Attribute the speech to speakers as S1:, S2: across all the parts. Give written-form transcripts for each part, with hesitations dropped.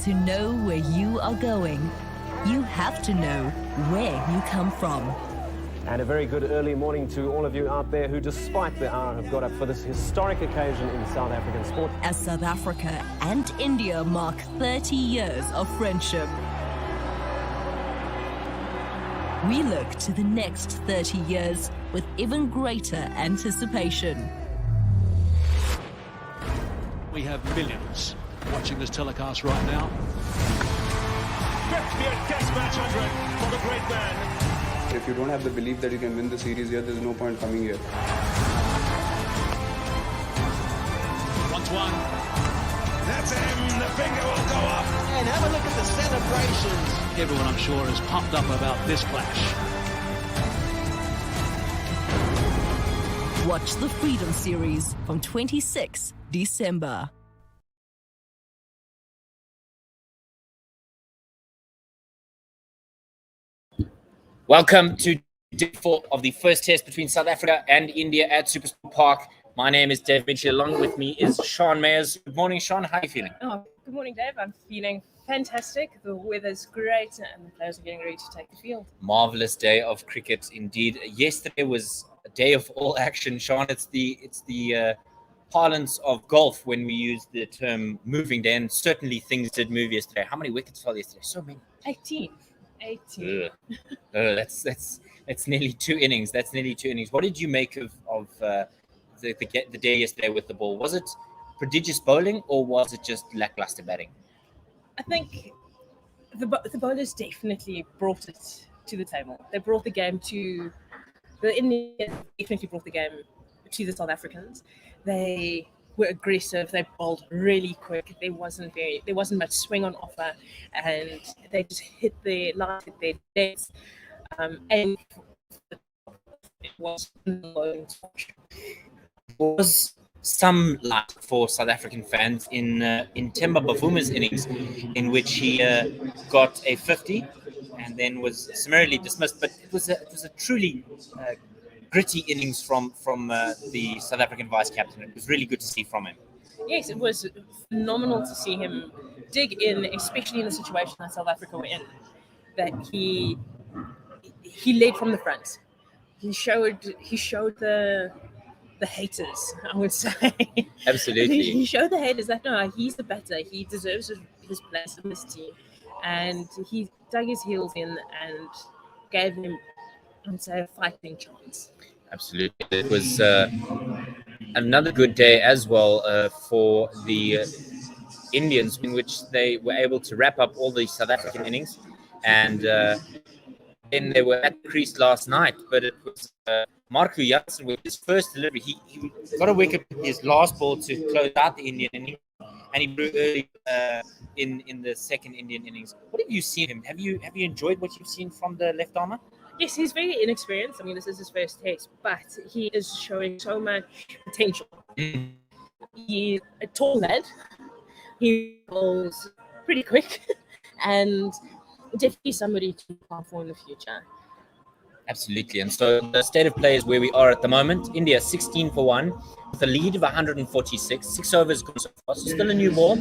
S1: To know where you are going, you have to know where you come from.
S2: And a very good early morning to all of you out there who, despite the hour, have got up for this historic occasion in South African sport.
S1: As South Africa and India mark 30 years of friendship, we look to the next 30 years with even greater anticipation.
S3: We have millions watching this telecast right now.
S4: 50th Test match 100 for the great man.
S5: If you don't have the belief that you can win the series here, there's no point coming here.
S3: 1-1.
S4: That's him. The finger will go up.
S6: And have a look at the celebrations.
S3: Everyone, I'm sure, is pumped up about this clash.
S1: Watch the Freedom Series from 26 December.
S7: Welcome to day 4 of the first test between South Africa and India at Supersport Park. My name is Dave Mitchell. Along with me is Sean Mayers. Good morning, Sean. How are you feeling?
S8: Oh, good morning, Dave. I'm feeling fantastic. The weather's great and the players are getting ready to take the field.
S7: Marvelous day of cricket indeed. Yesterday was a day of all action, Sean. It's the parlance of golf when we use the term moving day, and certainly things did move yesterday. How many wickets fell yesterday? So many.
S8: 18.
S7: That's nearly 2 innings. That's nearly 2 innings. What did you make of the day yesterday with the ball? Was it prodigious bowling or was it just lackluster batting?
S8: I think the bowlers definitely brought it to the table. They brought the game to the Indians. Definitely brought the game to the South Africans. They were aggressive. They bowled really quick. There wasn't much swing on offer, and they just hit their dates. And it was
S7: some light for South African fans in Themba Bavuma's innings, in which he got a 50 and then was summarily dismissed. But it was a truly gritty innings from the South African vice captain. It was really good to see from him.
S8: Yes, it was phenomenal to see him dig in, especially in the situation that South Africa were in. That he led from the front. He showed the haters, I would say.
S7: Absolutely.
S8: He showed the haters that no, he's the better. He deserves his place in this team, and he dug his heels in and gave him, I would say, a fighting chance.
S7: Absolutely. It was another good day as well for the Indians, in which they were able to wrap up all the South African innings, and then they were at the crease last night, but it was Marco Jansen with his first delivery. He got a wicket with his last ball to close out the Indian innings, and he blew early in the second Indian innings. What have you seen him? Have you enjoyed what you've seen from the left armour?
S8: Yes, he's very inexperienced. I mean, this is his first test, but he is showing so much potential. He's a tall lad. He bowls pretty quick, and definitely somebody to look for in the future.
S7: Absolutely. And so the state of play is where we are at the moment. India 16 for 1 with a lead of 146. 6 overs gone so far. So still a new ball.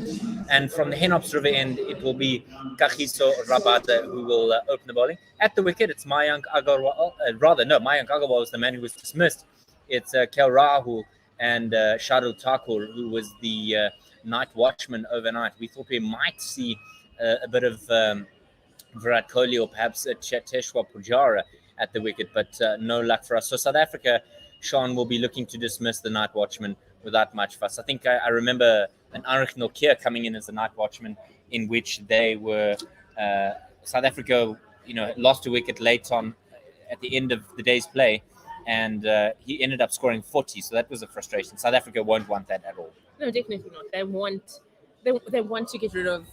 S7: And from the Henops River end, it will be Kagiso Rabada who will open the bowling. At the wicket, it's Mayank Agarwal. Mayank Agarwal is the man who was dismissed. It's Kel Rahul and Shardul Thakur, who was the night watchman overnight. We thought we might see a bit of Virat Kohli or perhaps Cheteshwar Pujara at the wicket, but no luck for us. So South Africa, Sean, will be looking to dismiss the night watchman without much fuss. I think I remember an Anrich Nokia coming in as the night watchman, in which they were South Africa, lost a wicket late on at the end of the day's play, and he ended up scoring 40. So that was a frustration. South Africa won't want that at all.
S8: No, definitely not. They want to get rid of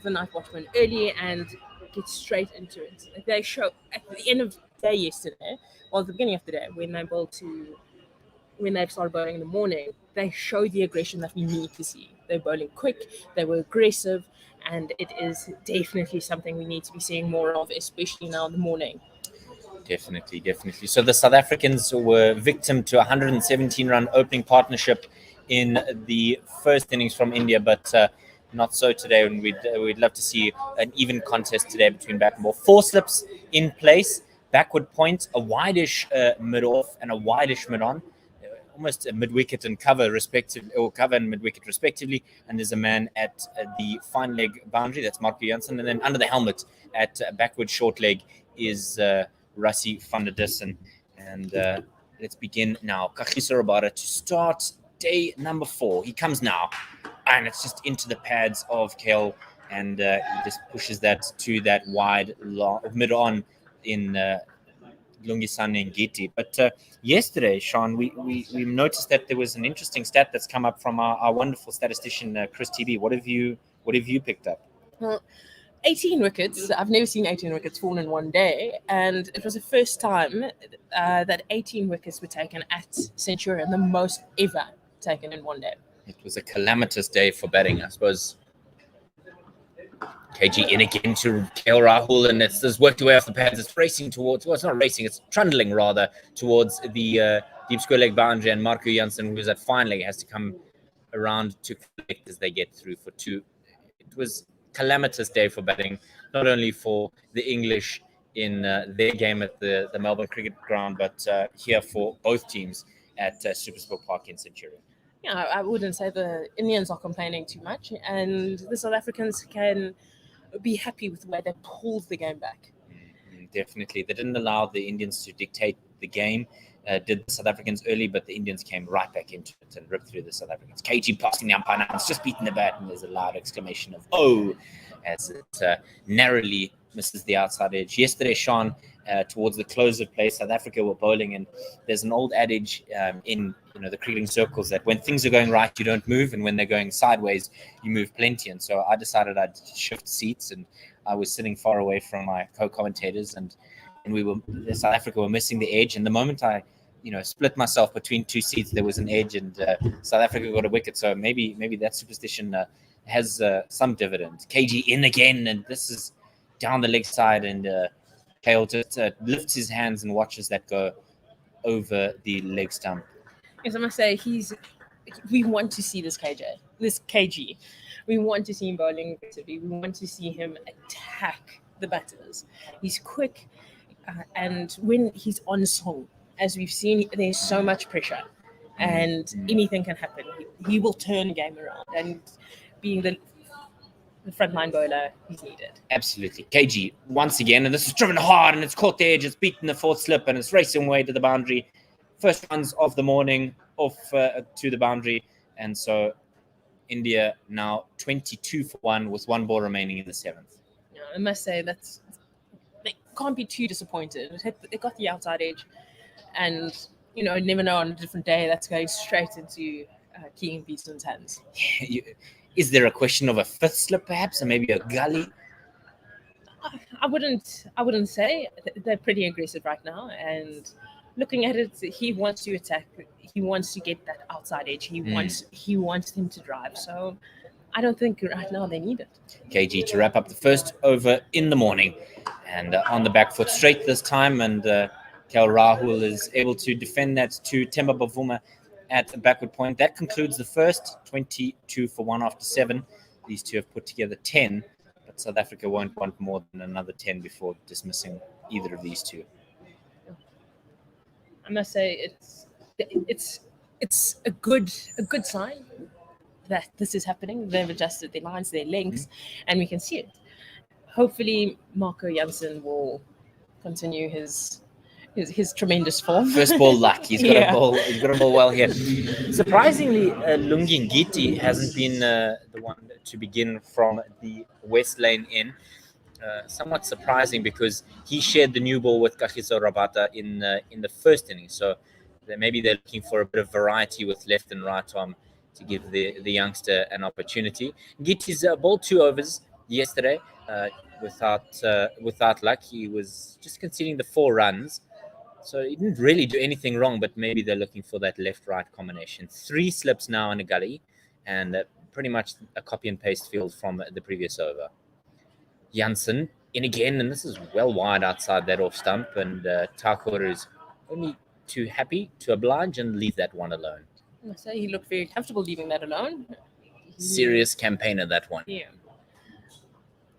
S8: the night watchman early and get straight into it. They show at the end of the day yesterday, or at the beginning of the day, when they started bowling in the morning, they showed the aggression that we need to see. They're bowling quick, they were aggressive, and it is definitely something we need to be seeing more of, especially now in the morning.
S7: Definitely. So the South Africans were victim to a 117-run opening partnership in the first innings from India, but not so today, and we'd love to see an even contest today between back and ball. 4 slips in place, backward point, a wideish mid-off and a wideish mid-on, almost a mid-wicket and cover respectively, or cover and mid-wicket respectively, and there's a man at the fine leg boundary, that's Marco Jansen, and then under the helmet at backward short leg is Rassie van der Dussen. And let's begin now. Kagiso Rabada to start day number 4. He comes now, and it's just into the pads of Kale, and he just pushes that to that wide mid-on in Lungisane and Giti. But yesterday, Sean, we noticed that there was an interesting stat that's come up from our wonderful statistician, Chris TB. What have you picked up?
S8: Well, 18 wickets. I've never seen 18 wickets fall in one day, and it was the first time that 18 wickets were taken at Centurion, the most ever taken in one day.
S7: It was a calamitous day for batting, I suppose. KG in again to KL Rahul, and it's worked away off the pads. It's racing towards, well, it's not racing, it's trundling rather towards the deep square leg boundary, and Marco Jansen, who's at fine leg, has to come around to collect as they get through for 2. It was calamitous day for batting, not only for the English in their game at the Melbourne Cricket Ground, but here for both teams at Supersport Park in Centurion.
S8: Yeah, I wouldn't say the Indians are complaining too much, and the South Africans can be happy with the way they pulled the game back.
S7: Definitely. They didn't allow the Indians to dictate the game. Did the South Africans early, but the Indians came right back into it and ripped through the South Africans. KG passing the umpire now. It's just beaten the bat, and there's a loud exclamation of "Oh!" as it narrowly misses the outside edge. Yesterday, Sean, towards the close of play, South Africa were bowling, and there's an old adage in the cricketing circles that when things are going right, you don't move, and when they're going sideways, you move plenty. And so I decided I'd shift seats, and I was sitting far away from my co-commentators, and South Africa were missing the edge. And the moment I split myself between 2 seats, there was an edge, and South Africa got a wicket. So maybe that superstition has some dividend. KG in again, and this is down the leg side, and Kale just lifts his hands and watches that go over the leg stump.
S8: Yes, I must say we want to see this KG. We want to see him bowling aggressively. We want to see him attack the batters. He's quick, and when he's on song, as we've seen, there's so much pressure, and anything can happen. He will turn the game around, and being the frontline bowler, he's needed.
S7: Absolutely. KG once again, and this is driven hard, and it's caught the edge. It's beaten the 4th slip, and it's racing away to the boundary. First runs of the morning off to the boundary, and so India now 22 for 1 with 1 ball remaining in the 7th.
S8: Yeah, I must say they can't be too disappointed. They got the outside edge, and never know, on a different day that's going straight into Keegan Beeston's hands.
S7: Is there a question of a 5th slip perhaps, or maybe a gully?
S8: I wouldn't say. They're pretty aggressive right now, and looking at it, he wants to attack. He wants to get that outside edge. He wants them to drive. So I don't think right now they need it.
S7: KG to wrap up the first over in the morning, and on the back foot straight this time, and KL Rahul is able to defend that to Themba Bavuma at the backward point. That concludes the first 22 for 1 after 7. These two have put together 10, but South Africa won't want more than another 10 before dismissing either of these two.
S8: I must say it's a good sign that this is happening. They've adjusted their lines, their lengths, and we can see it. Hopefully, Marco Jansen will continue his tremendous form.
S7: First ball luck. He's got a ball well here. Surprisingly, Lungi Ngiti hasn't been the one to begin from the West Lane in. Somewhat surprising because he shared the new ball with Kagiso Rabada in the first inning. So maybe they're looking for a bit of variety with left and right arm to give the youngster an opportunity. Ngiti's bowled 2 overs yesterday without luck. He was just conceding the 4 runs. So he didn't really do anything wrong, but maybe they're looking for that left-right combination. 3 slips now in a gully, and pretty much a copy and paste field from the previous over. Jansen in again, and this is well wide outside that off stump, and Thakur is only too happy to oblige and leave that one alone.
S8: I say he looked very comfortable leaving that alone.
S7: Serious campaigner, that one.
S8: Yeah.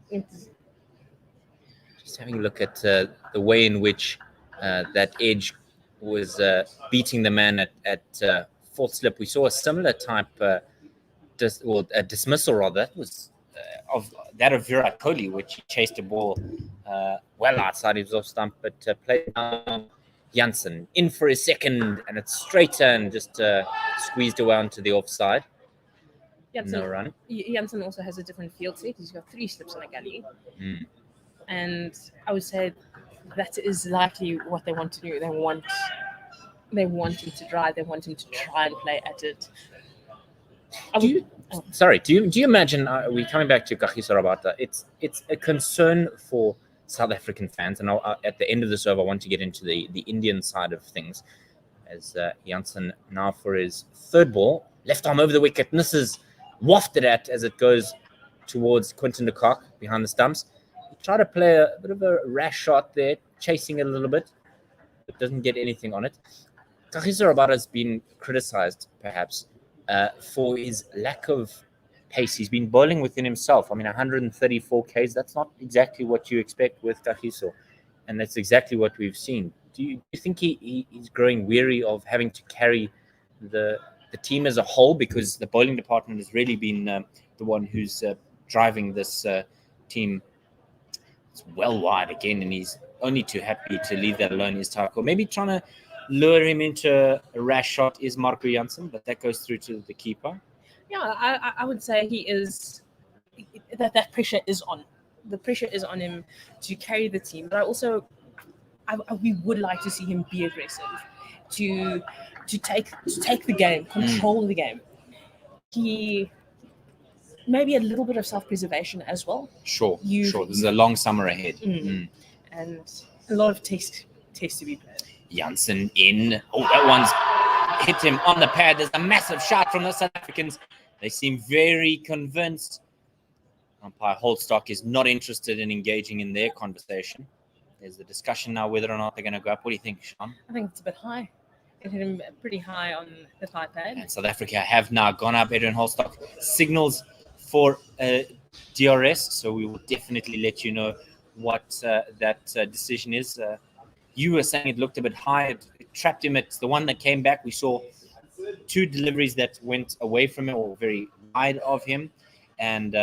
S8: It's,
S7: Just having a look at the way in which that edge was beating the man at fourth slip. We saw a similar type, a dismissal rather. That was of Virat Kohli, which he chased a ball well outside his off stump, but played down Janssen in for his second, and it's straighter and just squeezed around to the offside. No run.
S8: Janssen also has a different field set. He's got 3 slips on a gully.
S7: Mm.
S8: And I would say that is likely what they want to do. They want him to drive. They want him to try and play at it. Do you imagine? We're coming back to Kagiso Rabada. It's a concern for South African fans, and at the end of this over, I want to get into the Indian side of things. As Janssen now for his third ball, left arm over the wicket, misses, wafted at as it goes towards Quinton de Kock behind the stumps. He tried to play a bit of a rash shot there, chasing it a little bit, but doesn't get anything on it. Kagiso Rabada has been criticized, perhaps, for his lack of pace. He's been bowling within himself. I mean, 134 Ks, that's not exactly what you expect with Kagiso, and that's exactly what we've seen. Do you think he's growing weary of having to carry the team as a whole, because the bowling department has really been the one who's driving this team? It's well wide again, and he's only too happy to leave that alone. Is Taco maybe trying to lure him into a rash shot? Is Marco Janssen, but that goes through to the keeper. Yeah, I would say he is. That pressure is on. The pressure is on him to carry the team, but we would like to see him be aggressive, to take the game, control the game. He maybe a little bit of self-preservation as well.
S7: Sure. This is a long summer ahead.
S8: And a lot of tests to be played.
S7: Janssen in. Oh, that one's hit him on the pad. There's a massive shot from the South Africans. They seem very convinced. Umpire Holstock is not interested in engaging in their conversation. There's a discussion now whether or not they're going to go up. What do you think, Sean?
S8: I think it's a bit high. It hit him pretty high on the thigh pad.
S7: And South Africa have now gone up. Adrian Holstock signals for DRS, so we will definitely let you know what that decision is. You were saying it looked a bit high. It trapped him. It's the one that came back. We saw 2 deliveries that went away from him or very wide of him, and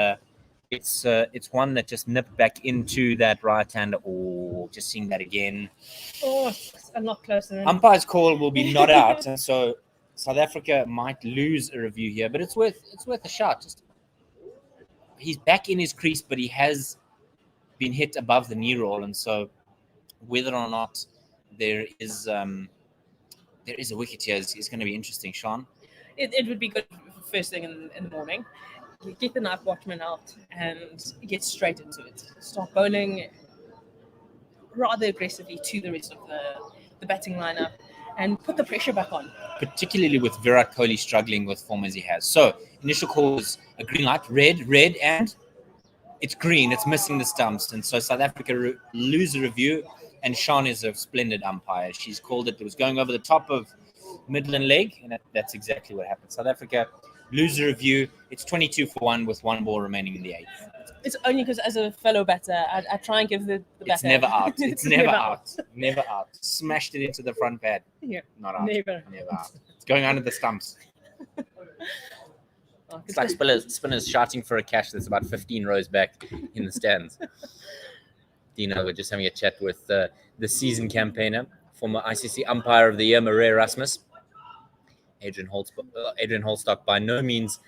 S7: it's one that just nipped back into that right hand. Oh, just seeing that again.
S8: Oh, it's a lot closer.
S7: Umpire's call will be not out, and so South Africa might lose a review here, but it's worth a shot. Just he's back in his crease, but he has been hit above the knee roll, and so whether or not there is a wicket here is going to be interesting, Sean.
S8: It would be good first thing in the morning. Get the night watchman out and get straight into it. Start bowling rather aggressively to the rest of the batting lineup and put the pressure back on.
S7: Particularly with Virat Kohli struggling with form as he has. So initial call was a green light, red, and it's green. It's missing the stumps. And so South Africa lose a review, and Sean is a splendid umpire. She's called it. It was going over the top of Midland leg, and that's exactly what happened. South Africa lose a review. It's 22 for 1 with 1 ball remaining in the 8th.
S8: It's only because as a fellow batter, I try and give the batter.
S7: It's never out. It's never out. Never out. Smashed it into the front pad.
S8: Yeah.
S7: Not out.
S8: Never
S7: out. It's going under the stumps. It's like spinners shouting for a catch that's about 15 rows back in the stands. Dino, we're just having a chat with the season campaigner, former ICC Umpire of the Year, Marais Rasmus. Adrian Holstock, by no means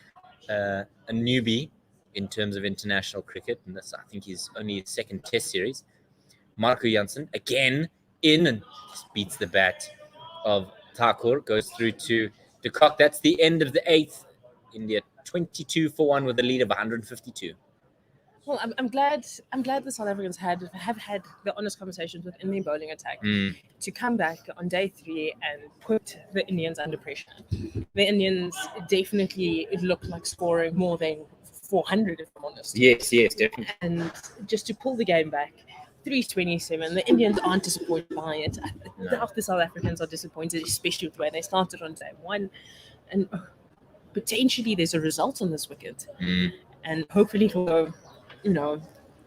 S7: a newbie in terms of international cricket, and this, I think, is only his 2nd Test series. Marco Janssen again in and just beats the bat of Thakur, goes through to de Kock. That's the end of the 8th. India 22 for 1 with a lead of 152.
S8: Well, I'm glad the South Africans have had the honest conversations within their bowling attack to come back on day 3 and put the Indians under pressure. The Indians definitely look like scoring more than 400, if I'm honest.
S7: Yes, definitely.
S8: And just to pull the game back, 327. The Indians aren't disappointed by it. I doubt the South Africans are disappointed, especially with where they started on day 1. And potentially there's a result on this wicket, and hopefully it'll go,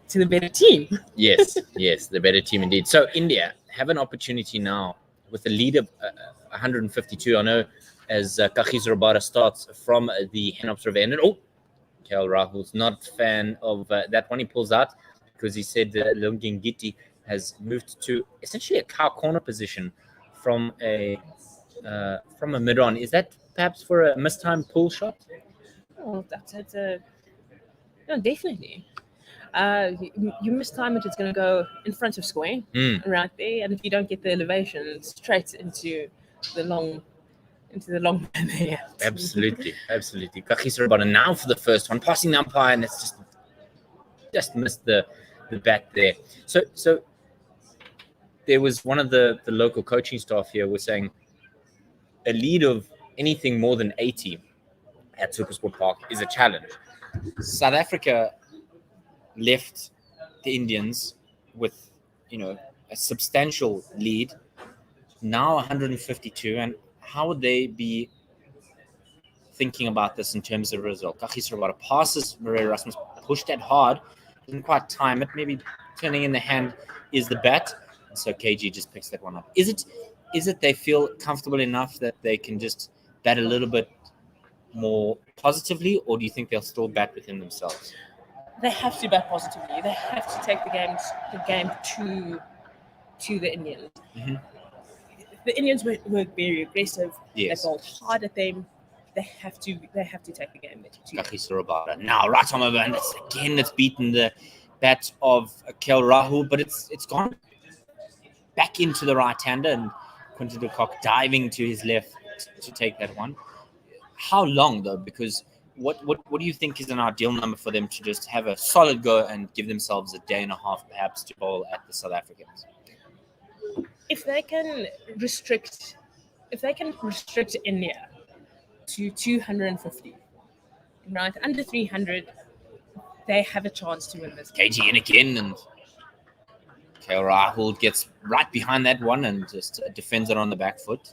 S8: to the better team.
S7: Yes, the better team indeed. So India have an opportunity now with a lead of 152. I know as Kagiso Rabada starts from the hen observer end. Oh, KL Rahul's not a fan of that one. He pulls out because he said Lungingiti has moved to essentially a cow corner position from a mid-on. Is that perhaps for a mistimed pull shot?
S8: Oh, no, definitely. You mistime it, it's going to go in front of square, right there, and if you don't get the elevation, straight into the long man there.
S7: Absolutely. Kagiso Rabada now for the first one, passing the umpire, and it's just missed the bat there. So there was one of the local coaching staff here was saying a lead of anything more than 80 at SuperSport Park is a challenge. South Africa left the Indians with, a substantial lead, now 152. And how would they be thinking about this in terms of result? Kagiso Rabada passes Marais Rasmus, pushed that hard, didn't quite time it. Maybe turning in the hand is the bat. And so KG just picks that one up. Is it they feel comfortable enough that they can just bat a little bit more positively, or do you think they'll still bat within themselves?
S8: They have to bat positively. They have to take the game to the Indians. The Indians were very aggressive.
S7: Yes.
S8: They bowled hard at them. They have to take the game to
S7: Kagiso Rabada now right on over, and it's beaten the bat of KL Rahul, but it's gone back into the right-hander, and Quinton de Kock diving to his left to take that one. How long though? Because what do you think is an ideal number for them to just have a solid go and give themselves a day and a half perhaps to bowl at the South Africans?
S8: If they can restrict India to 250, right, under 300, they have a chance to win this game.
S7: KG in again, and KL Rahul gets right behind that one and just defends it on the back foot.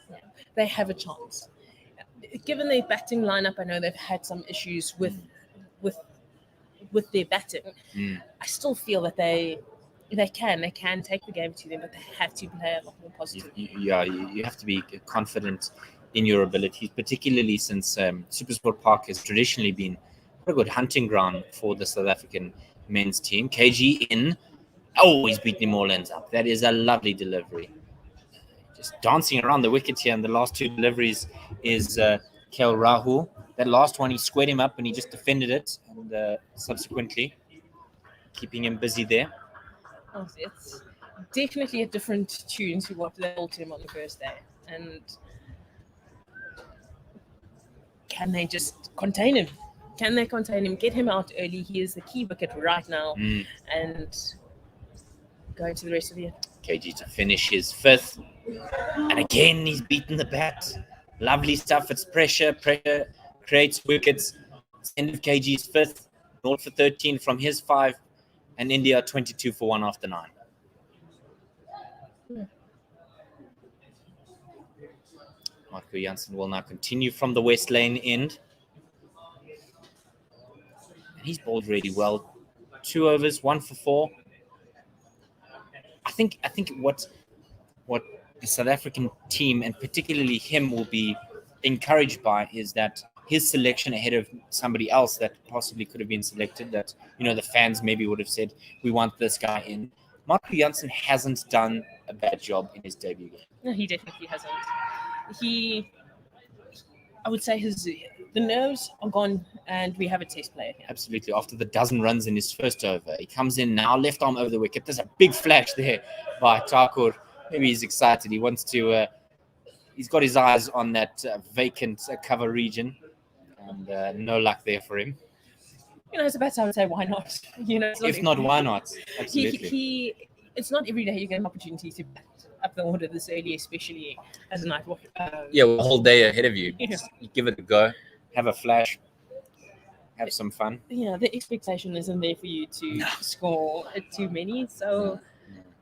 S8: Yeah, they have a chance. Given their batting lineup, I know they've had some issues with their batting. I still feel that they can take the game to them, but they have to play a lot more positive.
S7: You have to be confident in your abilities, particularly since SuperSport Park has traditionally been a good hunting ground for the South African men's team. KG in. Oh, he's beaten him all ends up. That is a lovely delivery. Just dancing around the wicket here, and the last two deliveries is KL Rahul. That last one, he squared him up and he just defended it, and subsequently keeping him busy there.
S8: Oh, it's definitely a different tune to what they bowled him on the first day. And can they just contain him? Can they contain him? Get him out early. He is the key wicket right now. And go into the rest of the year.
S7: KG to finish his fifth. And again, he's beaten the bat. Lovely stuff. It's pressure. Pressure creates wickets. It's end of KG's fifth. 0 for 13 from his 5. And India 22 for 1 after 9. Marco Jansen will now continue from the West Lane end. And he's bowled really well. 2 overs, 1 for 4. I think what the South African team, and particularly him, will be encouraged by is that his selection ahead of somebody else that possibly could have been selected, that the fans maybe would have said, we want this guy in. Marco Jansen hasn't done a bad job in his debut game.
S8: No, he definitely hasn't. I would say the nerves are gone, and we have a test player here.
S7: Absolutely. After the dozen runs in his first over, he comes in now, left arm over the wicket. There's a big flash there by Thakur. Maybe he's excited. He wants to. He's got his eyes on that vacant cover region, and no luck there for him.
S8: As a batter, I would say, why not?
S7: If not, why not? Absolutely.
S8: It's not every day you get an opportunity to bat up the order this early, especially as a night walk.
S7: A whole day ahead of you. Yeah. You give it a go, have a flash, have some fun.
S8: The expectation isn't there for you to score too many. So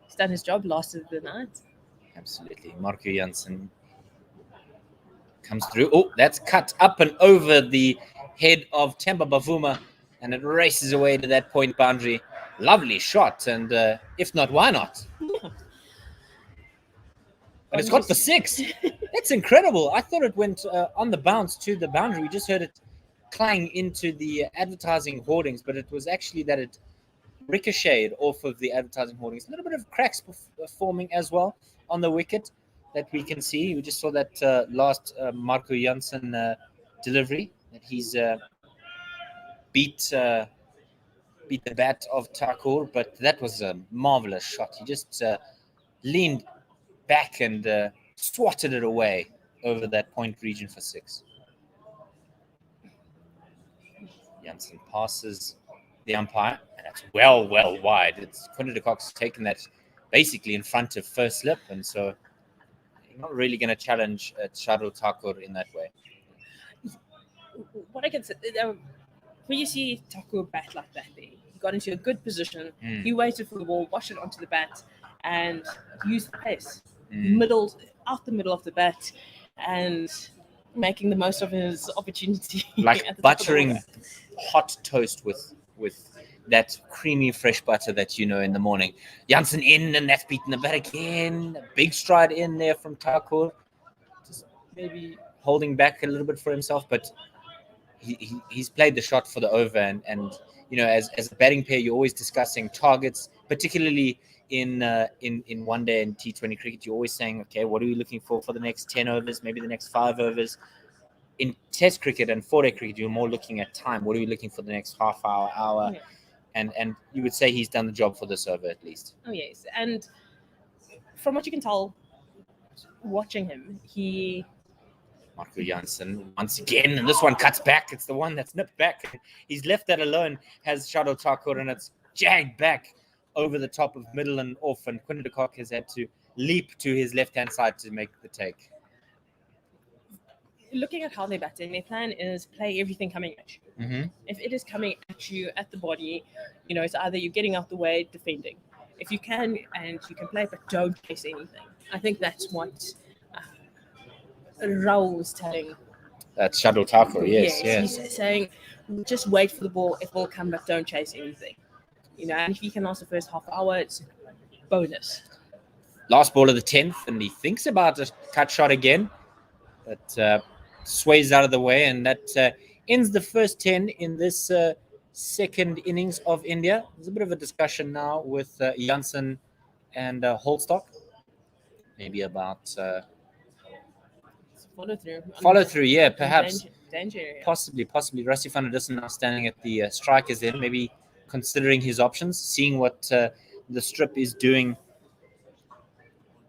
S8: he's done his job, lasted the night.
S7: Absolutely. Marco Jansen Comes through. Oh, that's cut up and over the head of Temba Bavuma, and it races away to that point boundary. Lovely shot, and if not, why not? But it's got the 6. That's incredible. I thought it went on the bounce to the boundary. We just heard it clang into the advertising hoardings, but it was actually that it ricocheted off of the advertising hoardings. A little bit of cracks forming as well on the wicket that we can see. We just saw that last Marco Janssen delivery that he's beat the bat of Thakur, but that was a marvelous shot. He just leaned back and swatted it away over that point region for 6. Janssen passes the umpire, and that's well wide. It's Quinton de Kock's taken that basically in front of first slip, and so you're not really going to challenge Shardul Thakur in that way.
S8: What I can say, when you see Thakur bat like that, he got into a good position. He waited for the ball, washed it onto the bat, and used the pace. Out the middle of the bat, and making the most of his opportunity.
S7: Like
S8: at the
S7: buttering hot toast with that creamy fresh butter that you know in the morning. Janssen in, and that's beaten the bat again. A big stride in there from Thakur. Just maybe holding back a little bit for himself, but he's played the shot for the over, and you know, as a batting pair, you're always discussing targets, particularly in one day and T20 cricket. You're always saying, okay, what are we looking for the next 10 overs, maybe the next 5 overs. In Test cricket and 4-day cricket, you're more looking at time. What are we looking for the next half hour?
S8: Yeah.
S7: And you would say he's done the job for this over at least.
S8: Oh yes, and from what you can tell, watching him,
S7: Marco Janssen once again, and this one cuts back. It's the one that's nipped back. He's left that alone, has Shardul Thakur, and it's jagged back over the top of middle and off, and Quinton de Kock has had to leap to his left-hand side to make the take.
S8: looking at how they're batting, their plan is play everything coming at you.
S7: Mm-hmm.
S8: If it is coming at you at the body, you know, it's either you're getting out the way, defending. If you can, and you can play, but don't chase anything. I think that's what Rao was telling.
S7: That's Shardul Thakur, yes.
S8: He's saying, just wait for the ball. It will come, but don't chase anything. You know, and if you can last the first half hour, it's bonus.
S7: Last ball of the 10th, and he thinks about a cut shot again, but sways out of the way, and that ends the first 10 in this second innings of India. There's a bit of a discussion now with Janssen and Holstock, maybe about follow through. Yeah, perhaps
S8: danger area.
S7: possibly. Rassie van der Dussen now standing at the strikers end, maybe considering his options, seeing what the strip is doing.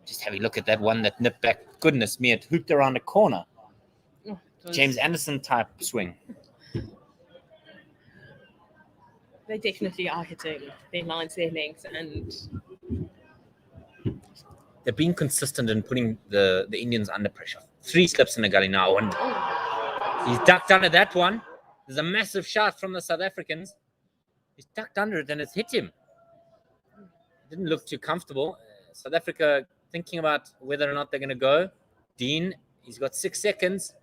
S7: Just having a look at that one that nipped back. Goodness me, it hooped around the corner. James Anderson type swing.
S8: They definitely are hitting their lines, their lengths, and
S7: They're being consistent in putting the Indians under pressure. 3 slips in the gully now, and he's ducked under that one. There's a massive shot from the South Africans. He's ducked under it, and it's hit him. Didn't look too comfortable. South Africa thinking about whether or not they're going to go. Dean, he's got 6 seconds.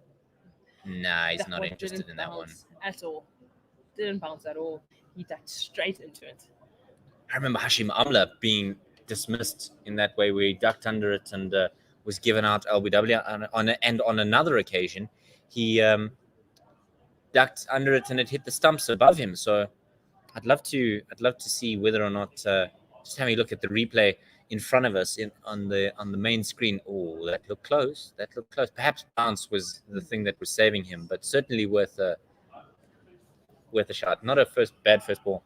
S7: Nah, he's
S8: that
S7: not
S8: one
S7: interested
S8: didn't
S7: in that one.
S8: bounce at all. Didn't bounce at all. He ducked straight into it.
S7: I remember Hashim Amla being dismissed in that way, where he ducked under it and was given out LBW. And on another occasion, he ducked under it and it hit the stumps above him. So I'd love to see whether or not just having a look at the replay in front of us on the main screen. Oh, that looked close. Perhaps bounce was the thing that was saving him, but certainly worth a shot. Not a bad first ball.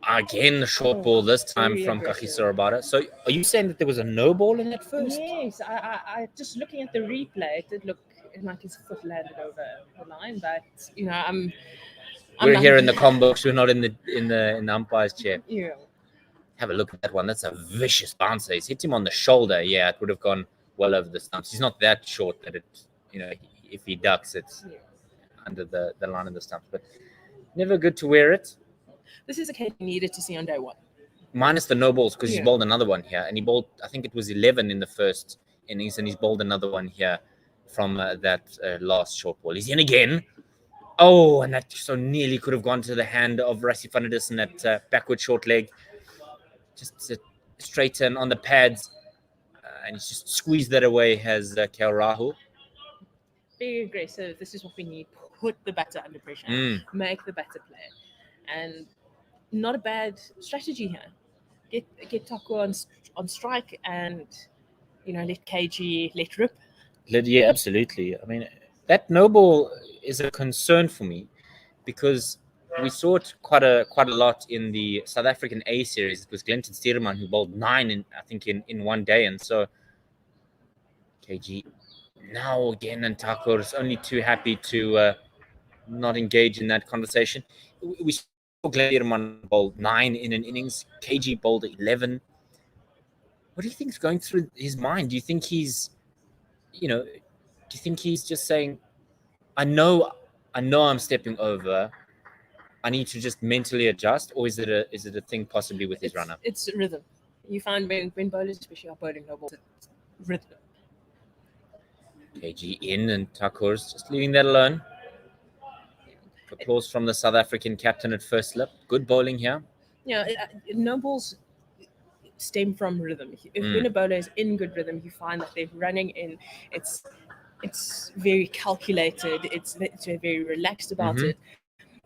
S7: Again, the short ball this time from Kagiso Rabada. So are you saying that there was a no ball in that first?
S8: Yes, I just looking at the replay, it did look like his foot landed over the line, but you know,
S7: We're here in the comm books. We're not in the umpire's chair.
S8: Yeah.
S7: Have a look at that one. That's a vicious bouncer. He's hit him on the shoulder. Yeah, it would have gone well over the stumps. He's not that short that it, you know, if he ducks, it's under the line of the stumps. But never good to wear it.
S8: This is a case you needed to see on day one.
S7: Minus the no balls, because he's bowled another one here, and he bowled, I think it was 11 in the first innings, and he's bowled another one here from that last short ball. He's in again. Oh, and that so nearly could have gone to the hand of Rassie van der Dussen at backward short leg. Just straight in on the pads, and he's just squeezed that away, has KL Rahul.
S8: Very aggressive. This is what we need. Put the batter under pressure. Make the batter play. And not a bad strategy here. Get Taco on strike and, let KG let rip.
S7: Yeah, absolutely. I mean, that no ball is a concern for me because we saw it quite a lot in the South African A series. It was Glenton Steerman who bowled 9 in one day, and so KG now again, and Taco is only too happy to not engage in that conversation. We saw Glenton Steerman bowled 9 in an innings. KG bowled 11. What do you think is going through his mind? Do you think he's, do you think he's just saying, I know I'm stepping over. I need to just mentally adjust, or is it a thing possibly with his runner?
S8: It's rhythm. You find when bowlers, especially are bowling no balls, it's rhythm.
S7: KG in, and Takur's just leaving that alone. Applause from the South African captain at first slip. Good bowling here.
S8: Yeah, no balls stem from rhythm. When a bowler is in good rhythm, you find that they're running in. It's very calculated. It's very relaxed about it.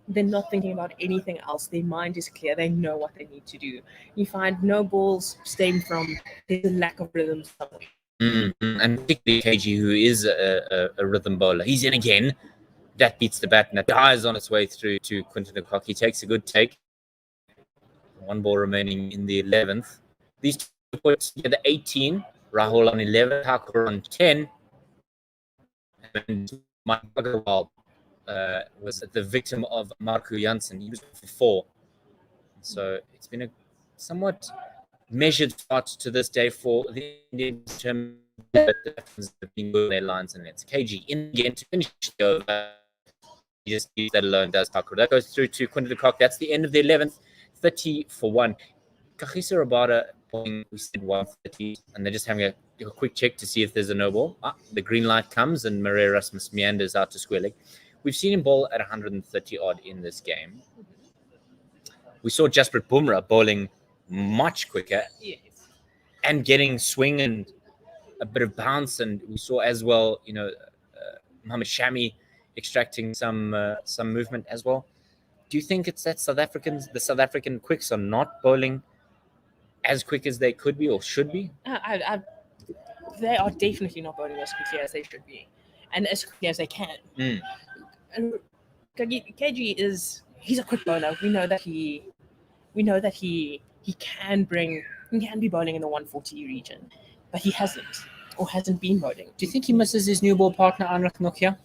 S8: They're not thinking about anything else. Their mind is clear. They know what they need to do. You find no balls stem from the lack of rhythm.
S7: And particularly KG, who is a rhythm bowler. He's in again. That beats the bat, and that dives on its way through to Quinton de Kock. He takes a good take. One ball remaining in the 11th. These two put together 18. Rahul on 11, Thakur on 10. And Mike Agarwal was the victim of Marco Janssen. He was for 4. So it's been a somewhat measured start to this day for the Indian team. But the Africans have been good on their lines, and it's KG in again to finish the over. He just leaves that alone, does Thakur. That goes through to Quinton de Kock. That's the end of the 11th. 30 for 1. Kagiso Rabada, we said 130, and they're just having a quick check to see if there's a no ball. The green light comes, and Maria Rasmus meanders out to square leg. We've seen him bowl at 130 odd in this game. We saw Jasprit Bumrah bowling much quicker, and getting swing and a bit of bounce, and we saw as well, Mohamed Shami extracting some movement as well. Do you think it's that the South African quicks are not bowling as quick as they could be or should be?
S8: They are definitely not bowling as quickly as they should be, and as quickly as they can. And KG he's a quick bowler. We know that he can be bowling in the 140 region, but he hasn't been bowling.
S7: Do you think he misses his new ball partner Anrich Nokia?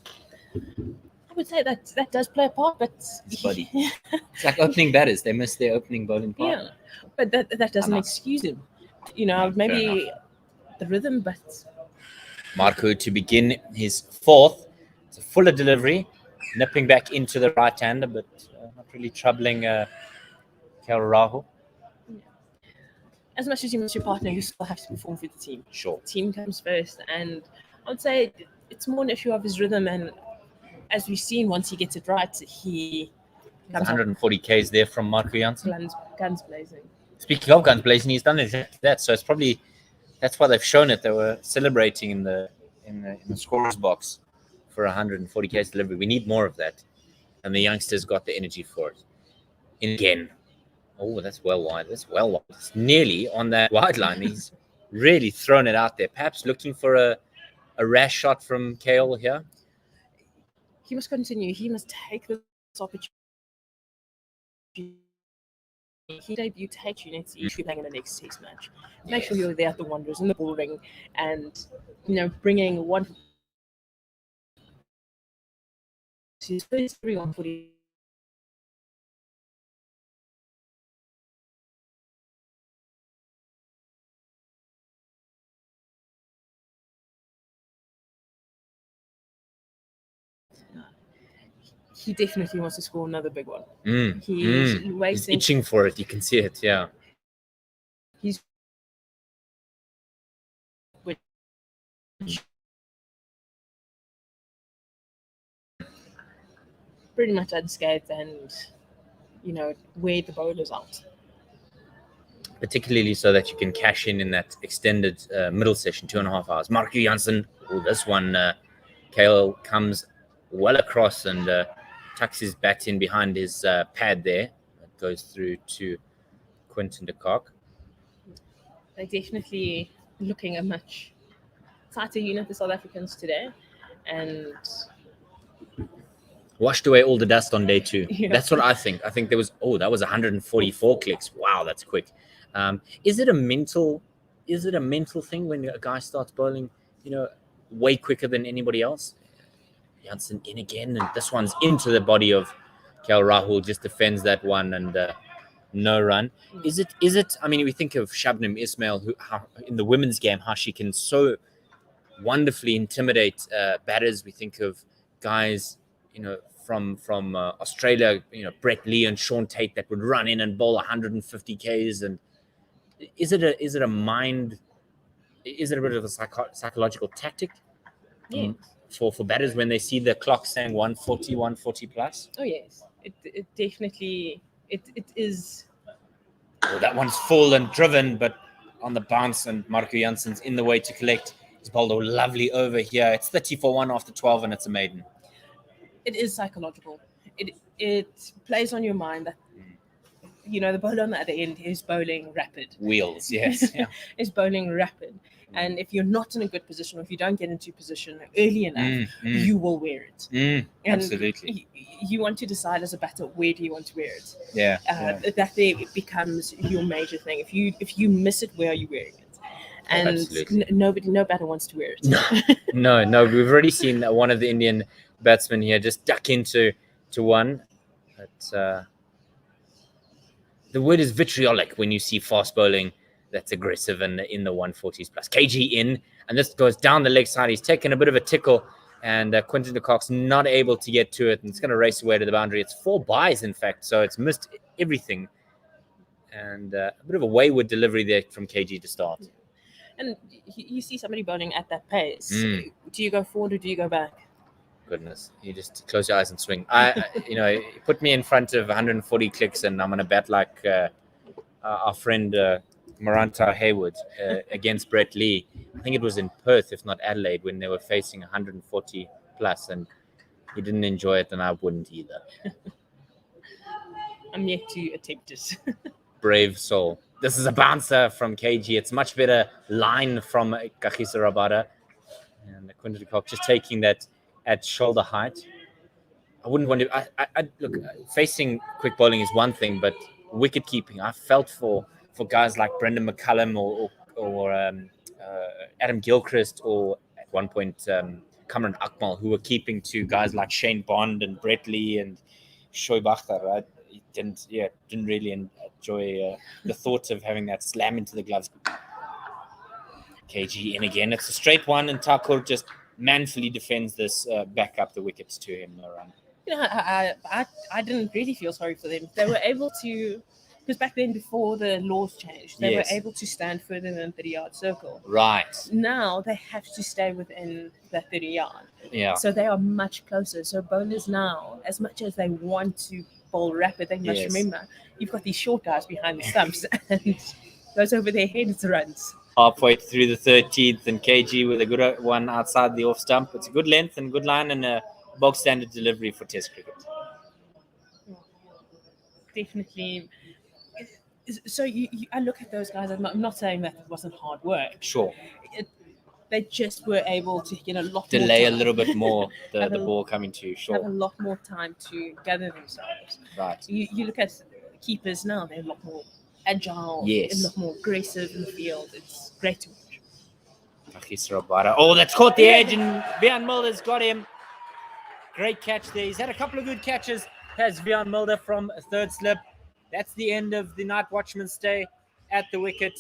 S8: I would say that does play a part, but
S7: His body. It's like opening batters; they miss their opening bowling partner.
S8: Yeah, but that doesn't excuse him. Maybe the rhythm, but
S7: Marco to begin his 4th. It's a fuller delivery, nipping back into the right hander, but not really troubling KL Rahul.
S8: As much as you miss your partner, you still have to perform for the team.
S7: Sure.
S8: Team comes first, and I would say it's more an issue of his rhythm. And as we've seen, once he gets it right, he comes
S7: 140 Ks there from Marco Janssen.
S8: Guns blazing.
S7: Speaking of guns blazing, he's done exactly that. So it's probably that's why they've shown it. They were celebrating in the scorer's box for 140 Ks delivery. We need more of that, and the youngsters got the energy for it. In again. Oh, that's well wide. It's nearly on that wide line. He's really thrown it out there. Perhaps looking for a rash shot from KL here.
S8: He must continue. He must take this opportunity. He debuted opportunity. You should be playing in the next Test match. Make sure you're there at the Wanderers in the ball ring, and bringing one. His first 3-140. He definitely wants to score another big one. He's waiting.
S7: He's itching for it. You can see it. Yeah.
S8: He's pretty much unscathed and, wear the bowlers out.
S7: Particularly so that you can cash in that extended middle session, 2.5 hours. Marco Janssen, this one, Kale comes well across and tucks his bat in behind his pad there. It goes through to Quinton de Kock.
S8: They're definitely looking a much tighter unit, the South Africans today, and
S7: washed away all the dust on day 2.
S8: Yeah.
S7: That's what I think. I think there was, that was 144 clicks. Wow, that's quick. Is it a mental thing when a guy starts bowling, way quicker than anybody else? Janssen in again, and this one's into the body of KL Rahul, just defends that one and no run. Is it? I mean, we think of Shabnam Ismail, how in the women's game, how she can so wonderfully intimidate batters. We think of guys, from Australia, Brett Lee and Sean Tate that would run in and bowl 150 Ks. And is it a bit of a psychological tactic?
S8: Yeah.
S7: For batters when they see the clock saying 140 plus?
S8: Oh yes, it definitely it is.
S7: Well, that one's full and driven, but on the bounce, and Marco Janssen's in the way to collect. He's bowled a lovely over here. It's 30 for 1 after 12, and it's a maiden.
S8: It is psychological. It plays on your mind that the bowler on the other end is bowling rapid.
S7: Wheels, yes. Yeah.
S8: Is bowling rapid. And if you're not in a good position, or if you don't get into position early enough, you will wear it. And
S7: absolutely.
S8: You want to decide as a batter, where do you want to wear it?
S7: Yeah.
S8: That there becomes your major thing. If you miss it, where are you wearing it? And no batter wants to wear it.
S7: No. We've already seen one of the Indian batsmen here just duck into one. But the word is vitriolic when you see fast bowling that's aggressive and in the 140s plus. KG in, and this goes down the leg side. He's taken a bit of a tickle, and Quinton de Kock's not able to get to it, and it's going to race away to the boundary. It's 4 byes, in fact, so it's missed everything. And a bit of a wayward delivery there from KG to start.
S8: And you see somebody bowling at that pace. Do you go forward or do you go back?
S7: Goodness, you just close your eyes and swing. Put me in front of 140 clicks, and I'm going to bat like our friend Maranta Hayward against Brett Lee. I think it was in Perth, if not Adelaide, when they were facing 140 plus, and he didn't enjoy it, and I wouldn't either.
S8: I'm yet to attempt it.
S7: Brave soul. This is a bouncer from KG. It's much better line from Kagiso Rabada, and Quinton de Kock just taking that at shoulder height. I wouldn't want to. I look, facing quick bowling is one thing, but wicket keeping, I felt for guys like Brendan McCullum or Adam Gilchrist, or at one point Kamran Akmal, who were keeping to guys like Shane Bond and Brett Lee and Shoaib Akhtar. Right? Didn't really enjoy the thought of having that slam into the gloves. KG in again. It's a straight one, and Thakur just manfully defends this back up the wickets to him. No run.
S8: I didn't really feel sorry for them. They were able to, because back then, before the laws changed, they were able to stand further than 30-yard circle.
S7: Right.
S8: Now they have to stay within the 30-yard.
S7: Yeah.
S8: So they are much closer. So bowlers now, as much as they want to bowl rapid, they must remember you've got these short guys behind the stumps, and those over their heads runs.
S7: Halfway through the 13th, and KG with a good one outside the off stump. It's a good length and good line, and a bog standard delivery for Test cricket.
S8: Definitely. So I look at those guys. I'm not saying that it wasn't hard work.
S7: Sure.
S8: They just were able to get a lot
S7: delay
S8: more time.
S7: a little bit more the ball coming to you. Sure.
S8: Have a lot more time to gather themselves.
S7: Right.
S8: You look at keepers now; they're a lot more agile, a lot more aggressive in the field. It's great to watch.
S7: Oh, that's caught the edge, and Vian Mulder's got him. Great catch there. He's had a couple of good catches. Has Vian Mulder from a third slip. That's the end of the night watchman's stay at the wicket,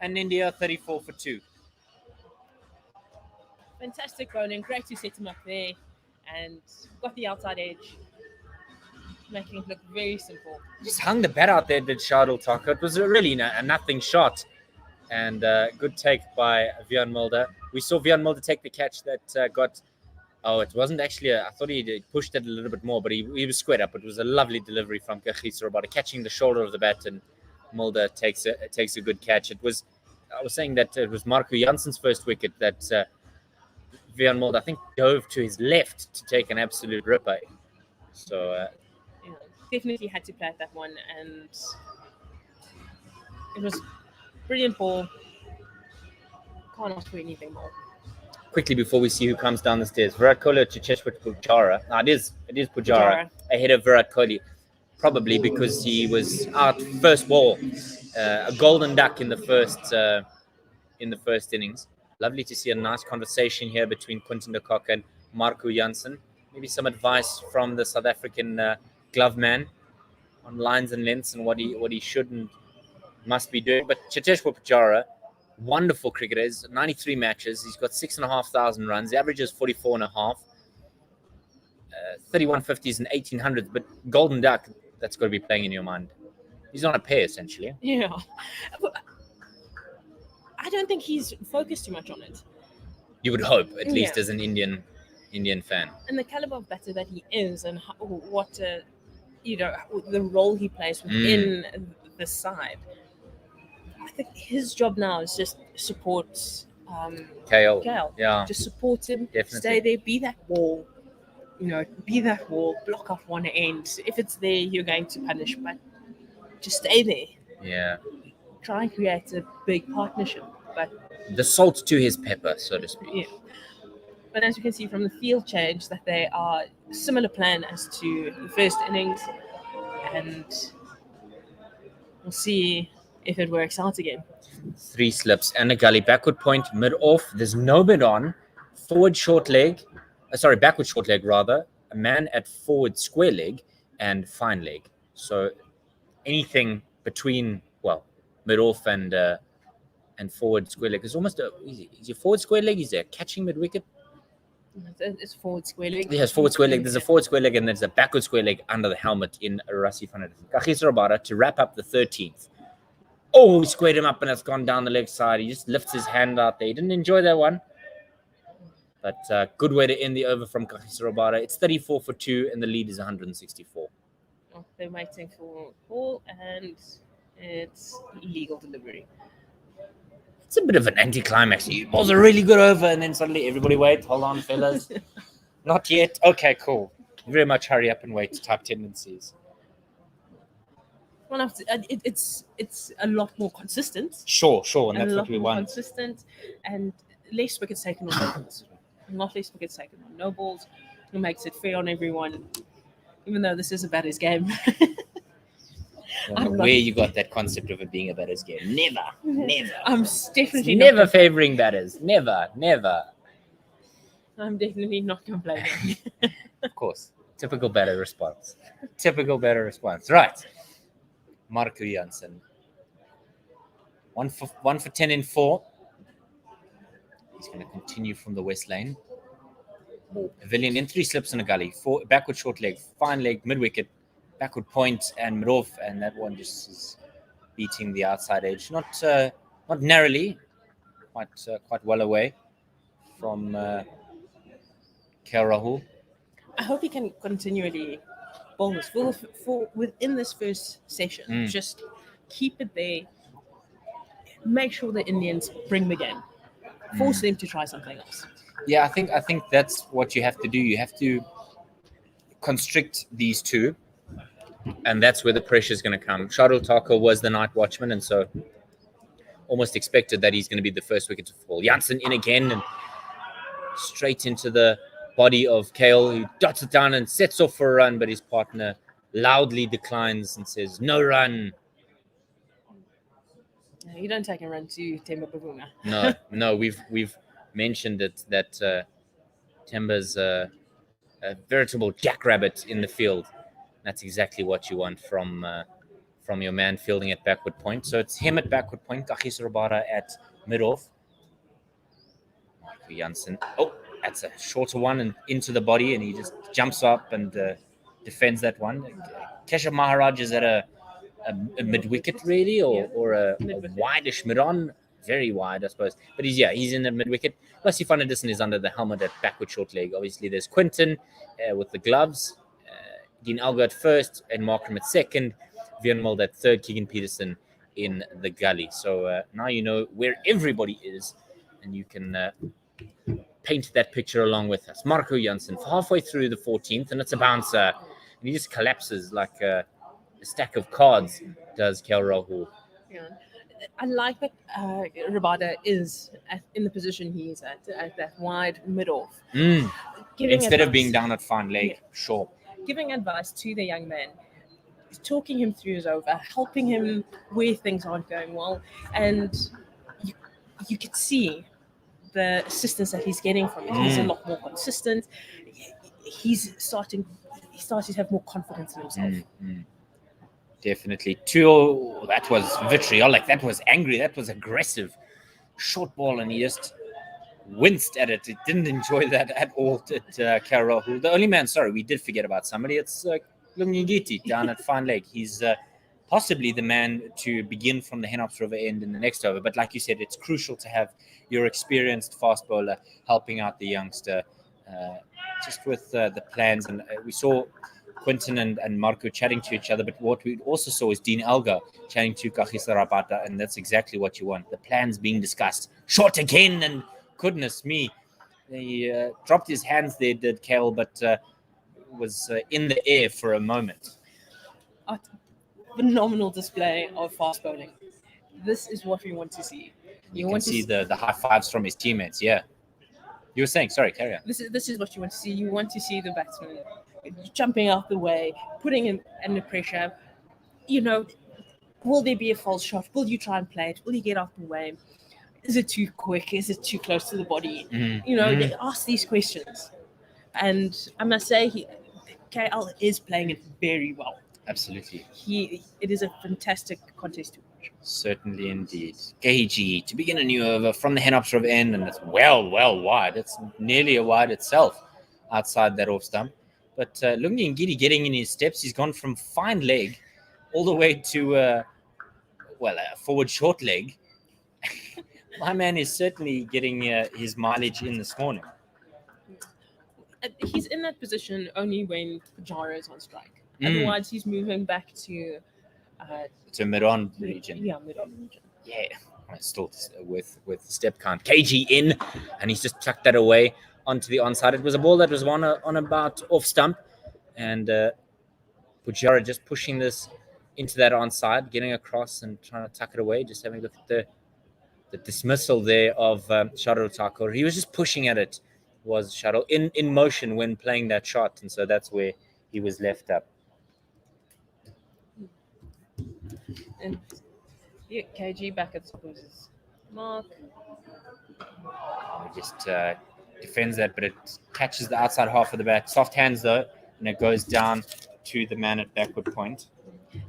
S7: and India 34 for 2.
S8: Fantastic bowling. Great to set him up there, and got the outside edge, making it look very simple.
S7: Just hung the bat out there, did Shardul Thakur. It was really a nothing shot. And good take by Vian Mulder. We saw Vian Mulder take the catch that got. Oh, it wasn't actually. I thought he pushed it a little bit more, but he was squared up. It was a lovely delivery from Kagiso Rabada, catching the shoulder of the bat, and Mulder takes a good catch. It was. I was saying that it was Marco Janssen's first wicket that Vian Mulder, I think, dove to his left to take an absolute ripper. So
S8: definitely had to play at that one, and it was brilliant ball. Can't ask for anything more.
S7: Quickly before we see who comes down the stairs, Virat Kohli or Cheshwat Pujara. Now it is Pujara ahead of Virat Kohli, probably because he was out first ball, a golden duck in the first innings. Lovely to see a nice conversation here between Quinton de Kock and Marco Jansen. Maybe some advice from the South African glove man on lines and lengths and what he should and must be doing. But Cheteshwar Pujara, wonderful cricketer. He's 93 matches. He's got 6,500 runs. The average is 44.5. 3150s and 1800s. But Golden Duck, that's got to be playing in your mind. He's on a pair, essentially.
S8: Yeah. I don't think he's focused too much on it.
S7: You would hope, at least as an Indian fan.
S8: And the caliber of batter that he is, and what the role he plays within the side. I think his job now is just support KL.
S7: Yeah.
S8: Just support him.
S7: Definitely.
S8: Stay there. Be that wall. Be that wall. Block off one end. If it's there, you're going to punish, but just stay there.
S7: Yeah.
S8: Try and create a big partnership. But
S7: the salt to his pepper, so to speak.
S8: Yeah. But as you can see from the field change, that they are similar plan as to the first innings, and we'll see if it works out again.
S7: 3 slips and a gully. Backward point, mid-off. There's no mid on. Forward short leg. Backward short leg, rather. A man at forward square leg and fine leg. So anything between, mid-off and forward square leg. It's almost is your forward square leg? Is there catching mid-wicket?
S8: It's forward square leg.
S7: Yes, forward square leg. There's a forward square leg and there's a backward square leg under the helmet in Rassie van der Kagiso Rabada to wrap up the 13th. Oh, he squared him up and it's gone down the leg side. He just lifts his hand out there. He didn't enjoy that one. But good way to end the over from Kagiso Rabada. It's 34 for 2 and the lead is 164.
S8: Oh, they're waiting for ball and it's illegal delivery.
S7: It's a bit of an anticlimax. It was a really good over and then suddenly everybody wait. Hold on, fellas. Not yet. Okay, cool. Very much hurry up and wait type tendencies.
S8: Well, it's a lot more consistent.
S7: Sure. And that's what we want.
S8: Consistent and less wickets taken on no balls. Not less wickets taken on no balls. It makes it fair on everyone. Even though this is a batter's game.
S7: Where you got that concept of it being a batter's game? Never.
S8: I'm definitely
S7: never favoring batters. Never.
S8: I'm definitely not complaining.
S7: Of course. Typical batter response. Right. Marco Jansen. 1 for 10 in 4. He's going to continue from the west lane. Pavilion in 3 slips and a gully. 4 backward short leg, fine leg, mid wicket, backward point and mid off, and that one just is beating the outside edge. Not narrowly, quite well away from KL Rahul.
S8: I hope he can continually bowl this for within this first session. Just keep it there. Make sure the Indians bring the game. Force them to try something else.
S7: Yeah, I think that's what you have to do. You have to constrict these two, and that's where the pressure is going to come. Shardul Thakur was the night watchman, and so almost expected that he's going to be the first wicket to fall. Jansen in again and straight into the body of KL, who dots it down and sets off for a run, but his partner loudly declines and says, "No run."
S8: You don't take a run to Temba Bavuma.
S7: No, we've mentioned it that Temba's a veritable jackrabbit in the field. That's exactly what you want from your man fielding at backward point. So it's him at backward point, Kagiso Rabada at mid-off. Marco Jansen. Oh, that's a shorter one and into the body, and he just jumps up and defends that one. Keshav Maharaj is at a mid-wicket, really, or a wide-ish mid-on. very wide, I suppose. But he's in the mid wicket. Plus, Van Edison is under the helmet at backward short leg. Obviously, there's Quinton with the gloves, Dean Elgar at first, and Markham at second, Viermold at third, Keegan Peterson in the gully. So now you know where everybody is, and you can paint that picture along with us. Marco Janssen, halfway through the 14th, and it's a bouncer, and he just collapses like a stack of cards, does KL Rahul.
S8: Yeah. I like that Rabada is in the position he is at that wide mid-off.
S7: Instead of being down at fine leg, sure.
S8: Giving advice to the young man, talking him through his over, helping him where things aren't going well, and you could see the assistance that he's getting from it. He's a lot more consistent. He's starting to have more confidence in himself.
S7: Definitely. That was vitriolic. That was angry. That was aggressive. Short ball, and he just winced at it. He didn't enjoy that at all at KL Rahul. The only man, sorry, we did forget about somebody. It's Lungigiti down at fine leg. He's possibly the man to begin from the Henops River end in the next over. But like you said, it's crucial to have your experienced fast bowler helping out the youngster just with the plans. And we saw Quinton and Marco chatting to each other, but what we also saw is Dean Elgar chatting to Kagiso Rabada, and that's exactly what you want. The plans being discussed. Short again, and goodness me, he dropped his hands there, did KL, but was in the air for a moment.
S8: A phenomenal display of fast bowling. This is what we want to see.
S7: You can see the high fives from his teammates, yeah. You were saying, sorry, carry on.
S8: This is what you want to see. You want to see the batsman jumping out the way, putting in under pressure. Will there be a false shot? Will you try and play it? Will you get out the way? Is it too quick? Is it too close to the body? They ask these questions. And I must say, KL is playing it very well.
S7: Absolutely.
S8: It is a fantastic contest to watch.
S7: Certainly indeed. KG to begin a new over from the Henops River end, and it's well wide. It's nearly a wide itself outside that off stump. But Lungi Ngidi getting in his steps, he's gone from fine leg all the way to a forward short leg. My man is certainly getting his mileage in this morning.
S8: He's in that position only when Pujara is on strike. Otherwise, he's moving back to
S7: mid-on region.
S8: Yeah, mid-on region.
S7: Yeah, still with the step count. KG in, and he's just chucked that away onto the onside. It was a ball that was on about off stump, and Pujara just pushing this into that onside, getting across and trying to tuck it away. Just having a look at the dismissal there of Shadul Thakur. He was just pushing at it, was Shadul, in motion when playing that shot, and so that's where he was left up.
S8: And KG back at Spurs' mark.
S7: He just defends that, but it catches the outside half of the bat. Soft hands though, and it goes down to the man at backward point.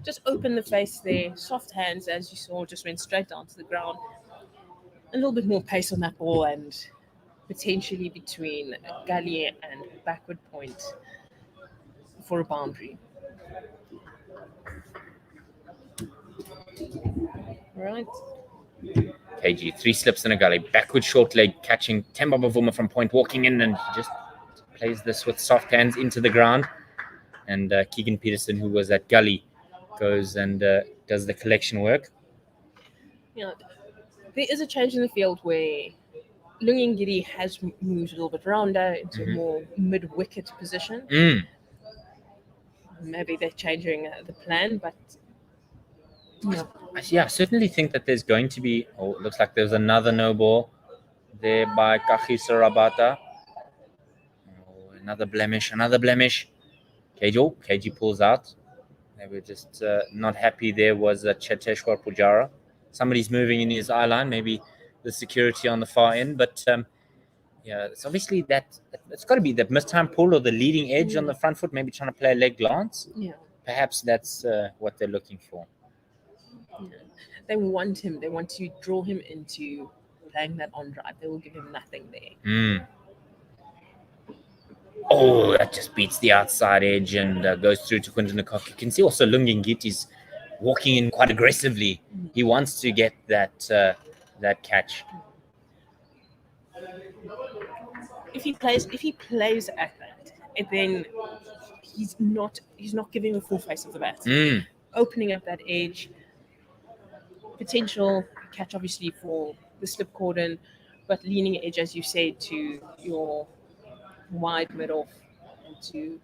S8: Just open the face there. Soft hands, as you saw, just went straight down to the ground. A little bit more pace on that ball, and potentially between gully and backward point for a boundary. Right.
S7: KG, 3 slips in a gully, backward short leg, catching Themba Bavuma from point, walking in, and he just plays this with soft hands into the ground. And Keegan Peterson, who was at gully, goes and does the collection work.
S8: There is a change in the field where Lungingiri has moved a little bit rounder into a more mid-wicket position. Maybe they're changing the plan, but
S7: I certainly think that there's going to be. Oh, it looks like there's another no ball there by Kagiso Rabada. Oh, another blemish. KG pulls out. They were just not happy. There was Cheteshwar Pujara. Somebody's moving in his eye line, maybe the security on the far end. But it's obviously that it's got to be the mistime pull or the leading edge on the front foot, maybe trying to play a leg glance.
S8: Yeah.
S7: Perhaps that's what they're looking for.
S8: Yeah. They want him. They want to draw him into playing that on drive. They will give him nothing there.
S7: Oh, that just beats the outside edge and goes through to Quinton de Kock. You can see also Lungingiti's walking in quite aggressively. He wants to get that that catch.
S8: If he plays at that, then he's not giving a full face of the bat. Opening up that edge, potential catch obviously for the slip cordon, but leaning edge, as you said, to your wide mid-off and to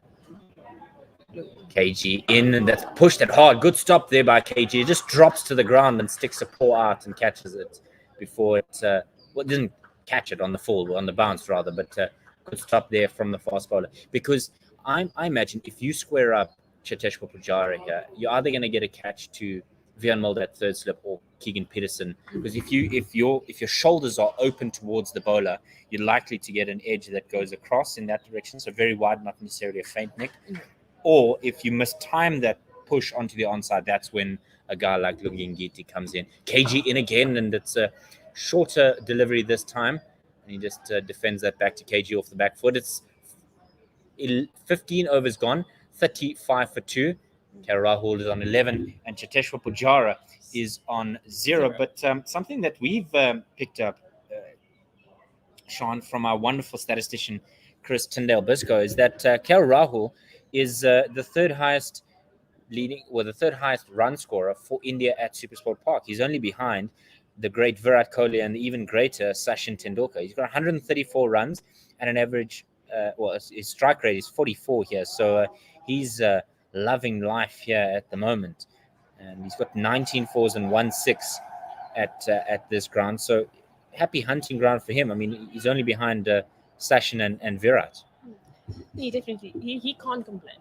S7: KG in, and that's pushed it hard. Good stop there by KG. It just drops to the ground and sticks a paw out and catches it before it. Well, it didn't catch it on the fall, on the bounce rather, but good stop there from the fast bowler. Because I imagine if you square up Cheteshwar Pujara here, you're either going to get a catch to Vian Mulder at third slip or Keegan Peterson. Because if your shoulders are open towards the bowler, you're likely to get an edge that goes across in that direction. So very wide, not necessarily a faint neck. Or if you mistime that push onto the onside, that's when a guy like Lungingiti comes in. KG in again, and it's a shorter delivery this time. And he just defends that back to KG off the back foot. It's 15 overs gone, 35 for 2. Rahul is on 11, and Cheteshwar Pujara is on 0. But something that we've picked up, Sean, from our wonderful statistician, Chris Tyndale-Biscoe, is that Rahul is the third highest run scorer for India at Supersport Park. He's only behind the great Virat Kohli and the even greater Sachin Tendulkar. He's got 134 runs and an average, his strike rate is 44 here. So he's loving life here at the moment. And he's got 19 fours and 1 6 at this ground. So happy hunting ground for him. I mean, he's only behind Sachin and Virat.
S8: He definitely he can't complain.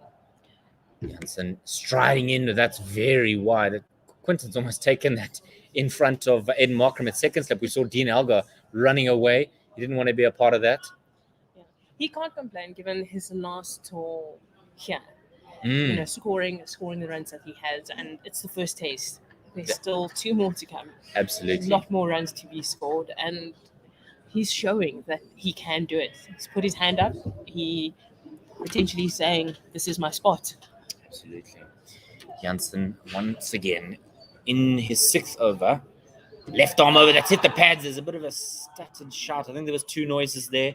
S7: Jansen striding in, that's very wide. Quinton's almost taken that in front of Ed Markram at second slip. We saw Dean Elgar running away. He didn't want to be a part of that.
S8: Yeah. He can't complain given his last tour here.
S7: Mm.
S8: Scoring the runs that he has, and it's the first taste. There's still 2 more to come.
S7: Absolutely.
S8: A lot more runs to be scored, and he's showing that he can do it. He's put his hand up. He potentially saying, "This is my spot."
S7: Absolutely. Jansen once again in his 6th over. Left arm over, that's hit the pads. There's a bit of a stuttered shot. I think there was 2 noises there.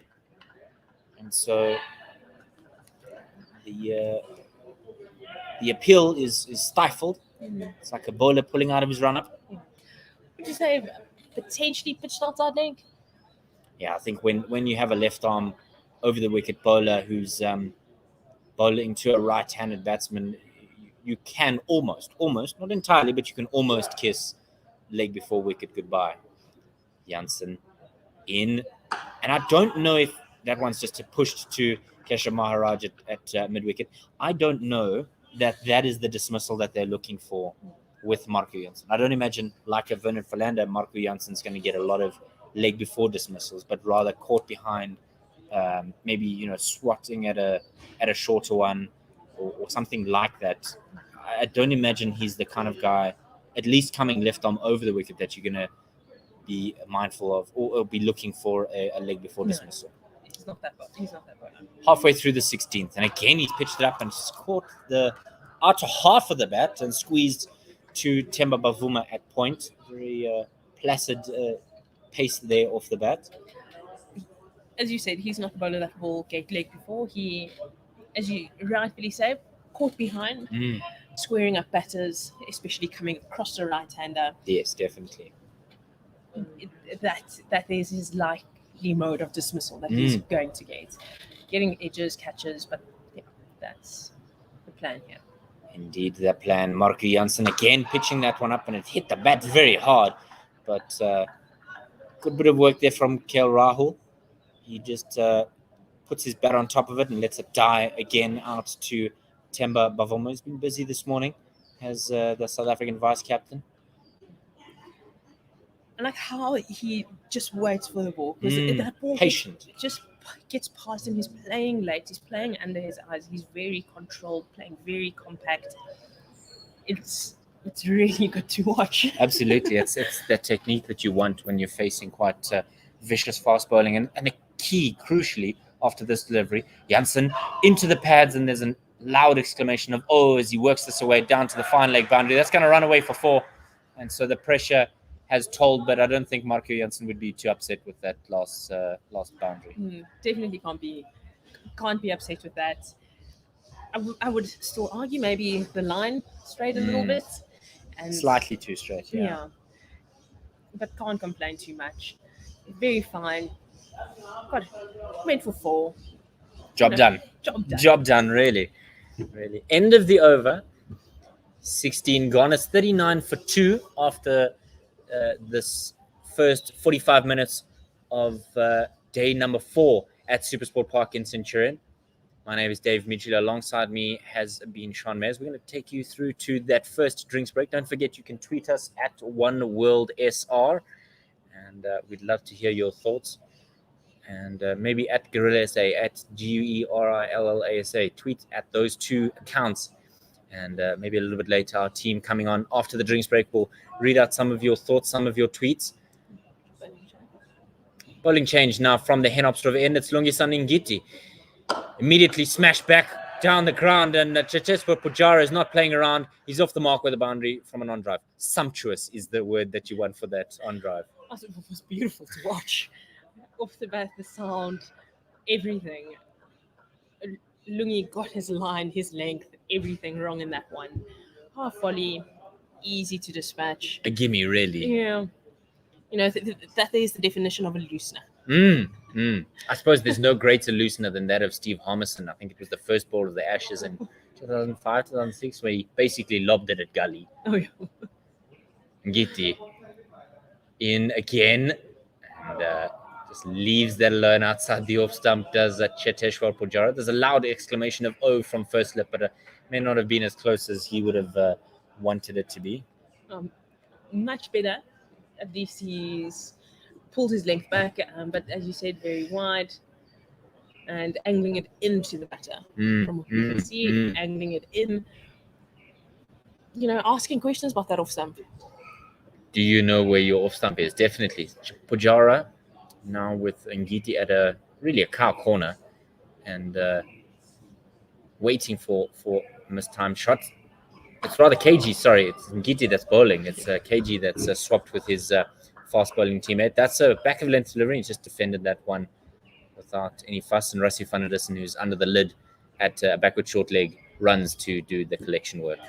S7: And so the appeal is stifled. It's like a bowler pulling out of his run-up.
S8: Would you say potentially pitched outside leg?
S7: Yeah, I think when you have a left arm over the wicket bowler who's bowling to a right-handed batsman, you can almost, not entirely, but you can almost kiss leg before wicket goodbye. Jansen in. And I don't know if that one's just pushed to Keshav Maharaj at mid-wicket. I don't know that is the dismissal that they're looking for with Marco Jansen. I don't imagine, like a Vernon Philander, Marco Jansen's going to get a lot of leg before dismissals, but rather caught behind, maybe swatting at a shorter one or something like that. I don't imagine he's the kind of guy, at least coming left arm over the wicket, that you're going to be mindful of or be looking for a leg before dismissal.
S8: He's not that bad.
S7: Halfway through the 16th, and again he's pitched it up and caught the outer half of the bat and squeezed to Themba Bavuma at point. Very placid pace there off the bat.
S8: As you said, he's not the bowler that will get leg before. He, as you rightfully say, caught behind, squaring up batters, especially coming across the right-hander.
S7: Yes, definitely.
S8: That is his likely mode of dismissal that he's going to get. Getting edges, catches, but yeah, that's the plan here.
S7: Indeed, the plan. Marco Jansen again pitching that one up, and it hit the bat very hard. But good bit of work there from KL Rahul. He just puts his bat on top of it and lets it die again out to Themba Bavuma. He's been busy this morning as the South African vice-captain.
S8: I like how he just waits for the ball. Because that ball
S7: patient.
S8: Just gets past him. He's playing late. He's playing under his eyes. He's very controlled, playing very compact. It's really good to watch.
S7: Absolutely. It's the technique that you want when you're facing quite vicious fast bowling. And a key, crucially, after this delivery, Jansen into the pads, and there's a loud exclamation of, "Oh," as he works this away down to the fine leg boundary. That's going to run away for 4. And so the pressure has told, but I don't think Marco Jansen would be too upset with that last boundary.
S8: Definitely can't be upset with that. I would still argue maybe the line strayed a little bit, and
S7: Slightly too straight,
S8: yeah, but can't complain too much. Very fine. God, went for 4.
S7: Job done. Job done, really. Really. End of the over. 16 gone. It's 39 for 2 after this first 45 minutes of day number 4 at Supersport Park in Centurion. My name is Dave Mitchell. Alongside me has been Sean Mayers. We're going to take you through to that first drinks break. Don't forget you can tweet us at OneWorldSR, and we'd love to hear your thoughts. And maybe at Guerrilla SA, at GUERILLASA. Tweet at those 2 accounts. And maybe a little bit later, our team coming on after the drinks break will read out some of your thoughts, some of your tweets. Bowling change now from the Henopsdorp end. It's Lungisan Ngiti. Immediately smashed back down the ground, and Chetespo Pujara is not playing around. He's off the mark with a boundary from an on-drive. Sumptuous is the word that you want for that on-drive.
S8: Oh, it was beautiful to watch. Off the bat, the sound, everything. Lungi got his line, his length, everything wrong in that one. Half volley, easy to dispatch.
S7: A gimme, really.
S8: Yeah. You know, that is the definition of a loosener.
S7: I suppose there's no greater loosener than that of Steve Harmison. I think it was the first ball of the Ashes in 2005, 2006, where he basically lobbed it at gully.
S8: Oh, yeah.
S7: Ngiti in again, and just leaves that alone outside the off stump, does Cheteshwar Pujara. There's a loud exclamation of "oh" from first lip, but may not have been as close as he would have wanted it to be.
S8: Much better. At least he's pulled his length back, but as you said, very wide and angling it into the batter. From what you can see, angling it in. You know, asking questions about that off stump.
S7: Do you know where your off stump is? Definitely. Pujara now with Ngiti at a cow corner and waiting for mistimed shots. It's rather KG, sorry. It's Ngiti that's bowling. It's KG that's swapped with his fast bowling teammate. That's a back of length delivery. He's just defended that one without any fuss. And Rassie van der Dussen, who's under the lid at a backward short leg, runs to do the collection work.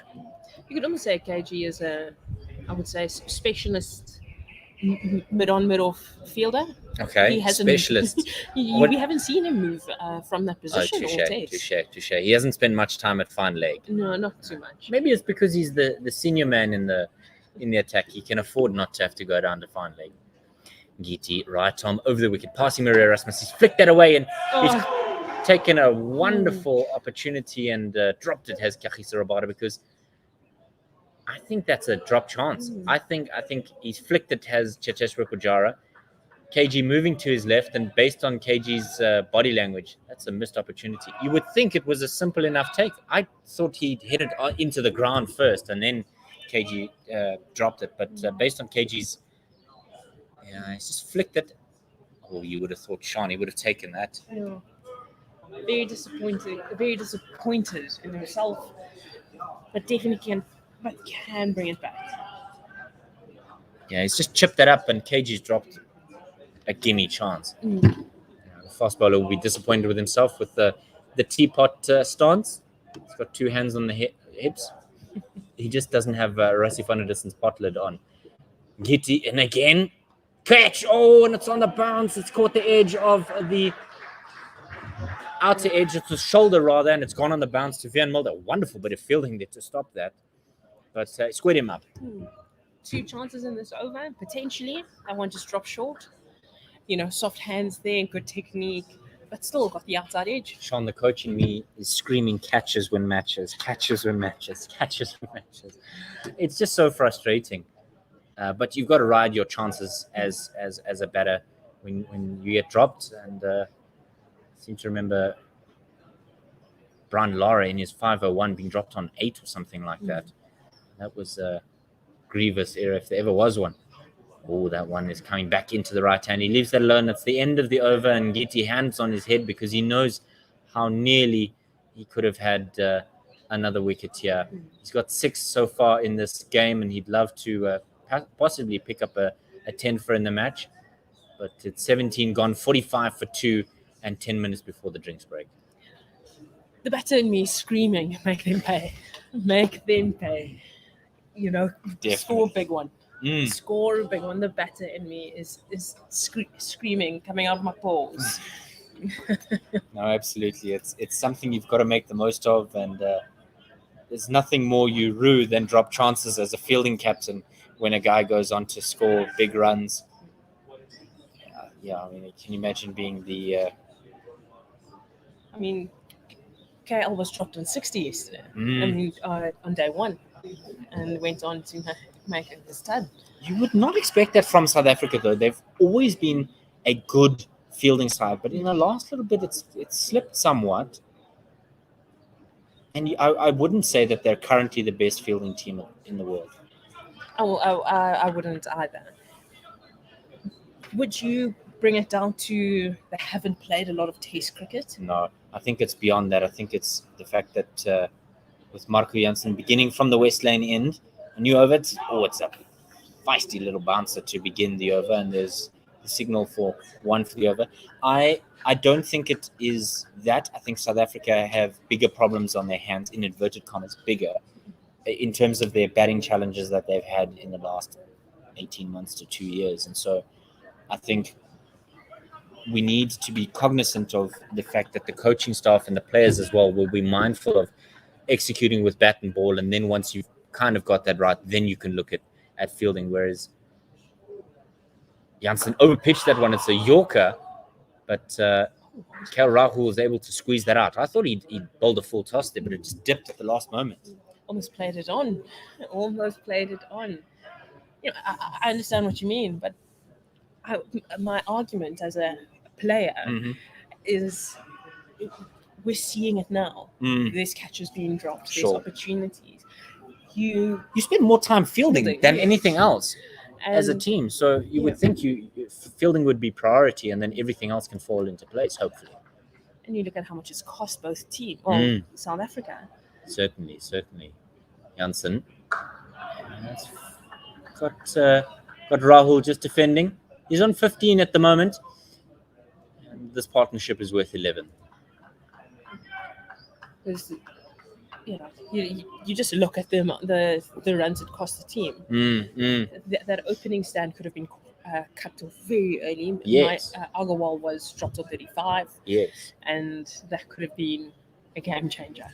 S8: You could almost say KG is I would say, specialist mid-on, mid-off fielder.
S7: Okay,
S8: he
S7: specialist.
S8: We haven't seen him move from that position.
S7: Touche. He hasn't spent much time at fine leg.
S8: No, not too much.
S7: Maybe it's because he's the senior man in the attack. He can afford not to have to go down to fine leg. Ngiti, right arm over the wicket, passing Maria Rasmus. He's flicked that away, and he's taken a wonderful opportunity and dropped it, has Kagiso Rabada, because I think that's a drop chance. I think he's flicked it, has Cheteshwar Pujara. KG moving to his left, and based on KG's body language, that's a missed opportunity. You would think it was a simple enough take. I thought he'd hit it into the ground first, and then KG dropped it. But based on KG's, he's just flicked it. Oh, you would have thought Shani would have taken that.
S8: Yeah. Very disappointed in himself, but definitely can bring it back.
S7: Yeah, he's just chipped that up, and KG's dropped a gimme chance. The fast bowler will be disappointed with himself with the teapot stance. He's got two hands on the hips. He just doesn't have Rassie van der Dussen's pot lid on. Ngiti, and again, catch! Oh, and it's on the bounce. It's caught the edge of the outer edge. It's the shoulder, rather, and it's gone on the bounce to Van Mulder. Wonderful bit of fielding there to stop that. But squared him up.
S8: 2 chances in this over, potentially. That one just dropped short. Soft hands there, good technique, but still got the outside edge.
S7: Sean, the coach in me is screaming catches when matches, catches when matches, catches when matches. It's just so frustrating. But you've got to ride your chances as a batter when you get dropped. And I seem to remember Brian Lara in his 501 being dropped on 8 or something like that. That was a grievous error if there ever was one. Oh, that one is coming back into the right hand. He leaves that alone. It's the end of the over, and Ngiti hands on his head because he knows how nearly he could have had another wicket here. He's got 6 so far in this game, and he'd love to possibly pick up a 10 for in the match. But it's 17 gone, 45 for 2, and 10 minutes before the drinks break.
S8: The batter in me is screaming, make them pay. Make them pay. You know, score a big one. Score a big one. The batter in me is screaming, coming out of my pores.
S7: No, absolutely. It's something you've got to make the most of, and there's nothing more you rue than drop chances as a fielding captain when a guy goes on to score big runs. Yeah, I mean, can you imagine being the...
S8: I mean, KL was dropped on 60 yesterday, on day one, and went on to make it a stud.
S7: You would not expect that from South Africa, though. They've always been a good fielding side, but in the last little bit, it's slipped somewhat. And I wouldn't say that they're currently the best fielding team in the world.
S8: I wouldn't either. Would you bring it down to they haven't played a lot of Test cricket?
S7: No, I think it's beyond that. I think it's the fact that with Marco Jansen beginning from the West Lane end, a new over, it's a feisty little bouncer to begin the over, and there's the signal for 1 for the over. I don't think it is that. I think South Africa have bigger problems on their hands, in inverted commas, bigger, in terms of their batting challenges that they've had in the last 18 months to 2 years. And so I think we need to be cognizant of the fact that the coaching staff and the players as well will be mindful of executing with bat and ball. And then once you've kind of got that right, then you can look at fielding. Whereas Jansen overpitched that one. It's a Yorker, but KL Rahul was able to squeeze that out. I thought he'd bowled a full toss there, but it just dipped at the last moment.
S8: Almost played it on. You know, I understand what you mean, but my argument as a player is we're seeing it now. There's catches being dropped. There's opportunities. You
S7: spend more time fielding than anything else as a
S8: and
S7: team. So you would think fielding would be priority, and then everything else can fall into place, hopefully.
S8: And you look at how much it's cost both teams. Well, South Africa.
S7: Certainly. Jansen has got Rahul just defending. He's on 15 at the moment. And this partnership is worth 11.
S8: Because, you know, you just look at the runs it cost the team. That opening stand could have been cut off very early.
S7: Yes.
S8: Agarwal was dropped on 35.
S7: Yes.
S8: And that could have been a game changer.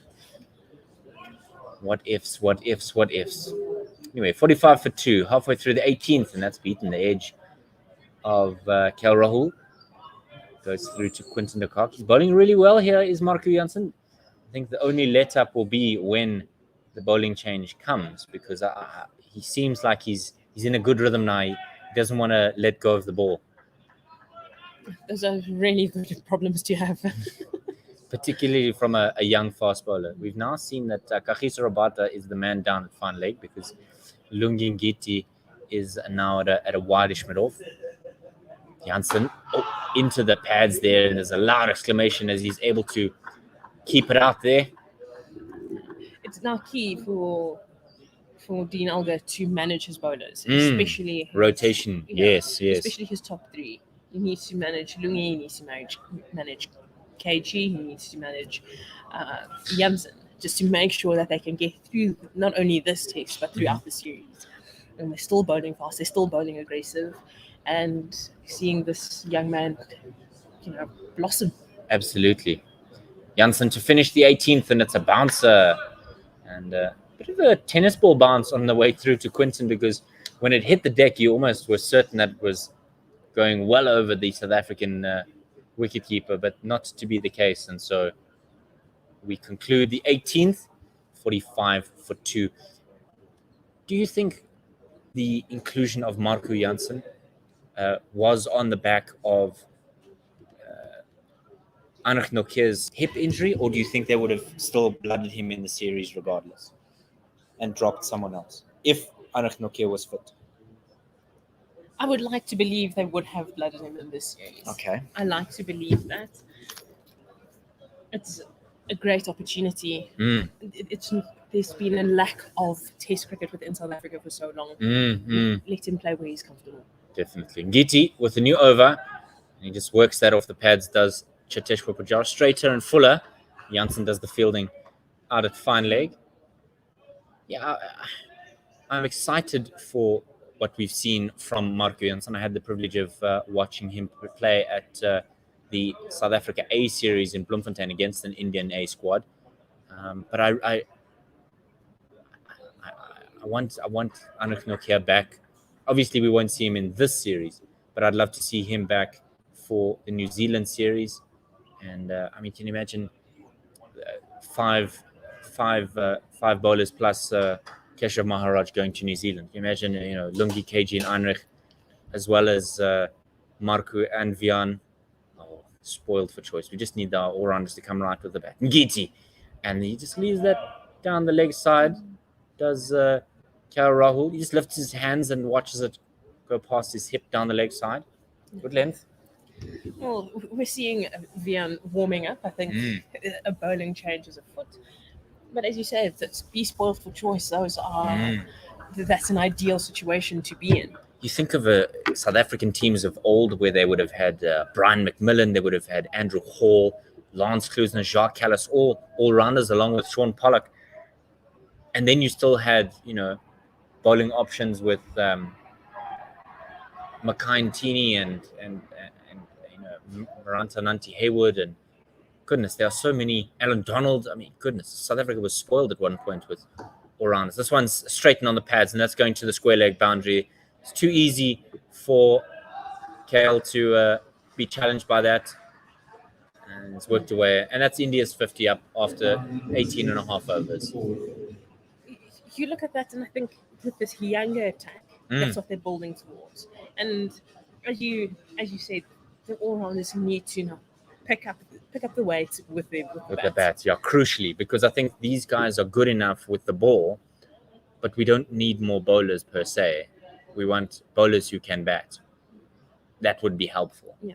S7: What ifs? Anyway, 45 for 2, halfway through the 18th, and that's beaten the edge of KL Rahul. Goes through to Quinton de Kock. He's bowling really well here, is Marco Jansen. I think the only let-up will be when the bowling change comes, because he seems like he's in a good rhythm now. He doesn't want to let go of the ball.
S8: Those are really good problems to have.
S7: Particularly from a young fast bowler. We've now seen that Kagiso Rabada is the man down at fine leg, because Lungi Ngiti is now at a wideish mid-off. Jansen into the pads there, and there's a loud exclamation as he's able to keep it out there.
S8: It's now key for Dean Elgar to manage his bowlers, especially
S7: rotation. Yes.
S8: Especially his top three. He needs to manage Lungi, he needs to manage KG, he needs to manage Jansen, just to make sure that they can get through not only this test but throughout the series. And they're still bowling fast, they're still bowling aggressive, and seeing this young man, blossom.
S7: Absolutely. Jansen to finish the 18th, and it's a bouncer, and a bit of a tennis ball bounce on the way through to Quinton, because when it hit the deck, you almost were certain that it was going well over the South African wicketkeeper, but not to be the case. And so we conclude the 18th, 45 for 2. Do you think the inclusion of Marco Jansen was on the back of Anrich Nokier's hip injury, or do you think they would have still blooded him in the series regardless and dropped someone else if Anrich Nokier was fit?
S8: I would like to believe they would have blooded him in this series.
S7: Okay.
S8: I like to believe that. It's a great opportunity. It's there's been a lack of Test cricket within South Africa for so long. Let him play where he's comfortable.
S7: Definitely. Ngiti with the new over. And he just works that off the pads, does Cheteshwar Pujara. Straighter and Fuller. Janssen does the fielding out at fine leg. Yeah, I'm excited for what we've seen from Marco Janssen. I had the privilege of watching him play at the South Africa A series in Bloemfontein against an Indian A squad. But I want Anrich Nokia back. Obviously, we won't see him in this series, but I'd love to see him back for the New Zealand series. And I mean, can you imagine five bowlers plus Keshav Maharaj going to New Zealand? Can you imagine, Lungi, KG, and Anrich, as well as Marku and Vian. Oh, spoiled for choice. We just need our all-rounders to come right with the bat. Ngiti, and he just leaves that down the leg side. Does Rahul? He just lifts his hands and watches it go past his hip down the leg side. Good length.
S8: Well, we're seeing Vian warming up. I think a bowling change is afoot. But as you say, it's be spoiled for choice. That's an ideal situation to be in.
S7: You think of South African teams of old where they would have had Brian McMillan, they would have had Andrew Hall, Lance Kloosner, Jacques Callis, all-rounders along with Sean Pollock. And then you still had, bowling options with Makai Ntini and Maranta Nanti Haywood, and goodness, there are so many. Alan Donald. I mean, goodness, South Africa was spoiled at one point with all-rounders. This one's straightened on the pads, and that's going to the square leg boundary. It's too easy for KL to be challenged by that, and it's worked away. And that's India's 50 up after 18 and a half overs.
S8: You look at that, and I think with this Hyanga attack, that's what they're building towards. And as you said, the all-rounders need to now pick up the weight with the
S7: bats. Yeah, crucially, because I think these guys are good enough with the ball, but we don't need more bowlers per se. We want bowlers who can bat. That would be helpful.
S8: Yeah,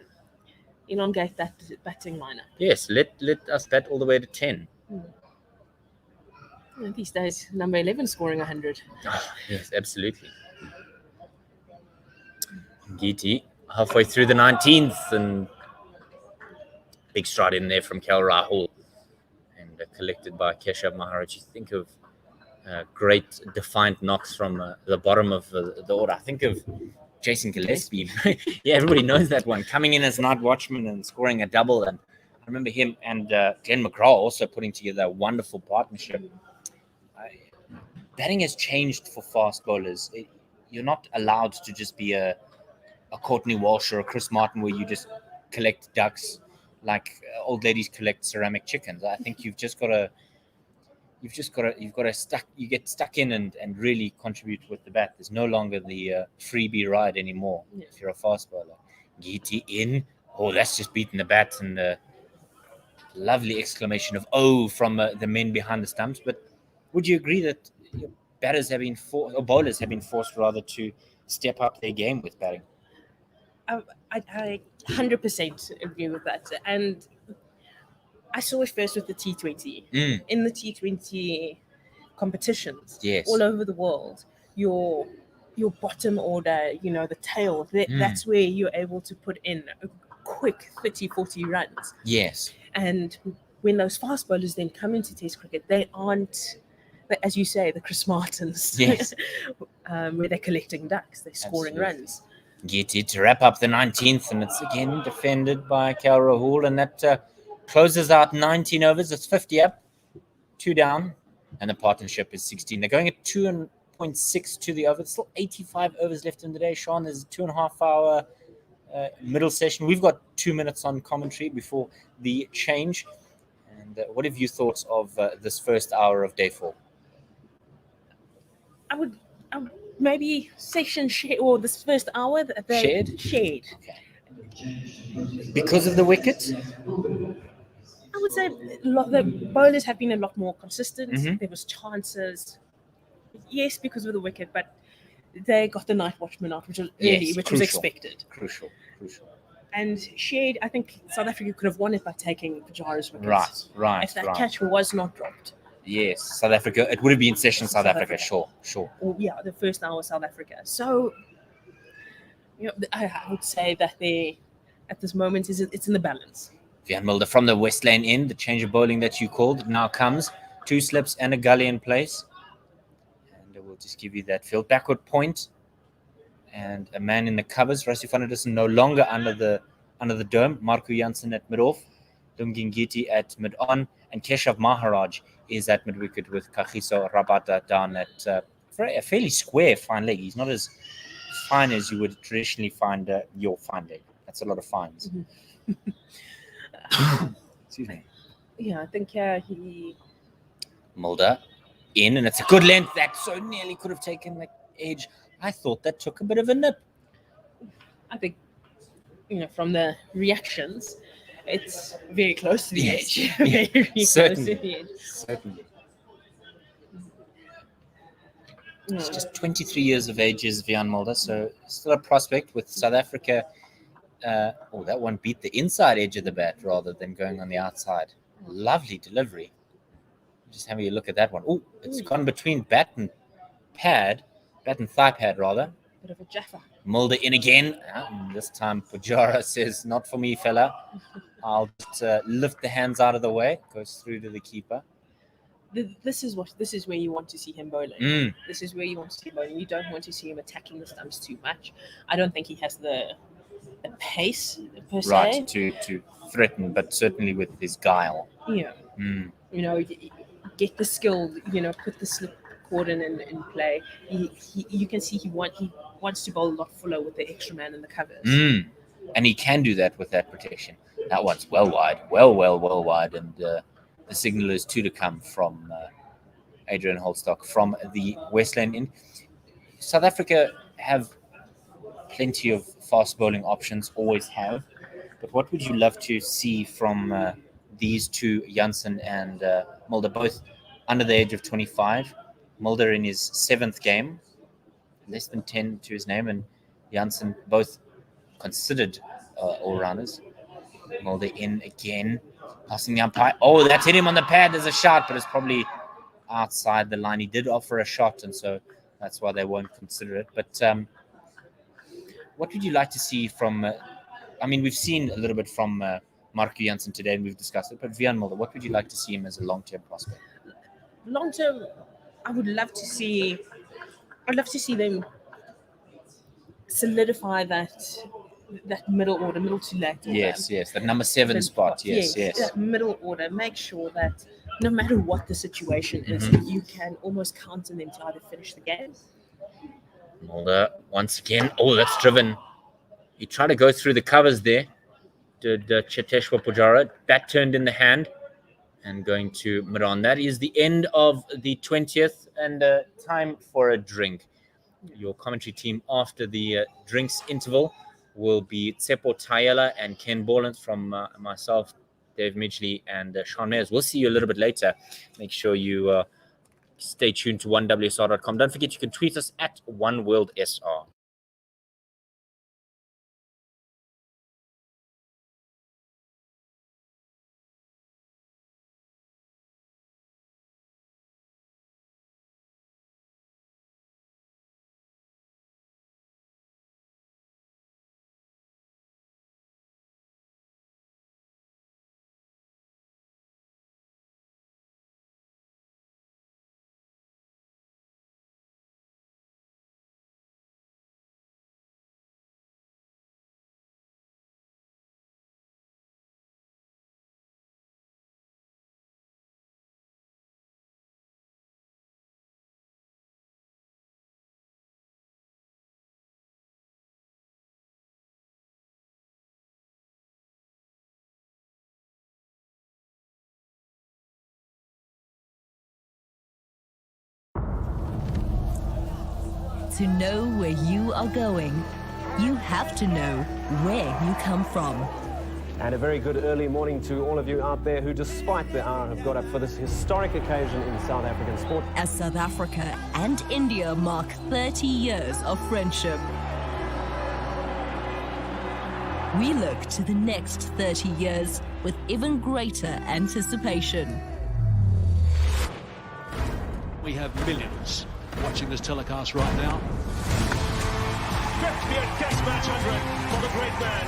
S8: elongate that batting lineup.
S7: Yes, let us bat all the way to 10.
S8: These days, number 11 scoring 100.
S7: Oh, yes, absolutely. Ngiti halfway through the 19th, and big stride in there from Kel Rahul, and collected by Keshav Maharaj. You think of great defiant knocks from the bottom of the order. I think of Jason Gillespie. Yeah, everybody knows that one. Coming in as night watchman and scoring a double. And I remember him and Glenn McGraw also putting together a wonderful partnership. Batting has changed for fast bowlers. You're not allowed to just be a Courtney Walsh or a Chris Martin where you just collect ducks like old ladies collect ceramic chickens. I think you get stuck in and really contribute with the bat. There's no longer the freebie ride anymore. If you're a fast bowler. Ngiti in. Oh, that's just beaten the bat, and a lovely exclamation of "oh" from the men behind the stumps. But would you agree that bowlers have been forced rather to step up their game with batting?
S8: I 100% agree with that. And I saw it first with the T20. In the T20 competitions, all over the world, your bottom order, the tail, that's where you're able to put in a quick 30, 40 runs.
S7: Yes.
S8: And when those fast bowlers then come into Test cricket, they aren't, as you say, the Chris Martins, where they're collecting ducks, they're scoring runs.
S7: Ngiti to wrap up the 19th, and it's again defended by Kel Rahul, and that closes out 19 overs. It's 50 up, 2 down, and the partnership is 16. They're going at 2.6 to the over. There's still 85 overs left in the day, Sean. There's a 2.5 hour middle session. We've got 2 minutes on commentary before the change. And what have you thought of this first hour of day 4?
S8: I would maybe session share, or this first hour
S7: shared.
S8: Okay.
S7: Because of the wicket?
S8: I would say the bowlers have been a lot more consistent. There was chances, yes, because of the wicket, but they got the night watchman out, which was early, which was expected.
S7: Crucial.
S8: And shared, I think South Africa could have won it by taking Pujara's wicket.
S7: Right.
S8: If that catch was not dropped,
S7: Yes, South Africa. It would have been session South Africa. Sure.
S8: Or, yeah, the first hour South Africa. So, I would say that at this moment, it's in the balance.
S7: Vian Mulder from the West Lane end, the change of bowling that you called now comes. 2 slips and a gully in place. And we'll just give you that field. Backward point. And a man in the covers. Rassie van der Dussen no longer under the dome. Marco Jansen at mid-off. Dumgingiti at mid-on. And Keshav Maharaj is at mid-wicket with Kagiso Rabada down at a fairly square fine leg. He's not as fine as you would traditionally find your fine leg. That's a lot of fines. Excuse me.
S8: Yeah, I think he...
S7: Mulder in, and it's a good length. That so nearly could have taken the edge. I thought that took a bit of a nip.
S8: I think, from the reactions, it's very close to the edge. Very close to the edge.
S7: Certainly. He's just 23 years of age is Vian Mulder, so still a prospect with South Africa. That one beat the inside edge of the bat rather than going on the outside. Lovely delivery. Just having a look at that one. Oh, it's gone between bat and thigh pad rather.
S8: Bit of a jaffa.
S7: Mulder in again. This time Pujara says, not for me, fella. I'll just lift the hands out of the way. Goes through to the keeper.
S8: This is where you want to see him bowling. This is where you want to see him bowling. You don't want to see him attacking the stumps too much. I don't think he has the pace per se.
S7: Right, to threaten, but certainly with his guile.
S8: Yeah. Get the skill, put the slip cord in play. You can see he wants to bowl a lot fuller with the extra man in the covers.
S7: And he can do that with that protection. That one's well wide, well wide, and the signal is 2 to come from Adrian Holstock from the West Lane end. South Africa have plenty of fast bowling options, always have. But what would you love to see from these two, Jansen and Mulder, both under the age of 25? Mulder in his 7th game, less than 10 to his name, and Jansen both considered all-rounders. Mulder in again, passing the umpire. Oh, that's hit him on the pad. There's a shot, but it's probably outside the line. He did offer a shot, and so that's why they won't consider it. But what would you like to see from... we've seen a little bit from Marco Jansen today, and we've discussed it. But Vian Mulder, what would you like to see him as a long-term prospect?
S8: Long-term, I would love to see... I'd love to see them solidify that middle order, middle to late order.
S7: Yes, that number 7 spot. Yes.
S8: That middle order. Make sure that no matter what the situation is, you can almost count on them to either finish the game.
S7: Mulder, once again. Oh, that's driven. He tried to go through the covers there. Did Cheteshwar Pujara. Bat turned in the hand and going to mid-on. That is the end of the 20th and time for a drink. Your commentary team after the drinks interval will be Tsepo Tayela and Ken Borland from myself, Dave Midgley, and Sean Mayers. We'll see you a little bit later. Make sure you stay tuned to 1WSR.com. Don't forget you can tweet us at OneWorldSR.
S1: To know where you are going, you have to know where you come from.
S2: And a very good early morning to all of you out there who, despite the hour, have got up for this historic occasion in South African sport.
S1: As South Africa and India mark 30 years of friendship, we look to the next 30 years with even greater anticipation.
S3: have millions watching this telecast right now.
S4: 50th Test match 100 for the great man.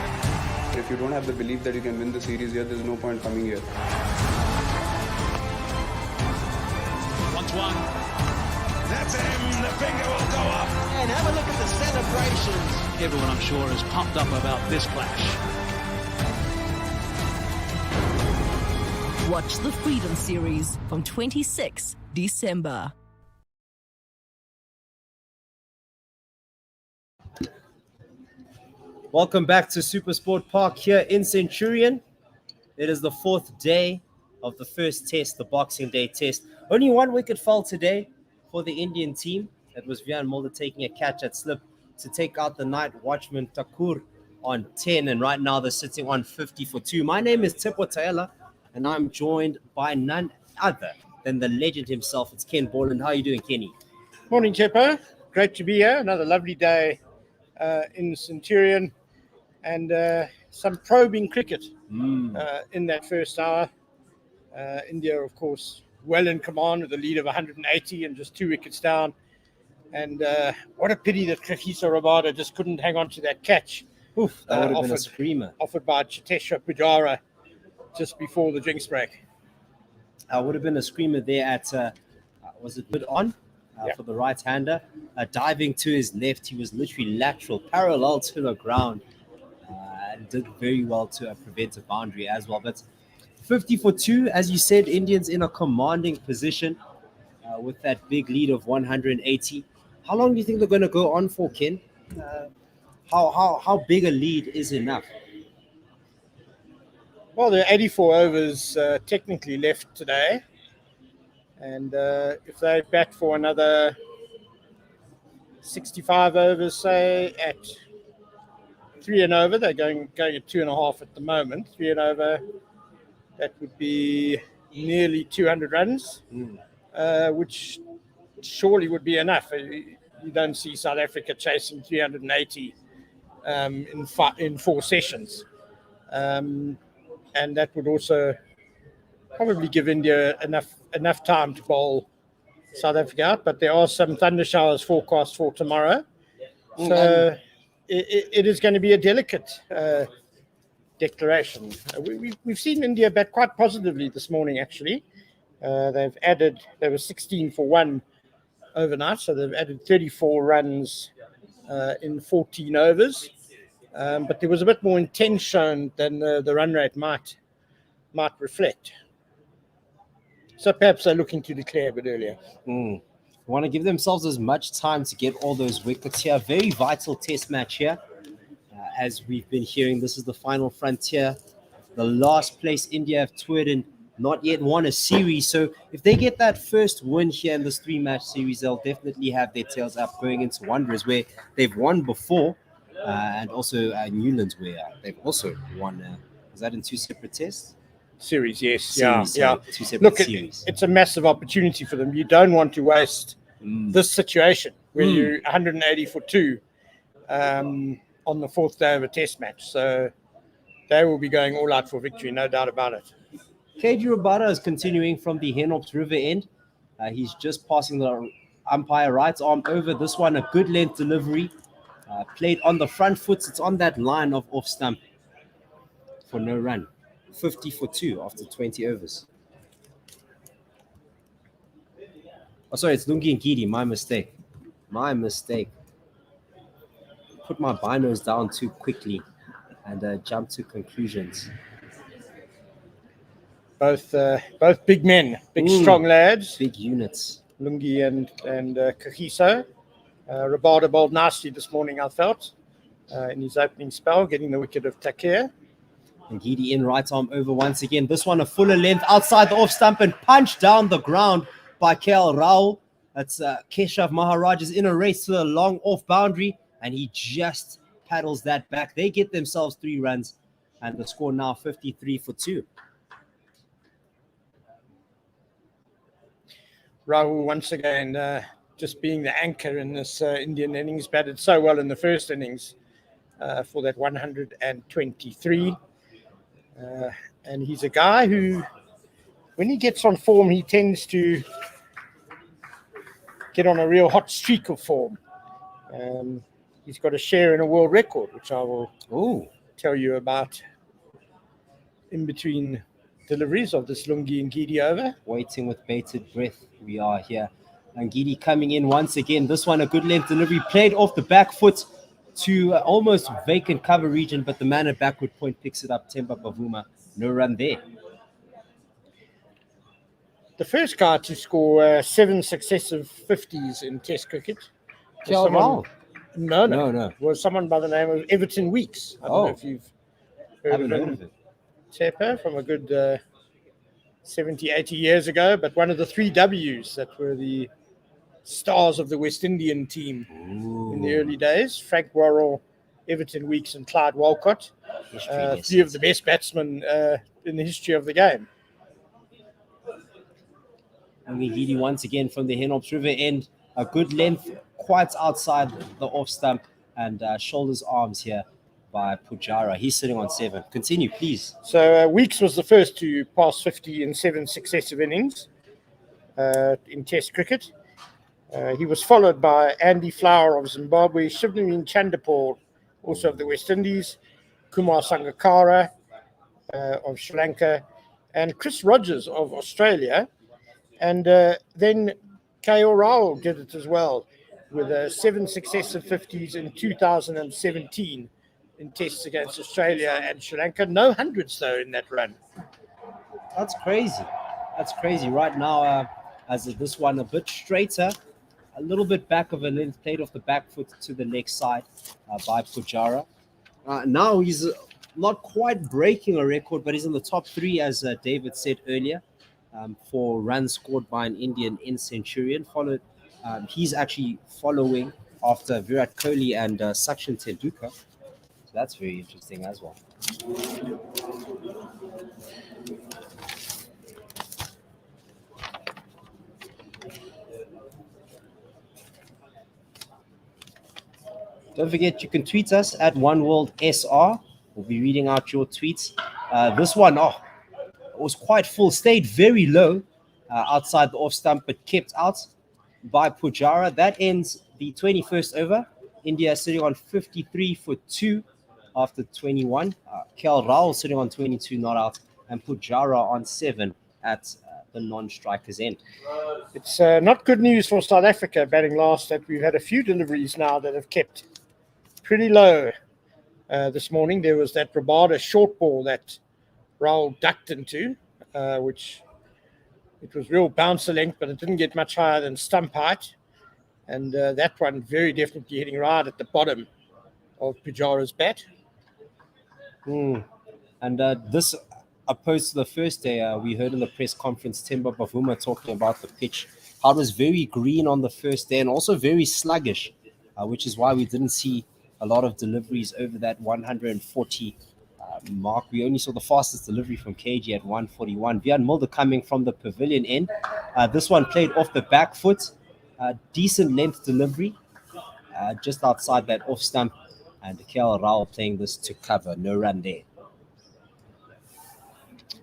S5: If you don't have the belief that you can win the series here, there's no point coming here.
S3: 1-1.
S4: That's him. The finger will go up.
S6: And have a look at the celebrations.
S3: Everyone, I'm sure, is pumped up about this clash.
S1: Watch the Freedom Series from 26 December.
S9: Welcome back to Supersport Park here in Centurion. It is the fourth day of the first test, the Boxing Day test. Only one wicket fell today for the Indian team. It was Vian Mulder taking a catch at slip to take out the night watchman Thakur on 10. And right now they're sitting on 50 for 2. My name is Tipo Taylor, and I'm joined by none other than the legend himself. It's Ken Borland. How are you doing, Kenny?
S10: Morning, Chipper. Great to be here. Another lovely day in Centurion, and some probing cricket in that first hour. India, of course, well in command with a lead of 180 and just 2 wickets down. And what a pity that Kagiso Rabada just couldn't hang on to that catch.
S9: Oof, that would have been a screamer.
S10: Offered by Chitesha Pujara just before the drinks break.
S9: Would have been a screamer there at, was it mid on for the right-hander? Diving to his left, he was literally lateral, parallel to the ground, and did very well to prevent a boundary as well. But 50 for 2, as you said, Indians in a commanding position with that big lead of 180. How long do you think they're going to go on for, Ken? How big a lead is enough?
S10: Well, there are 84 overs technically left today. And if they bat for another 65 overs, say, at 3 and over, they're going at 2.5 at the moment. 3 and over, that would be nearly 200 runs, which surely would be enough. You don't see South Africa chasing 380 in 4 sessions. And that would also probably give India enough time to bowl South Africa out. But there are some thunder showers forecast for tomorrow. So it is going to be a delicate declaration. We've seen India bat quite positively this morning, actually. They were 16 for 1 overnight, so they've added 34 runs in 14 overs. But there was a bit more intent shown than the run rate might reflect. So perhaps they're looking to declare a bit earlier.
S9: Want to give themselves as much time to get all those wickets here. Very vital test match here. As we've been hearing, this is the final frontier. The last place India have toured and not yet won a series. So if they get that first win here in this 3-match series, they'll definitely have their tails up going into Wanderers, where they've won before. And also Newlands, where they've also won. Was that in 2 separate tests?
S10: Series, yes.
S9: Series,
S10: yeah.
S9: 2 separate
S10: Look,
S9: series.
S10: it's a massive opportunity for them. You don't want to waste this situation where you're 180 for 2 on the 4th day of a test match. So they will be going all out for victory, no doubt about it.
S9: KG Rabada is continuing from the Henops River end. He's just passing the umpire right arm over. This one, a good length delivery. Played on the front foot. It's on that line of off stump for no run. 50 for 2 after 20 overs. Oh, sorry, it's Lungi and Gidi. My mistake. Put my binos down too quickly and jump to conclusions.
S10: Both big men, strong lads.
S9: Big units.
S10: Lungi and Kagiso. Rabada bowled nicely this morning, I felt, in his opening spell, getting the wicket of Takir.
S9: And Gidi in right arm over once again. This one a fuller length outside the off stump and punched down the ground by KL Rao. That's Keshav Maharaj is in a race to the long off boundary, and he just paddles that back. They get themselves 3 runs, and the score now 53 for 2.
S10: Rahul once again just being the anchor in this Indian innings, batted so well in the first innings for that 123. And he's a guy who, when he gets on form, he tends to get on a real hot streak of form. He's got a share in a world record, which I will tell you about in between deliveries of this Lungi and Gidi over.
S9: Waiting with bated breath, we are here. And Gidi coming in once again. This one, a good length delivery, played off the back foot to almost vacant cover region, but the man at backward point picks it up. Temba Bavuma, no run there.
S10: The first guy to score 7 successive 50s in Test cricket.
S9: No.
S10: Was someone by the name of Everton Weeks. I don't know if you've heard of it. Tepper from a good 70, 80 years ago, but one of the 3 Ws that were the stars of the West Indian team in the early days. Frank Worrell, Everton Weeks, and Clyde Walcott. 3 of the best batsmen in the history of the game.
S9: And Gidi once again from the Henops River end. A good length, quite outside the off stump, and shoulders arms here by Pujara. He's sitting on 7. Continue, please.
S10: So Weeks was the first to pass 50 in 7 successive innings in Test cricket. He was followed by Andy Flower of Zimbabwe, Shivnarine Chanderpaul, also of the West Indies, Kumar Sangakkara of Sri Lanka, and Chris Rogers of Australia. And then KL Rahul did it as well, with 7 successive 50s in 2017 in tests against Australia and Sri Lanka. No hundreds, though, in that run.
S9: That's crazy. That's crazy. Right now, as this one a bit straighter, a little bit back of a length, played off the back foot to the leg side by Pujara. Now he's not quite breaking a record, but he's in the top 3, as David said earlier, for runs scored by an Indian in Centurion. He's actually following after Virat Kohli and Sachin Tendulkar. So that's very interesting as well. Don't forget, you can tweet us at OneWorldSR. We'll be reading out your tweets. This one, was quite full, stayed very low outside the off stump, but kept out by Pujara. That ends the 21st over. India sitting on 53 for 2 after 21. KL Rahul sitting on 22 not out, and Pujara on 7 at the non-strikers end.
S10: It's not good news for South Africa batting last, that we've had a few deliveries now that have kept pretty low. This morning there was that Rabada short ball that Rahul ducked into, which it was real bouncer length, but it didn't get much higher than stump height. And that one very definitely hitting right at the bottom of Pujara's bat.
S9: And this, opposed to the first day, we heard in the press conference Temba Bavuma talking about the pitch, how it was very green on the first day and also very sluggish, which is why we didn't see a lot of deliveries over that 140 mark. We only saw the fastest delivery from KG at 141. Vian Mulder coming from the pavilion end. This one played off the back foot. Decent length delivery, just outside that off stump. And KL Rahul playing this to cover. No run there.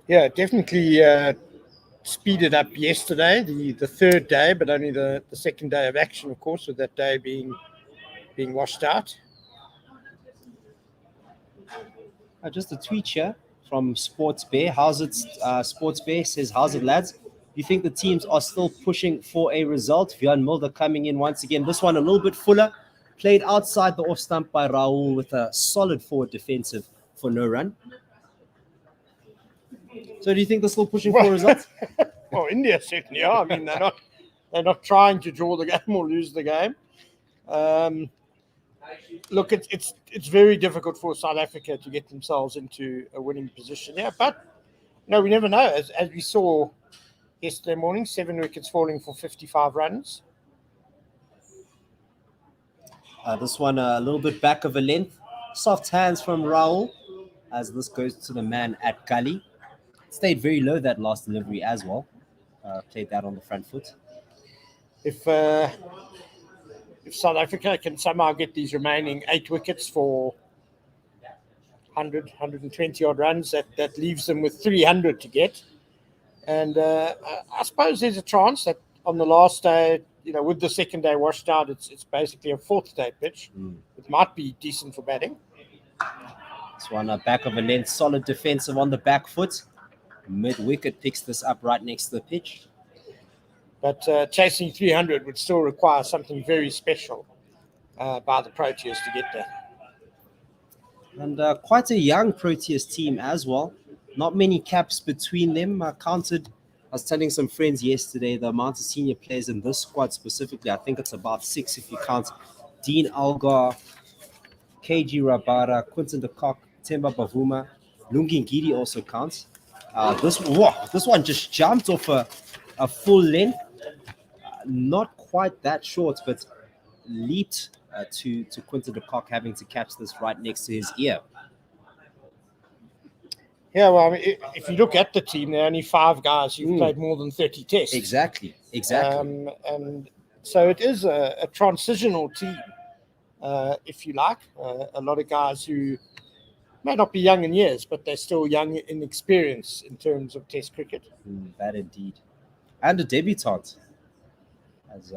S10: Yeah, definitely speeded up yesterday, the third day, but only the second day of action, of course, with that day being washed out.
S9: Just a tweet here from Sports Bear. How's it? Sports Bear says, how's it, lads? Do you think the teams are still pushing for a result? Vian Mulder coming in once again. This one a little bit fuller. Played outside the off stump by Rahul with a solid forward defensive for no run. So do you think they're still pushing for results?
S10: Well, India certainly are. I mean, they're not trying to draw the game or lose the game. Look, it's very difficult for South Africa to get themselves into a winning position. Yeah, but no, we never know. As we saw yesterday morning, 7 wickets falling for 55 runs.
S9: This one a little bit back of a length. Soft hands from Rahul as this goes to the man at Gully. Stayed very low that last delivery as well. Played that on the front foot.
S10: If South Africa can somehow get these remaining 8 wickets for 100, 120 odd runs, that leaves them with 300 to get. And I suppose there's a chance that on the last day, with the second day washed out, it's basically a fourth day pitch. It might be decent for batting.
S9: This one, back of a length, solid defensive on the back foot. Mid wicket picks this up right next to the pitch.
S10: But chasing 300 would still require something very special by the Proteas to get there.
S9: And quite a young Proteas team as well. Not many caps between them. I was telling some friends yesterday the amount of senior players in this squad specifically. I think it's about 6 if you count Dean Algar, KG Rabada, Quinton de Kock, Temba Bavuma, Lungi Ngidi also counts. This one just jumped off a full length. Not quite that short, but leaped to Quinton de Kock, having to catch this right next to his ear.
S10: Yeah, well, I mean, if you look at the team, there are only 5 guys who've played more than 30 tests.
S9: Exactly.
S10: And so it is a transitional team, if you like. A lot of guys who may not be young in years, but they're still young in experience in terms of Test cricket.
S9: That indeed. And a debutant. As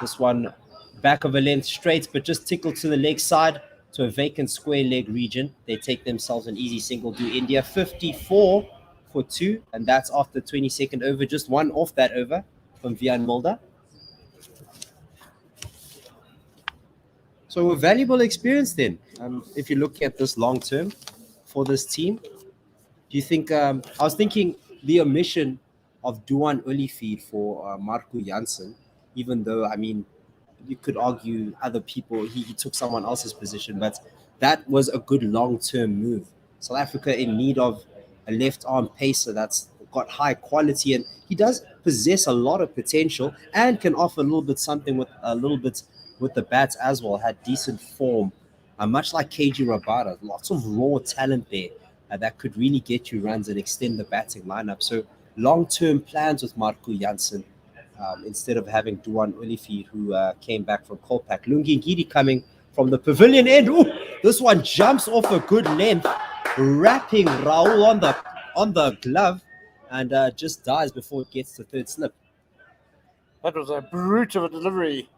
S9: this one, back of a length straight, but just tickled to the leg side to a vacant square leg region. They take themselves an easy single to India, 54 for 2, and that's after 22nd over, just one off that over from Vian Mulder. So a valuable experience then, if you look at this long term for this team. Do you think, I was thinking the omission of Duan Oliphant for Marco Jansen, even though, I mean, you could argue other people, he took someone else's position, but that was a good long-term move. South Africa in need of a left-arm pacer that's got high quality, and he does possess a lot of potential and can offer a little bit something with the bats as well. Had decent form, much like KG Rabada. Lots of raw talent there that could really get you runs and extend the batting lineup. So long-term plans with Marco Jansen, instead of having Duan Oliphant, who came back from Kolpak. Lungi Ngidi coming from the pavilion end. Ooh, this one jumps off a good length, wrapping Raul on the glove, and just dies before it gets to third slip.
S10: That was a brute of a delivery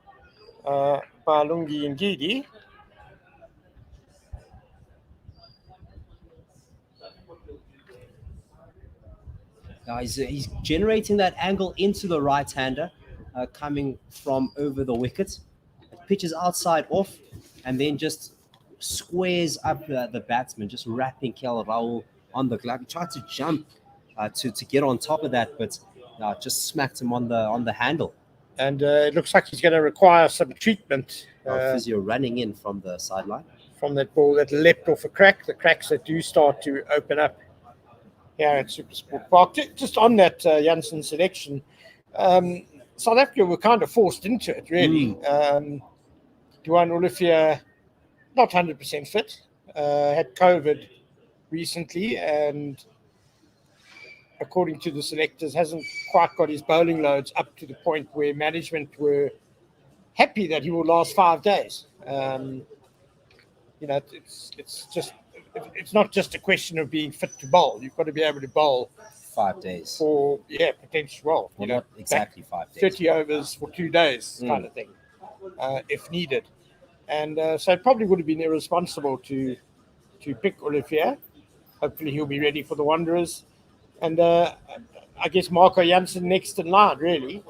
S10: by Lungi Ngidi.
S9: Now he's generating that angle into the right-hander, coming from over the wicket. It pitches outside off, and then just squares up the batsman, just wrapping Kel Raul on the glove. He tried to jump to get on top of that, but just smacked him on the handle.
S10: And it looks like he's going to require some treatment.
S9: Physio running in from the sideline.
S10: From that ball that leapt off a crack, the cracks that do start to open up here at Supersport Park. Just on that Jansen selection, South Africa were kind of forced into it, really. Duan Oliphant, not 100% fit, had COVID recently, and according to the selectors, hasn't quite got his bowling loads up to the point where management were happy that he will last 5 days. It's not just a question of being fit to bowl. You've got to be able to bowl
S9: 5 days
S10: for potential.
S9: Well, not exactly 5 days.
S10: 30 overs for 2 days, kind of thing, if needed. And so it probably would have been irresponsible to pick Olivier. Hopefully he'll be ready for the Wanderers. And I guess Marco Jansen next in line, really.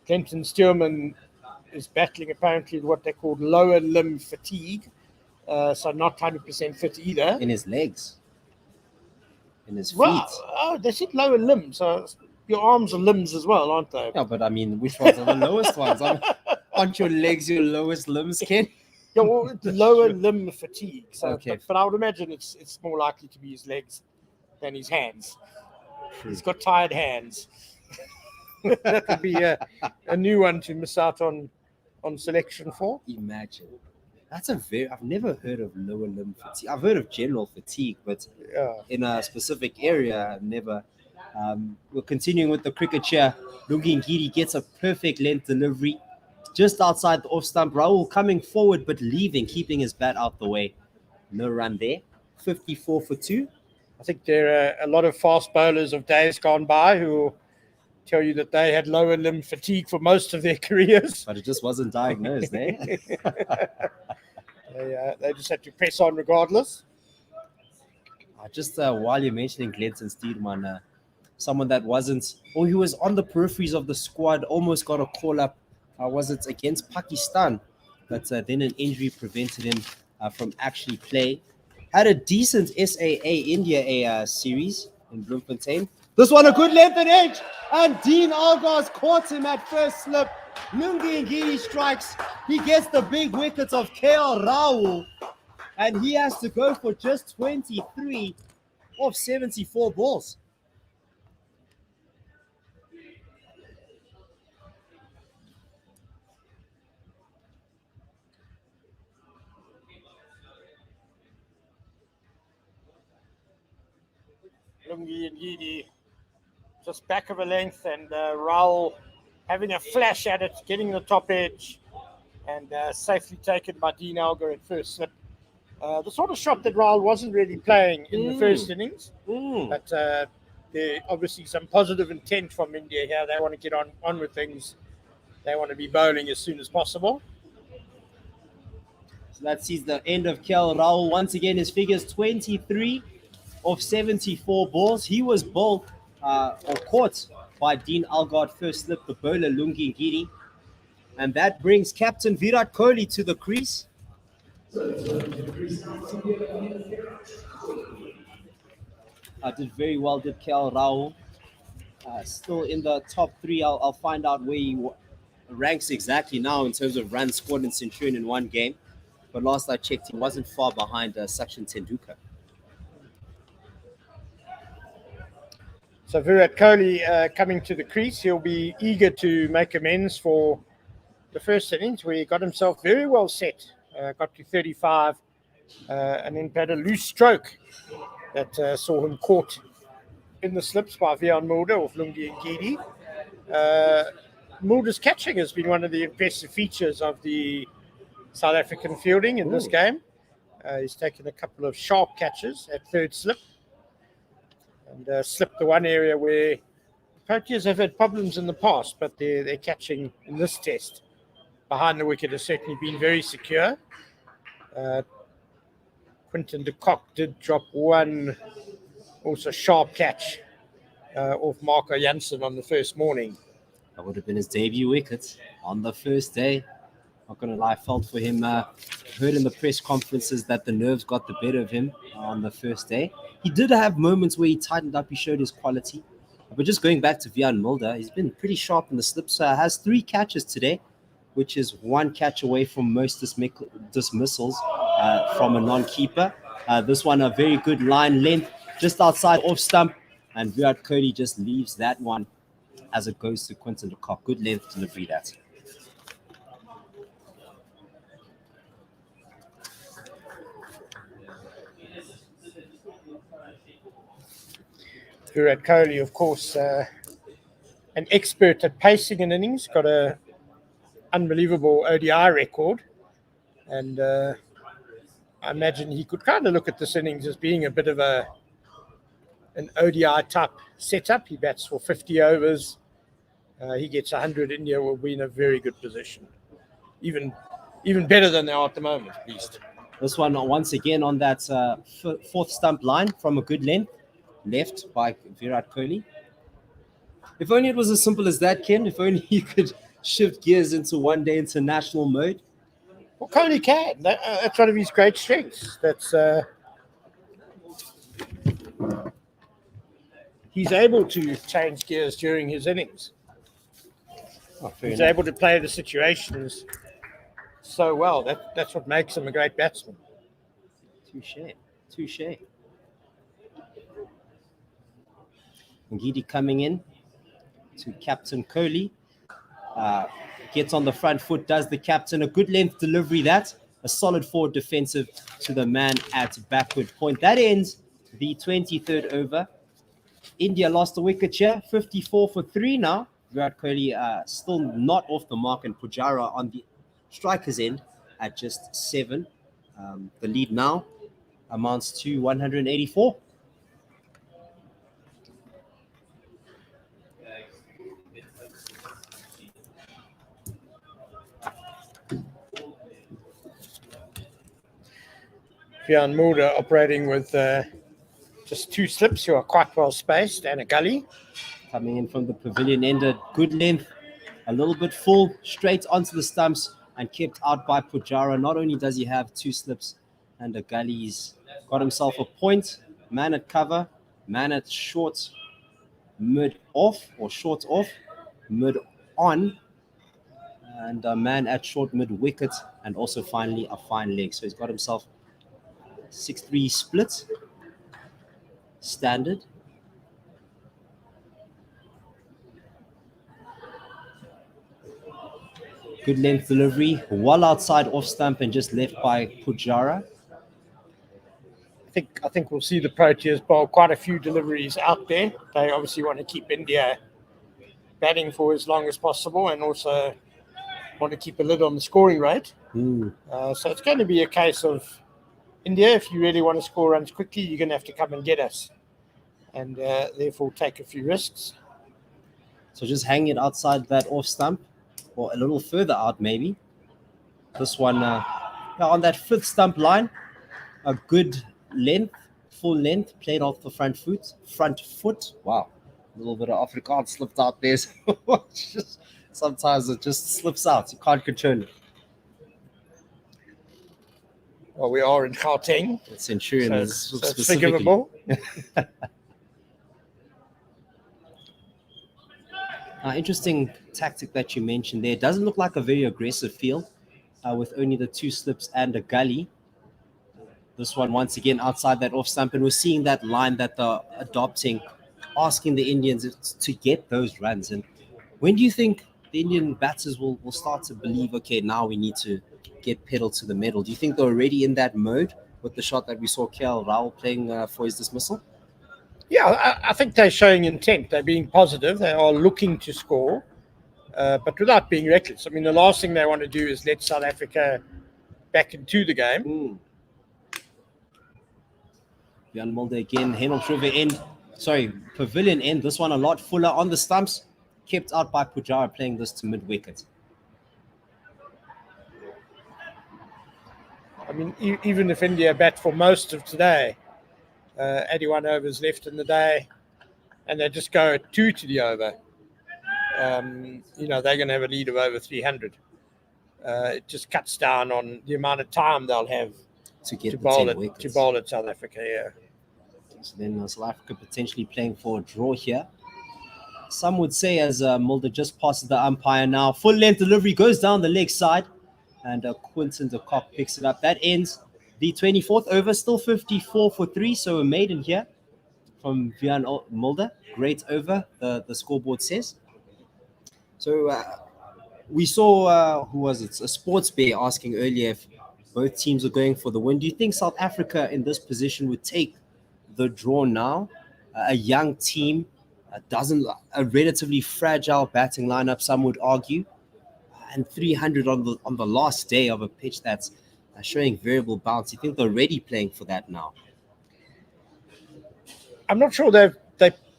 S10: Clinton Stearman is battling apparently what they call lower limb fatigue. So not 100% fit either.
S9: In his legs. In his feet.
S10: Well, they said lower limbs. So your arms are limbs as well, aren't they?
S9: Yeah, but I mean, which ones are the lowest ones? Aren't your legs your lowest limbs, Ken?
S10: Yeah, well, it's lower limb fatigue. So,
S9: okay.
S10: But I would imagine it's more likely to be his legs than his hands. He's got tired hands. That would be a new one to miss out on selection for.
S9: Imagine. I've never heard of lower limb fatigue. I've heard of general fatigue, but in a specific area, I've never. We're continuing with the cricket here. Lungi Ngidi gets a perfect length delivery just outside the off stump. Raul coming forward, but leaving, keeping his bat out the way. No run there. 54 for 2.
S10: I think there are a lot of fast bowlers of days gone by who tell you that they had lower limb fatigue for most of their careers.
S9: But it just wasn't diagnosed, eh?
S10: They just had to press on regardless.
S9: Just while you're mentioning Glenton Steedman, someone that wasn't, or he was on the peripheries of the squad, almost got a call up. Was it against Pakistan? But then an injury prevented him from actually playing. Had a decent SAA India series in Bloemfontein. This one a good length and edge, and Dean Algar's caught him at first slip. Lungi Ngidi strikes. He gets the big wickets of KL Rahul, and he has to go for just 23 of 74 balls.
S10: Lungi and Ngidi just back of a length, and Rahul having a flash at it, getting the top edge, and safely taken by Dean Algar at first slip. The sort of shot that Rahul wasn't really playing in the first innings, but there obviously some positive intent from India here. They want to get on with things. They want to be bowling as soon as possible.
S9: So that sees the end of KL Rahul. Once again, his figures 23 of 74 balls. He was bowled or caught by Dean Algar first slip, the bowler Lungi Ngidi. And that brings Captain Virat Kohli to the crease. Did very well, did KL Rahul. Still in the top three. I'll find out where he ranks exactly now in terms of runs scored in Centurion in one game. But last I checked, he wasn't far behind Sachin Tendulkar.
S10: So Virat Kohli coming to the crease. He'll be eager to make amends for the first innings where he got himself very well set. Got to 35 and then had a loose stroke that saw him caught in the slips by Vian Mulder of Lungi and Ngidi. Mulder's catching has been one of the impressive features of the South African fielding in this game. He's taken a couple of sharp catches at third slip and slipped the one area where Proteas have had problems in the past, but their catching in this test behind the wicket has certainly been very secure. Quinton de Kock did drop one also sharp catch off Marco Jansen on the first morning.
S9: That would have been his debut wicket on the first day. Not going to lie, felt for him. Heard in the press conferences that the nerves got the better of him on the first day. He did have moments where he tightened up, he showed his quality. But just going back to Vian Mulder, he's been pretty sharp in the slips. Has 3 catches today, which is 1 catch away from most dismissals from a non-keeper. This one, a very good line length, just outside off stump. And Virat Kohli just leaves that one as it goes to Quinton de Kock. Good length delivery, that.
S10: Virat Kohli, of course, an expert at pacing an innings, got a unbelievable ODI record, and I imagine he could kind of look at this innings as being a bit of an ODI type setup. He bats for 50 overs. He gets 100. India will be in a very good position, even better than they are at the moment, at least.
S9: This one once again on that fourth stump line from a good length, left by Virat Kohli. If only it was as simple as that, Ken. If only you could shift gears into one-day international mode.
S10: Well, Kohli can. That's one of his great strengths. That's he's able to change gears during his innings. He's able to play the situations so well. That's what makes him a great batsman.
S9: Touche. Ngidi coming in to Captain Kohli. Gets on the front foot, does the captain. A good length delivery, that. A solid forward defensive to the man at backward point. That ends the 23rd over. India lost a wicket here, 54 for 3 now. Virat Kohli still not off the mark, and Pujara on the striker's end at just 7. The lead now amounts to 184.
S10: Bjorn Mulder operating with just 2 slips who are quite well spaced and a gully.
S9: Coming in from the pavilion end, a good length, a little bit full, straight onto the stumps and kept out by Pujara. Not only does he have 2 slips and a gully, he's got himself a point, man at cover, man at short, mid off or short off, mid on, and a man at short mid wicket, and also finally a fine leg. So he's got himself 6-3 split, standard. Good length delivery, well outside off stump and just left by Pujara.
S10: I think we'll see the Proteas bowl quite a few deliveries out there. They obviously want to keep India batting for as long as possible and also want to keep a lid on the scoring rate. So it's going to be a case of India, if you really want to score runs quickly, you're going to have to come and get us and therefore take a few risks.
S9: So just hang it outside that off stump or a little further out maybe. This one on that 5th stump line, a good length, full length, played off the front foot. Wow, a little bit of Afrikaans slipped out there. Sometimes it just slips out. You can't control it.
S10: Well, we are in Gauteng.
S9: Centurion
S10: so it's forgivable.
S9: Interesting tactic that you mentioned there. It doesn't look like a very aggressive field with only the 2 slips and a gully. This one, once again, outside that off stump. And we're seeing that line that they're adopting, asking the Indians to get those runs. And when do you think the Indian batters will start to believe, okay, now we need to get pedal to the metal? Do you think they're already in that mode with the shot that we saw KL Rahul playing for his dismissal?
S10: Yeah, I think they're showing intent. They're being positive. They are looking to score, but without being reckless. I mean, the last thing they want to do is let South Africa back into the game.
S9: Jan Mulder again, Hennops River end. Sorry, pavilion end. This one a lot fuller on the stumps. Kept out by Pujara playing this to mid-wicket.
S10: I mean, even if India bat for most of today, 81 overs left in the day, and they just go at 2 to the over, they're going to have a lead of over 300. It just cuts down on the amount of time they'll have to bowl at South Africa. Yeah.
S9: So then South Africa potentially playing for a draw here. Some would say, as Mulder just passes the umpire now, full length delivery goes down the leg side, and Quinton de Kock picks it up. That ends the 24th over, still 54 for 3, so a maiden here from Jan Mulder. Great over, the scoreboard says. So we saw, who was it? A sports bear asking earlier if both teams are going for the win. Do you think South Africa in this position would take the draw now? A young team, a relatively fragile batting lineup, some would argue, and 300 on the last day of a pitch that's showing variable bounce. You think they're already playing for that now?
S10: I'm not sure they're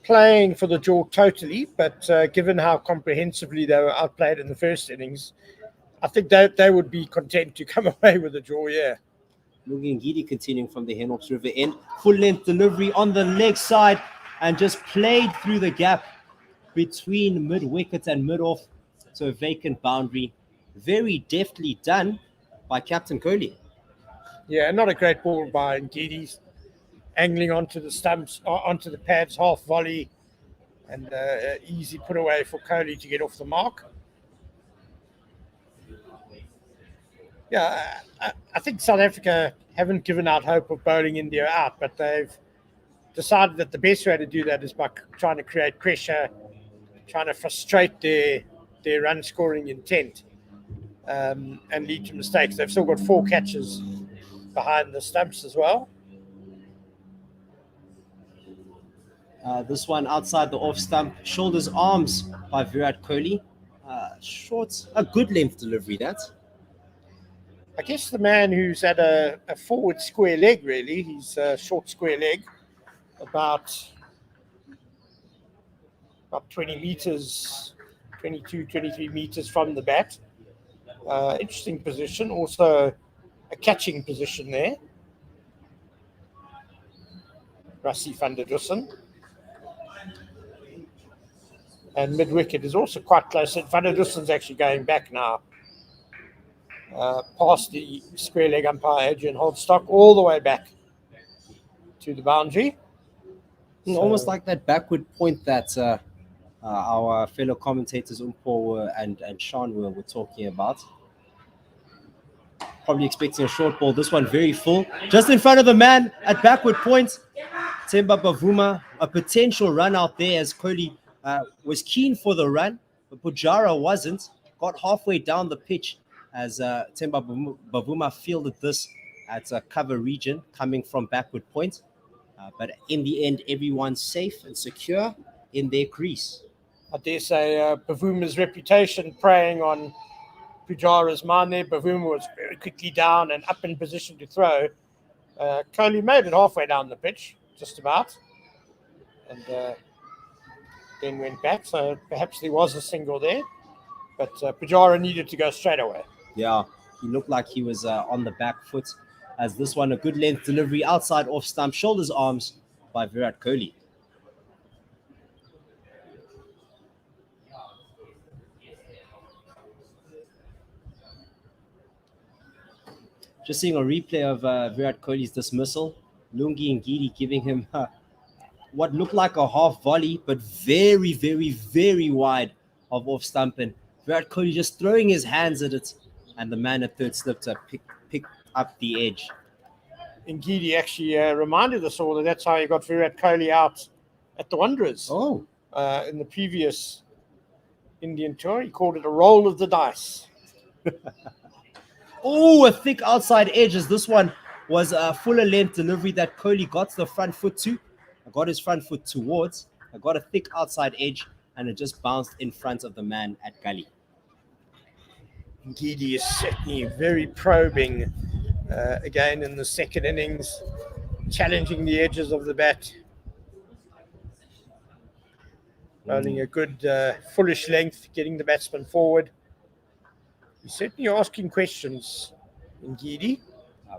S10: playing for the draw totally, but given how comprehensively they were outplayed in the first innings, I think they would be content to come away with a draw, yeah.
S9: Lungengidi continuing from the Hennops River end. Full length delivery on the leg side and just played through the gap between mid-wicket and mid-off to a vacant boundary. Very deftly done by Captain Kohli.
S10: Yeah, not a great ball by Ngidi. Angling onto the stumps, onto the pads, half volley, and easy put away for Kohli to get off the mark. Yeah, I think South Africa haven't given out hope of bowling India out, but they've decided that the best way to do that is by trying to create pressure, trying to frustrate their run scoring intent, and lead to mistakes. They've still got 4 catches behind the stumps as well.
S9: This one outside the off stump, shoulders arms by Virat Kohli. Short, a good length delivery, that.
S10: I guess the man who's had a forward square leg, really. He's a short square leg, about 20 meters, 22, 23 meters from the bat. Interesting position, also a catching position there. Rassie van der Dussen. And mid-wicket is also quite close. Van der Dussen's actually going back now. Past the square leg umpire Adrian Holdstock, all the way back to the boundary.
S9: Almost like that backward point that our fellow commentators Umpo and Sean were talking about. Probably expecting a short ball. This one very full. Just in front of the man at backward point. Temba Bavuma, a potential run out there as Kohli was keen for the run, but Pujara wasn't. Got halfway down the pitch as Temba Bavuma fielded this at a cover region coming from backward point. But in the end, everyone's safe and secure in their crease.
S10: I dare say Bavuma's reputation preying on Pujara's mind there. Bavuma was very quickly down and up in position to throw. Kohli made it halfway down the pitch, just about, and then went back. So perhaps there was a single there, but Pujara needed to go straight away.
S9: Yeah, he looked like he was on the back foot. As this one, a good length delivery outside off stump, shoulders, arms by Virat Kohli. Just seeing a replay of Virat Kohli's dismissal. Lungi and Gidi giving him what looked like a half volley, but very, very, very wide of off stump. And Virat Kohli just throwing his hands at it. And the man at third slip to pick up the edge.
S10: Ngidi actually reminded us all that that's how he got Virat Kohli out at the Wanderers.
S9: Oh.
S10: In the previous Indian tour, he called it a roll of the dice.
S9: Oh, a thick outside edge as this one was a fuller length delivery that Kohli got the front foot to. I got his front foot towards. I got a thick outside edge and it just bounced in front of the man at gully.
S10: Ngidi is certainly very probing again in the second innings, challenging the edges of the bat. Rolling a good fullish length, getting the batsman forward. He's certainly asking questions, Ngidi.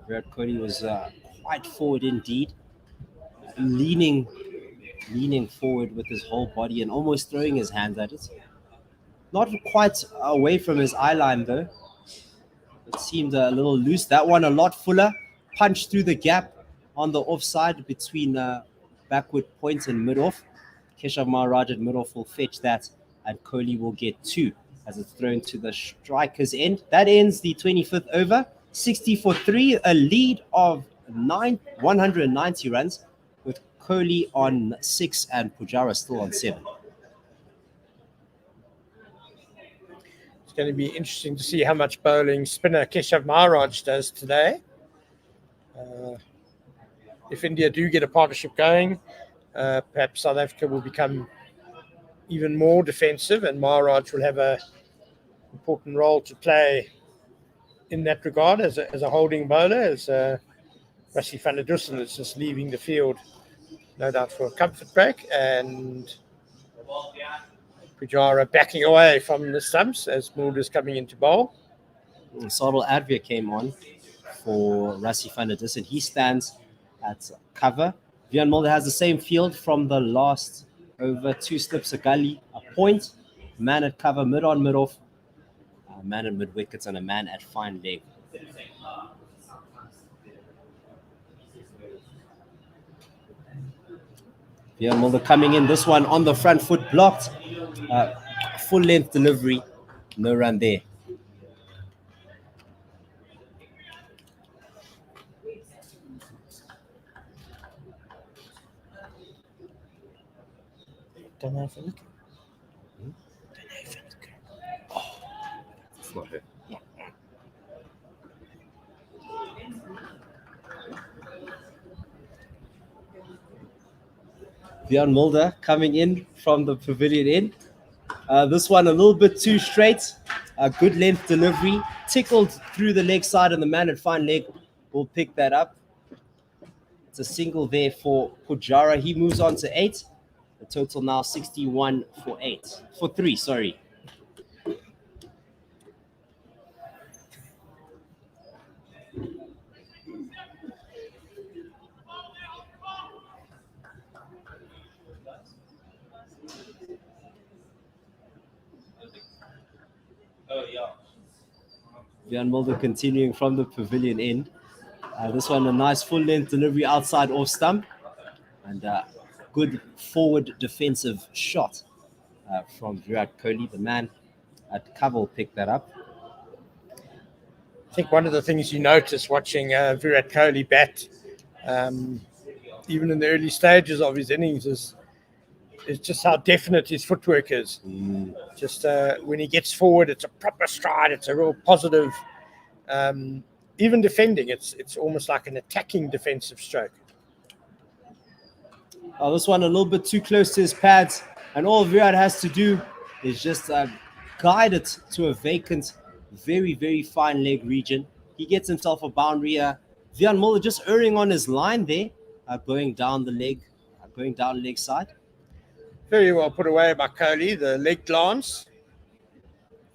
S9: Virat Kohli was quite forward indeed, leaning forward with his whole body and almost throwing his hands at it. Not quite away from his eye line though. It seemed a little loose. That one a lot fuller. Punched through the gap on the offside between backward point and mid-off. Keshav Maharaj at mid-off will fetch that and Kohli will get 2 as it's thrown to the striker's end. That ends the 25th over. 60 for 3, a lead of 190 runs with Kohli on 6 and Pujara still on 7.
S10: It's going to be interesting to see how much bowling spinner Keshav Maharaj does today. If India do get a partnership going, perhaps South Africa will become even more defensive and Maharaj will have an important role to play in that regard as a holding bowler, as Rassie van der Dussen is just leaving the field, no doubt for a comfort break, and Pujara backing away from the stumps as Mulder's coming into bowl.
S9: Sadal Advia came on for Rassie van der Dussen. He stands at cover. Vian Mulder has the same field from the last over, 2 slips a gully, a point, man at cover, mid on, mid off, a man at mid wickets, and a man at fine leg. Vian Mulder coming in, this one on the front foot blocked. Full length delivery, no run there.
S10: Don't have a look.
S9: Oh, it's not her. Yeah. Vian Mulder coming in from the pavilion end. This one a little bit too straight. A good length delivery. Tickled through the leg side and the man at fine leg will pick that up. It's a single there for Pujara. He moves on to 8. The total now 61 for 3, sorry. Vian Mulder continuing from the pavilion end. This one, a nice full-length delivery outside off stump. And good forward defensive shot from Virat Kohli. The man at cover picked that up.
S10: I think one of the things you notice watching Virat Kohli bat, even in the early stages of his innings, is just how definite his footwork is. Just when he gets forward, it's a proper stride. It's a real positive. Even defending, it's almost like an attacking defensive stroke.
S9: Oh, this one a little bit too close to his pads, and all Virat has to do is just guide it to a vacant, very, very fine leg region. He gets himself a boundary. Vian Mulder just erring on his line there, going down the leg, going down leg side.
S10: Very well put away by Kohli, the leg glance,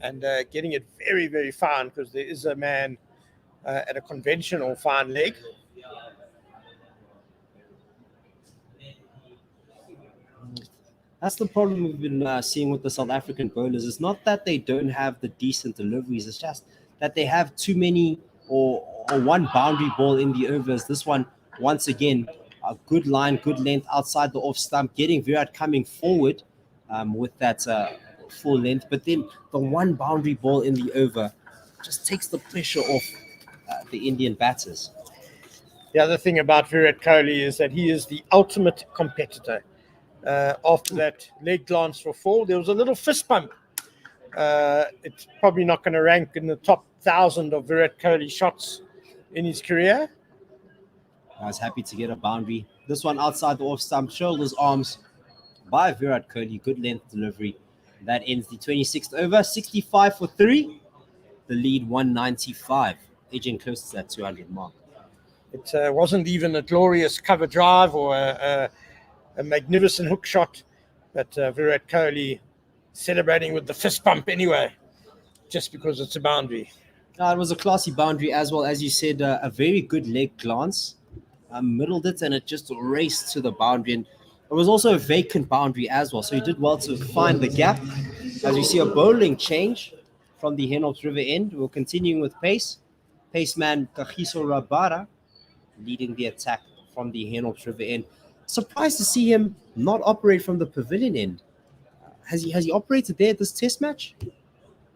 S10: and getting it very, very fine, because there is a man at a conventional fine leg.
S9: That's the problem we've been seeing with the South African bowlers. It's not that they don't have the decent deliveries. It's just that they have too many or one boundary ball in the overs. This one, once again, a good line, good length outside the off stump, getting Virat coming forward with that full length. But then the one boundary ball in the over just takes the pressure off the Indian batters.
S10: The other thing about Virat Kohli is that he is the ultimate competitor. After that leg glance for 4, there was a little fist bump. It's probably not going to rank in the top 1,000 of Virat Kohli shots in his career.
S9: I was happy to get a boundary. This one outside the off stump, shoulders, arms by Virat Kohli. Good length delivery. That ends the 26th over. 65 for 3. The lead 195. Edging close to that 200 mark.
S10: It wasn't even a glorious cover drive or a magnificent hook shot, but Virat Kohli celebrating with the fist bump anyway, just because it's a boundary.
S9: It was a classy boundary as well. As you said, a very good leg glance. Middled it and it just raced to the boundary. And it was also a vacant boundary as well. So he did well to find the gap. As we see a bowling change from the Henops River end. We're continuing with pace. Paceman Kagiso Rabada leading the attack from the Henops River end. Surprised to see him not operate from the pavilion end. Has he operated there at this test match?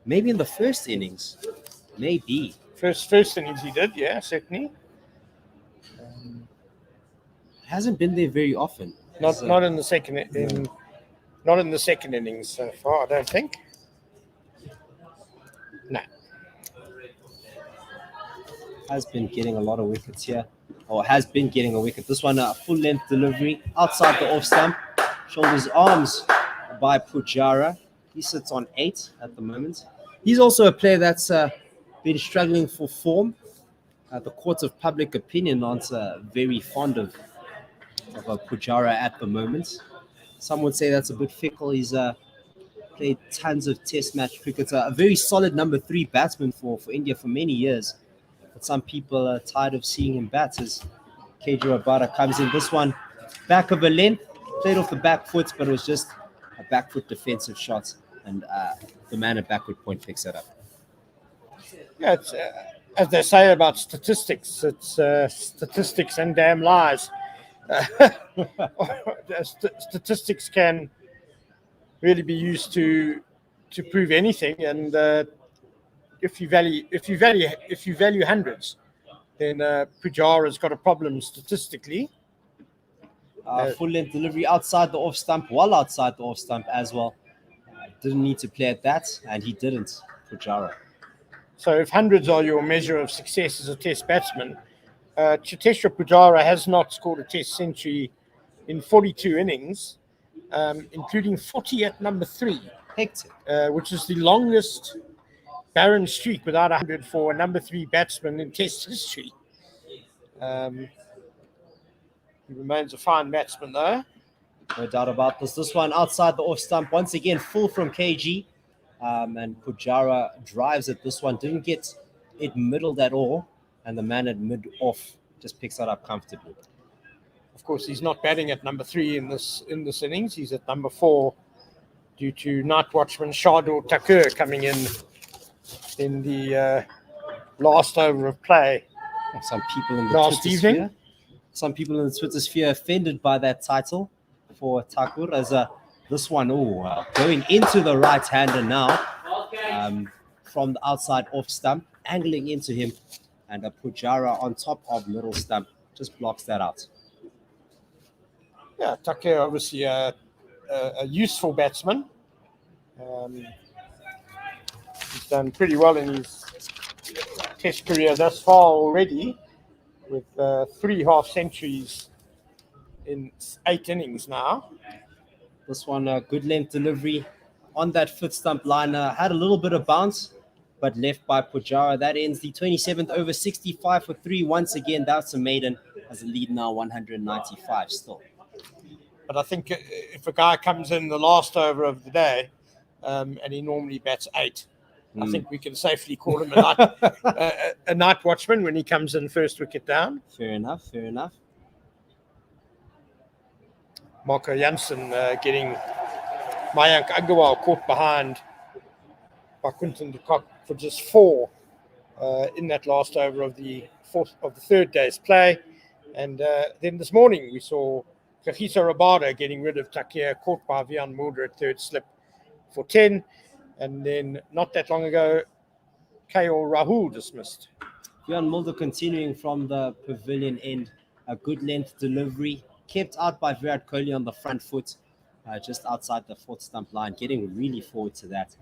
S9: Maybe in the first innings. Maybe.
S10: First innings he did, yeah, certainly.
S9: Hasn't been there very often.
S10: Not in the second innings so far, I don't think. No.
S9: Has been getting a lot of wickets here. Or has been getting a wicket. This one, a full-length delivery outside the off stump. Shoulders, arms by Pujara. He sits on 8 at the moment. He's also a player that's been struggling for form. The courts of public opinion aren't very fond of Pujara at the moment. Some would say that's a bit fickle. He's played tons of test match cricket. A very solid number 3 batsman for India for many years. But some people are tired of seeing him bat as KJ Rabada comes in. This one, back of a length, played off the back foot, but it was just a back foot defensive shot. And the man at backward point picks it up.
S10: Yeah, it's, as they say about statistics, it's statistics and damn lies. Statistics can really be used to prove anything, and if you value hundreds, then Pujara's got a problem statistically.
S9: Full length delivery outside the off stump, well outside the off stump as well. Didn't need to play at that, and he didn't. Pujara.
S10: So if hundreds are your measure of success as a test batsman, Cheteshwar Pujara has not scored a test century in 42 innings, including 40 at number 3,
S9: Hectic.
S10: Which is the longest barren streak without 100 for a number 3 batsman in test history. He remains a fine batsman though.
S9: No doubt about this. This one outside the off stump, once again full from KG. And Pujara drives it. This one didn't get it middled at all. And the man at mid-off just picks that up comfortably.
S10: Of course, he's not batting at number 3 in this innings. He's at number 4 due to night watchman Shardul Thakur coming in the last over of play.
S9: Some people in the
S10: Last
S9: Twitter
S10: evening.
S9: sphere, some people in the Twitter sphere offended by that title for Thakur as this one going into the right hander now from the outside off stump, angling into him, and Pujara on top of middle stump just blocks that out.
S10: Yeah, Take obviously a useful batsman. He's done pretty well in his Test career thus far already, with 3 half centuries in 8 innings now.
S9: This one, good length delivery on that fifth stump liner, had a little bit of bounce, but left by Pujara. That ends the 27th over, 65 for 3. Once again, that's a maiden as a lead now, 195 still.
S10: But I think if a guy comes in the last over of the day and he normally bats 8, I think we can safely call him a night watchman when he comes in first wicket down.
S9: Fair enough.
S10: Marco Jansen getting Mayank Agarwal caught behind by Quinton de Kock for just 4 in that last over of the third day's play. And then this morning we saw Kagiso Rabada getting rid of Takea, caught by Vian Mulder at third slip for 10. And then not that long ago, KL Rahul dismissed.
S9: Vian Mulder continuing from the pavilion end. A good length delivery. Kept out by Virat Kohli on the front foot. Just outside the fourth stump line. Getting really forward to that.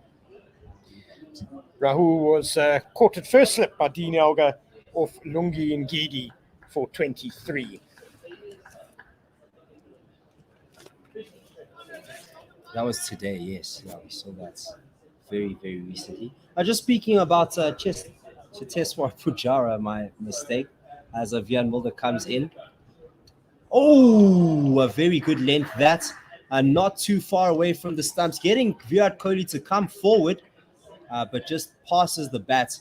S10: Rahul was caught at first slip by Dean Elgar off Lungi Ngidi for 23.
S9: That was today, yes. Yeah, we saw that very, very recently. Just speaking about Cheteshwar Pujara, my mistake, as Vian Mulder comes in. Oh, a very good length. That not too far away from the stumps. Getting Virat Kohli to come forward, but just passes the bat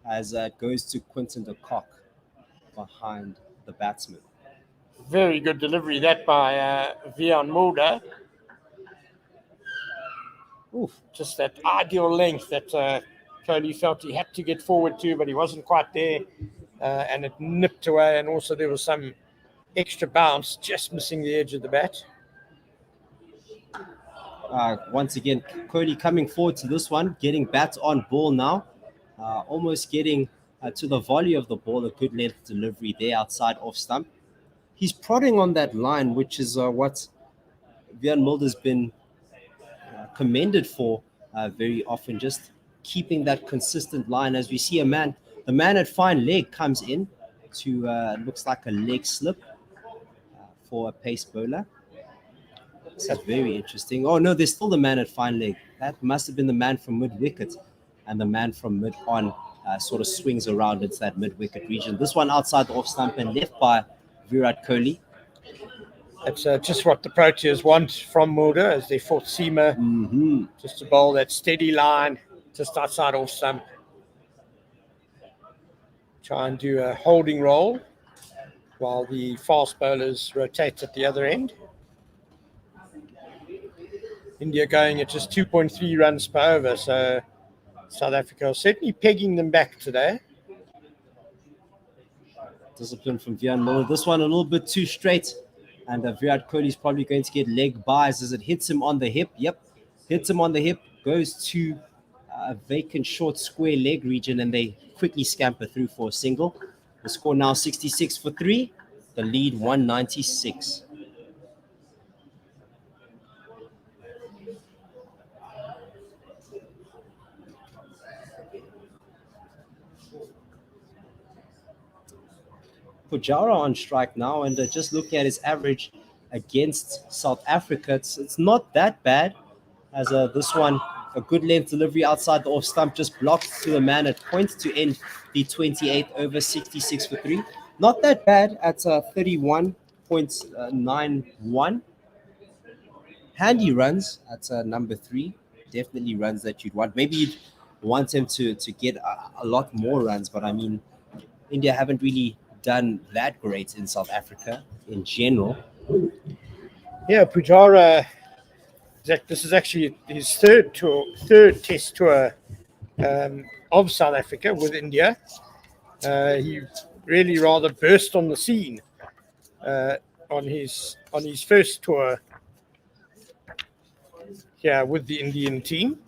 S9: as it goes to Quinton de Kock behind the batsman.
S10: Very good delivery that by Vian Mulder.
S9: Oof.
S10: Just that ideal length that Kohli felt he had to get forward to, but he wasn't quite there, and it nipped away. And also there was some extra bounce, just missing the edge of the bat.
S9: Once again, Kohli coming forward to this one, getting bat on ball now, almost getting to the volley of the ball. A good length delivery there outside off stump. He's prodding on that line, which is what Vian Mulder's been commended for very often, just keeping that consistent line. As we see the man at fine leg comes in to looks like a leg slip for a pace bowler. That's very interesting. Oh no, there's still the man at fine leg. That must have been the man from mid wicket, and the man from mid on sort of swings around into that mid wicket region. This one outside the off stump and left by Virat Kohli.
S10: That's just what the Proteas want from Mulder as their fourth seamer.
S9: Mm-hmm.
S10: Just to bowl that steady line just outside off stump. Try and do a holding roll while the fast bowlers rotate at the other end. India going at just 2.3 runs per over, so South Africa are certainly pegging them back today.
S9: Discipline from Vian Mulder. This one a little bit too straight. And Virat Kohli is probably going to get leg buys as it hits him on the hip. Yep, hits him on the hip, goes to a vacant short square leg region, and they quickly scamper through for a single. The score now 66 for 3. The lead 196. Pujara on strike now, and just looking at his average against South Africa, it's not that bad. As this one, a good length delivery outside the off stump, just blocked to the man at point to end the 28th over, 66 for 3. Not that bad at 31.91. Handy runs at number 3. Definitely runs that you'd want. Maybe you'd want him to get a lot more runs, but I mean, India haven't really done that great in South Africa in general.
S10: Yeah, Pujara, this is actually his third test tour of South Africa with India. He really rather burst on the scene on his first tour here with the Indian team.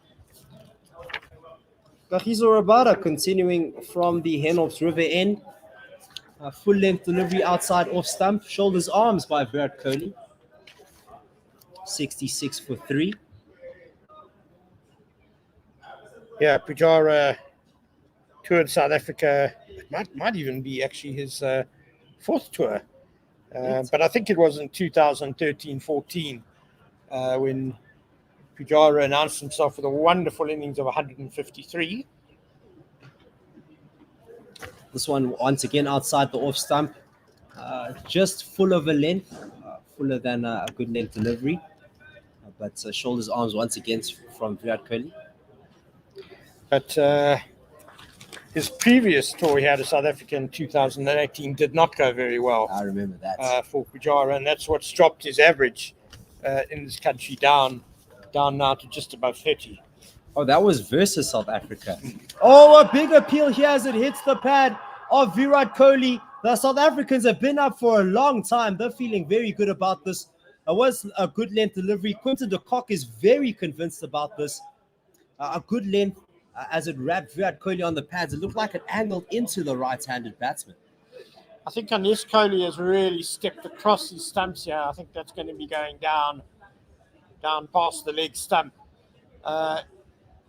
S9: Kagiso Rabada continuing from the Henops River end. Full length delivery outside off stump. Shoulders arms by Virat Kohli. 66 for 3.
S10: Yeah, Pujara toured South Africa. It might even be actually his fourth tour. But I think it was in 2013-14 when Pujara announced himself with a wonderful innings of 153.
S9: This one once again outside the off stump. Just full of a length, fuller than a good length delivery. But shoulders, arms once again from Virat Kohli.
S10: But his previous tour he had to South Africa in 2018 did not go very well.
S9: I remember that.
S10: For Pujara, and that's what's dropped his average in this country down now to just above 30.
S9: Oh, that was versus South Africa. Oh, a big appeal here as it hits the pad of Virat Kohli. The South Africans have been up for a long time. They're feeling very good about this. It was a good length delivery. Quinton de Kock is very convinced about this. A good length as it wrapped Virat Kohli on the pads. It looked like it angled into the right-handed batsman.
S10: I think unless Kohli has really stepped across his stumps here, I think that's going to be going down past the leg stump.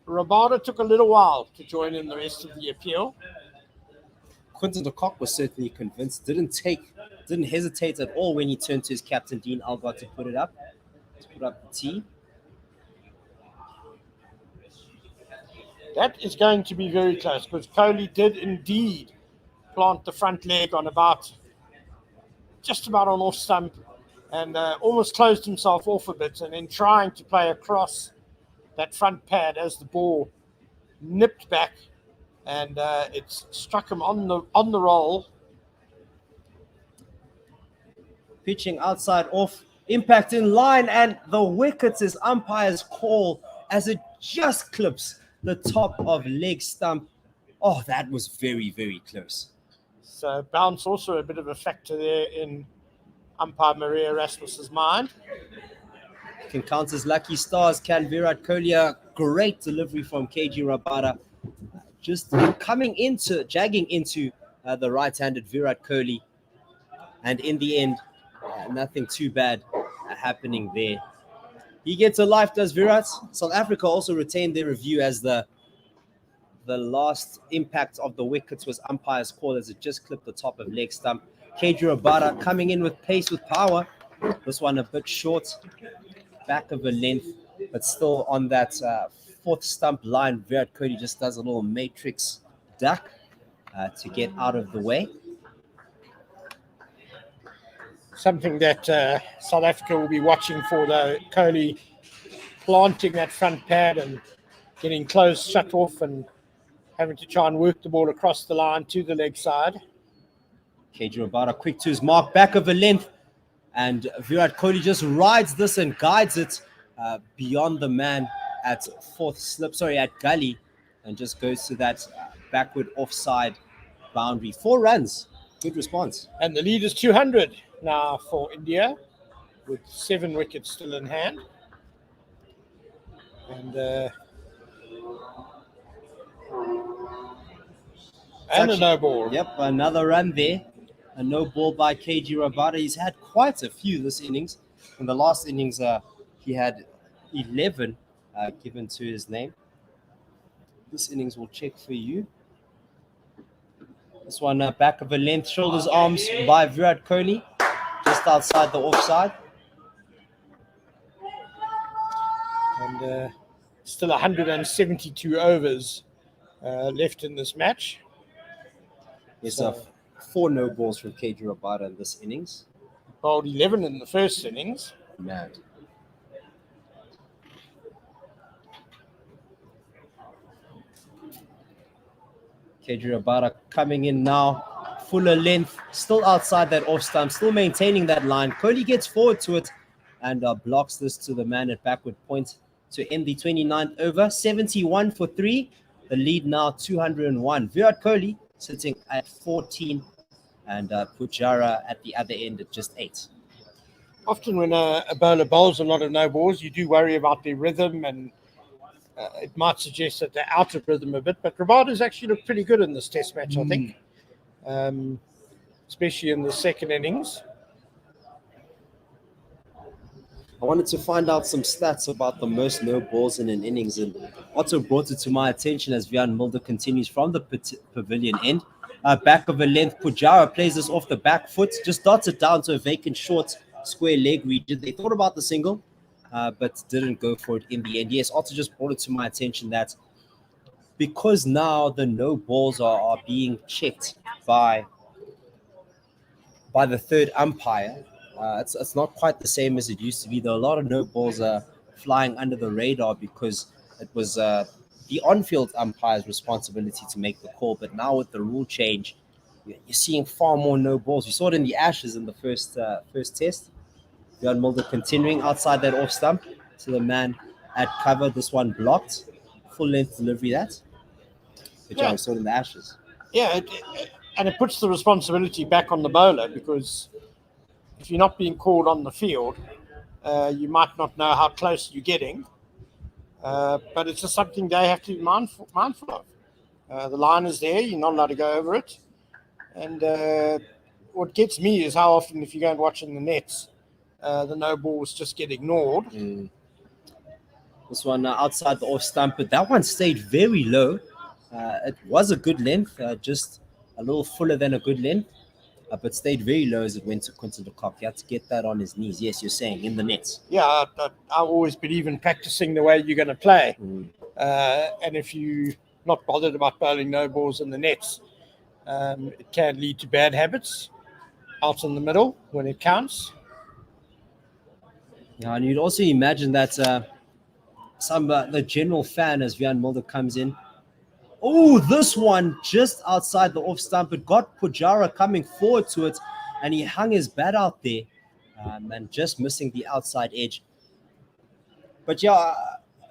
S10: Rabada took a little while to join in the rest of the appeal.
S9: Quinton de Kock was certainly convinced. Didn't hesitate at all when he turned to his captain Dean Algar to put up the tee.
S10: That is going to be very close because Kohli did indeed plant the front leg on just about on off stump and almost closed himself off a bit, and then trying to play across that front pad as the ball nipped back and it struck him on the roll.
S9: Pitching outside off, impact in line, and the wickets is umpire's call as it just clips the top of leg stump. Oh, that was very, very close.
S10: So bounce also a bit of a factor there in umpire Maria Rasmus's mind.
S9: Can count as lucky stars, can Virat Kohli. A great delivery from KG Rabada. Just jagging into the right-handed Virat Kohli. And in the end, nothing too bad happening there. He gets a life, does Virat. South Africa also retained their review as the last impact of the wickets was umpire's call as it just clipped the top of leg stump. KG Rabada coming in with pace, with power. This one a bit short, back of a length, but still on that fourth stump line. Virat Kohli just does a little matrix duck to get out of the way.
S10: Something that South Africa will be watching for, though. Kohli planting that front pad and getting close shut off and having to try and work the ball across the line to the leg side.
S9: KG Rabada quick to his mark, back of a length, and Virat Kohli just rides this and guides it beyond the man at at gully, and just goes to that backward offside boundary. 4 runs, good response.
S10: And the lead is 200 now for India, with 7 wickets still in hand. And a no ball.
S9: Yep, another run there. A no ball by KG Rabada. He's had quite a few this innings. In the last innings, he had 11 given to his name. This innings we'll check for you. This one back of a length, shoulders, arms by Virat Kohli, just outside the offside.
S10: And still 172 overs left in this match.
S9: Yes, 4 no balls from KG Rabada in this innings.
S10: Bowled 11 in the first innings.
S9: Mad. KG Rabada coming in now, fuller length, still outside that off stump, still maintaining that line. Kohli gets forward to it and blocks this to the man at backward point to end the 29th over. 71 for 3. The lead now 201. Virat Kohli sitting at 14, and Pujara at the other end at just 8.
S10: Often when a bowler bowls a lot of no balls, you do worry about their rhythm, and it might suggest that they're out of rhythm a bit. But Rabada's actually looked pretty good in this test match, I think, especially in the second innings.
S9: I wanted to find out some stats about the most no balls in an innings, and Otto brought it to my attention as Wiaan Mulder continues from the pavilion end. Back of a length, Pujara plays this off the back foot, just dots it down to a vacant short square leg region. They thought about the single, but didn't go for it in the end. Yes, Otto just brought it to my attention that because now the no balls are being checked by the third umpire, it's not quite the same as it used to be. There are a lot of no balls flying under the radar because it was the on-field umpire's responsibility to make the call. But now with the rule change, you're seeing far more no balls. We saw it in the Ashes in the first test. Wiaan Mulder continuing outside that off stump to the man at cover. This one blocked. Full length delivery that. Which I saw in the Ashes.
S10: Yeah, and it puts the responsibility back on the bowler, because if you're not being called on the field, you might not know how close you're getting. But it's just something they have to be mindful of. The line is there. You're not allowed to go over it. And what gets me is how often, if you go and watch in the nets, the no balls just get ignored.
S9: This one outside the off stump, but that one stayed very low. It was a good length, just a little fuller than a good length, but stayed very low as it went to Quinton de Kock. You had to get that on his knees. Yes, you're saying in the nets.
S10: Yeah, I always believe in practicing the way you're going to play. And if you're not bothered about bowling no balls in the nets, it can lead to bad habits out in the middle when it counts.
S9: Yeah, and you'd also imagine that the general fan, as Wiaan Mulder comes in. Oh, this one just outside the off stump. It got Pujara coming forward to it, and he hung his bat out there and just missing the outside edge. But yeah,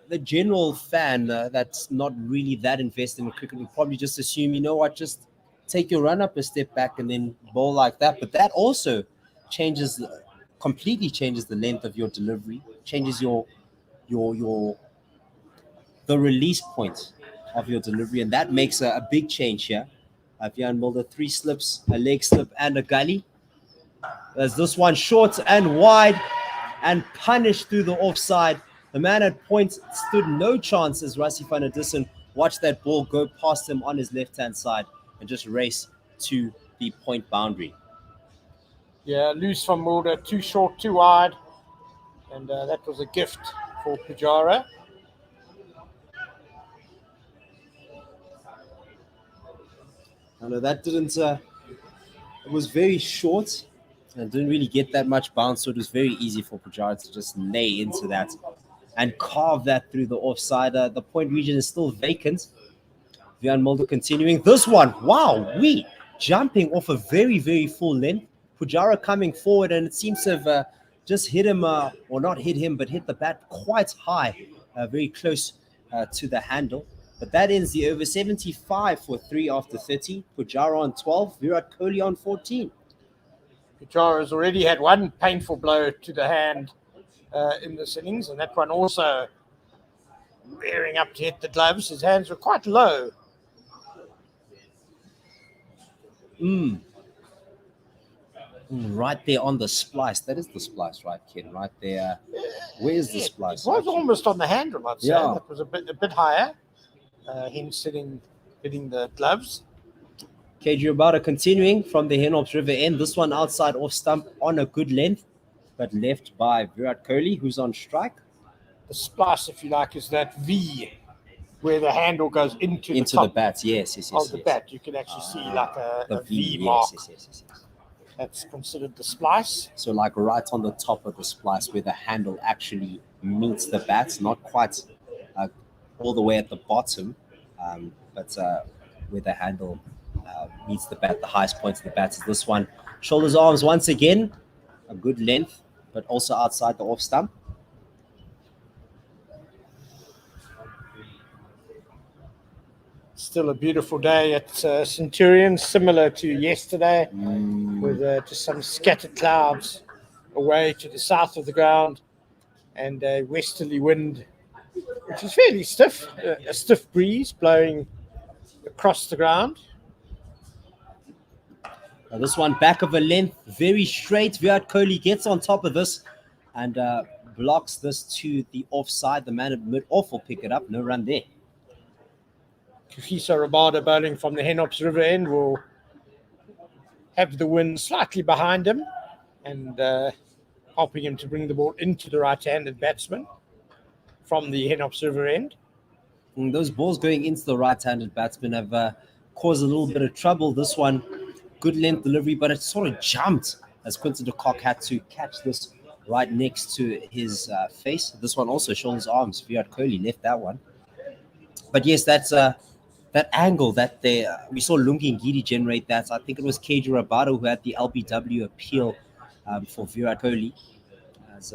S9: the general fan that's not really that invested in cricket would probably just assume, you know what, just take your run up a step back and then bowl like that. But that also completely changes the length of your delivery, changes the release point of your delivery, and that makes a big change here. Wiaan Mulder, 3 slips, a leg slip, and a gully. There's this one short and wide and punished through the offside. The man at point stood no chance as Rassie van der Dussen watched that ball go past him on his left-hand side and just race to the point boundary.
S10: Yeah, loose from Mulder, too short, too wide, and that was a gift for Pujara.
S9: I know that didn't. It was very short and didn't really get that much bounce, so it was very easy for Pujara to just lay into that and carve that through the offside. The point region is still vacant. Wiaan Mulder continuing. This one, wow, jumping off a very, very full length. Pujara coming forward, and it seems to have just hit him, or not hit him, but hit the bat quite high, very close to the handle. But that ends the over. 75 for 3 after 30. Pujara on 12. Virat Kohli on 14.
S10: Pujara has already had one painful blow to the hand in this innings, and that one also rearing up to hit the gloves. His hands were quite low.
S9: Right there on the splice. That is the splice, right, Ken? Right there. Where's the splice?
S10: It was almost on the handle, I'd say. Yeah. That was a bit higher. Him hitting the gloves.
S9: KG Rabada continuing from the Henops River end. This one outside off stump on a good length, but left by Virat Kohli, who's on strike.
S10: The splice, if you like, is that V where the handle goes into
S9: the bat. Yes.
S10: Of the bat, you can actually see like a V mark.
S9: Yes.
S10: That's considered the splice.
S9: So like right on the top of the splice where the handle actually meets the bat, not quite all the way at the bottom, but where the handle meets the bat, the highest point of the bat is this one. Shoulders, arms once again, a good length, but also outside the off stump.
S10: Still a beautiful day at Centurion, similar to yesterday, with just some scattered clouds away to the south of the ground and a westerly wind, which is fairly stiff, a stiff breeze blowing across the ground.
S9: Now this one back of a length, very straight. Virat Kohli gets on top of this and blocks this to the offside. The man at mid-off will pick it up. No run there.
S10: Kagiso Rabada bowling from the Henops River end will have the wind slightly behind him and helping him to bring the ball into the right-handed batsman from the Henops River end.
S9: And those balls going into the right-handed batsman have caused a little bit of trouble. This one, good length delivery, but it sort of jumped as Quinton de Kock had to catch this right next to his face. This one also shoulders arms. Virat Kohli left that one. But yes, that's that angle that we saw Lungi Ngidi generate that. I think it was KJ Rabada who had the LBW appeal for Virat Kohli. As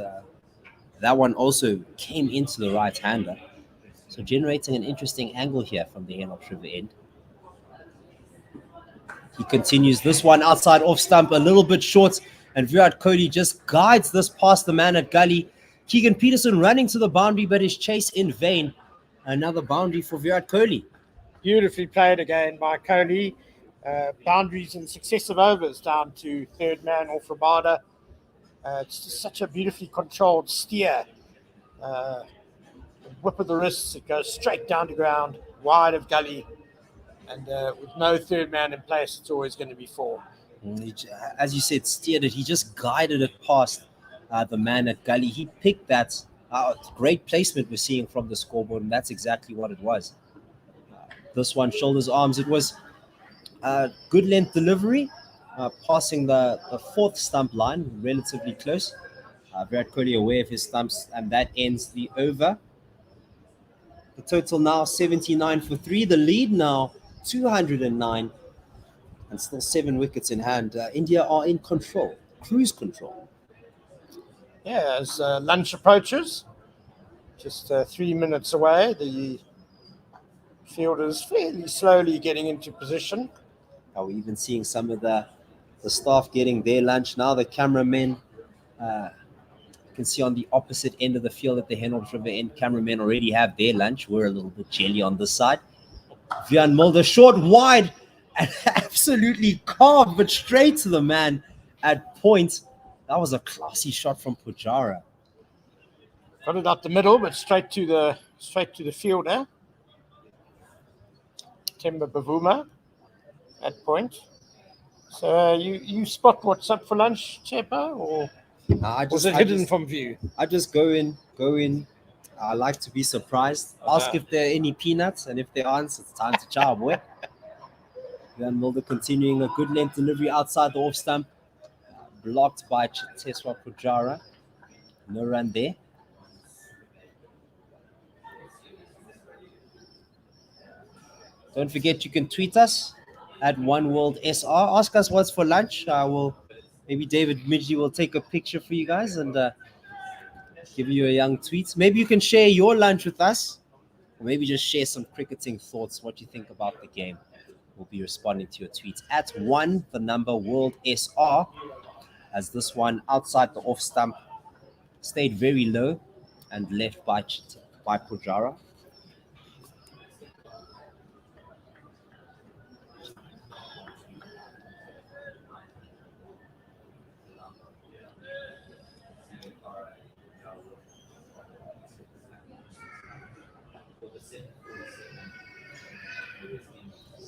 S9: that one also came into the right-hander. So generating an interesting angle here from the Henops River end. He continues this one outside off stump, a little bit short, and Virat Kohli just guides this past the man at gully. Keegan Peterson running to the boundary, but his chase in vain. Another boundary for Virat Kohli.
S10: Beautifully played again by Kohli. Boundaries in successive overs down to third man off Rabada. It's just such a beautifully controlled steer. Whip of the wrists, it goes straight down to ground, wide of gully. And with no third man in place, it's always going to be four.
S9: As you said, steered it. He just guided it past the man at gully. He picked that. Great placement we're seeing from the scoreboard, and that's exactly what it was. This one, shoulders, arms. It was good length delivery, passing the fourth stump line, relatively close. Virat Kohli aware of his stumps, and that ends the over. The total now 79 for 3. The lead now 209, and still 7 wickets in hand. India are in control, cruise control.
S10: Yeah, as lunch approaches, just 3 minutes away, the fielders fairly slowly getting into position.
S9: We're even seeing some of the staff getting their lunch now. The cameramen, you can see on the opposite end of the field at the Henops River end, cameramen already have their lunch. We're a little bit jelly on this side. Vian Mulder, short, wide, and absolutely carved, but straight to the man at point. That was a classy shot from Pujara.
S10: Got it up the middle, but straight to the fielder. Temba Bavuma at point. So you spot what's up for lunch, Chepa, or was it hidden from view?
S9: I just go in. I like to be surprised. Ask if there are any peanuts, and if there aren't, it's time to chow, boy. Van Mulder continuing a good length delivery outside the off stump. Blocked by Chiteswa Pujara. No run there. Don't forget you can tweet us at OneWorldSR. Ask us what's for lunch. Maybe David Midgley will take a picture for you guys and give you a young tweet. Maybe you can share your lunch with us, or maybe just share some cricketing thoughts, what you think about the game. We'll be responding to your tweets at WorldSR, as this one outside the off stump stayed very low and left by Pujara.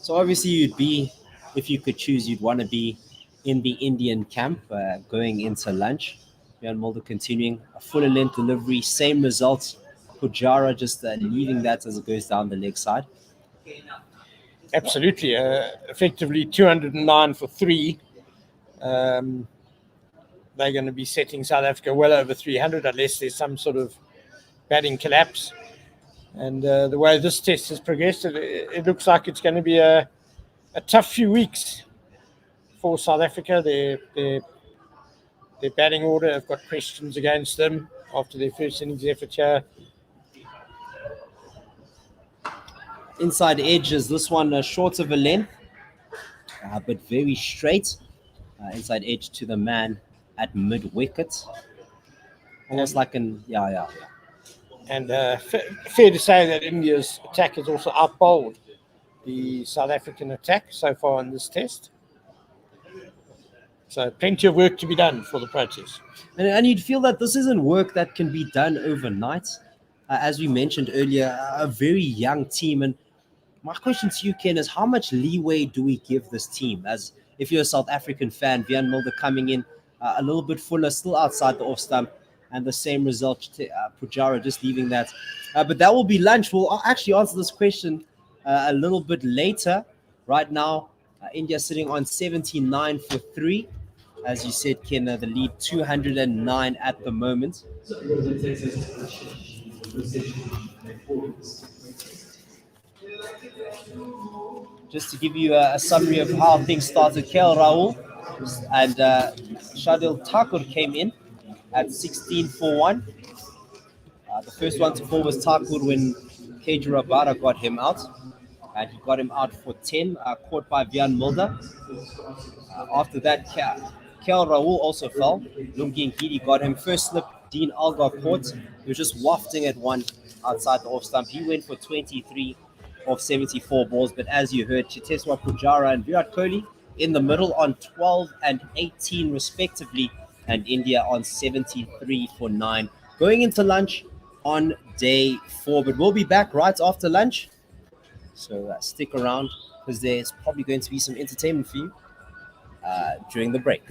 S9: So obviously you'd be, if you could choose, you'd want to be in the Indian camp going into lunch. Jan Mulder continuing a fuller length delivery, same results. Pujara just leaving that as it goes down the leg side.
S10: Absolutely. Effectively 209 for 3. They're going to be setting South Africa well over 300 unless there's some sort of batting collapse. And the way this test has progressed, it looks like it's going to be a tough few weeks for South Africa. Their batting order have got questions against them after their first innings effort here.
S9: inside edges. This one short of a length, but very straight. Inside edge to the man at mid wicket. Almost like an yeah.
S10: And fair to say that India's attack has also outbowled the South African attack so far in this test. So plenty of work to be done for the Proteas.
S9: And you'd feel that this isn't work that can be done overnight. As we mentioned earlier, a very young team. And my question to you, Ken, is how much leeway do we give this team? As if you're a South African fan, Vian Mulder coming in a little bit fuller, still outside the off stump, and the same result, Pujara just leaving that. But that will be lunch. We'll actually answer this question a little bit later. Right now, India sitting on 79 for 3. As you said, Ken, the lead 209 at the moment. Just to give you a summary of how things started, KL Rahul and Shardul Thakur came in at 16 for 1. The first one to fall was Thakur when KJ Rabada got him out. And he got him out for 10, caught by Vian Mulder. After that, KL Rahul also fell. Lungi Ngidi got him. First slip, Dean Algar caught. He was just wafting at one outside the off stump. He went for 23 of 74 balls. But as you heard, Chiteswa Pujara and Virat Kohli in the middle on 12 and 18 respectively. And India on 73 for 9. Going into lunch on day 4. But we'll be back right after lunch. So stick around because there's probably going to be some entertainment for you during the break.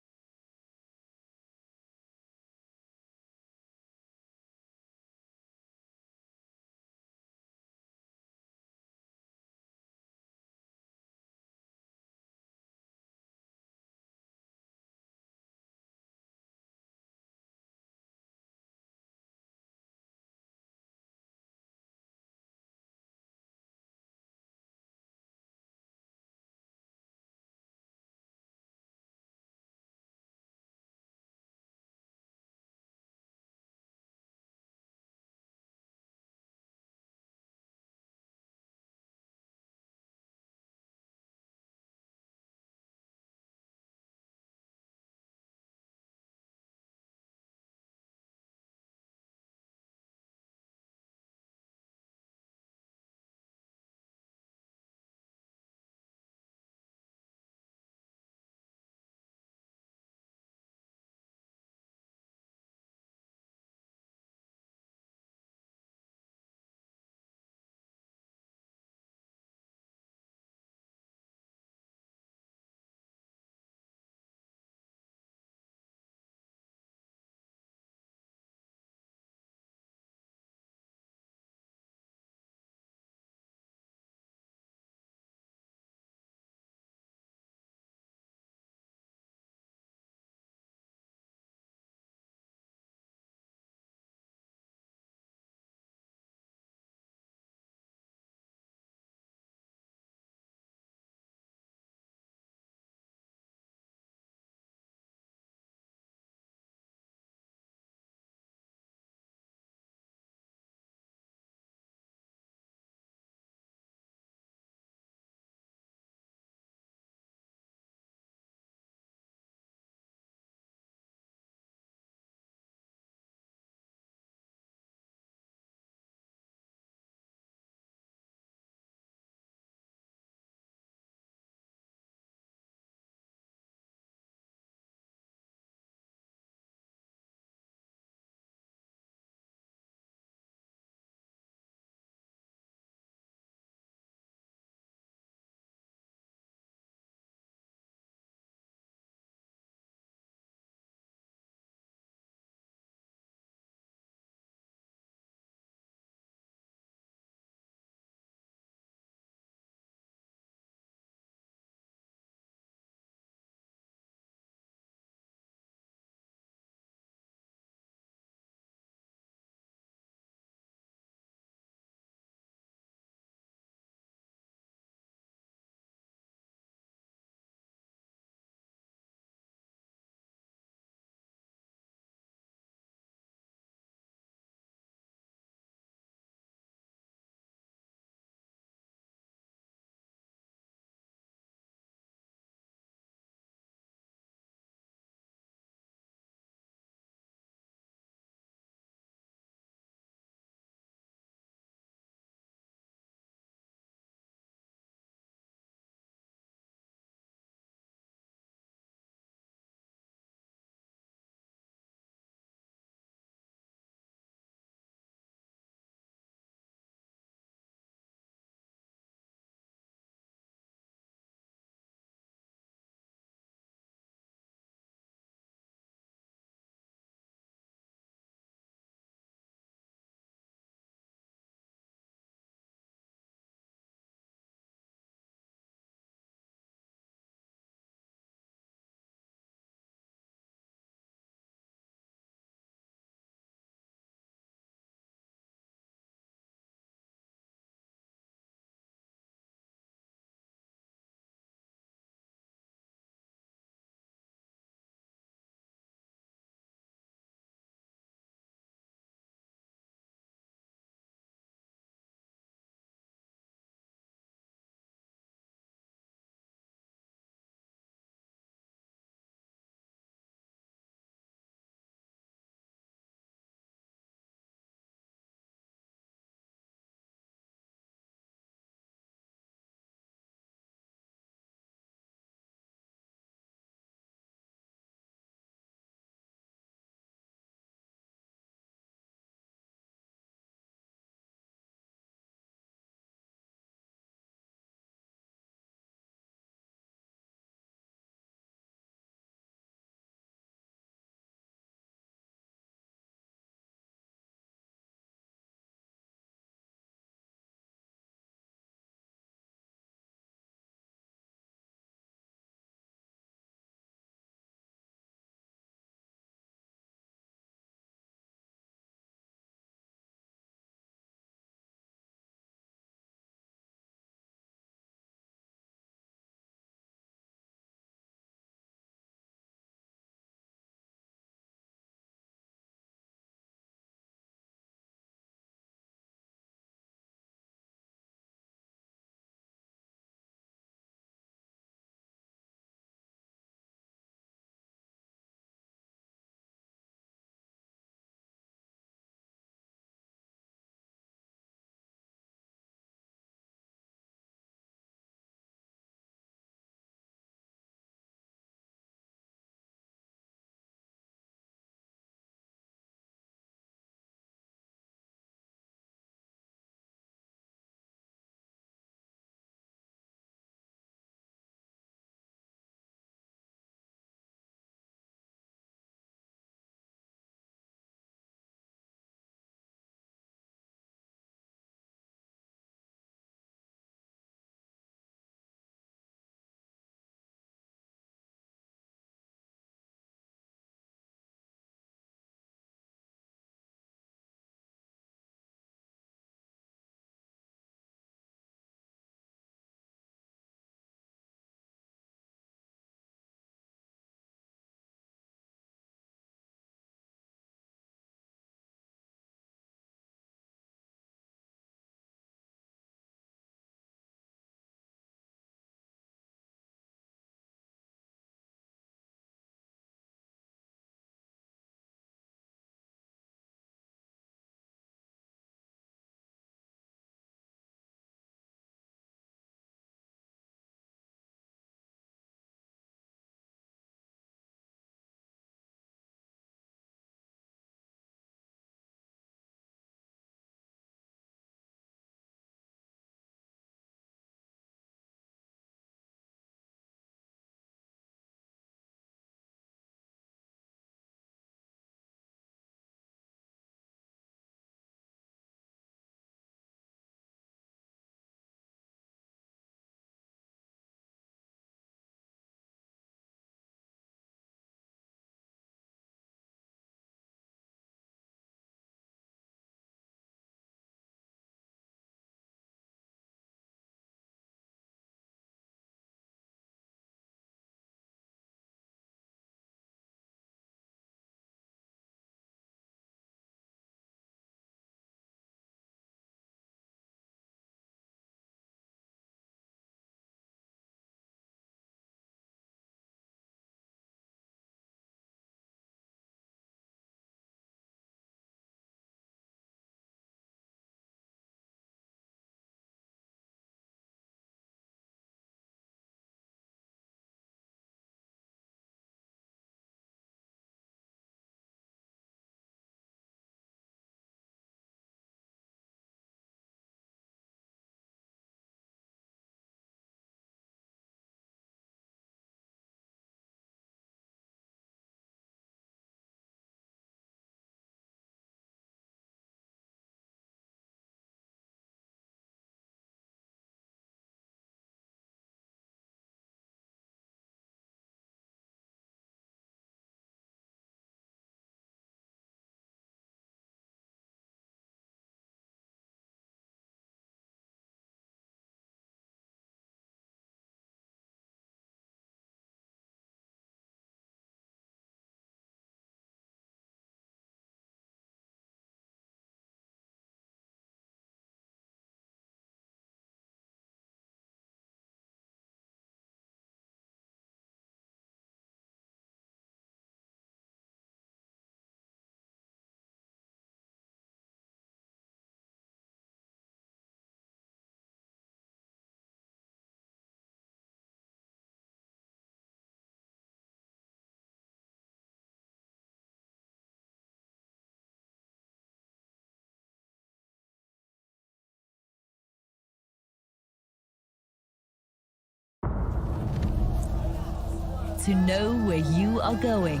S1: to know where you are going,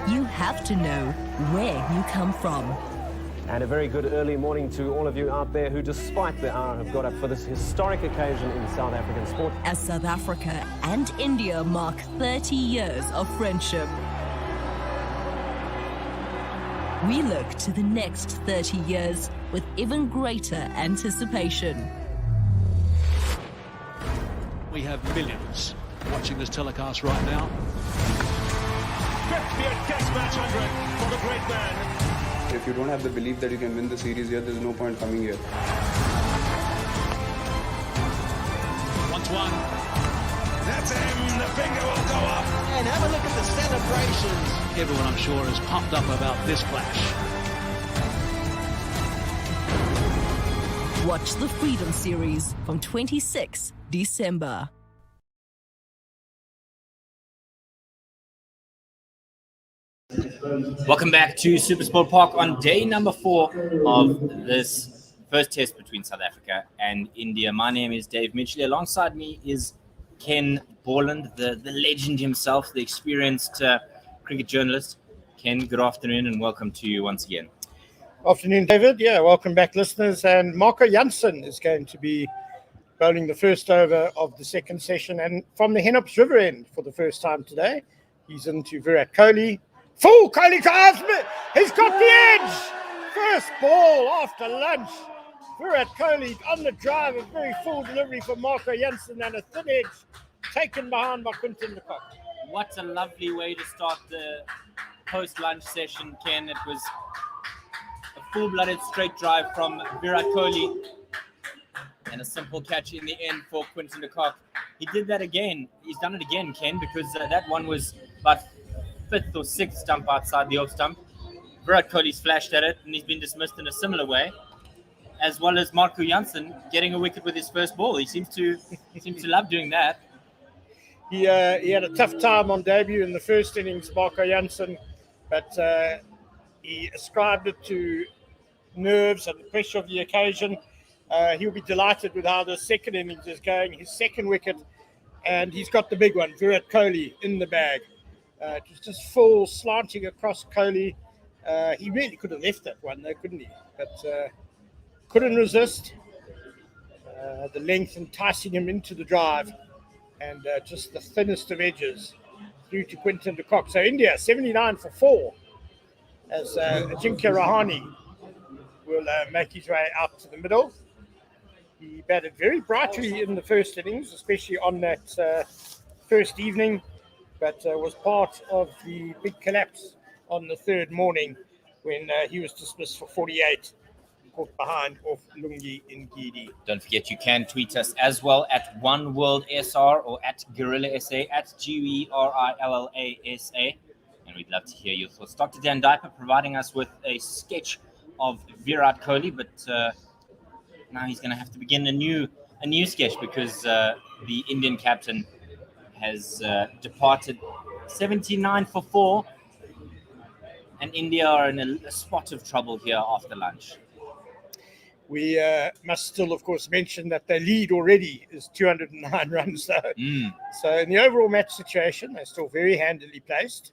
S1: you have to know where you come from.
S2: And a very good early morning to all of you out there who, despite the hour, have got up for this historic occasion in South African sport.
S1: As South Africa and India mark 30 years of friendship, we look to the next 30 years with even greater anticipation.
S3: We have millions watching this telecast right now.
S4: 50th Test match 100 for the great man.
S5: If you don't have the belief that you can win the series here, there's no point coming here.
S3: 1-1.
S4: That's him. The finger will go up.
S6: And have a look at the celebrations.
S3: Everyone, I'm sure, is pumped up about this clash.
S1: Watch the Freedom Series from 26 December.
S7: Welcome back to Supersport Park on day number 4 of this first test between South Africa and India. My name is Dave Mitchell. Alongside me is Ken Borland, the legend himself, the experienced cricket journalist. Ken, good afternoon and welcome to you once again.
S10: Afternoon, David. Yeah, welcome back, listeners. And Marco Jansen is going to be bowling the first over of the second session. And from the Henops River end for the first time today, he's into Virat Kohli. Full Kohli Kazmi. He's got the edge. First ball after lunch. Virat Kohli on the drive. A very full delivery from Marco Jansen and a thin edge taken behind by Quinton de Kock.
S7: What a lovely way to start the post-lunch session, Ken. It was a full-blooded straight drive from Virat Kohli and a simple catch in the end for Quinton de Kock. He did that again. He's done it again, Ken, because that one was about 5th or 6th stump outside the off stump. Virat Kohli's flashed at it and he's been dismissed in a similar way, as well as Marco Jansen getting a wicket with his first ball. He seems to love doing that.
S10: He had a tough time on debut in the first innings, Marco Jansen, but he ascribed it to nerves and the pressure of the occasion. He'll be delighted with how the second innings is going. His second wicket, and he's got the big one, Virat Kohli, in the bag. It was just full slanting across Kohli. He really could have left that one, though, couldn't he? But couldn't resist. The length enticing him into the drive, and just the thinnest of edges through to Quinton de Kock. So India 79 for 4, as Ajinkya Rahane will make his way out to the middle. He batted very brightly in the first innings, especially on that first evening, but was part of the big collapse on the third morning when he was dismissed for 48, caught behind off Lungi Ngidi.
S7: Don't forget, you can tweet us as well at OneWorldSR or at GorillaSA, at GERILLASA, and we'd love to hear your thoughts. Dr. Dan Diper providing us with a sketch of Virat Kohli, but now he's going to have to begin a new sketch because the Indian captain has departed 79 for 4, and India are in a spot of trouble here after lunch.
S10: We must still, of course, mention that their lead already is 209 runs, though. So in the overall match situation, they're still very handily placed.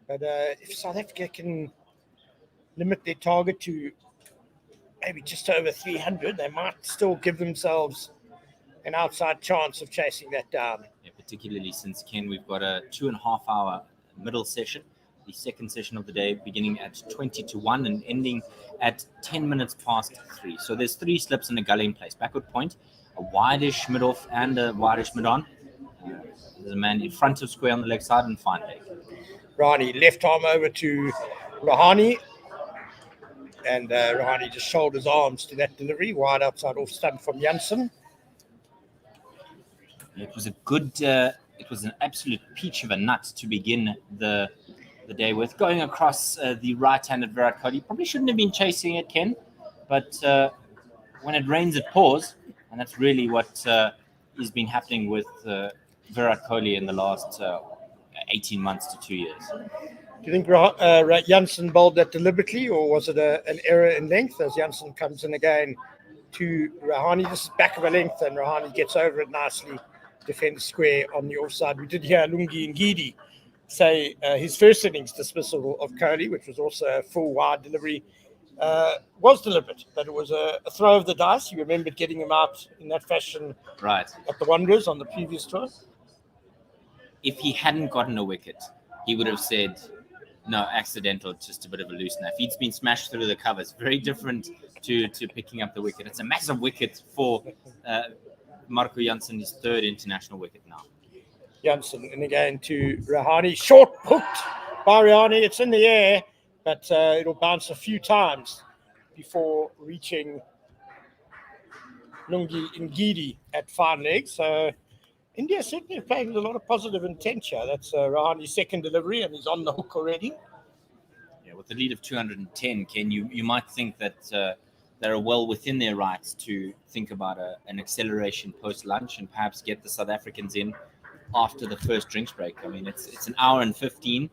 S10: But if South Africa can limit their target to maybe just over 300, they might still give themselves an outside chance of chasing that down.
S7: Yeah, particularly since, Ken, we've got a 2.5-hour middle session, the second session of the day, beginning at 20 to 1 and ending at 10 minutes past 3. So there's 3 slips and a gully in place. Backward point, a wide-ish mid-off and a wide-ish mid-on. There's a man in front of square on the leg side and fine leg.
S10: Rahane left arm over to Rahane, and Rahane just shoulders arms to that delivery, wide outside off stump from Jansen.
S7: It was a good, it was an absolute peach of a nut to begin the day with. Going across the right-handed Virat Kohli, probably shouldn't have been chasing it, Ken, but when it rains, it pours, and that's really what has been happening with Virat Kohli in the last 18 months to 2 years.
S10: Do you think Jansen bowled that deliberately, or was it an error in length as Jansen comes in again to Rahane? This is back of a length, and Rahane gets over it nicely defend square on the offside. We did hear Lungi Ngidi say his first innings dismissal of Kohli, which was also a full wide delivery, was deliberate, but it was a throw of the dice. You remembered getting him out in that fashion
S7: Right.
S10: at the Wanderers on the previous tour.
S7: If he hadn't gotten a wicket, he would have said, no, accidental, just a bit of a loose snap. He'd been smashed through the covers. Very different to picking up the wicket. It's a massive wicket for Marco Jansen, his third international wicket now.
S10: Jansen, and again to Rahane. Short hooked by Rahane. It's in the air, but it'll bounce a few times before reaching Lungi Ngidi at fine leg. So India certainly playing with a lot of positive intent here. That's Rahane's second delivery, and he's on the hook already.
S7: Yeah, with the lead of 210, Ken, you might think that they're well within their rights to think about an acceleration post-lunch and perhaps get the South Africans in after the first drinks break. I mean, it's an hour and 15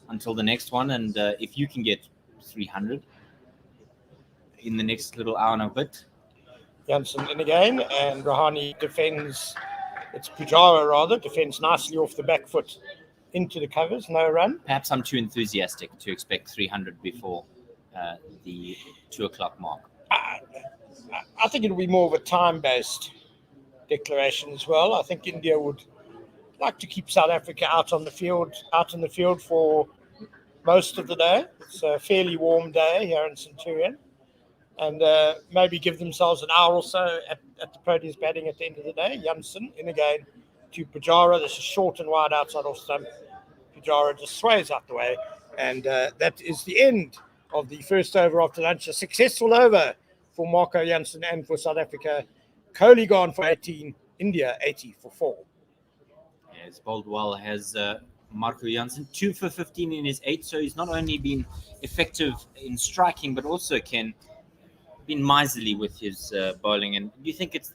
S7: until the next one, and if you can get 300 in the next little hour and a bit.
S10: Jansen in again, and Rahane defends. It's Pujara rather, defends nicely off the back foot into the covers, no run.
S7: Perhaps I'm too enthusiastic to expect 300 before the 2 o'clock mark.
S10: I think it'll be more of a time-based declaration as well. I think India would like to keep South Africa out in the field for most of the day. It's a fairly warm day here in Centurion, and maybe give themselves an hour or so at the Proteas batting at the end of the day. Jansen in again to Pujara. This is short and wide outside off stump. Pujara just sways out the way, and that is the end of the first over after lunch. A successful over for Marco Jansen and for South Africa. Kohli gone for 18, India 80 for 4.
S7: As bowled well has Marco Jansen, 2 for 15 in his 8, so he's not only been effective in striking, but also been miserly with his bowling. And do you think it's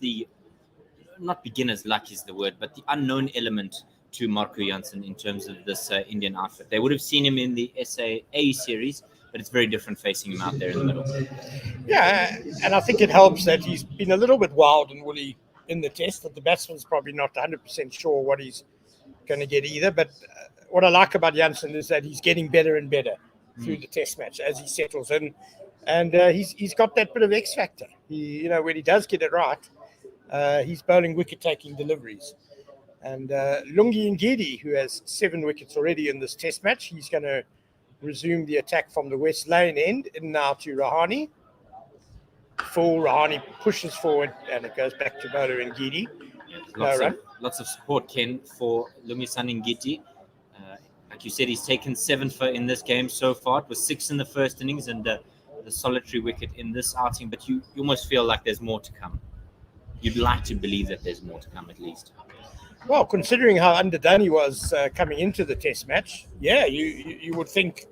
S7: not beginner's luck is the word, but the unknown element to Marco Jansen in terms of this Indian outfit? They would have seen him in the SAA series, but it's very different facing him out there in the middle.
S10: Yeah, and I think it helps that he's been a little bit wild and woolly in the test, that the batsman's probably not 100% sure what he's going to get either. But what I like about Jansen is that he's getting better and better through the test match as he settles in. And he's got that bit of X factor. When he does get it right, he's bowling wicket-taking deliveries. And Lungi Ngidi, who has 7 wickets already in this test match, he's going to resume the attack from the West Lane end, in now to Rahane. Full Rahane pushes forward, and it goes back to bowler Ngidi.
S7: Lots of support, Ken, for Lungi Ngidi. Like you said, he's taken 7 in this game so far. It was 6 in the first innings, and the solitary wicket in this outing, but you almost feel like there's more to come. You'd like to believe that there's more to come, at least.
S10: Well, considering how underdone he was coming into the test match, yeah, you would think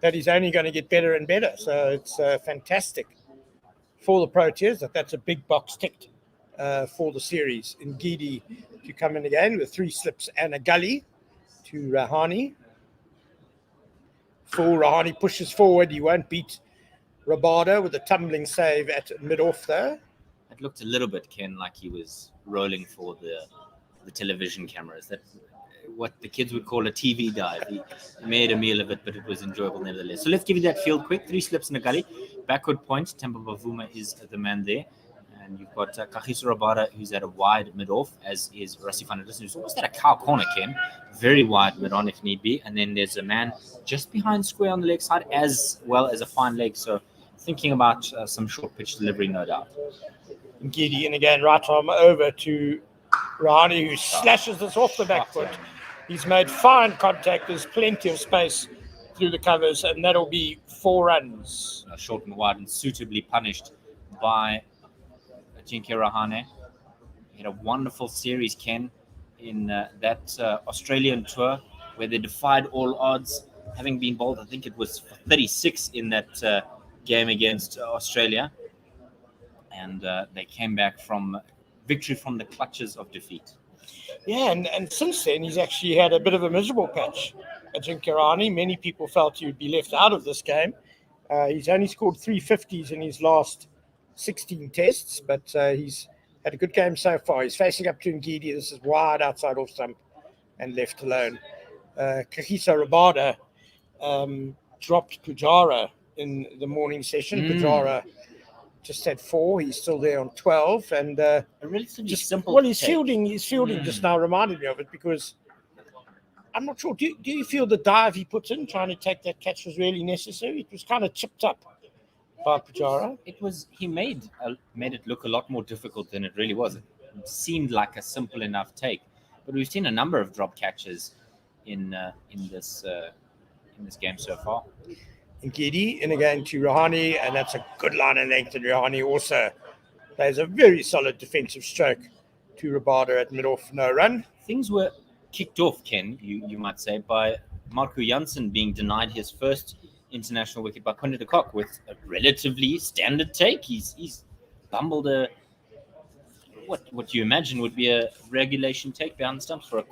S10: that he's only going to get better and better. So it's fantastic for the Proteas that's a big box ticked for the series. Ngidi to come in again with 3 slips and a gully to Rahane. Full Rahane pushes forward. He won't beat Rabada with a tumbling save at mid-off though.
S7: It looked a little bit, Ken, like he was rolling for the television cameras. That what the kids would call a TV dive. He made a meal of it, but it was enjoyable nevertheless. So let's give you that field quick. 3 slips in a gully. Backward point. Temba Bavuma is the man there. And you've got Kagiso Rabada, who's at a wide mid-off, as is Rassie van der Dussen, who's almost at a cow corner, Ken. Very wide mid-on if need be. And then there's a man just behind square on the leg side, as well as a fine leg. So thinking about some short pitch delivery, no doubt.
S10: Ngidi in again, right arm over to Rahane, who slashes this off the back foot. He's made fine contact. There's plenty of space through the covers, and that'll be 4 runs.
S7: Short and wide and suitably punished by Ajinkya Rahane. He had a wonderful series, Ken, in that Australian tour where they defied all odds, having been bowled, I think it was 36 in that game against Australia. And they came back from victory from the clutches of defeat.
S10: Yeah, and since then, he's actually had a bit of a miserable patch. Ajinkya Rahane, many people felt he would be left out of this game. He's only scored 3 50s in his last 16 tests, but he's had a good game so far. He's facing up to Ngidi. This is wide outside off stump and left alone. Kagiso Rabada dropped Pujara in the morning session. Pujara just had 4. He's still there on 12. And
S7: A relatively simple
S10: well, his
S7: take.
S10: fielding just now reminded me of it, because I'm not sure. Do you feel the dive he puts in trying to take that catch was really necessary? It was kind of chipped up by Pujara.
S7: He made it look a lot more difficult than it really was. It seemed like a simple enough take, but we've seen a number of drop catches in this game so far.
S10: Ngidi in again to Rahani, and that's a good line and length. And Rahani also plays a very solid defensive stroke to Rabada at mid-off, no run.
S7: Things were kicked off, Ken, you might say, by Marco Janssen being denied his first international wicket by Quinton de Kock with a relatively standard take. He's bumbled what you imagine would be a regulation take behind the stumps for a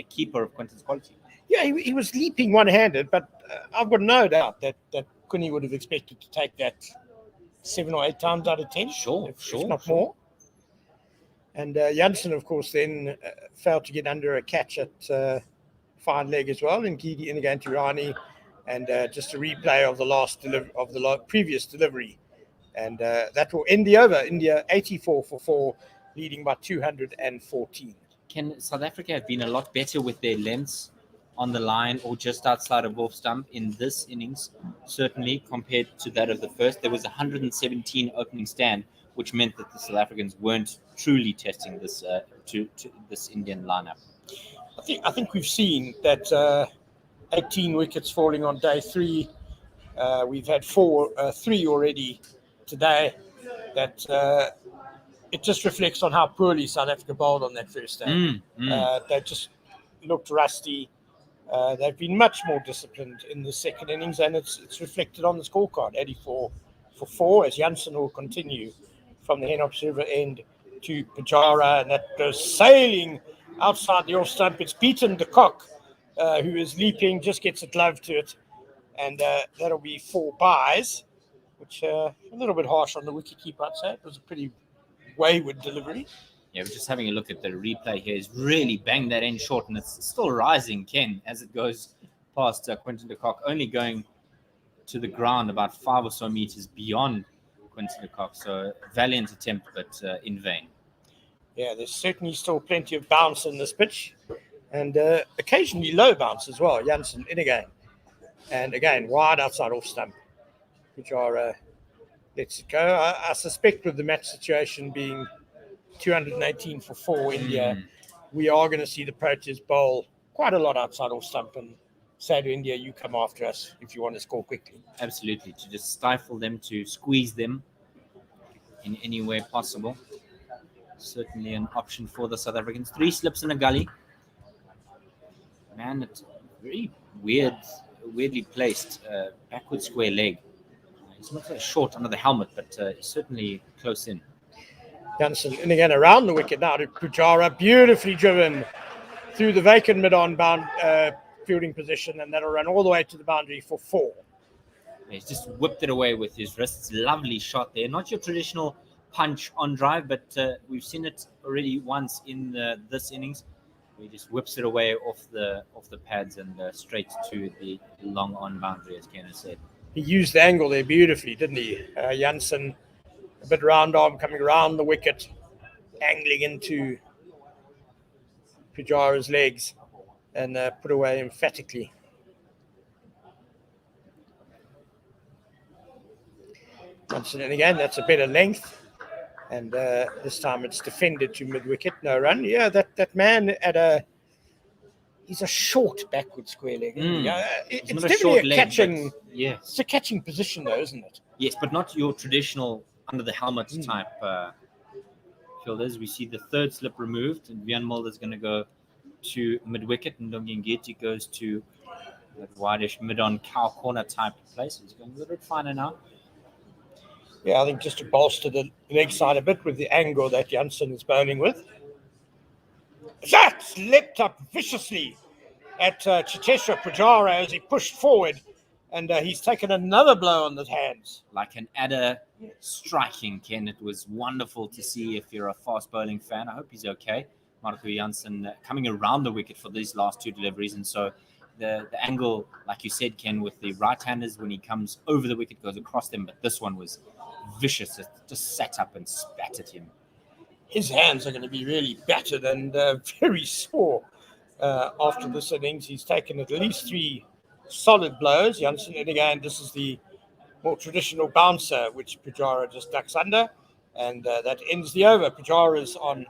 S7: keeper of Quinton's quality.
S10: Yeah, he was leaping one-handed, but I've got no doubt that Quinny would have expected to take that 7 or 8 times out of 10. If not more. And Janssen, of course, then failed to get under a catch at fine leg as well. And Ngidi in again to Rani, and just a replay of the previous delivery, and that will end the over. India 84 for 4, leading by 214.
S7: Can South Africa have been a lot better with their lengths on the line or just outside of off stump in this innings? Certainly, compared to that of the first, there was 117 opening stand, which meant that the South Africans weren't truly testing this to this Indian lineup.
S10: I think we've seen that 18 wickets falling on day 3. We've had 3 already today. That it just reflects on how poorly South Africa bowled on that first day. They just looked rusty. They've been much more disciplined in the second innings, and it's reflected on the scorecard. 84 for 4, as Janssen will continue from the Henops River end to Pujara, and that goes sailing outside the off stump. It's beaten de Kock, who is leaping, just gets a glove to it, and that'll be 4 byes, which a little bit harsh on the wicketkeeper, I'd say. It was a pretty wayward delivery.
S7: Yeah, we're just having a look at the replay here. He's really banged that end short, and it's still rising, Ken, as it goes past Quinton de Kock, only going to the ground about 5 or so meters beyond Quinton de Kock. So valiant attempt, but in vain.
S10: Yeah, there's certainly still plenty of bounce in this pitch, and occasionally low bounce as well. Janssen in again, and again wide outside off stump. Pujara lets it go. I suspect with the match situation being 218 for 4 India, we are going to see the Proteas bowl quite a lot outside off stump and say to India, you come after us if you want to score quickly.
S7: Absolutely, to just stifle them, to squeeze them in any way possible. Certainly an option for the South Africans. 3 slips in a gully. Man, it's very weirdly placed. Backward square leg. It's not very short under the helmet, but certainly close in.
S10: Janssen in again around the wicket now to Pujara, beautifully driven through the vacant mid-on fielding position, and that'll run all the way to the boundary for 4.
S7: He's just whipped it away with his wrists. Lovely shot there. Not your traditional punch on drive, but we've seen it already once in this innings. He just whips it away off the pads and straight to the long on boundary, as Ken has said.
S10: He used the angle there beautifully, didn't he? Janssen, a bit round arm coming around the wicket, angling into Pujara's legs, and put away emphatically. Janssen, and again, that's a better length. And this time it's defended to mid-wicket, no run. Yeah, that man he's a short backward square leg. It's definitely a catching.
S7: Yes,
S10: it's a catching position, though, isn't it?
S7: Yes, but not your traditional under the helmet type fielders. We see the 3rd slip removed, and Vian Mulder's going to go to mid-wicket, and Ndongengeti goes to that wideish mid-on cow corner type place. He's going a little bit finer now.
S10: Yeah, I think just to bolster the leg side a bit with the angle that Janssen is bowling with. That leapt up viciously at Chiteshwar Pujara as he pushed forward and he's taken another blow on the hands.
S7: Like an adder striking, Ken. It was wonderful to see. If you're a fast bowling fan, I hope he's okay. Marco Jansen coming around the wicket for these last two deliveries, and so the angle, like you said, Ken, with the right-handers when he comes over the wicket goes across them, but this one was vicious. It just sat up and spat at him.
S10: His hands are going to be really battered and very sore after this innings. He's taken at least 3 solid blows, Jansen, and again, this is the more traditional bouncer, which Pujara just ducks under, and that ends the over. Pujara's on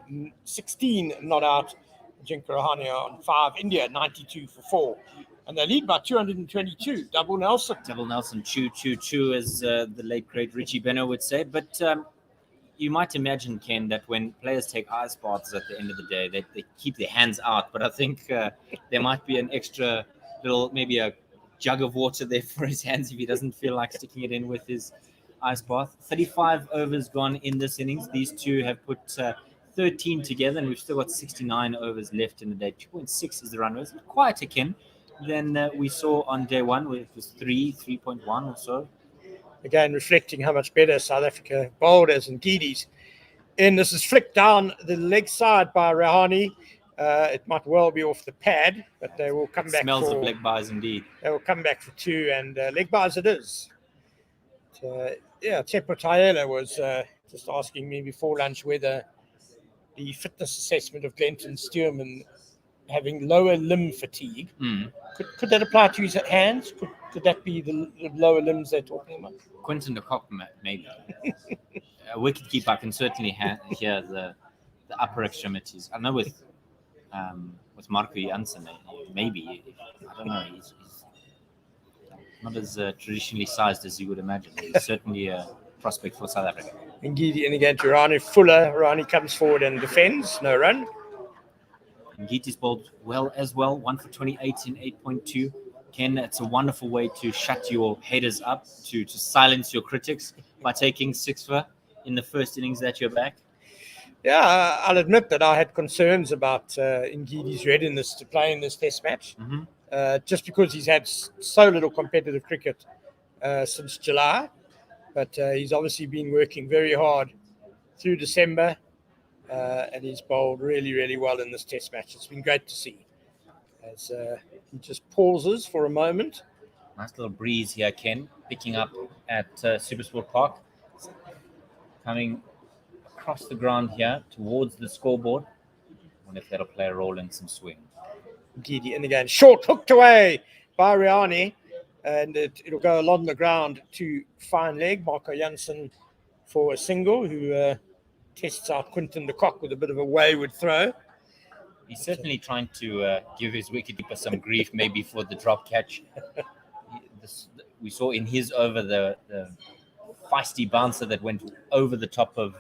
S10: 16 not out, Ajinkya Rahane on 5, India 92 for 4. And they lead by 222. Double Nelson.
S7: Double Nelson, choo, as the late, great Richie Beno would say. But you might imagine, Ken, that when players take ice baths at the end of the day, they keep their hands out. But I think there might be an extra little, maybe a jug of water there for his hands if he doesn't feel like sticking it in with his ice bath. 35 overs gone in this innings. These two have put 13 together, and we've still got 69 overs left in the day. 2.6 is the run rate. Quieter, Ken, than we saw on day one, where it was 3.1 or so.
S10: Again, reflecting how much better South Africa bowled as Ngidis. And this is flicked down the leg side by Rahane. It might well be off the pad, but they will come back.
S7: Smells of leg byes indeed.
S10: They will come back for 2, and leg byes it is. Tepo Tayela was just asking me before lunch whether the fitness assessment of Glenton Stearman having lower limb fatigue, could that apply to his hands? Could that be the lower limbs they're talking about?
S7: Quinton de Kock, maybe. A wicketkeeper can certainly hear the upper extremities. I know with Marco Jansen, maybe. I don't know. He's not as traditionally sized as you would imagine. He's certainly a prospect for South Africa.
S10: Ngidi and again to Rani Fuller. Rani comes forward and defends. No run.
S7: Ngiti's bowled well as well. 1 for 28 in 8.2. Ken, it's a wonderful way to shut your haters up, to silence your critics by taking 6 for in the first innings that you're back.
S10: Yeah, I'll admit that I had concerns about Ngidi's readiness to play in this test match, just because he's had so little competitive cricket since July. But he's obviously been working very hard through December, and he's bowled really, really well in this test match. It's been great to see. As he just pauses for a moment.
S7: Nice little breeze here, Ken, picking up at Supersport Park. Coming across the ground here towards the scoreboard. I wonder if that'll play a role in some swing.
S10: Ngidi in again. Short hooked away by Riani. And it'll go along the ground to fine leg. Marco Jansen for a single, who tests out Quinton de Kock with a bit of a wayward throw.
S7: He's certainly trying to give his wicketkeeper some grief, maybe for the drop catch. We saw in his over the feisty bouncer that went over the top of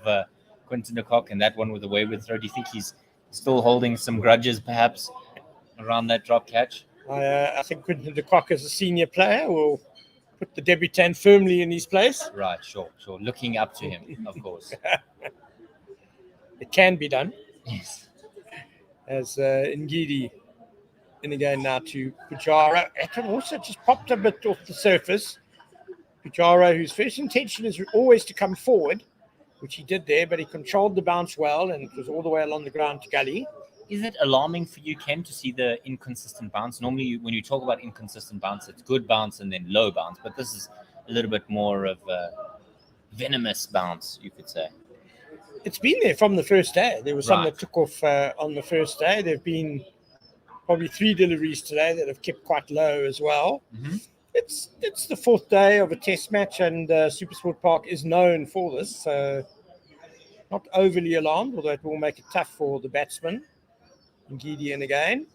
S7: Quinton de Kock, and that one with a wayward throw. Do you think he's still holding some grudges, perhaps, around that drop catch?
S10: I think Quinton de Kock, as a senior player, will put the debutant firmly in his place.
S7: Right, sure. Looking up to him, of course.
S10: It can be done.
S7: Yes.
S10: As Ngidi in again now to Pujara. It also just popped a bit off the surface. Pujara, whose first intention is always to come forward, which he did there, but he controlled the bounce well, and it was all the way along the ground to gully.
S7: Is it alarming for you, Ken, to see the inconsistent bounce? Normally, when you talk about inconsistent bounce, it's good bounce and then low bounce, but this is a little bit more of a venomous bounce, you could say.
S10: It's been there from the first day. There was some that took off on the first day. There have been probably 3 deliveries today that have kept quite low as well.
S7: Mm-hmm.
S10: It's the 4th day of a test match, and Supersport Park is known for this. So not overly alarmed, although it will make it tough for the batsman. Gideon again.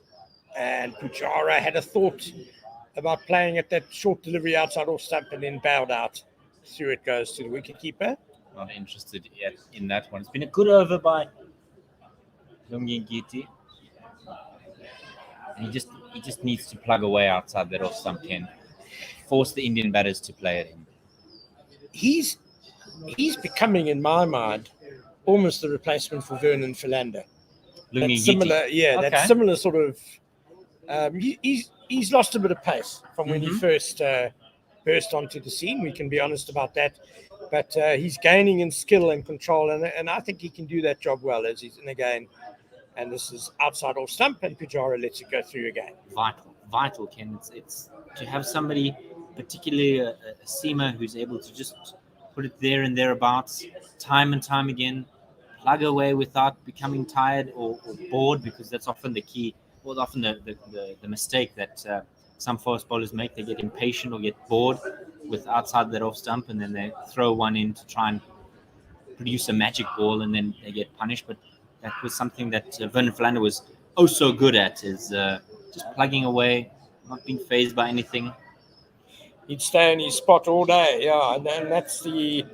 S10: And Pujara had a thought about playing at that short delivery outside off stump and then bowed out. Through it goes to the wicketkeeper.
S7: Not interested yet in that one. It's been a good over by Lungi Ngiti. And he just needs to plug away outside that off stump, Ken. Force the Indian batters to play at him.
S10: He's becoming, in my mind, almost the replacement for Vernon Philander. That's similar, That's similar sort of. He's lost a bit of pace from when he first burst onto the scene. We can be honest about that. But he's gaining in skill and control, and I think he can do that job well as he's in again. And this is outside off stump, and Pujara lets it go through again.
S7: Vital, Ken. It's to have somebody, particularly a seamer, who's able to just put it there and thereabouts, time and time again, plug away without becoming tired or bored, because that's often the key, or often the mistake that some fast bowlers make. They get impatient or get bored with outside that off stump, and then they throw one in to try and produce a magic ball, and then they get punished. But that was something that Vernon Philander was so good at, is just plugging away, not being fazed by anything.
S10: He'd stay in his spot all day, yeah. And that's the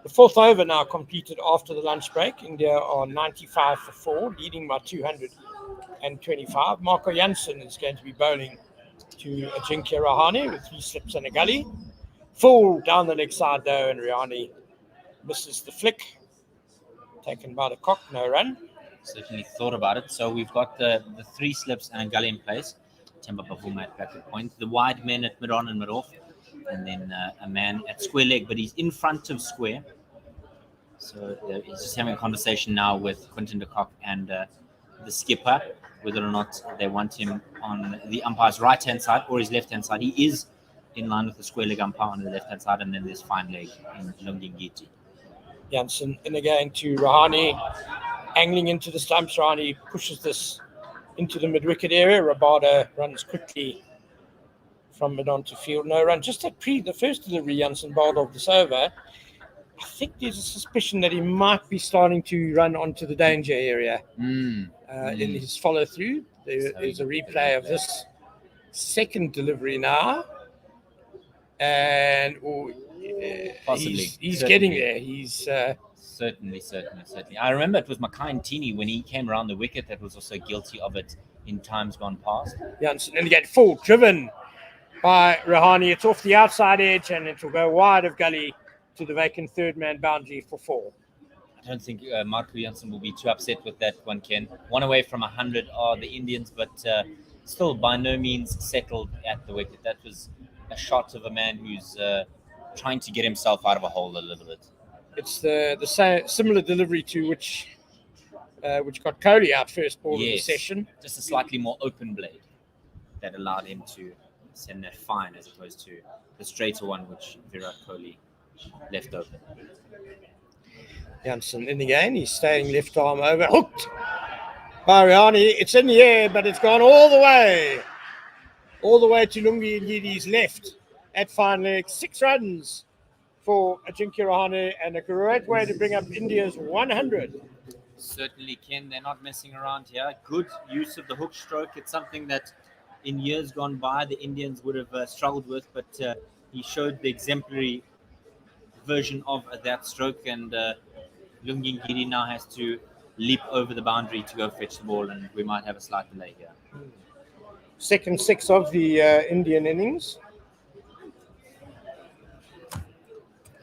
S10: fourth over now completed after the lunch break. India are 95 for 4, leading by 225. Marco Jansen is going to be bowling to Ajinkya Rahane with 3 slips and a gully. Full down the leg side though, and Rahane misses the flick. Taken by the cock, no run.
S7: Certainly thought about it. So we've got the 3 slips and a gully in place. Temba Bavuma at backward point. The wide men at mid-on and mid-off. And then a man at square leg, but he's in front of square. So he's just having a conversation now with Quinton de Kock and the skipper, whether or not they want him on the umpire's right-hand side or his left-hand side. He is in line with the square leg umpire on the left-hand side, and then there's fine leg in Lungingiti.
S10: Jansen in again to Rahane, angling into the stumps. Rahane pushes this into the mid-wicket area. Rabada runs quickly from mid-on to field. No run. Just at the first delivery Jansen bowled off this over, I think there's a suspicion that he might be starting to run onto the danger area in his follow-through. There's a replay of this second delivery now. And
S7: possibly
S10: he's getting there. He's
S7: certainly. I remember it was Mackay and Tini when he came around the wicket that was also guilty of it in times gone past.
S10: Jansen and again full driven by Rahane. It's off the outside edge and it will go wide of gully to the vacant third man boundary for 4.
S7: I don't think Marco Jansen will be too upset with that one, Ken. 1 away from 100 are the Indians, but still by no means settled at the wicket. That was a shot of a man who's trying to get himself out of a hole a little bit.
S10: It's the same similar delivery to which got Kohli out first ball of the session.
S7: Just a slightly more open blade that allowed him to send that fine as opposed to the straighter one which Virat Kohli left open.
S10: Jansen in again. He's staying left arm over. Hooked by Rahane. It's in the air, but it's gone all the way to Lungi Ngiri's left at fine leg. 6 runs for Ajinkya Rahane and a great way to bring up India's 100.
S7: Certainly, Ken, they're not messing around here. Good use of the hook stroke. It's something that in years gone by the Indians would have struggled with, but he showed the exemplary version of that stroke, and Lungi Ngiri now has to leap over the boundary to go fetch the ball, and we might have a slight delay here.
S10: Second 6 of the Indian innings.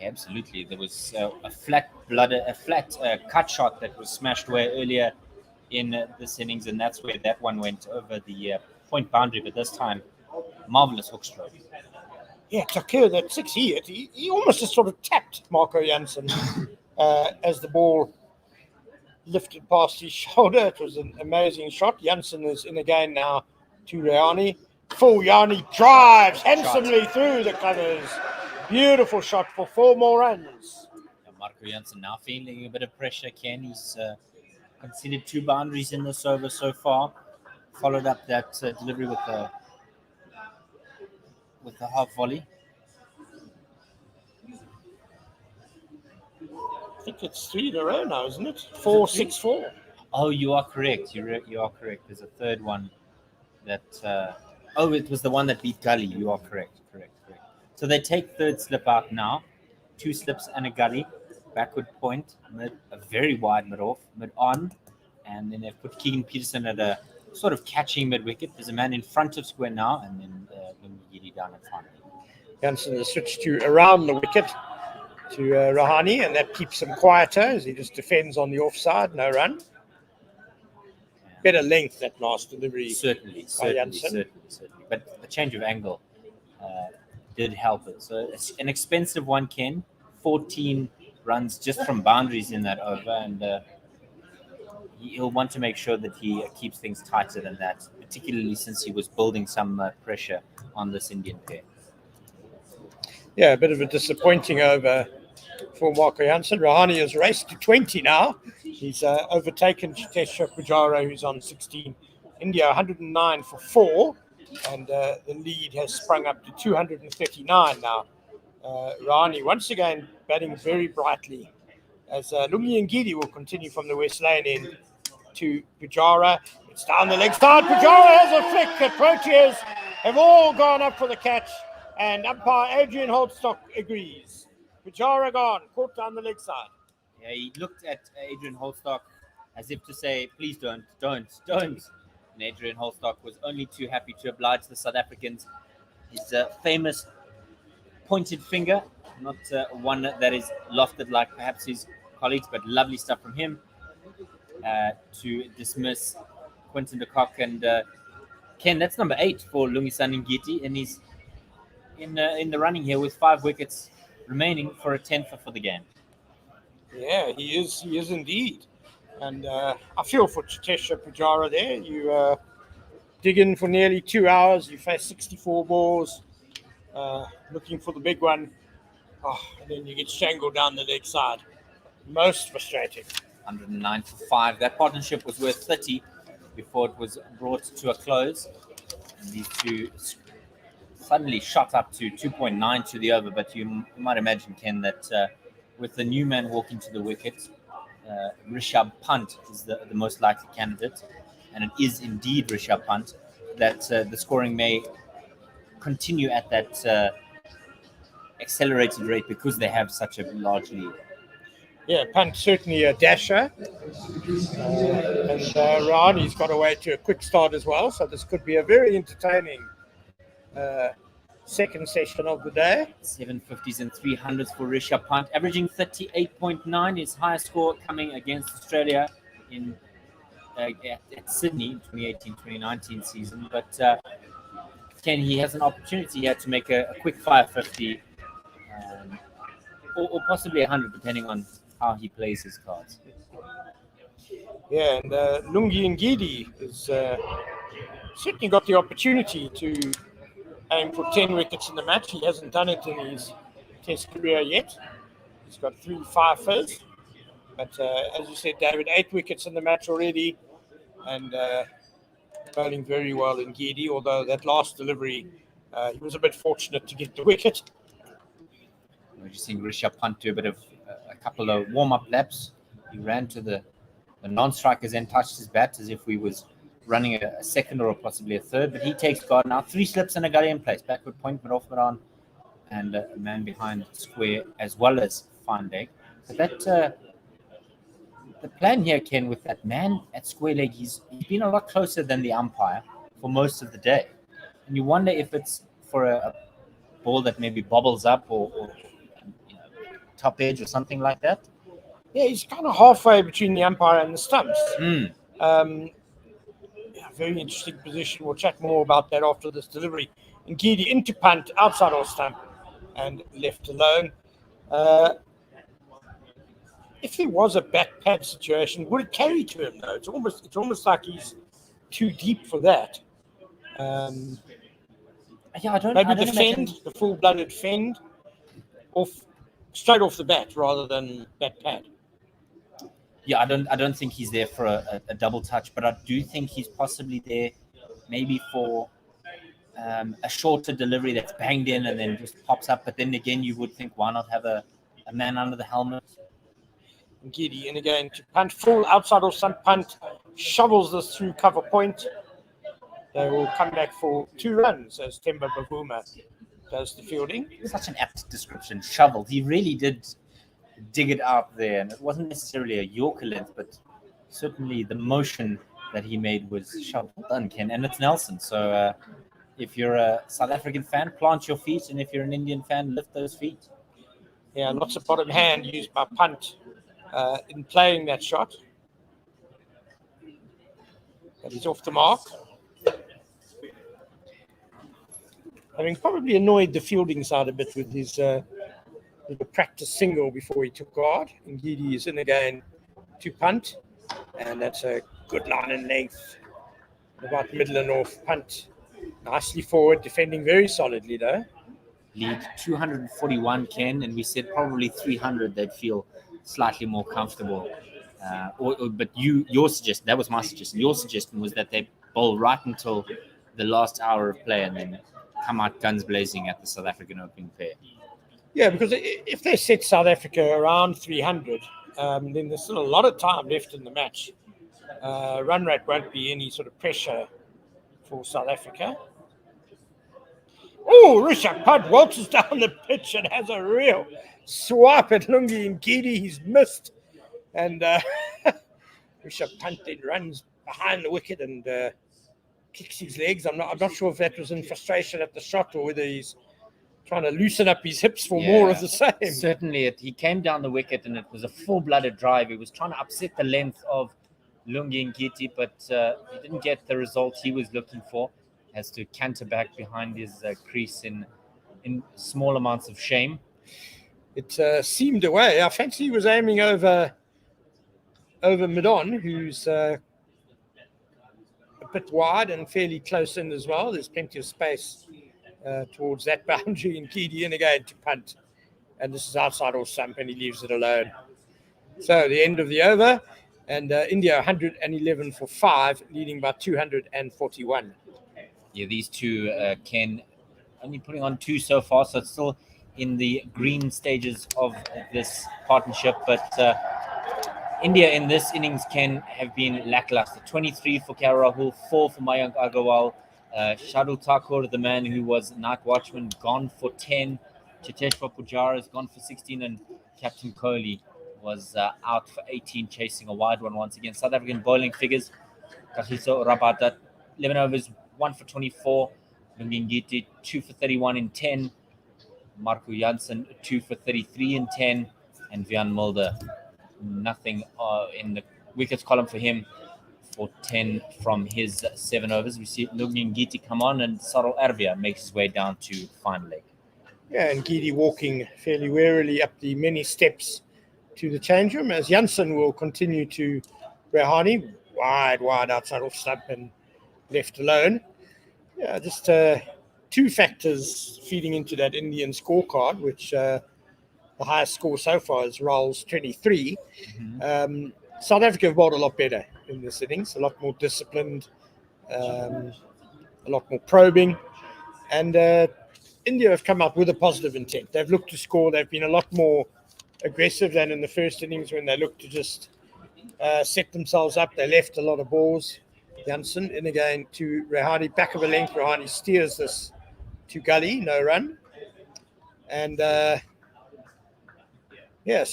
S7: Absolutely. There was a flat cut shot that was smashed away earlier in this innings, and that's where that one went over the point boundary. But this time, marvelous hook stroke.
S10: Yeah, Takir, that 6 he hit, he almost just sort of tapped Marco Jansen as the ball lifted past his shoulder. It was an amazing shot. Jansen is in again now to Rahane. Full Yanni drives handsomely through the covers. Beautiful shot for 4 more runs.
S7: Marco Jansen now feeling a bit of pressure, Ken. He's conceded 2 boundaries in this over so far. Followed up that delivery with the half volley.
S10: I think it's 3 in a row now, isn't it? 4, 6, 4.
S7: Oh, you are correct. You are correct. There's a third one that... it was the one that beat Gully. You are correct. So they take third slip out now. 2 slips and a gully. Backward point. A very wide mid-off. Mid-on. And then they've put Keegan Peterson at a sort of catching mid-wicket. There's a man in front of square now. And then Lungiri down in front.
S10: Jansen has switched to around the wicket to Rahane. And that keeps him quieter as he just defends on the offside. No run. Better length, that last delivery.
S7: Certainly. But the change of angle did help it. So it's an expensive one, Ken. 14 runs just from boundaries in that over, and he'll want to make sure that he keeps things tighter than that, particularly since he was building some pressure on this Indian pair.
S10: Yeah, a bit of a disappointing over for Marco Jansen. Rahane has raced to 20 now. He's overtaken Chitesha Pujara, who's on 16. India 109 for 4, and the lead has sprung up to 239 now. Rahane once again batting very brightly, as Lungi Ngidi will continue from the West Lane in to Pujara. It's down the leg side. Pujara has a flick. The Proteas have all gone up for the catch, and umpire Adrian Holtstock agrees. Pujara gone, caught down the leg side.
S7: Yeah, he looked at Adrian Holstock as if to say, please don't. And Adrian Holstock was only too happy to oblige the South Africans. His famous pointed finger, not one that is lofted like perhaps his colleagues, but lovely stuff from him to dismiss Quinton de Kock. And Ken, that's number 8 for Lungisani Ngidi, and he's in the running here with 5 wickets remaining for a 10th for the game.
S10: Yeah, he is indeed. And I feel for Chitesha Pujara there. You dig in for nearly 2 hours. You face 64 balls, looking for the big one. Oh, and then you get strangled down the leg side. Most frustrating.
S7: 109 for 5. That partnership was worth 30 before it was brought to a close. And these two suddenly shot up to 2.9 to the over. But you might imagine, Ken, that with the new man walking to the wicket, Rishabh Pant is the most likely candidate. And it is indeed Rishabh Pant, that the scoring may continue at that accelerated rate because they have such a large lead.
S10: Yeah, Pant certainly a dasher. And Rahane's got away to a quick start as well. So this could be a very entertaining second session of the day.
S7: 750s and 300s for Rishabh Pant, averaging 38.9. His highest score coming against Australia in at Sydney 2018-2019 season. But Ken, he has an opportunity here to make a quick 550 or possibly 100, depending on how he plays his cards.
S10: Yeah, and Lungi Ngidi has certainly got the opportunity to aim for 10 wickets in the match. He hasn't done it in his Test career yet. He's got 3 fifers. But as you said, David, 8 wickets in the match already. And bowling very well in Ngidi, although that last delivery, he was a bit fortunate to get the wicket.
S7: We're just seeing Rishabh Pant do a couple of warm-up laps. He ran to the non-strikers and touched his bat as if we was running a second or possibly a third. But he takes guard now. 3 slips and a gully in place. Backward point, mid off, mid on, and a man behind square as well as fine leg. But that the plan here, Ken, with that man at square leg, he's been a lot closer than the umpire for most of the day. And you wonder if it's for a ball that maybe bobbles up or top edge or something like that.
S10: Yeah, he's kind of halfway between the umpire and the stumps. Very interesting position. We'll chat more about that after this delivery. Ngidi into punt, outside off stump, and left alone. If there was a bat pad situation, would it carry to him though? It's almost like he's too deep for that.
S7: Yeah, I don't.
S10: Maybe
S7: I don't
S10: the full-blooded fend, straight off the bat rather than bat pad.
S7: Yeah, I don't think he's there for a double touch, but I do think he's possibly there maybe for a shorter delivery that's banged in and then just pops up. But then again, you would think, why not have a man under the helmet?
S10: Ngidi in again to punt, full outside off stump punt, shovels this through cover point. They will come back for 2 runs as Temba Bavuma does the fielding.
S7: Such an apt description, shoveled. He really did dig it out there, and it wasn't necessarily a Yorker length, but certainly the motion that he made was shoveled. Well done, Ken, and it's Nelson. So if you're a South African fan, plant your feet, and if you're an Indian fan, lift those feet.
S10: Yeah, lots of bottom hand used by Punt in playing that shot. But he's off the mark. having probably annoyed the fielding side a bit with his little practice single before he took guard. Ngidi is in again to punt, and that's a good line and length. About middle and off punt. Nicely forward, defending very solidly though.
S7: Lead 241, Ken, and we said probably 300 they'd feel slightly more comfortable. But your suggestion, that was my suggestion. Your suggestion was that they bowl right until the last hour of play and then come out guns blazing at the South African opening pair.
S10: Yeah, because if they set South Africa around 300, then there's still a lot of time left in the match. Run rate won't be any sort of pressure for South Africa. Oh, Rishabh Pant waltzes down the pitch and has a real swipe at Lungi Ngidi. He's missed. And Rishabh Pant then runs behind the wicket and kicks his legs. I'm not sure if that was in frustration at the shot or whether he's trying to loosen up his hips for more of the same.
S7: Certainly, he came down the wicket and it was a full-blooded drive. He was trying to upset the length of Lungi Ngidi, but he didn't get the result he was looking for. Has to canter back behind his crease in small amounts of shame.
S10: It seemed away. I fancy he was aiming over mid-on, who's a bit wide and fairly close in as well. There's plenty of space towards that boundary. And Ngidi in again to punt. And this is outside off stump and he leaves it alone. So the end of the over. And India 111 for 5, leading by 241.
S7: Yeah, these two, Ken, only putting on 2 so far, so it's still in the green stages of this partnership. But India in this innings, Ken, have been lackluster. 23 for KL Rahul, 4 for Mayank Agarwal. Shardul Thakur, the man who was night watchman, gone for 10. Cheteshwar Pujara has gone for 16, and Captain Kohli was out for 18, chasing a wide one once again. South African bowling figures: Kagiso Rabada, 11 overs, 1 for 24. Lungi Ngidi, 2 for 31 in 10. Marco Jansen, 2 for 33 in 10. And Vian Mulder, nothing in the wickets column for him for 10 from his 7 overs. We see Lungi Ngidi come on, and Sarul Arvia makes his way down to fine leg.
S10: Yeah, and Ngidi walking fairly warily up the many steps to the change room, as Jansen will continue to Rehani, wide outside off stump and left alone. Yeah, just 2 factors feeding into that Indian scorecard, which the highest score so far is Rahul's 23. South Africa have bowled a lot better in this innings, a lot more disciplined, a lot more probing, and India have come up with a positive intent. They've looked to score. They've been a lot more aggressive than in the first innings when they looked to just set themselves up. They left a lot of balls. Jansen in again to Rehani, back of a length. Rehani steers this to gully, no run. And so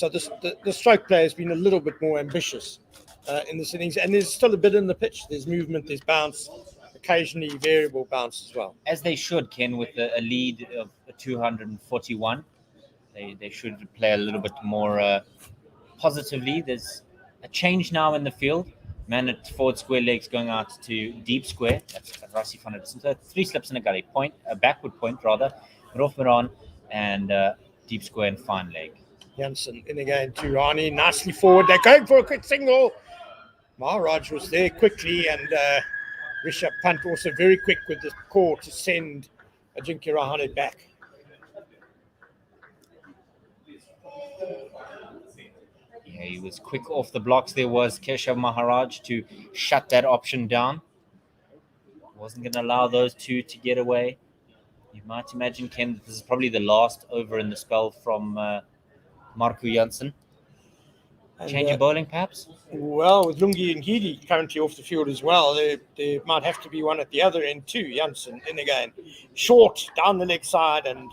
S10: the stroke play has been a little bit more ambitious in this innings. And there's still a bit in the pitch. There's movement, there's bounce, occasionally variable bounce as well.
S7: As they should, Ken, with a lead of 241. They should play a little bit more positively. There's a change now in the field. Man at forward square legs going out to deep square. That's Rasi van der Distance. So 3 slips in a gully. A backward point rather. Mid-off, mid-on, and deep square and fine leg.
S10: Jansen in again to Rani. Nicely forward. They're going for a quick single. Maharaj was there quickly, and Rishabh Pant also very quick with the call to send Ajinkya Rahane back.
S7: Yeah, he was quick off the blocks. There was Keshav Maharaj to shut that option down. Wasn't going to allow those two to get away. You might imagine, Ken, that this is probably the last over in the spell from Marco Jansen. Change of bowling, perhaps?
S10: Well, with Lungi Ngidi currently off the field as well, there might have to be one at the other end too. Jansen in again. Short, down the leg side, and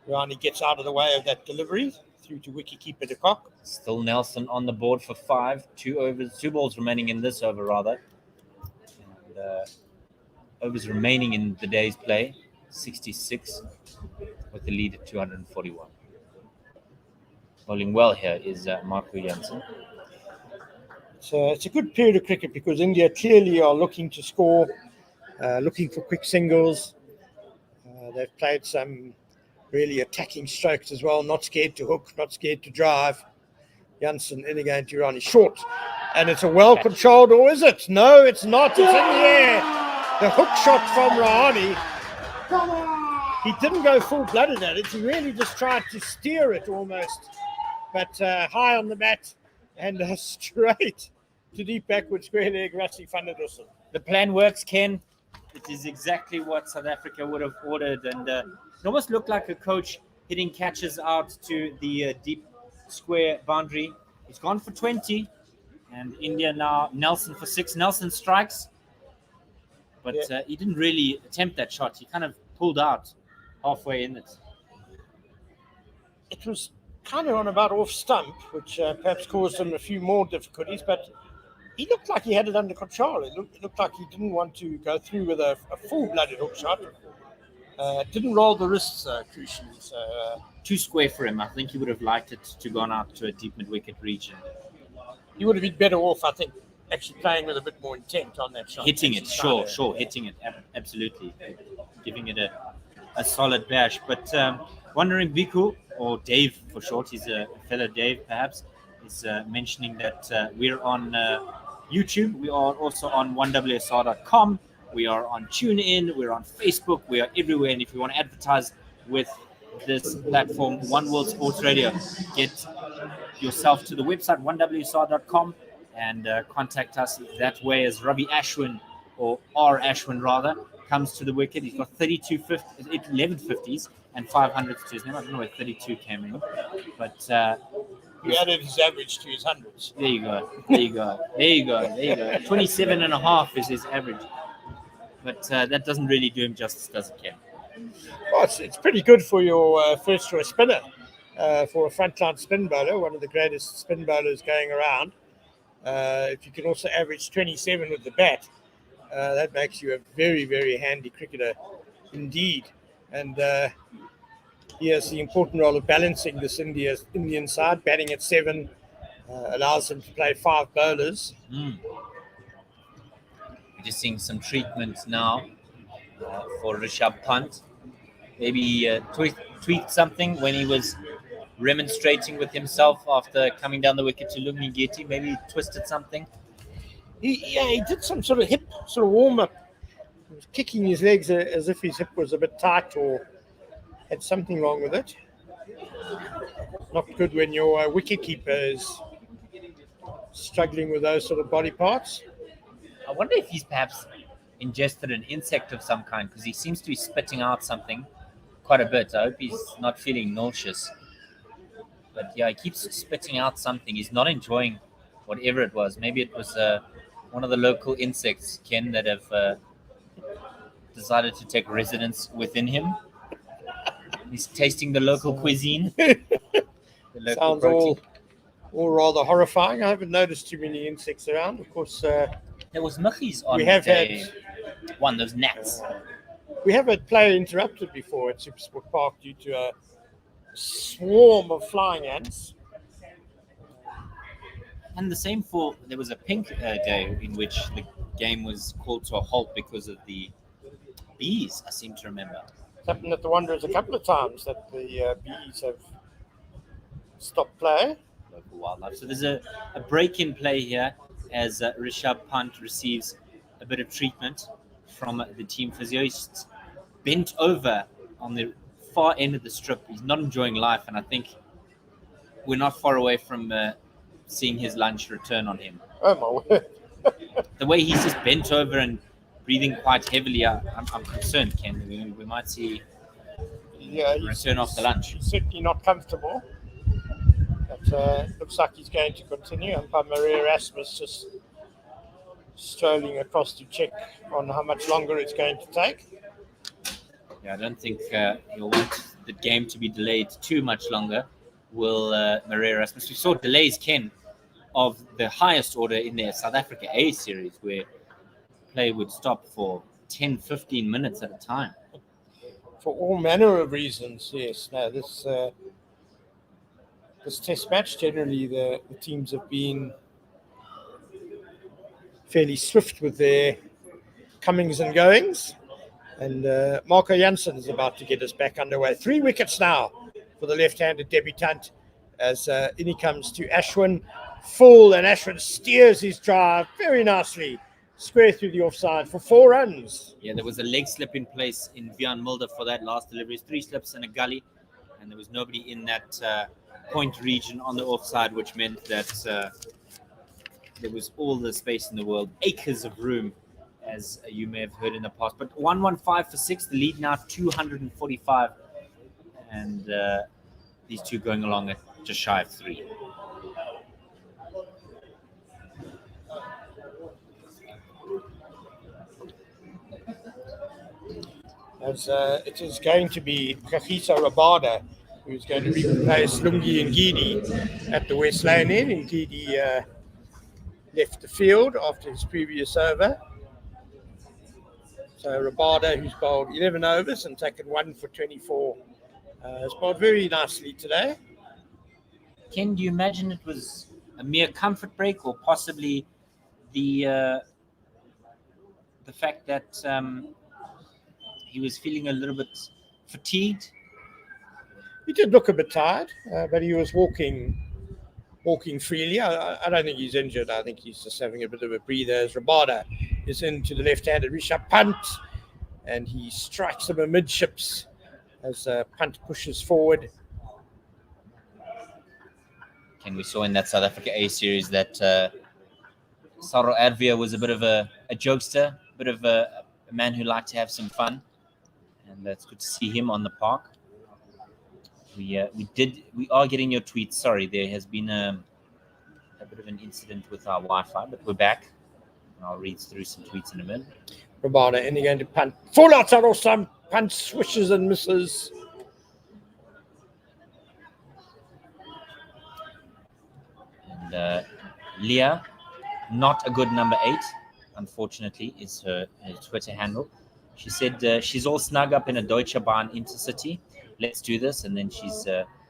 S10: Rani gets out of the way of that delivery through to wicketkeeper de Kock.
S7: Still Nelson on the board for 5. 2 balls remaining in this over, rather. And, overs remaining in the day's play, 66, with the lead at 241. Bowling well here is Marco Jansen.
S10: So it's a good period of cricket because India clearly are looking to score, looking for quick singles. They've played some really attacking strokes as well, not scared to hook, not scared to drive. Janssen in again to Ronnie short. And it's a well-controlled, or is it? No, it's not. It's in the air. The hook shot from Rahani. He didn't go full-blooded at it. He really just tried to steer it almost. But high on the mat and straight to deep backward square leg, Rassie van der Dussen.
S7: The plan works, Ken. It is exactly what South Africa would have ordered. And it almost looked like a coach hitting catches out to the deep square boundary. It's gone for 20. And India now, Nelson for 6. Nelson strikes. But he didn't really attempt that shot. He kind of pulled out halfway in it.
S10: It was kind of on about off stump, which perhaps caused him a few more difficulties, but he looked like he had it under control. It looked like he didn't want to go through with a full-blooded hook shot. Didn't roll the wrists, crucially. So,
S7: too square for him. I think he would have liked it to gone out to a deep mid-wicket region.
S10: He would have been better off, I think, actually playing with a bit more intent on that shot.
S7: Hitting it, sure, hitting it, absolutely. Giving it a solid bash. But wondering, Viku, or Dave for short, he's a fellow Dave perhaps, is mentioning that we're on YouTube. We are also on 1WSR.com. We are on TuneIn. We're on Facebook. We are everywhere. And if you want to advertise with this platform, One World Sports Radio, get yourself to the website, 1WSR.com, and contact us that way as Ravi Ashwin, or R. Ashwin rather, comes to the wicket. He's got 1150s and 500s to his name. I don't know where 32 came in, but
S10: he added his average to his hundreds.
S7: There you go. 27 and a half is his average. But that doesn't really do him justice, does it, Ken?
S10: Well, it's pretty good for your first choice spinner, for a frontline spin bowler, one of the greatest spin bowlers going around. If you can also average 27 with the bat, that makes you a very, very handy cricketer indeed. And he has the important role of balancing this Indian side. Batting at 7 allows him to play 5 bowlers.
S7: We're just seeing some treatment now for Rishabh Pant. Maybe he tweaked something when he was remonstrating with himself after coming down the wicket to Lugni Geti. Maybe he twisted something.
S10: He did some sort of hip warm-up. He was kicking his legs as if his hip was a bit tight or had something wrong with it. Not good when your wicketkeeper is struggling with those sort of body parts.
S7: I wonder if he's perhaps ingested an insect of some kind, because he seems to be spitting out something quite a bit. I hope he's not feeling nauseous. But yeah, he keeps spitting out something. He's not enjoying whatever it was. Maybe it was one of the local insects, Ken, that have decided to take residence within him. He's tasting the local cuisine. The
S10: local sounds all rather horrifying. I haven't noticed too many insects around. Of course,
S7: there was muggies on
S10: we have
S7: day
S10: had
S7: one, those gnats.
S10: We have had play interrupted before at Supersport Park due to a swarm of flying ants.
S7: And the same there was a pink day in which the game was called to a halt because of the bees, I seem to remember.
S10: It's happened at the Wanderers a couple of times that the bees have stopped play.
S7: Local wildlife. So there's a break in play here as Rishabh Pant receives a bit of treatment from the team physio. He's bent over on the far end of the strip. He's not enjoying life, and I think we're not far away from seeing his lunch return on him.
S10: Oh my word.
S7: The way he's just bent over and breathing quite heavily, I'm concerned, Ken. We might see return off the lunch.
S10: He's certainly not comfortable. But looks like he's going to continue. Umpire Maria Erasmus just strolling across to check on how much longer it's going to take.
S7: Yeah, I don't think he'll want the game to be delayed too much longer. Will Maria Erasmus? We saw delays, Ken, of the highest order in their South Africa A series, where play would stop for 10, 15 minutes at a time.
S10: For all manner of reasons, yes. Now, this test match, generally the teams have been fairly swift with their comings and goings. And Marco Jansen is about to get us back underway. 3 wickets now for the left-handed debutant as in he comes to Ashwin. Full, and Ashwin steers his drive very nicely. Square through the offside for 4 runs.
S7: Yeah, there was a leg slip in place in Vian Mulder for that last delivery. 3 slips and a gully, and there was nobody in that point region on the offside, which meant that there was all the space in the world, acres of room, as you may have heard in the past. But 115 for 6, the lead now 245, and these two going along at just shy of 3.
S10: As it is going to be Kagiso Rabada who's going to replace Lungi Ngidi at the West Lane end. Ngidi left the field after his previous over. So Rabada, who's bowled 11 overs and taken 1 for 24, has bowled very nicely today.
S7: Ken, do you imagine it was a mere comfort break, or possibly the fact that he was feeling a little bit fatigued?
S10: He did look a bit tired, but he was walking freely. I don't think he's injured. I think he's just having a bit of a breather as Rabada is into the left-handed Rishabh Pant, and he strikes him amidships as Pant pushes forward.
S7: And we saw in that South Africa A series that Saro Advia was a bit of a jokester, a bit of a man who liked to have some fun, and it's good to see him on the park. We are getting your tweets. Sorry, there has been a bit of an incident with our Wi-Fi, but we're back. I'll read through some tweets in a minute.
S10: Rabada in again to Punt. Full outside or some Punt swishes and misses.
S7: And Leah, not a good number 8, unfortunately, is her Twitter handle. She said she's all snug up in a Deutsche Bahn Intercity. Let's do this. And then she's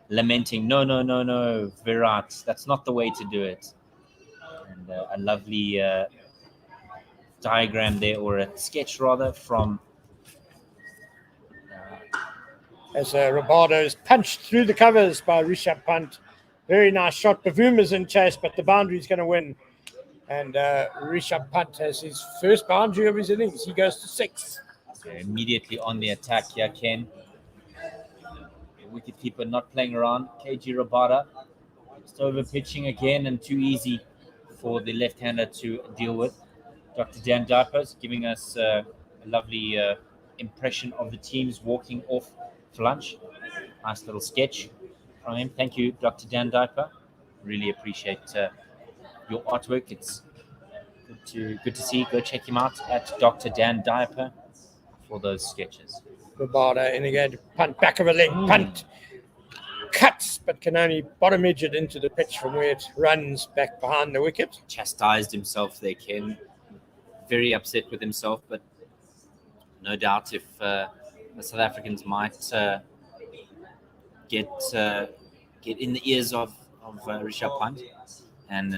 S7: lamenting, no, Virat, that's not the way to do it. And a lovely diagram there, or a sketch rather, from
S10: as Rabada is punched through the covers by Rishabh Pant. Very nice shot. Bavuma's in chase, but the boundary is going to win. And Rishabh Pant has his first boundary of his innings. He goes to 6.
S7: So immediately on the attack here, Ken. Wicketkeeper not playing around. KG Rabada just over pitching again, and too easy for the left-hander to deal with. Dr. Dan Diapers giving us a lovely impression of the teams walking off for lunch. Nice little sketch from him. Thank you, Dr. Dan Diaper. Really appreciate your artwork. It's good to see. Go check him out at Dr. Dan Diaper for those sketches.
S10: Rabada in again to Punt, back of a leg, Punt cuts, but can only bottom edge it into the pitch from where it runs back behind the wicket.
S7: Chastised himself there, Ken. Very upset with himself, but no doubt if the South Africans might get in the ears of Rishabh Pant and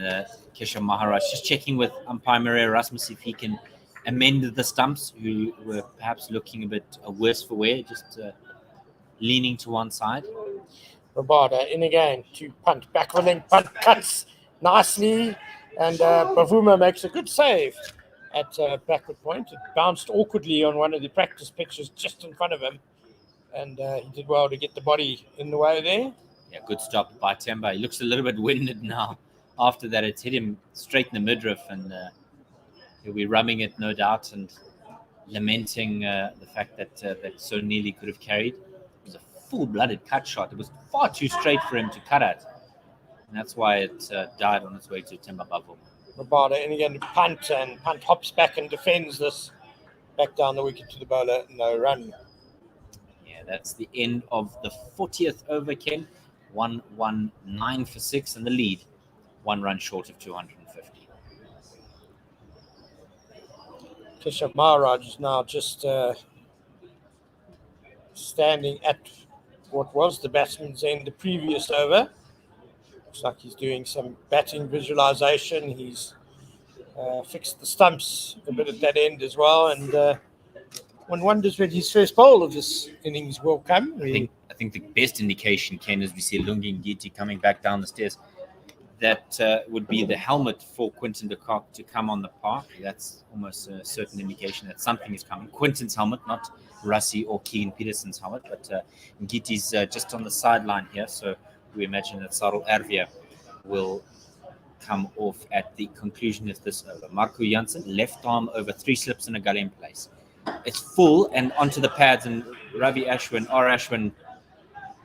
S7: Keshav Maharaj, just checking with umpire Maria Rasmus if he can amend the stumps, who were perhaps looking a bit worse for wear, just leaning to one side.
S10: Rabada in again to Punt, back of a leg, Punt cuts nicely, and Bavuma makes a good save at backward point. It bounced awkwardly on one of the practice pitches just in front of him, and he did well to get the body in the way there.
S7: Yeah, good stop by Temba. He looks a little bit winded now. After that, it's hit him straight in the midriff, and he'll be rubbing it, no doubt, and lamenting the fact that that so nearly could have carried. It was a full-blooded cut shot. It was far too straight for him to cut at, and that's why it died on its way to Temba Bavuma.
S10: Rabada in again to Punt, and Punt hops back and defends this back down the wicket to the bowler. No run.
S7: Yeah, that's the end of the 40th over, Ken. 119 for 6, and the lead 1 run short of 250.
S10: Keshav Maharaj is now just standing at what was the batsman's end the previous over. Looks like he's doing some batting visualization. He's fixed the stumps a bit at that end as well, and one wonders when his first bowl of this innings will come.
S7: I think the best indication, Ken, is we see Lungi Ngiti coming back down the stairs. That would be the helmet for Quinton de Kock to come on the park. That's almost a certain indication that something is coming. Quinton's helmet, not Rassie or Keen Peterson's helmet, but Ngiti's just on the sideline here. So we imagine that Sarel Ervia will come off at the conclusion of this over. Marco Janssen, left arm over 3 slips and a gully in place. It's full and onto the pads, and Ravi Ashwin, Ashwin,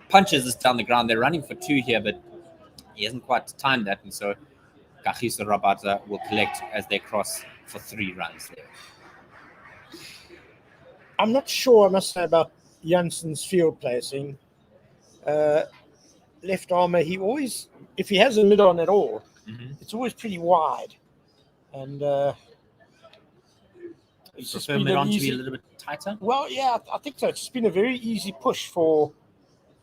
S7: punches this down the ground. They're running for 2 here, but he hasn't quite timed that, and so Kagiso Rabada will collect as they cross for 3 runs there.
S10: I'm not sure, I must say, about Janssen's field placing. Left armour, he always, if he has a mid on at all, it's always pretty wide. And
S7: you prefer mid on to be a little bit tighter?
S10: Well, yeah, I think so. It's been a very easy push for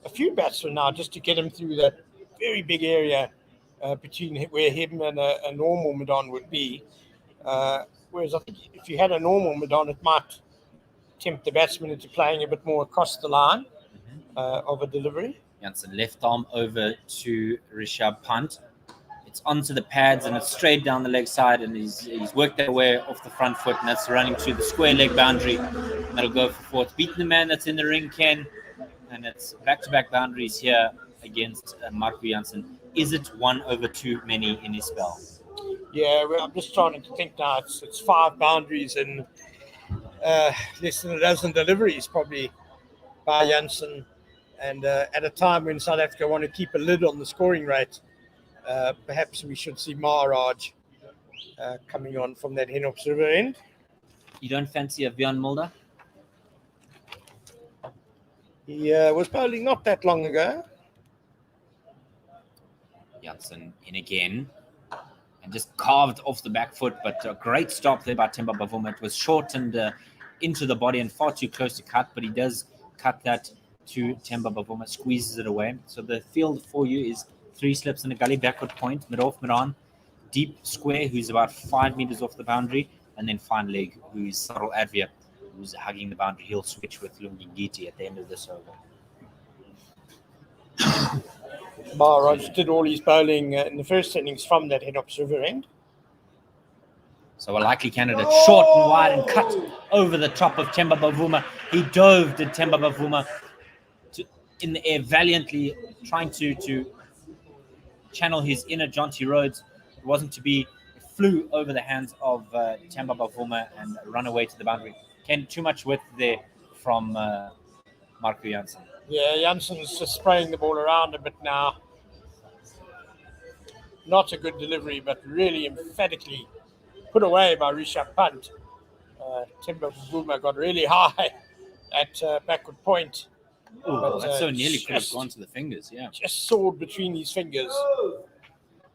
S10: a few batsmen now just to get him through that very big area between where him and a normal mid-on would be. Whereas I think if you had a normal mid-on, it might tempt the batsman into playing a bit more across the line of a delivery.
S7: Janssen left arm over to Rishabh Pant. It's onto the pads and it's straight down the leg side, and he's worked that way off the front foot, and that's running to the square leg boundary. And that'll go for 4th. Beating the man that's in the ring, Ken, and it's back-to-back boundaries here against Marco Janssen. Is it 1 over too many in his spell?
S10: Yeah, well, I'm just trying to think now. It's 5 boundaries and less than a dozen deliveries probably by Janssen. And at a time when South Africa want to keep a lid on the scoring rate, perhaps we should see Maharaj coming on from that Henops River end.
S7: You don't fancy a Bjorn Mulder?
S10: He was bowling not that long ago.
S7: Janssen in again and just carved off the back foot, but a great stop there by Themba Bavuma. It was short and into the body and far too close to cut, but he does cut that to Themba Bavuma, squeezes it away. So the field for you is 3 slips and a gully, backward point, mid off, mid on, deep square, who's about 5 meters off the boundary, and then fine leg, who is Sarel Advia, who's hugging the boundary. He'll switch with Lungi Ngiti at the end of this over.
S10: Maharaj did all his bowling in the first innings from that Henops River end.
S7: So a likely candidate, short and wide and cut over the top of Themba Bavuma. He dove, did Themba Bavuma, in the air valiantly, trying to channel his inner Jonty Rhodes. It wasn't to be. It flew over the hands of Themba Bavuma and run away to the boundary. Ken, too much width there from Marco Janssen.
S10: Yeah, Janssen's just spraying the ball around a bit now. Not a good delivery, but really emphatically put away by Rishabh Pant. Themba Bavuma got really high at backward point.
S7: Oh, that so nearly could have gone to the fingers, yeah.
S10: Just soared between his fingers.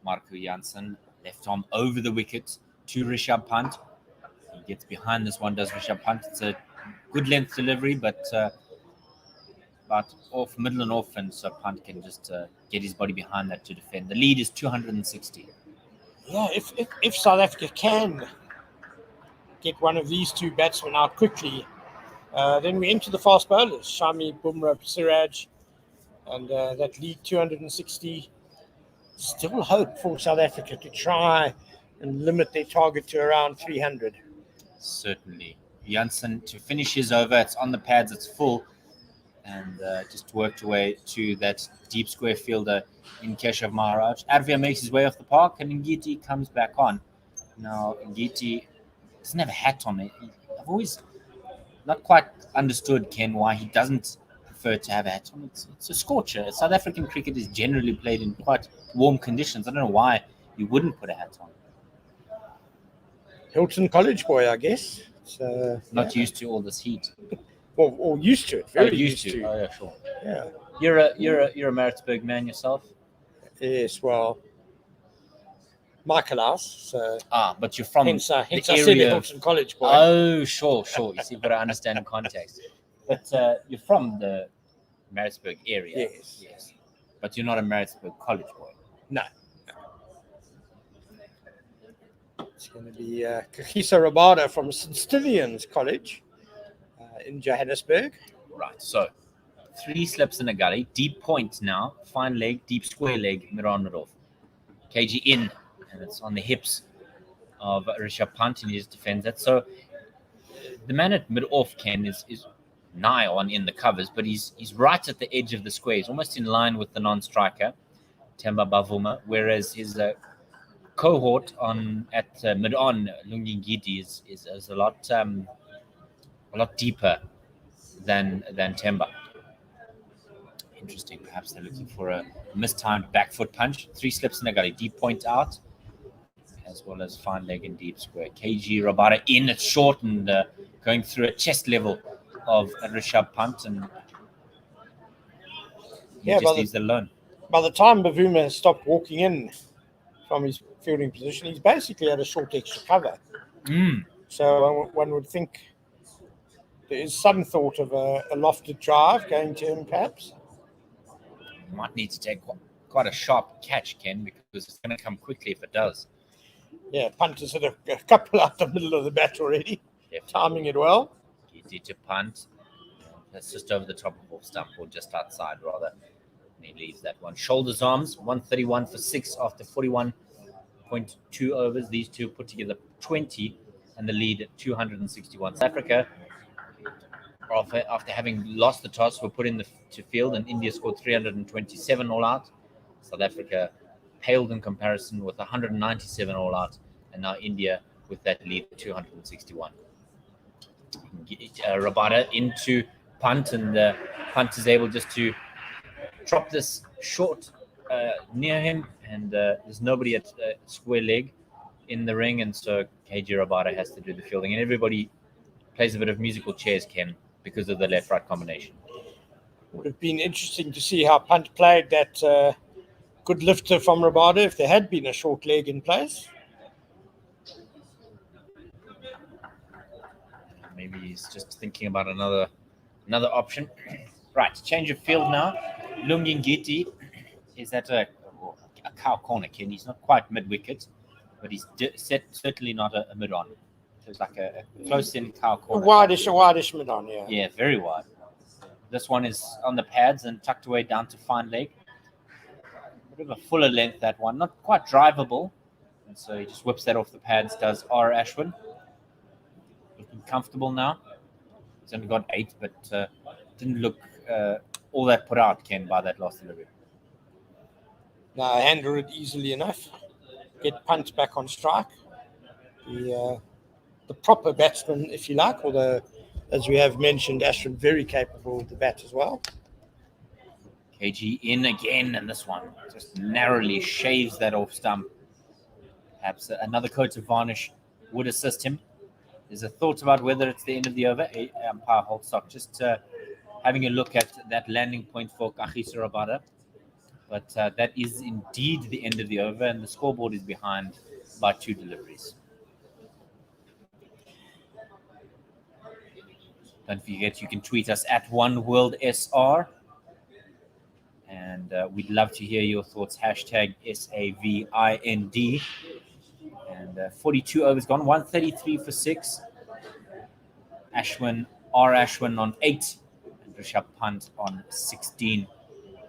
S7: Marco Janssen, left arm over the wicket to Rishabh Pant. He gets behind this one, does Rishabh Pant. It's a good length delivery, but off, middle and off, and so Pant can just get his body behind that to defend. The lead is 260.
S10: Yeah, if South Africa can get one of these 2 batsmen out quickly, then we enter the fast bowlers, Shami, Bumrah, Siraj, and that lead 260. Still hope for South Africa to try and limit their target to around 300.
S7: Certainly. Janssen to finish his over. It's on the pads, it's full, and just worked away to that deep square fielder in Keshav Maharaj. Advia makes his way off the park, and Ngiti comes back on. Now, Ngiti doesn't have a hat on it. I've always not quite understood, Ken, why he doesn't prefer to have a hat on. It's a scorcher. South African cricket is generally played in quite warm conditions. I don't know why you wouldn't put a hat on.
S10: Hilton College boy, I guess.
S7: Not used to all this heat.
S10: Or used to it. Very used to.
S7: Oh yeah, sure.
S10: Yeah.
S7: You're a Maritzburg man yourself.
S10: Yes, well, Michael House.
S7: But you're from
S10: hence I
S7: the
S10: said
S7: area.
S10: Hilton College boy.
S7: Oh, sure. You see, but I understand context. But you're from the Maritzburg area.
S10: Yes.
S7: But you're not a Maritzburg College boy.
S10: No. It's going to be Kagiso Rabada from St. Stithians College. in Johannesburg.
S7: Right, so 3 slips in a gully, deep point now, fine leg, deep square leg, mid-on, mid-off. KG in, and it's on the hips of Rishabh Pant, and he just defends that. So the man at mid-off, Ken, is nigh on in the covers, but he's right at the edge of the square. He's almost in line with the non-striker, Temba Bavuma, whereas his cohort at mid-on, Lungi Ngidi, is a lot deeper than Temba. Interesting. Perhaps they're looking for a mistimed back foot punch. 3 slips in a gully, deep point out, as well as fine leg and deep square. KG Rabada in, it's short and going through a chest level of Rishabh Pant, and he just leaves it alone.
S10: By the time Bavuma has stopped walking in from his fielding position, he's basically had a short extra cover. So one would think there is some thought of a lofted drive going to him, perhaps.
S7: Might need to take quite a sharp catch, Ken, because it's going to come quickly if it does.
S10: Yeah, Punt has hit a couple out the middle of the bat already.
S7: Definitely.
S10: Timing it well.
S7: Easy to punt. That's just over the top of off stump, or just outside, rather. And he leaves that one. Shoulders, arms, 131 for 6 after 41.2 overs. These two put together 20, and the lead at 261. South Africa, after having lost the toss, were put in to field, and India scored 327 all out. South Africa paled in comparison with 197 all out, and now India with that lead 261. Rabada into Punt, and Punt is able just to drop this short near him, and there's nobody at square leg in the ring, and so KG Rabada has to do the fielding, and everybody plays a bit of musical chairs, Ken, because of the left-right combination.
S10: Would have been interesting to see how Punt played that good lifter from Rabada if there had been a short leg in place.
S7: Maybe he's just thinking about another option. Right, change of field now. Lungi Ngidi is at a cow corner, Ken. He's not quite mid-wicket, but he's certainly not a mid-on. So it's like a close-in cow corner.
S10: A wideish mid-on, yeah.
S7: Yeah, very wide. This one is on the pads and tucked away down to fine leg. A bit of a fuller length, that one. Not quite drivable. And so he just whips that off the pads, does R. Ashwin. Looking comfortable now. He's only got 8, but didn't look all that put out, Ken, by that last delivery.
S10: No, handle it easily enough. Get Punt back on strike. The proper batsman, if you like, although, as we have mentioned, Ashwin very capable with the bat as well.
S7: KG in again, and this one just narrowly shaves that off stump. Perhaps another coat of varnish would assist him. There's a thought about whether it's the end of the over. Umpire Holstock just having a look at that landing point for Kagiso Rabada. But that is indeed the end of the over, and the scoreboard is behind by 2 deliveries. Don't forget, you can tweet us at OneWorldSR. And we'd love to hear your thoughts. Hashtag SAVIND. And 42 overs gone. 133 for 6. Ashwin, R. Ashwin on 8. And Rishabh Pant on 16.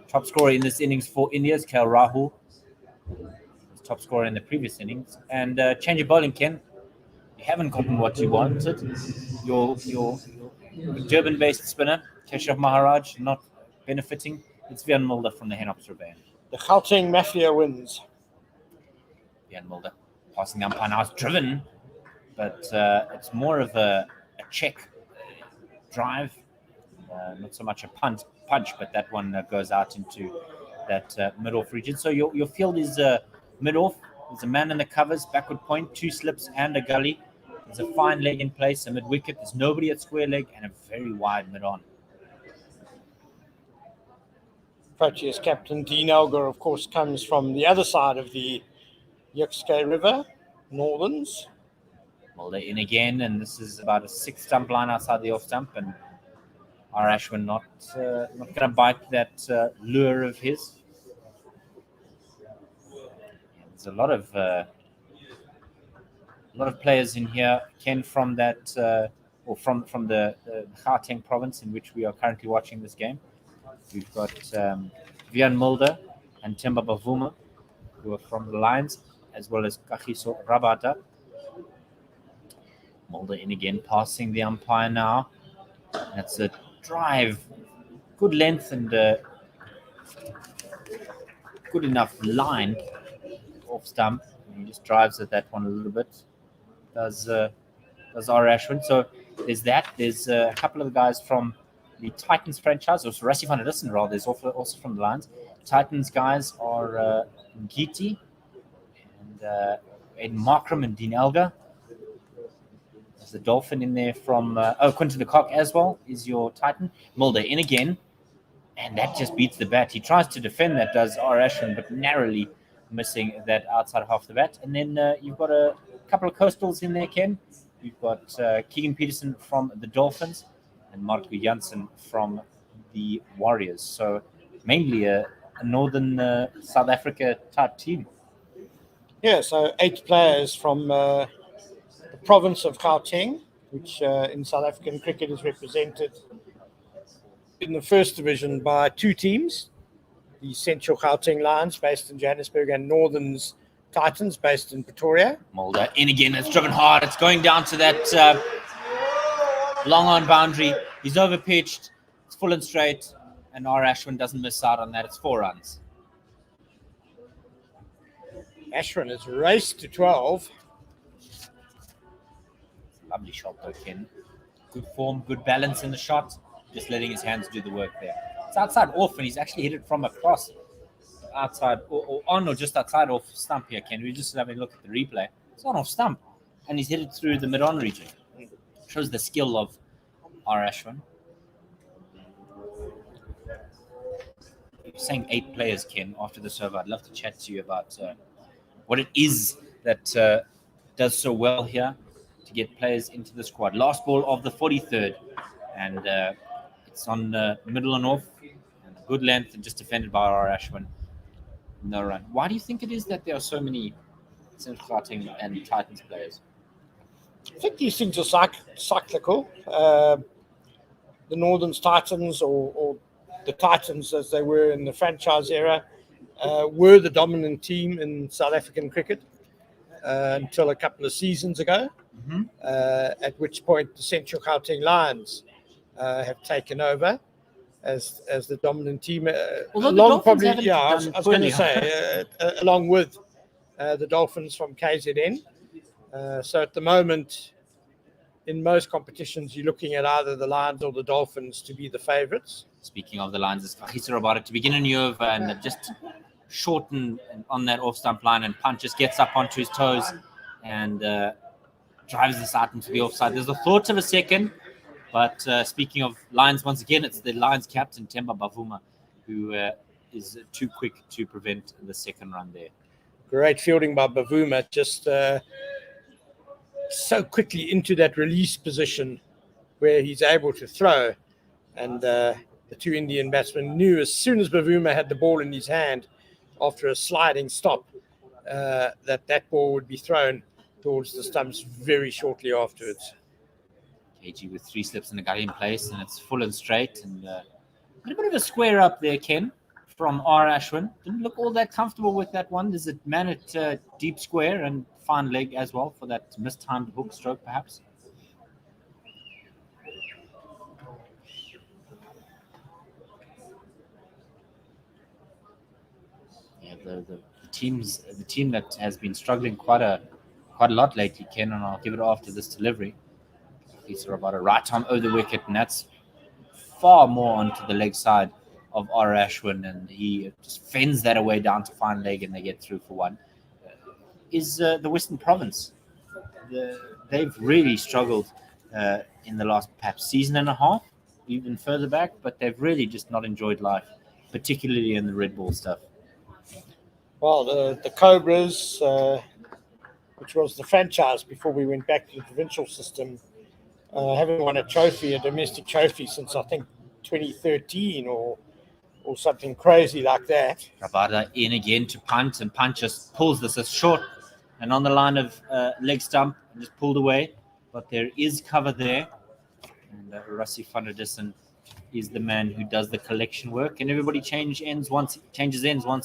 S7: Top scorer in this innings for India is KL Rahul. Top scorer in the previous innings. And change of bowling, Ken. You haven't gotten what you wanted. Your Durban-based spinner, Keshav Maharaj, not benefiting. It's Vian Mulder from the Henops Ravine.
S10: The Gauteng Mafia wins.
S7: Vian Mulder passing umpire now. It's driven, but it's more of a check drive. Not so much a punch, but that one goes out into that mid-off region. So your field is mid-off. There's a man in the covers, backward point, 2 slips and a gully. There's a fine leg in place, a mid-wicket. There's nobody at square leg, and a very wide mid-on.
S10: Proteas captain Dean Elgar, of course, comes from the other side of the Yukskay River, Northerns.
S7: Mulder in again, and this is about a 6-stump line outside the off stump, and R. Ashwin not going to bite that lure of his. There's a lot of players in here, Ken, from that or from the Gauteng province in which we are currently watching this game. We've got Vian Mulder and Themba Bavuma, who are from the Lions, as well as Kagiso Rabata. Mulder in again, passing the umpire now. That's a drive, good length and good enough line off stump. He just drives at that one a little bit. Does R. Ashwin. So there's that. There's a couple of the guys from the Titans franchise, or Rassi van der Lissen, rather. There's also from the Lions. Titans guys are Ngiti and Aiden Markram and Dean Elgar. There's the Dolphin in there from Quinton de Kock as well is your Titan. Mulder in again, and that just beats the bat. He tries to defend that, does R. Ashwin, but narrowly missing that outside half the bat. And then you've got a couple of coastals in there, Ken. You've got Keegan Peterson from the Dolphins and Marco Janssen from the Warriors. So mainly a northern South Africa type team.
S10: Yeah, so 8 players from the province of Gauteng, which in South African cricket is represented in the first division by 2 teams, the Central Gauteng Lions based in Johannesburg and Northern's Titans based in Pretoria.
S7: Mulder in again, it's driven hard, it's going down to that long on boundary. He's over pitched, it's full and straight, and R. Ashwin doesn't miss out on that. It's 4 runs.
S10: Ashwin has raced to 12.
S7: Lovely shot though, Ken. Good form, good balance in the shot. Just letting his hands do the work there. It's outside off, and he's actually hit it from across outside or on or just outside off stump here, Ken. We're just having a look at the replay. It's on off stump, and he's hit it through the mid-on region. Shows the skill of R. Ashwin. You're saying 8 players, Ken, after the serve. I'd love to chat to you about what it is that does so well here to get players into the squad. Last ball of the 43rd, and it's on middle and off, and good length, and just defended by R. Ashwin. No run. Why do you think it is that there are so many Central Gauteng and Titans players?
S10: I think these things are cyclical. The Northern Titans, or the Titans as they were in the franchise era, were the dominant team in South African cricket until a couple of seasons ago, at which point the Central Gauteng Lions have taken over as the dominant team. Along with the Dolphins from KZN. So at the moment, in most competitions, you're looking at either the Lions or the Dolphins to be the favourites.
S7: Speaking of the Lions, it's Kagiso Rabata to begin a new over and just shorten on that off-stump line, and Punt just gets up onto his toes and drives this out into the offside. There's a thought of a second, but speaking of Lions, once again, it's the Lions captain, Themba Bavuma, who is too quick to prevent the second run there.
S10: Great fielding by Bavuma, just so quickly into that release position where he's able to throw. And the 2 Indian batsmen knew as soon as Bavuma had the ball in his hand after a sliding stop that ball would be thrown towards the stumps very shortly afterwards.
S7: KG with 3 slips and a gully in place, and it's full and straight, and a bit of a square up there, Ken, from R. Ashwin. Didn't look all that comfortable with that one. There's a man at deep square and fine leg as well for that mistimed hook stroke, perhaps. Yeah, the team that has been struggling quite a lot lately, Ken, and I'll give it after this delivery. He's about a right arm over the wicket, and that's far more onto the leg side of R. Ashwin, and he just fends that away down to fine leg, and they get through for 1. Is the Western Province. They've really struggled in the last perhaps season and a half, even further back, but they've really just not enjoyed life, particularly in the red ball stuff.
S10: Well, the Cobras, which was the franchise before we went back to the provincial system, haven't won a domestic trophy since I think 2013 or something crazy like that.
S7: Rabada in again to Punt, and Punt just pulls this as short and on the line of leg stump and just pulled away. But there is cover there. And Rassie van der Dussen is the man who does the collection work, and everybody changes ends once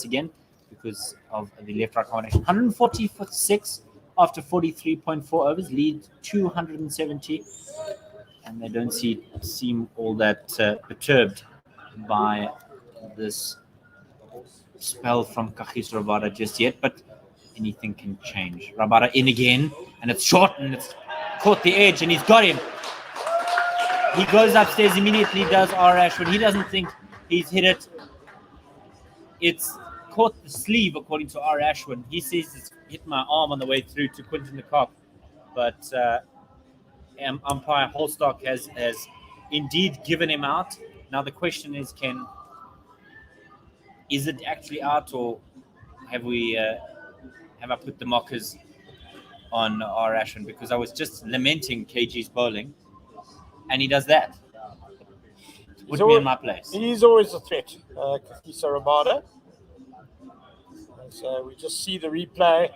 S7: again because of the left-right combination. 140 for 6 after 43.4 overs, lead 270, and they don't seem all that perturbed by this spell from Kagiso Rabada just yet, but anything can change. Rabada in again, and it's short, and it's caught the edge, and he's got him. He goes upstairs immediately, does R. Ashford. He doesn't think he's hit it. It's caught the sleeve, according to R. Ashford. He says it's hit my arm on the way through to Quinton de Kock. But umpire Holstock has indeed given him out. Now the question is, is it actually out, or have I put the mockers on R. Ashford? Because I was just lamenting KG's bowling, and he does that. Put me in my place.
S10: He's always a threat, Kagiso Rabada. So we just see the replay.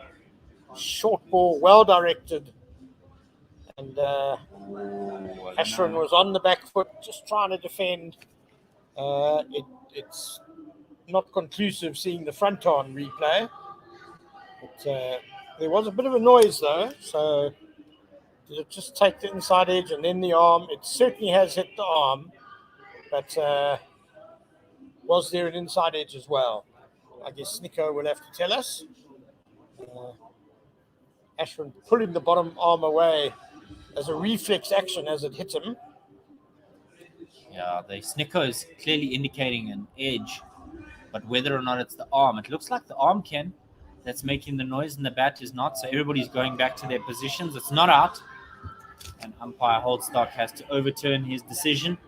S10: Short ball, well directed. And Ashwin was on the back foot, just trying to defend. It's not conclusive seeing the front on replay. But, there was a bit of a noise though. So did it just take the inside edge and then the arm? It certainly has hit the arm. But was there an inside edge as well? I guess Nico will have to tell us. Ashwin pulling the bottom arm away as a reflex action as it hit him.
S7: Yeah, the Snicko is clearly indicating an edge, but whether or not it's the arm, it looks like the arm, Ken, that's making the noise, and the bat is not. So everybody's going back to their positions. It's not out, and umpire Holdstock has to overturn his decision.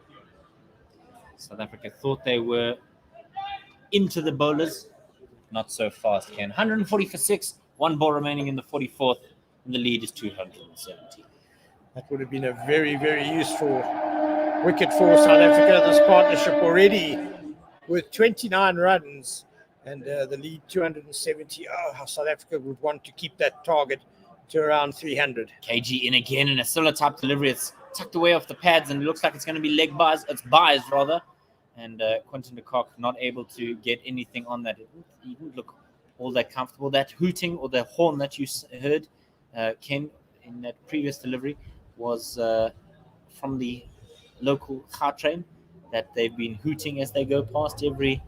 S7: South Africa thought they were into the bowlers. Not so fast, Ken. 140 for 6, 1 ball remaining in the 44th, and the lead is 270.
S10: That would have been a very, very useful wicket for South Africa. This partnership already with 29 runs and the lead 270. Oh, how South Africa would want to keep that target to around 300.
S7: KG in again, and a similar type delivery. It's tucked away off the pads, and it looks like it's going to be leg buys. It's buys, rather. And Quinton de Kock not able to get anything on that. It didn't look all that comfortable. That hooting or the horn that you heard, Ken, in that previous delivery was from the local car train that they've been hooting as they go past every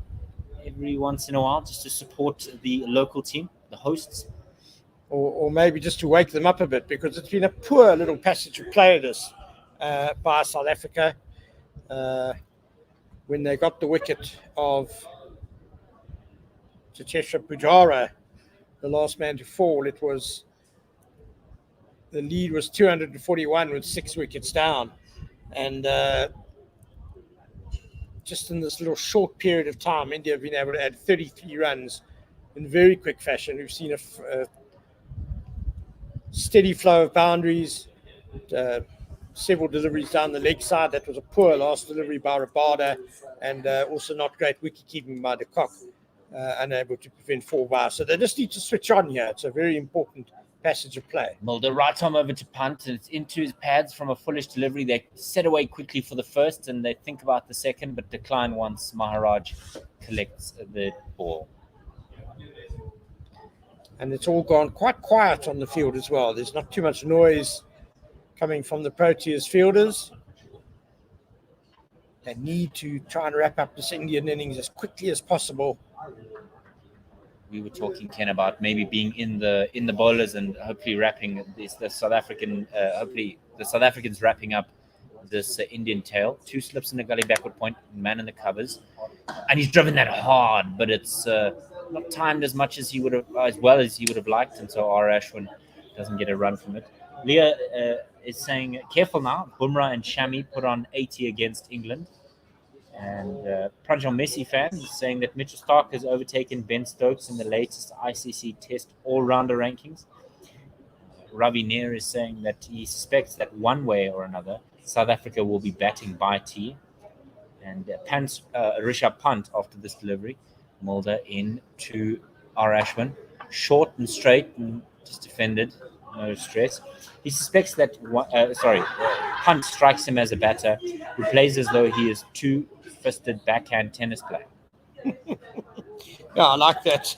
S7: once in a while, just to support the local team, the hosts.
S10: Or maybe just to wake them up a bit, because it's been a poor little passage of play this by South Africa. When they got the wicket of Cheteshwar Pujara, the last man to fall, the lead was 241 with 6 wickets down. And just in this little short period of time, India have been able to add 33 runs in very quick fashion. We've seen a steady flow of boundaries, several deliveries down the leg side. That was a poor last delivery by Rabada, and also not great wicket keeping by de Kock, unable to prevent 4 bars. So they just need to switch on here. It's a very important passage of play.
S7: Mulder right arm over to punt, and it's into his pads from a foolish delivery. They set away quickly for the first, and they think about the second, but decline once Maharaj collects the ball.
S10: And it's all gone quite quiet on the field as well. There's not too much noise coming from the Proteas fielders. They need to try and wrap up this Indian innings as quickly as possible.
S7: We were talking, Ken, about maybe being in the bowlers and hopefully wrapping the South African. Hopefully the South Africans wrapping up this Indian tail. 2 slips in the gully backward point, man in the covers, and he's driven that hard, but it's not timed as much as he would have, as well as he would have liked, and so R. Ashwin doesn't get a run from it. Leah is saying, careful now. Bumrah and Shami put on 80 against England. And Pranjal Messi fans is saying that Mitchell Stark has overtaken Ben Stokes in the latest ICC Test all-rounder rankings. Ravi Nair is saying that he suspects that one way or another, South Africa will be batting by tea. And Rishabh Pant, after this delivery, Mulder in to R. Ashwin. Short and straight and just defended. no stress. He suspects that Punt strikes him as a batter who plays as though he is two-fisted backhand tennis player.
S10: Yeah, I like that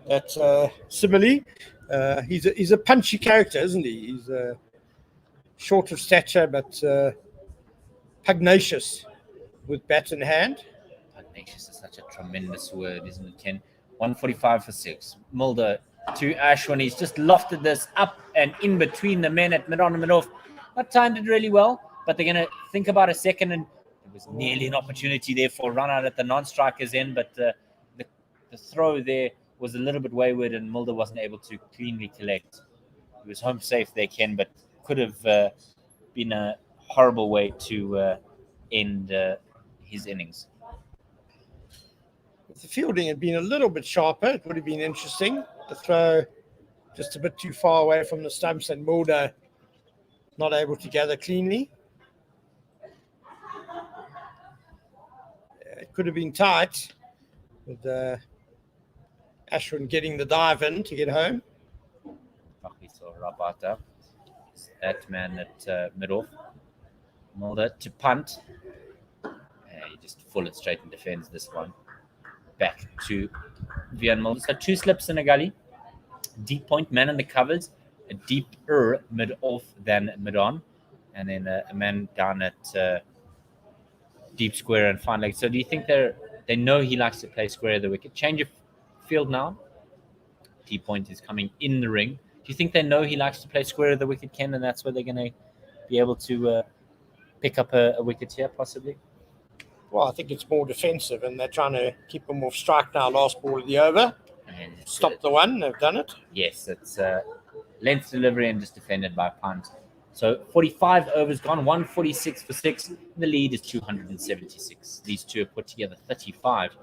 S10: that simile. He's a punchy character, isn't he? He's short of stature, but pugnacious with bat in hand.
S7: Pugnacious is such a tremendous word, isn't it, Ken? 145 for 6. Mulder to Ashwin. He's just lofted this up and in between the men at mid-on and mid-off. Not timed it really well, but they're going to think about a second, and there was nearly an opportunity there for a run out at the non-striker's end, but the throw there was a little bit wayward, and Mulder wasn't able to cleanly collect. He was home safe there, Ken, but could have been a horrible way to end his innings.
S10: If the fielding had been a little bit sharper, it would have been interesting. The throw just a bit too far away from the stumps, and Mulder not able to gather cleanly. It could have been tight with Ashwin getting the dive in to get home.
S7: Rabata, that man at mid-off. Mulder to punt. He just full it straight and defends this one. Back to Vian Mulder. So 2 slips in a gully. Deep point, man in the covers. A deeper mid-off than mid-on. And then a man down at deep square and fine leg. So do you think they know he likes to play square of the wicket? Change of field now. Deep point is coming in the ring. Do you think they know he likes to play square of the wicket, Ken, and that's where they're going to be able to pick up a wicket here, possibly?
S10: Well, I think it's more defensive, and they're trying to keep him off strike now. Last ball of the over.
S7: And
S10: Stop the one. They've done it.
S7: Yes, it's length delivery and just defended by punt. So 45 overs gone, 146 for 6. The lead is 276. These two have put together 35.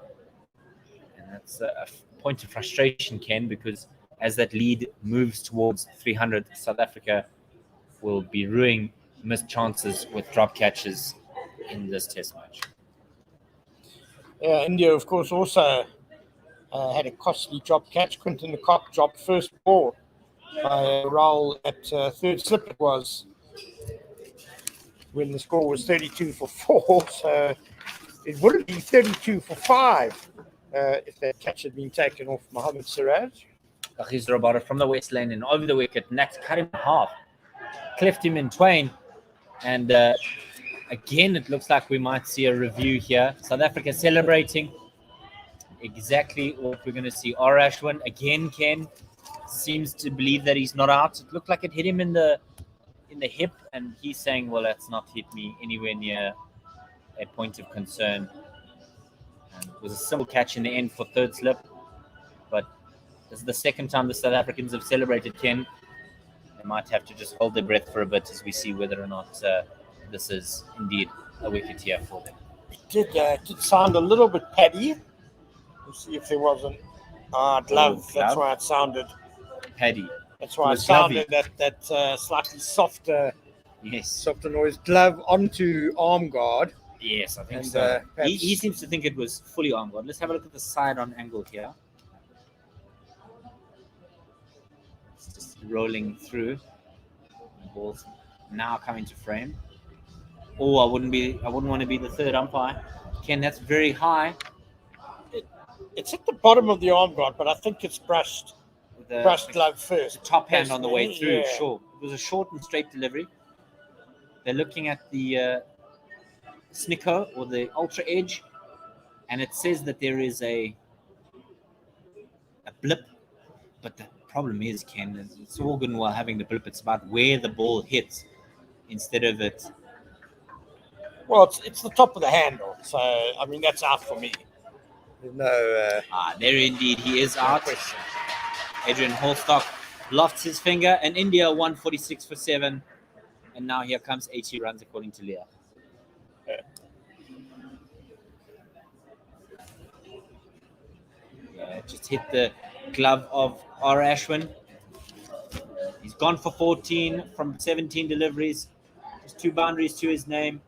S7: And that's a point of frustration, Ken, because as that lead moves towards 300, South Africa will be ruining missed chances with drop catches in this test match.
S10: India, of course, also had a costly drop catch. Quinton de Kock dropped first ball by Raul at third slip. It was when the score was 32 for 4. So it wouldn't be 32 for 5 if that catch had been taken off Mohammad Siraj.
S7: Here's Roboto from the west lane and over the wicket. Next, cut him in half. Cleft him in twain. And again, it looks like we might see a review here. South Africa celebrating exactly what we're going to see. Ashwin, again, Ken, seems to believe that he's not out. It looked like it hit him in the hip. And he's saying, well, that's not hit me anywhere near a point of concern. And it was a simple catch in the end for third slip. But this is the second time the South Africans have celebrated, Ken. They might have to just hold their breath for a bit as we see whether or not this is indeed a wicket here for them.
S10: It did sound a little bit paddy. We'll see if there wasn't glove. That's why it sounded
S7: paddy.
S10: That's why it sounded that slightly softer, softer noise. Glove onto arm guard.
S7: Yes, I think so. He seems to think it was fully arm guard. Let's have a look at the side on angle here. It's just rolling through. The ball's now coming to frame. Oh, I wouldn't want to be the third umpire. Ken, that's very high.
S10: It's at the bottom of the arm guard, but I think it's brushed glove first.
S7: The top hand on the way through, yeah. Sure. It was a short and straight delivery. They're looking at the snicker or the ultra edge, and it says that there is a blip. But the problem is, Ken, it's all good and well having the blip. It's about where the ball hits instead of it.
S10: Well, it's the top of the handle, so I mean that's out for me. There's no.
S7: There indeed he is out. Adrian Holstock lofts his finger, and India 146 for 7, and now here comes 80 runs according to Leah. Just hit the glove of Ashwin. He's gone for 14 from 17 deliveries. Just 2 boundaries to his name.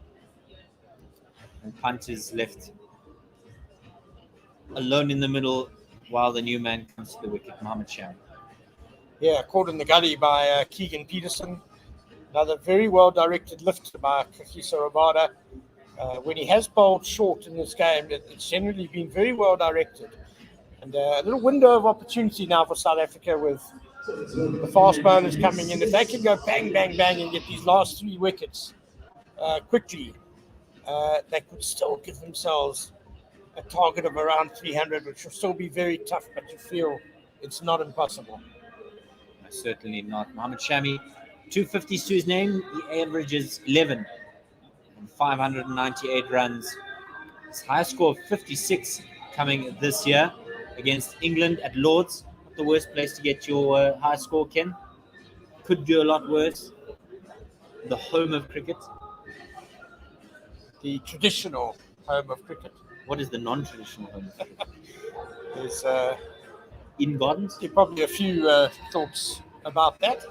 S7: And Punt is left alone in the middle while the new man comes to the wicket, Mohammad Shami.
S10: Yeah, caught in the gully by Keegan Peterson. Another very well-directed lift by Kagiso Rabada. When he has bowled short in this game, it's generally been very well-directed. And a little window of opportunity now for South Africa with the fast bowlers coming in. If they can go bang, bang, bang and get these last 3 wickets quickly, they could still give themselves a target of around 300, which will still be very tough, but you feel it's not impossible.
S7: No, certainly not. Mohammed Shami, 250s to his name. He averages 11 and 598 runs. His highest score of 56 coming this year against England at Lord's. Not the worst place to get your high score, Ken. Could do a lot worse. The home of cricket.
S10: The traditional home of cricket.
S7: What is the non-traditional home of cricket?
S10: There's
S7: Eden Gardens?
S10: probably a few thoughts about that.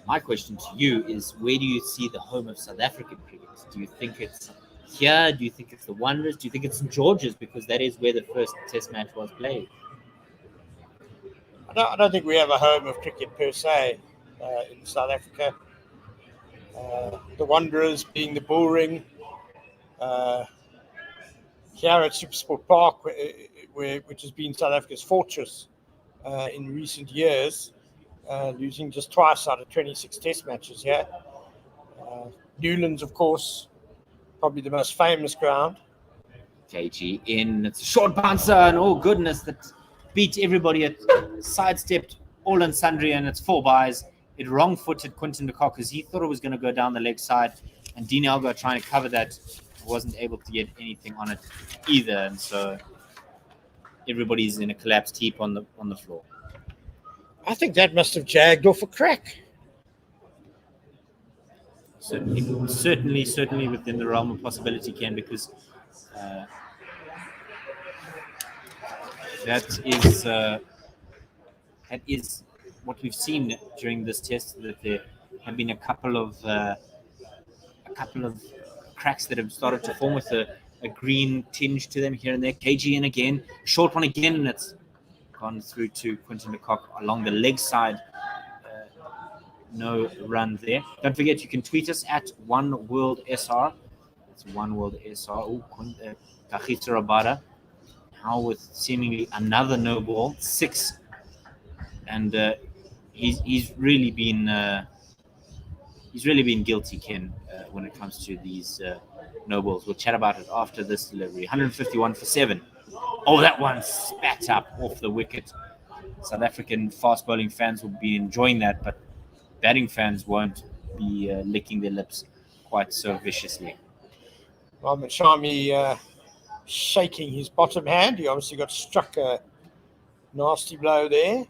S7: My question to you is, where do you see the home of South African cricket? Do you think it's here? Do you think it's the Wanderers? Do you think it's St. George's? Because that is where the first test match was played.
S10: I don't think we have a home of cricket per se in South Africa. The Wanderers being the bull ring. Here at Supersport Park, which has been South Africa's fortress in recent years, losing just twice out of 26 test matches here. Newlands, of course, probably the most famous ground.
S7: KG in, it's a short bouncer, and oh goodness, that beat everybody. It sidestepped all and sundry, and it's 4 byes. It wrong-footed Quinton de Kock because he thought it was going to go down the leg side, and Dean Elgar trying to cover that wasn't able to get anything on it either, and so everybody's in a collapsed heap on the floor.
S10: I think that must have jagged off a crack.
S7: Certainly within the realm of possibility, Ken, because that is what we've seen during this test, that there have been a couple of cracks that have started to form with a green tinge to them here and there. KG in again, short one again, and it's gone through to Quinton de Kock along the leg side. No run there. Don't forget, you can tweet us at OneWorldSR. It's OneWorldSR. Oh, Kagiso Rabada. Now with seemingly another no ball, 6. And he's really been guilty, Ken, when it comes to these no balls. We'll chat about it after this delivery. 151 for 7. Oh, that one spat up off the wicket. South African fast bowling fans will be enjoying that, but batting fans won't be licking their lips quite so viciously.
S10: Mohammed Shami shaking his bottom hand. He obviously got struck a nasty blow there.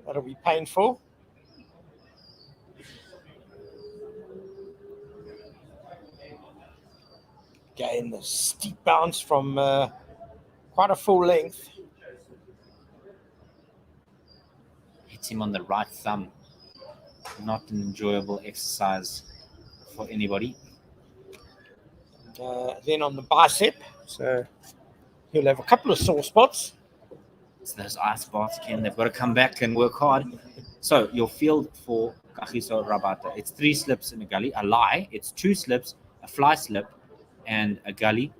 S10: That'll be painful. Again, the steep bounce from quite a full length.
S7: Hits him on the right thumb. Not an enjoyable exercise for anybody.
S10: Then on the bicep, so he'll have a couple of sore spots.
S7: It's those ice baths, Ken. They've got to come back and work hard. So your field for Kagiso Rabada, it's 3 slips in a gully. A lie, it's 2 slips, a fly slip, and a gully.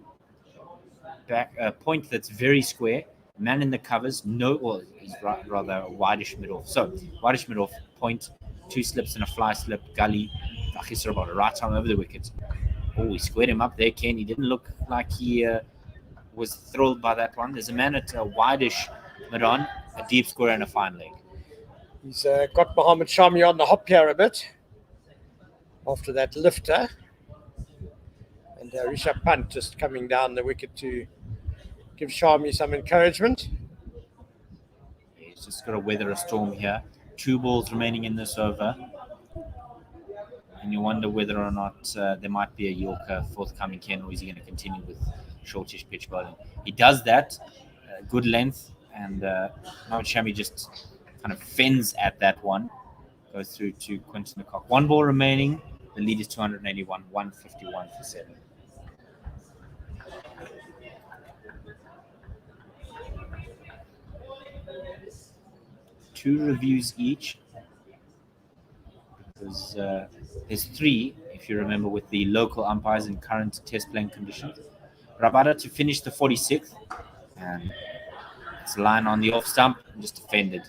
S7: Back a point that's very square. Man in the covers, he's rather a wideish mid-off. So wideish mid-off, point, 2 slips and a fly slip, gully. Kagiso Rabada, right arm over the wicket. Oh, he squared him up there, Ken. He didn't look like he was thrilled by that one. There's a man at a wideish mid-on, a deep square and a fine leg.
S10: He's got Mohammed Shami on the hop here a bit after that lifter. And Rishabh Pant just coming down the wicket to give Shami some encouragement.
S7: He's just got to weather a storm here. 2 balls remaining in this over. And you wonder whether or not there might be a Yorker forthcoming, Ken, or is he going to continue with shortish pitch bowling? He does that, good length, and Mohammed Shami just kind of fends at that one. Goes through to Quinton de Kock. 1 ball remaining. The lead is 281, 151 for 7. 2 reviews each. There's 3, if you remember, with the local umpires in current test playing conditions. Rabada to finish the 46th, and it's a line on the off stump, just defended.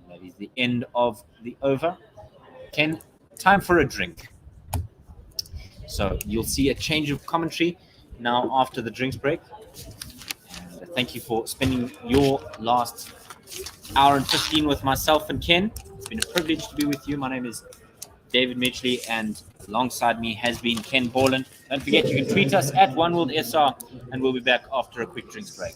S7: That is the end of the over. Ken, time for a drink. So you'll see a change of commentary now after the drinks break. And thank you for spending your last hour and 15 with myself and Ken. It's been a privilege to be with you. My name is David Mitchley, and alongside me has been Ken Borland. Don't forget, you can tweet us at OneWorldSR, and we'll be back after a quick drinks break.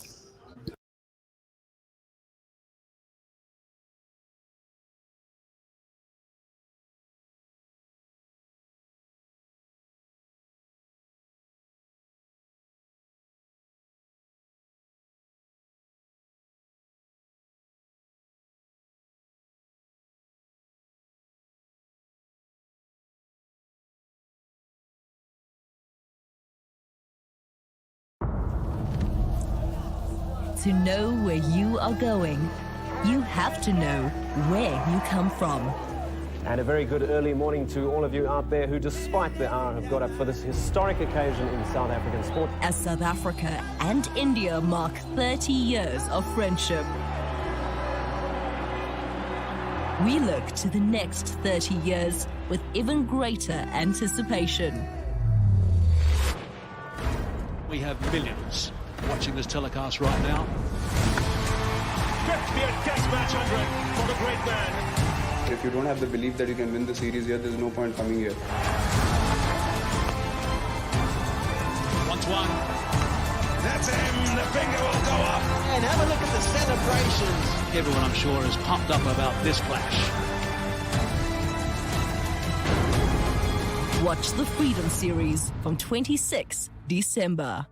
S1: To know where you are going, you have to know where you come from.
S2: And a very good early morning to all of you out there who, despite the hour, have got up for this historic occasion in South African sport.
S1: As South Africa and India mark 30 years of friendship, we look to the next 30 years with even greater anticipation.
S3: We have millions watching this telecast right now.
S4: 50th Test match 100 for the great man.
S5: If you don't have the belief that you can win the series here, there's no point coming here.
S3: 1-1.
S4: That's him. The finger will go up.
S6: And have a look at the celebrations.
S3: Everyone, I'm sure, is pumped up about this clash.
S1: Watch the Freedom Series from 26 December.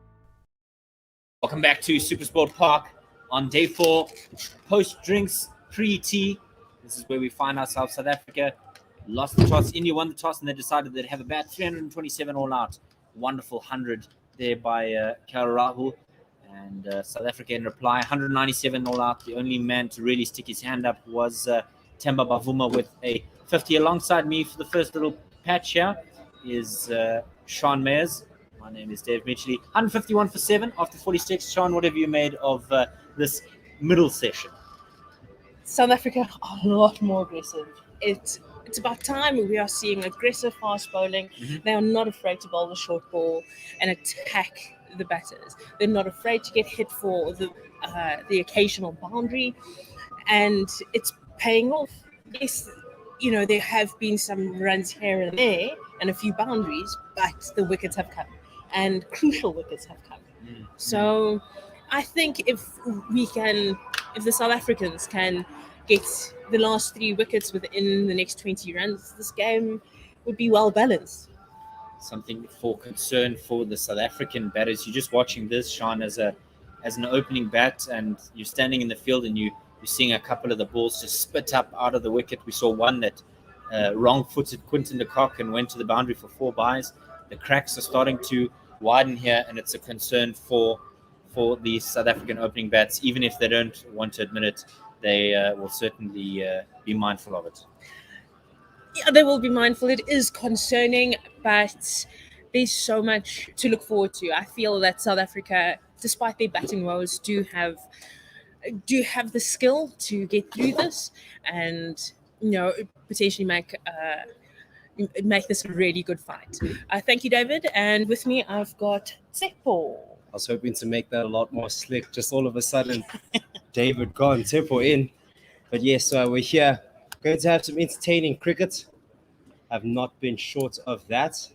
S7: Welcome back to Supersport Park on day 4, post-drinks, pre-tea. This is where we find ourselves. South Africa lost the toss. India won the toss, and they decided they'd have a bat. 327 all out. Wonderful 100 there by KL Rahul. And South Africa in reply, 197 all out. The only man to really stick his hand up was Themba Bavuma with a 50. Alongside me for the first little patch here is Sean Mayers. My name is Dave Mitchley. 151 for 7 after 46. Sean, what have you made of this middle session?
S8: South Africa are a lot more aggressive. It's about time we are seeing aggressive fast bowling. They are not afraid to bowl the short ball and attack the batters. They're not afraid to get hit for the occasional boundary, and it's paying off. Yes, you know, there have been some runs here and there and a few boundaries, but the wickets have come, and crucial wickets have come. So I think if the South Africans can get the last 3 wickets within the next 20 runs, this game would be well balanced.
S7: Something for concern for the South African batters. You're just watching this, Sean, as an opening bat, and you're standing in the field and you're seeing a couple of the balls just spit up out of the wicket. We saw one that wrong-footed Quinton de Kock and went to the boundary for 4 byes. The cracks are starting to widen here, and it's a concern for the South African opening bats. Even if they don't want to admit it, they will certainly be mindful of it.
S8: Yeah, they will be mindful. It is concerning, but there's so much to look forward to. I feel that South Africa, despite their batting woes, do have the skill to get through this, and potentially make this a really good fight. Thank you, David. And with me, I've got Tsepo.
S9: I was hoping to make that a lot more slick. Just all of a sudden, David gone, Tsepo in. But yes, we're here. Going to have some entertaining cricket. I've not been short of that.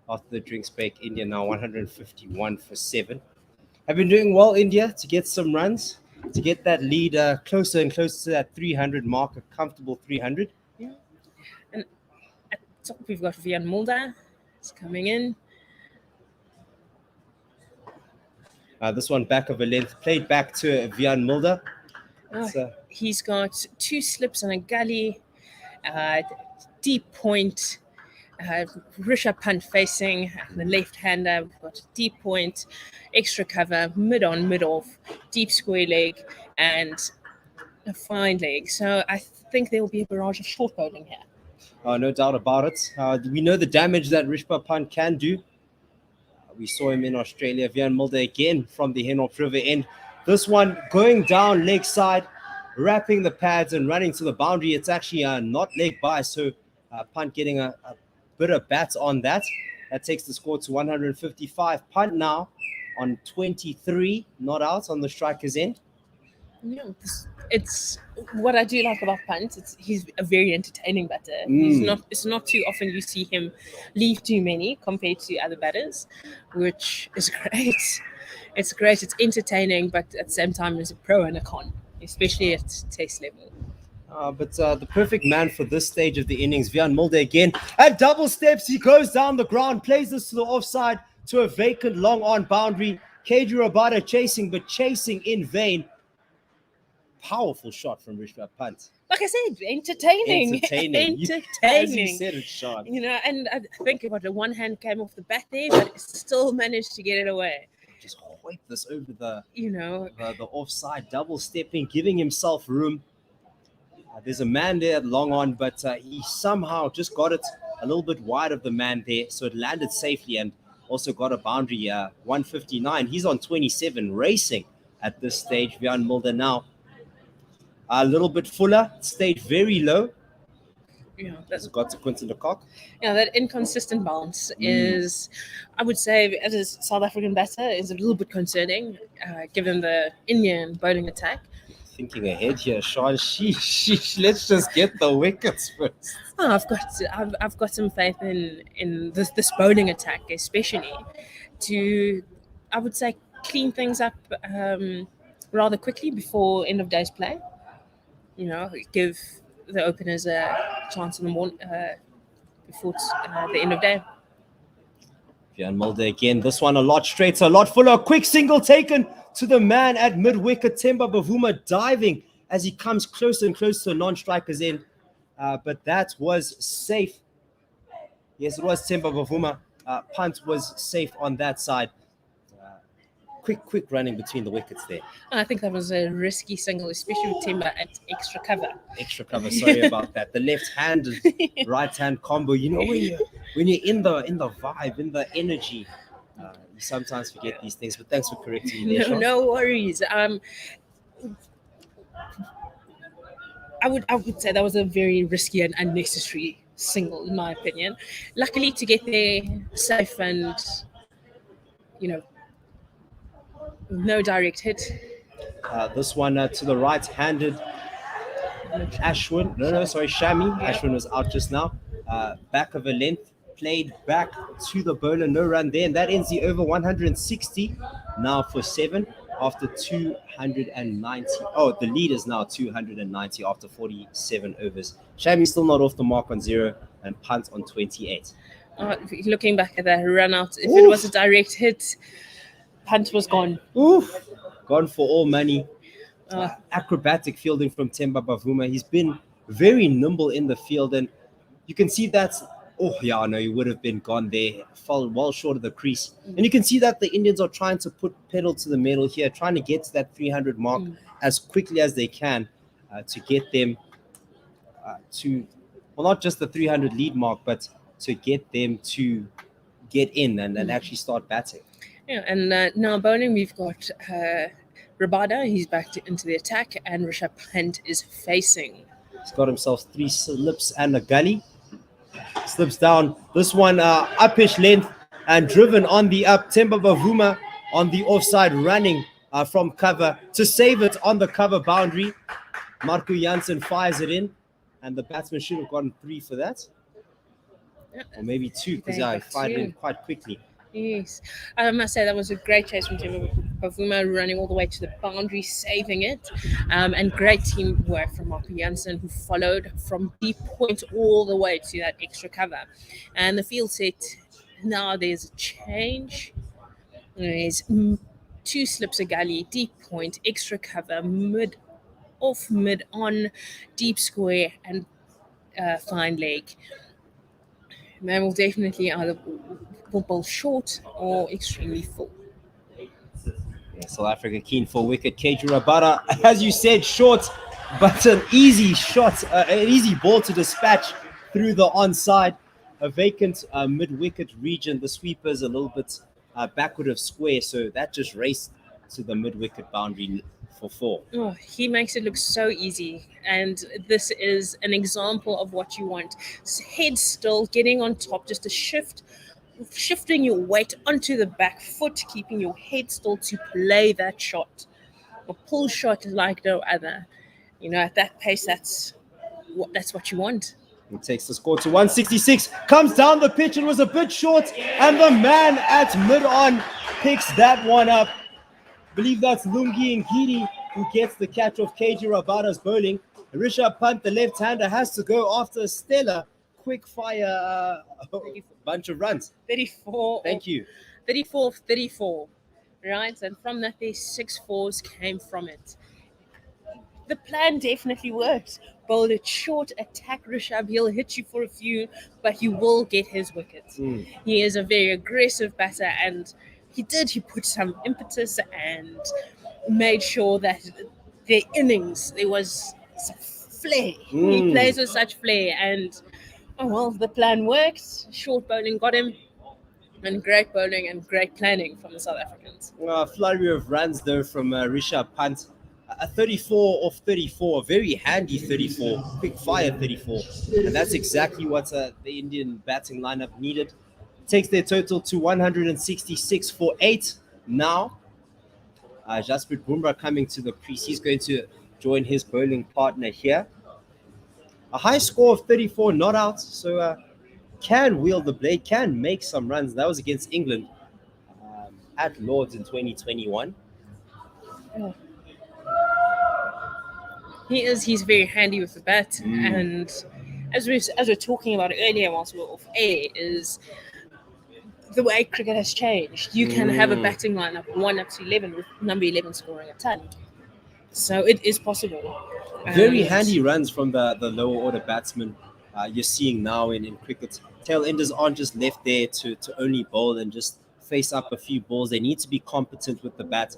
S9: After the drinks break, India now 151 for 7. Have been doing well, India, to get some runs, to get that lead closer and closer to that 300 mark, a comfortable 300.
S8: Yeah. And at the top, we've got Vian Mulder. It's coming in.
S9: This one back of a length, played back to Vian Mulder.
S8: He's got 2 slips and a gully, deep point, Rishabh Pant facing the left-hander. We've got deep point, extra cover, mid-on, mid-off, deep square leg, and a fine leg. So I think there will be a barrage of short bowling here.
S9: No doubt about it. We know the damage that Rishpa Pant can do. We saw him in Australia. Vian Mulder again from the Henop River end. This one going down leg side, wrapping the pads and running to the boundary. It's actually not leg by, so Pant getting a bit of bats on that. That takes the score to 155. Pant now on 23, not out on the striker's end.
S8: Yeah, it's what I do like about Pant. He's a very entertaining batter. It's not too often you see him leave too many compared to other batters, which is great. It's great. It's entertaining, but at the same time, there's a pro and a con, especially at test level.
S9: But the perfect man for this stage of the innings, Vian Mulder again. At double steps, he goes down the ground, plays this to the offside to a vacant long on boundary. KG Rabada chasing in vain. Powerful shot from Rishpa Pant.
S8: Like I said, entertaining.
S9: As you said it, Sean.
S8: And I think one hand came off the bat there, but still managed to get it away.
S9: Just wipe this over the offside, double stepping, giving himself room. There's a man there at long on, but he somehow just got it a little bit wide of the man there, so it landed safely and also got a boundary. 159. He's on 27, racing at this stage. Vian Mulder now a little bit fuller, stayed very low. That's got to Quinton de Kock.
S8: That inconsistent bounce is, I would say, as a South African batter, is a little bit concerning, given the Indian bowling attack.
S9: Thinking ahead here, Sean. Let's just get the wickets first.
S8: I've got some faith in this bowling attack, especially to, I would say, clean things up rather quickly before end of day's play. Give the openers a chance in the morning before the end of day.
S9: Vian Mulder again. This one a lot straighter, a lot fuller. A quick single taken to the man at mid-wicket. Themba Bavuma diving as he comes closer and closer to a non-striker's end. But that was safe. Yes, it was Themba Bavuma. Pant was safe on that side. Quick running between the wickets there.
S8: I think that was a risky single, especially with Themba at extra cover.
S9: Sorry about that. The left-hand and right-hand combo. When you're in the vibe, in the energy, you sometimes forget these things. But thanks for correcting me there.
S8: No worries. I would say that was a very risky and unnecessary single, in my opinion. Luckily, to get there safe and no direct hit.
S9: This one to the right-handed Ashwin. Shami. Yeah. Ashwin was out just now. Back of a length. Played back to the bowler. No run there. And that ends the over. 160 now for 7 after 290. Oh, the lead is now 290 after 47 overs. Shami's still not off the mark on 0 and Pant on 28.
S8: Looking back at that run out, if it was a direct hit, Pant was gone.
S9: Gone for all money. Acrobatic fielding from Themba Bavuma. He's been very nimble in the field, and you can see that. He would have been gone there. Fell well short of the crease. And you can see that the Indians are trying to put pedal to the metal here, trying to get to that 300 mark as quickly as they can to get them to, not just the 300 lead mark, but to get them to get in and actually start batting.
S8: Yeah, and now bowling, we've got Rabada. He's back into the attack, and Rishabh Pant is facing.
S9: He's got himself 3 slips and a gully. Slips down. This one uppish length and driven on the up. Themba Bavuma on the offside, running from cover to save it on the cover boundary. Marco Jansen fires it in, and the batsman should have gotten 3 for that. Or maybe 2, because he fired it in quite quickly.
S8: Yes. I must say that was a great chase from Themba Bavuma, running all the way to the boundary, saving it. And great teamwork from Marco Jansen, who followed from deep point all the way to that extra cover. And the field set, now there's a change. There's 2 slips a gully, deep point, extra cover, mid, on, deep square, and fine leg. Man will definitely either bowl short or extremely full.
S9: South Africa keen for wicket. KG Rabada, as you said, short. but an easy shot, an easy ball to dispatch through the onside. A vacant mid-wicket region. The sweeper's a little bit backward of square, so that just raced to the mid-wicket boundary for 4.
S8: Oh, he makes it look so easy, and this is an example of what you want. Head still, getting on top, just a shifting your weight onto the back foot, keeping your head still to play that shot. A pull shot like no other. You know, at that pace, that's what you want.
S9: He takes the score to 166, comes down the pitch, it was a bit short, and the man at mid-on picks that one up. I believe that's Lungi Ngidi who gets the catch off KG Rabada's bowling. Rishabh Pant, the left-hander, has to go after a stellar quick fire bunch of runs.
S8: 34.
S9: Thank you.
S8: 34 of 34, right? And from that, these 6 fours came from it. The plan definitely works. Bowl it short, attack Rishabh. He'll hit you for a few, but you will get his wickets. He is a very aggressive batter, and he put some impetus and made sure that their innings, there was some flair. He plays with such flair, and the plan worked. Short bowling got him, and great bowling and great planning from the South Africans.
S9: A flurry of runs though from Rishabh Pant. A 34 off 34, a very handy 34, quick fire 34. And that's exactly what the Indian batting lineup needed. Takes their total to 166 for 8 now. Jasprit Bumrah coming to the crease. He's going to join his bowling partner here. A high score of 34 not out, so can wield the blade, can make some runs. That was against England at Lords in 2021.
S8: He's very handy with the bat, and as we're talking about earlier whilst we were off air, is the way cricket has changed. You can have a batting lineup 1 up to 11 with number 11 scoring a ton. So it is possible.
S9: Very handy runs from the lower order batsmen you're seeing now in cricket. Tail enders aren't just left there to only bowl and just face up a few balls. They need to be competent with the bat,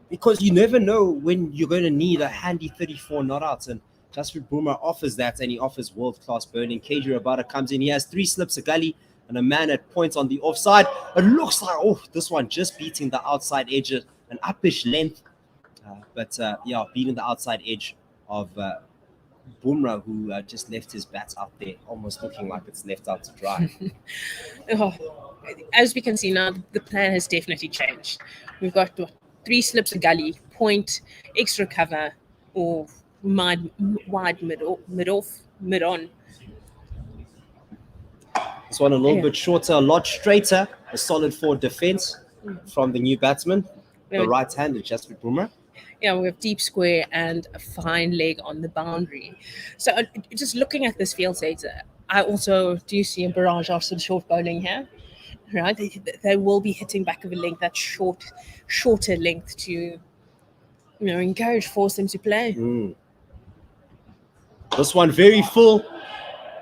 S9: because you never know when you're going to need a handy 34 not out. And Jasprit Bumrah offers that, and he offers world-class bowling. KG Rabada comes in. He has 3 slips, a gully, and a man at points on the offside. It looks like, this one just beating the outside edge, an uppish length. Beating the outside edge of Bumrah, who just left his bat out there, almost looking like it's left out to dry.
S8: As we can see now, the plan has definitely changed. We've got 3 slips, a gully, point, extra cover, or wide mid-off, mid-on.
S9: This one a little bit shorter, a lot straighter, a solid forward defense from the new batsman, the right-handed Jasprit Bumrah.
S8: Yeah, we have deep square and a fine leg on the boundary. So just looking at this field state, I also do see a barrage of some short bowling here. Right, they will be hitting back of a length, that shorter length to, encourage, force them to play.
S9: This one very full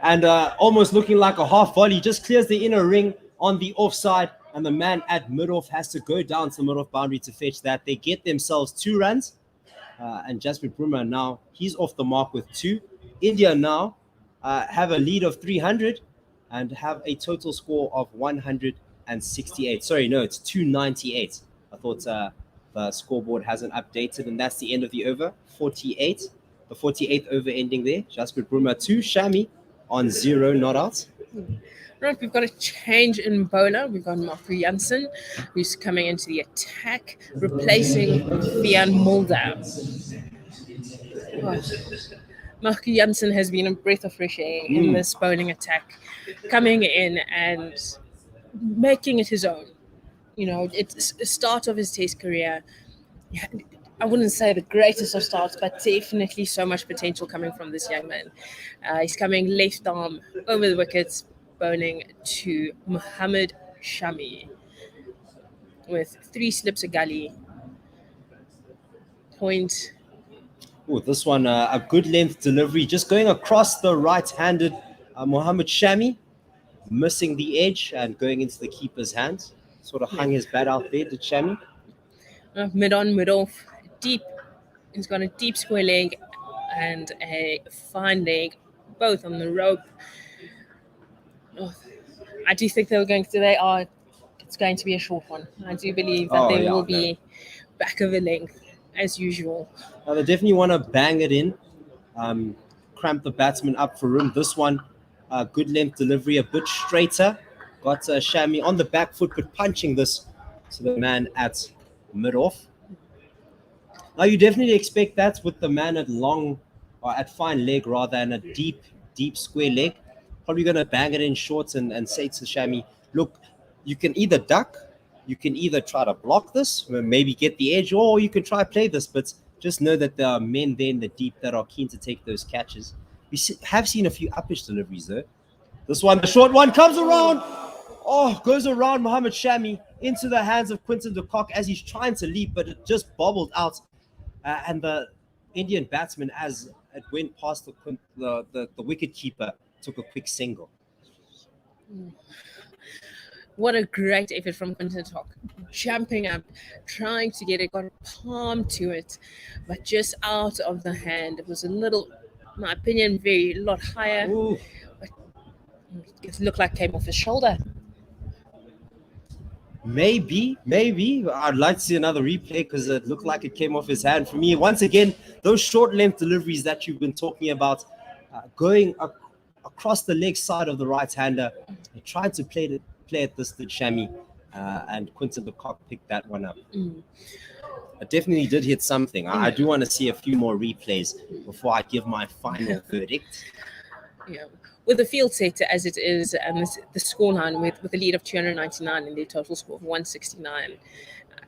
S9: and almost looking like a half volley. Just clears the inner ring on the offside, and the man at mid-off has to go down to the mid-off boundary to fetch that. They get themselves 2 runs, and Jasprit Bumrah now, he's off the mark with 2. India now have a lead of 300 and have a total score of 168. Sorry, no, it's 298. I thought the scoreboard hasn't updated, and that's the end of the over, 48. The 48th over ending there. Jasprit Bumrah 2, Shami on 0 not out.
S8: Right, we've got a change in bowler. We've got Marco Jansen, who's coming into the attack, replacing Vian Mulder. Marco Jansen has been a breath of fresh air in this bowling attack, coming in and making it his own. It's the start of his Test career. I wouldn't say the greatest of starts, but definitely so much potential coming from this young man. He's coming left arm over the wickets, bowling to Mohammad Shami with 3 slips, a gully, point.
S9: This one, a good length delivery, just going across the right-handed Mohammad Shami, missing the edge and going into the keeper's hands. Sort of hung his bat out there, did Shami.
S8: Mid-on, mid-off, deep. He's got a deep square leg, and a fine leg, both on the rope. Oh, I do think it's going to be a short one. I do believe that they will be back of a length as usual.
S9: They definitely want to bang it in, cramp the batsman up for room. This one, good length delivery, a bit straighter. Got Shami on the back foot, but punching this to the man at mid-off. Now you definitely expect that with the man at long, or at fine leg rather, and a deep square leg. Probably going to bang it in short and say to Shami, look, you can either duck, you can either try to block this, maybe get the edge, or you can try to play this, but just know that there are men there in the deep that are keen to take those catches. We have seen a few uppish deliveries though. This one, the short one, comes around. Oh, goes around Mohammed Shami into the hands of Quinton de Kock as he's trying to leap, but it just bobbled out. And the Indian batsman, as it went past the wicket keeper, took a quick single.
S8: What a great effort from Quinton de Kock. Jumping up, trying to get it, got a palm to it, but just out of the hand. It was a little, in my opinion, a lot higher.
S9: Ooh.
S8: But it looked like it came off his shoulder.
S9: Maybe. I'd like to see another replay because it looked like it came off his hand. For me, once again, those short length deliveries that you've been talking about, going across the leg side of the right-hander, trying to play at this to Shami, and Quinton de Kock picked that one up. I definitely did hit something. I do want to see a few more replays before I give my final verdict.
S8: Yeah. With the field set as it is, and the scoreline with a lead of 299 and their total score of 169,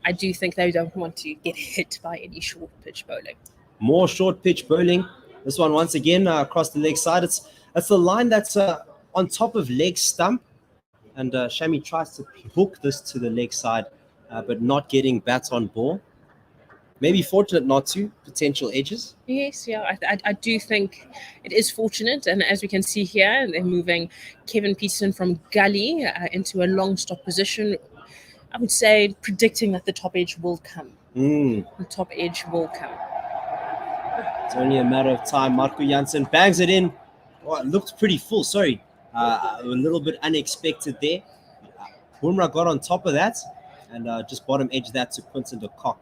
S8: I do think they don't want to get hit by any short pitch bowling.
S9: More short pitch bowling. This one once again across the leg side. It's the line that's on top of leg stump, and Shami tries to hook this to the leg side, but not getting bats on ball. Maybe fortunate not to, potential edges.
S8: Yes, yeah, I do think it is fortunate. And as we can see here, they're moving Kevin Peterson from gully into a long stop position. I would say predicting that the top edge will come. The top edge will come.
S9: It's only a matter of time. Marco Jansen bangs it in. Oh, it looked pretty full, sorry. A little bit unexpected there. Bumrah got on top of that and just bottom edge that to Quinton de Kock.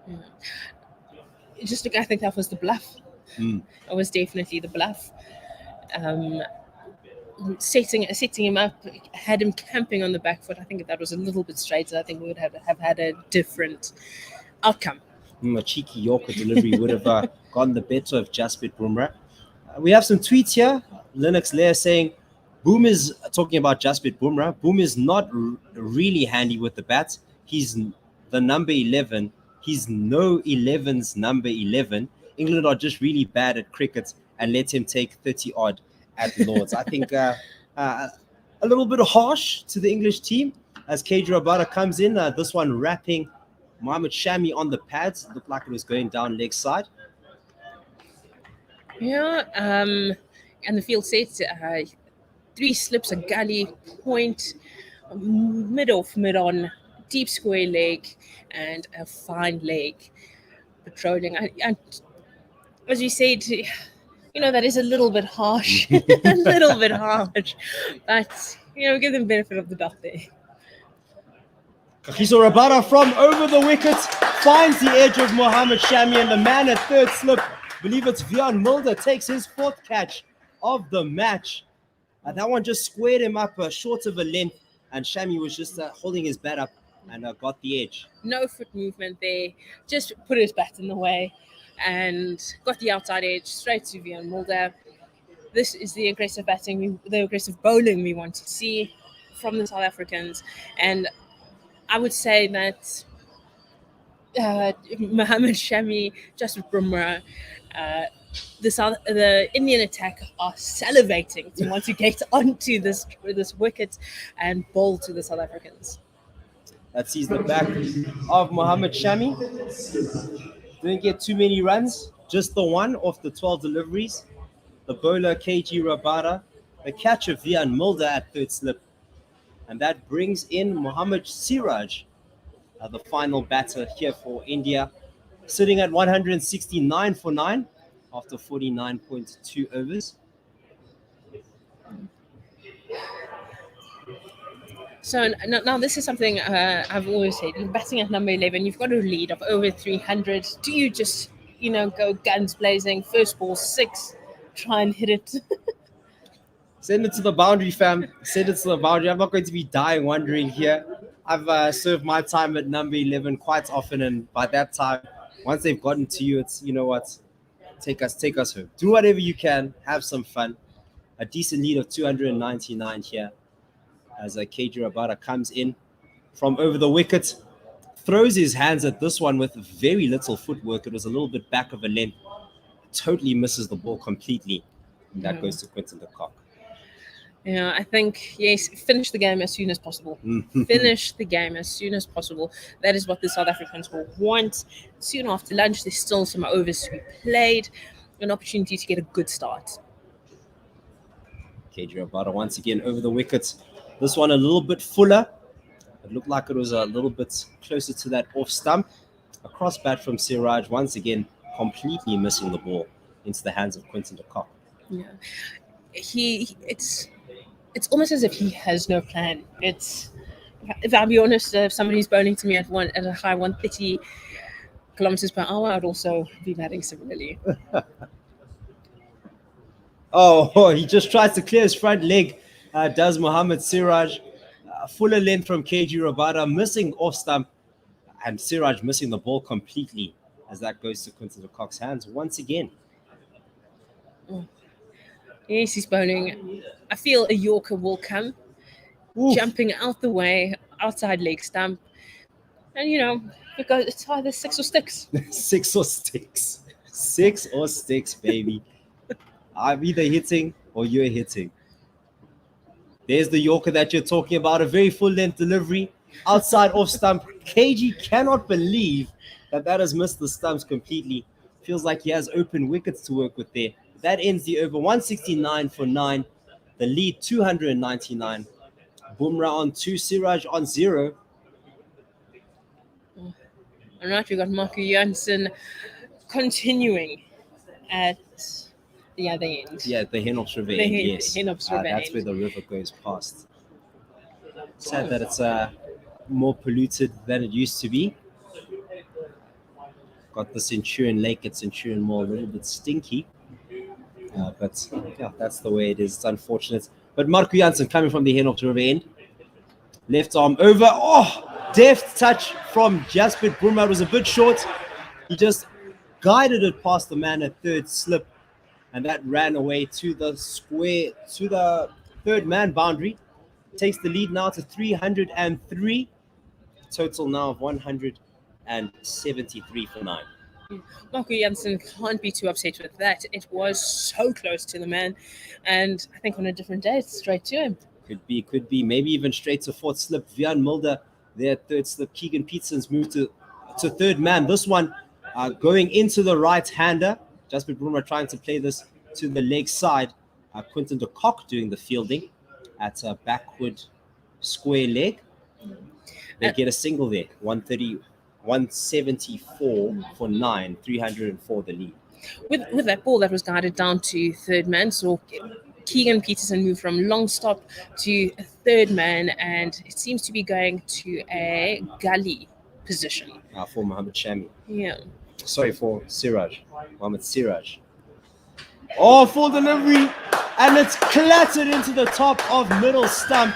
S8: I think that was the bluff. It was definitely the bluff. Setting him up, had him camping on the back foot. I think if that was a little bit straighter, I think we would have had a different outcome.
S9: A cheeky Yorker delivery would have gotten the better of Jasprit Bumrah. We have some tweets here. Linux Lair saying, Boom is talking about Jasprit Bumrah. Boom is not really handy with the bat. He's the number 11. He's no 11's number 11. England are just really bad at cricket and let him take 30 odd at Lords. I think a little bit harsh to the English team as KJ Rabada comes in. This one wrapping Mohammed Shami on the pads. It looked like it was going down leg side.
S8: Yeah, and the field set, 3 slips, a gully, point, mid-off, mid-on, deep square leg, and a fine leg patrolling. And as you said, that is a little bit harsh, a little bit harsh, but, give them benefit of the doubt there.
S9: Kagiso Rabada from over the wickets finds the edge of Mohammed Shami, and the man at third slip, I believe it's Vian Mulder, takes his 4th catch of the match. That one just squared him up short of a length, and Shami was just holding his bat up and got the edge.
S8: No foot movement there, just put his bat in the way and got the outside edge straight to Vian Mulder. This is the aggressive batting, the aggressive bowling we want to see from the South Africans. And I would say that Mohammed Shami, Jasprit Bumrah, the Indian attack are salivating to want to get onto this wicket and bowl to the South Africans.
S9: That sees the back of Mohammed Shami. Didn't get too many runs, just the one off the 12 deliveries. The bowler KG Rabada, the catch of Vian Mulder at third slip. And that brings in Mohammad Siraj, the final batter here for India, sitting at 169 for 9 after 49.2 overs.
S8: So now this is something I've always said. You're batting at number 11. You've got a lead of over 300. Do you just, go guns blazing, first ball 6, try and hit it?
S9: Send it to the boundary, fam. Send it to the boundary. I'm not going to be dying wondering here. I've served my time at number 11 quite often, and by that time, once they've gotten to you, it's, take us home. Do whatever you can. Have some fun. A decent lead of 299 here as KG Rabada comes in from over the wicket. Throws his hands at this one with very little footwork. It was a little bit back of a length. Totally misses the ball completely. And that goes to Quinton de Kock.
S8: Yeah, I think, yes, finish the game as soon as possible. Finish the game as soon as possible. That is what the South Africans will want. Soon after lunch, there's still some overs to be played. An opportunity to get a good start.
S9: KG Rabada once again over the wickets. This one a little bit fuller. It looked like it was a little bit closer to that off stump. A cross bat from Siraj, once again, completely missing the ball into the hands of Quinton de Kock.
S8: Yeah. It's almost as if he has no plan. If I'll be honest, if somebody's bowling to me at a high 130 kilometers per hour, I'd also be batting similarly.
S9: Oh, he just tries to clear his front leg, does Mohammad Siraj. Fuller length from KG Rabada, missing off stump, and Siraj missing the ball completely as that goes to Quinton de Kock's hands once again.
S8: Yes, he's bowling. I feel a Yorker will come.
S9: Oof.
S8: Jumping out the way, outside leg stump. And, it's either 6 or sticks.
S9: 6 or sticks. 6 or sticks, baby. I'm either hitting or you're hitting. There's the Yorker that you're talking about. A very full-length delivery. Outside off stump. KG cannot believe that has missed the stumps completely. Feels like he has open wickets to work with there. That ends the over. 169 for 9. The lead 299. Bumrah on 2, Siraj on 0.
S8: All right, we've got Marco Jansen continuing at the other end.
S9: Yeah, the Henopsrivier end, yes. That's where the river goes past. Sad that it's more polluted than it used to be. Got the Centurion Lake at Centurion Mall a little bit stinky. But yeah, that's the way it is. It's unfortunate. But Marco Jansen coming from the Henopsrivier end. Left arm over. Oh, deft touch from Jasprit Bumrah. It was a bit short. He just guided it past the man at third slip. And that ran away to the square, to the third man boundary. Takes the lead now to 303. Total now of 173 for 9.
S8: Marco Jansen can't be too upset with that. It was so close to the man. And I think on a different day, it's straight to him.
S9: Could be. Maybe even straight to fourth slip. Vian Mulder there at third slip. Keegan Peterson's moved to third man. This one going into the right-hander. Jasprit Bumrah trying to play this to the leg side. Quinton de Kock doing the fielding at a backward square leg. They get a single there. 174 for 9. 304 the lead.
S8: With that ball that was guided down to third man, so Keegan Peterson moved from long stop to third man, and it seems to be going to a gully position.
S9: For Mohammad Shami.
S8: Yeah.
S9: Sorry, for Siraj. Mohammad Siraj. Oh, full delivery. And it's clattered into the top of middle stump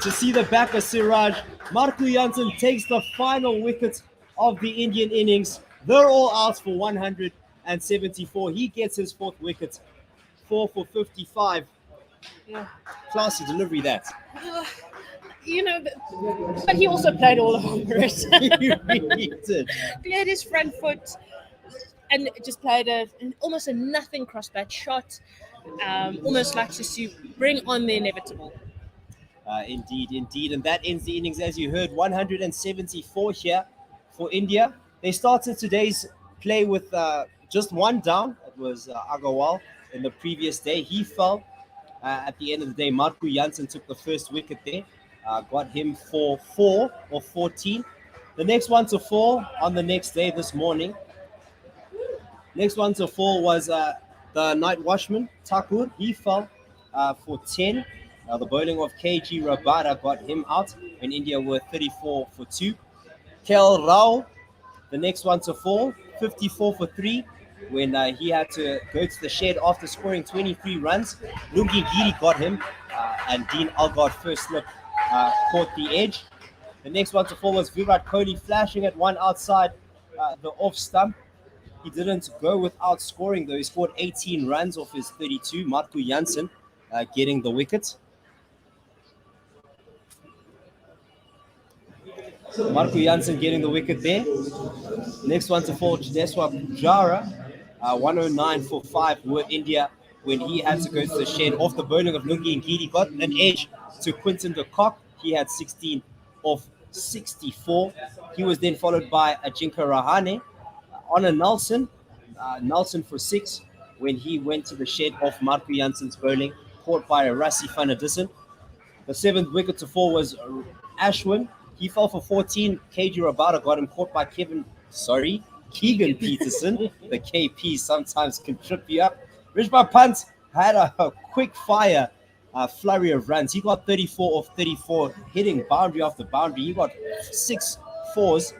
S9: to see the back of Siraj. Marco Jansen takes the final wicket of the Indian innings. They're all out for 174. He gets his fourth wicket. 4 for 55.
S8: Yeah.
S9: Classy delivery, that.
S8: But he also played all over it.
S9: He really did.
S8: Cleared his front foot and just played almost a nothing crossbat shot. Almost like just to bring on the inevitable.
S9: Indeed. And that ends the innings, as you heard, 174 here for India. They started today's play with just one down. It was Agarwal in the previous day. He fell at the end of the day. Marco Jansen took the first wicket there. Got him for 4 or 14. The next one to fall on the next day this morning Next one to fall was the night watchman, Thakur. He fell for 10. The bowling of KG Rabada got him out when India were 34 for 2. KL Rao, the next one to fall, 54 for 3, when he had to go to the shed after scoring 23 runs. Lungi Giri got him, and Dean Algard first slip caught the edge. The next one to fall was Virat Kohli flashing at one outside the off stump. He didn't go without scoring though. He scored 18 runs off his 32. Marco Jansen getting the wicket. Marco Jansen getting the wicket there. Next one to fall, Jadeswa Pujara, 109 for 5 with India when he had to go to the shed off the bowling of Lungi Ngidi. Got an edge to Quinton de Kock. He had 16 off 64. He was then followed by Ajinkya Rahane. Honor Nelson for 6 when he went to the shed off Marco Jansen's bowling, caught by Rassi van der Dussen. The 7th wicket to fall was Ashwin. He fell for 14. KG Rabada got him caught by Keegan Peterson. The KP sometimes can trip you up. Rishbhai Pant had a quick fire flurry of runs. He got 34 off 34, hitting boundary after boundary. He got 6 fours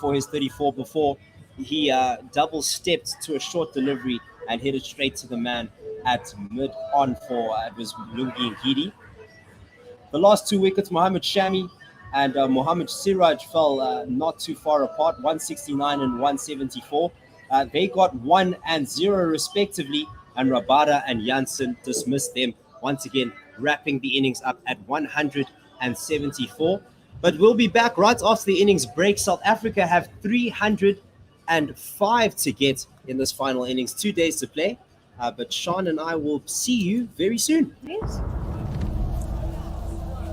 S9: for his 34 before he double stepped to a short delivery and hit it straight to the man at mid-on for it was Lungi Ngidi. The last 2 wickets, Mohammad Shami and Mohammad Siraj fell not too far apart, 169 and 174. They got 1 and 0 respectively, and Rabada and Jansen dismissed them, once again wrapping the innings up at 174. But we'll be back right after the innings break. South Africa have 305 to get in this final innings, 2 days to play. But Sean and I will see you very soon.
S8: Yes.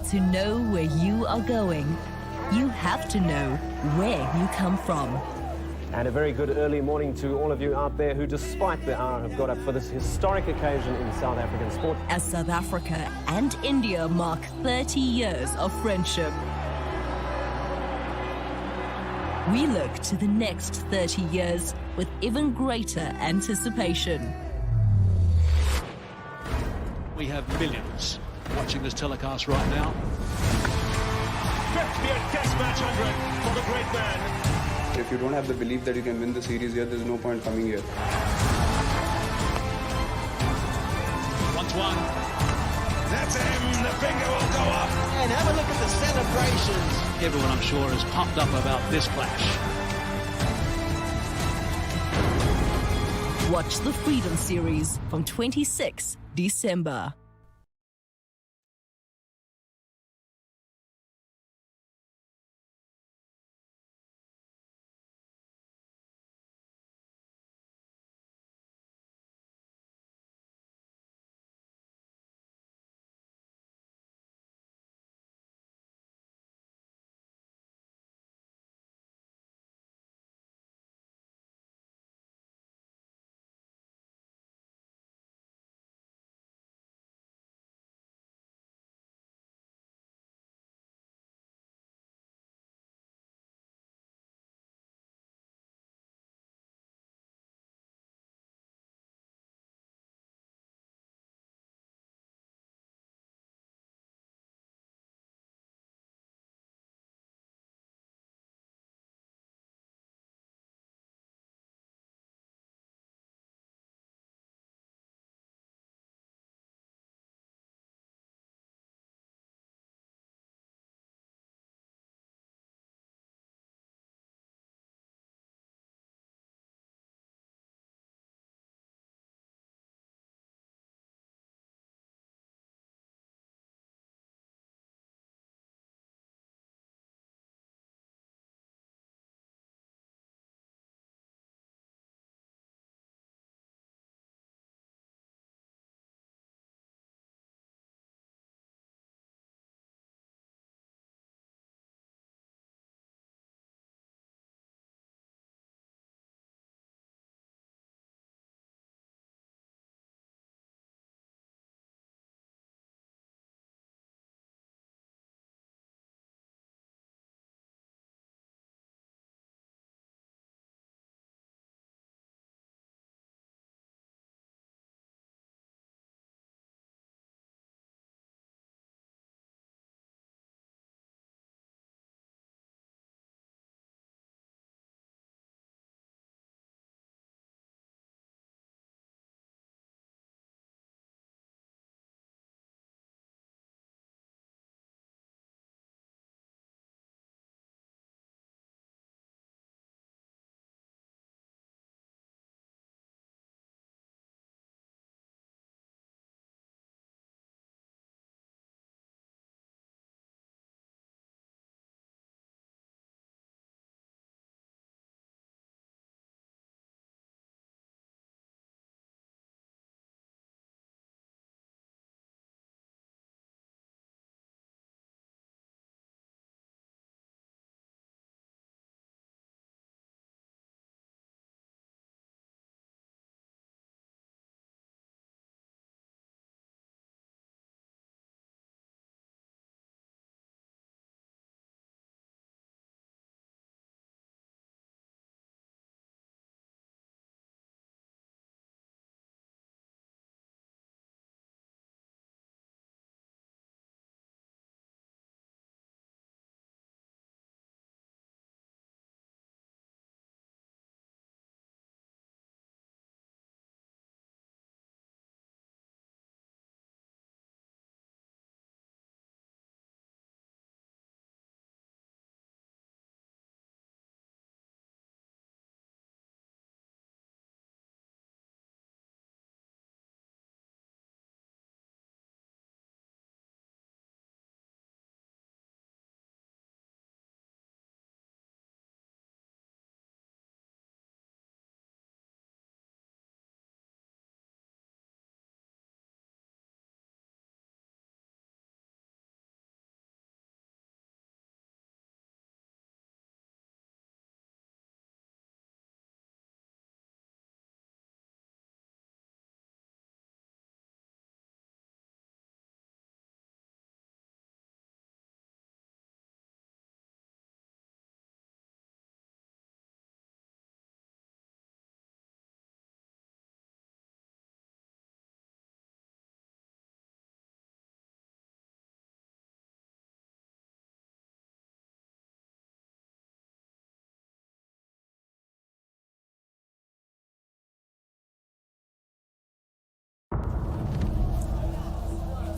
S1: To know where you are going, you have to know where you come from.
S2: And a very good early morning to all of you out there who, despite the hour, have got up for this historic occasion in South African sport.
S1: As South Africa and India mark 30 years of friendship, we look to the next 30 years with even greater anticipation.
S3: We have millions watching this telecast right now.
S4: 50th Test match 100 for the great man.
S5: If you don't have the belief that you can win the series here, there's no point coming here.
S3: Once one.
S4: That's him. The finger will go up.
S6: And have a look at the celebrations.
S3: Everyone, I'm sure, is pumped up about this clash.
S1: Watch the Freedom Series from 26 December.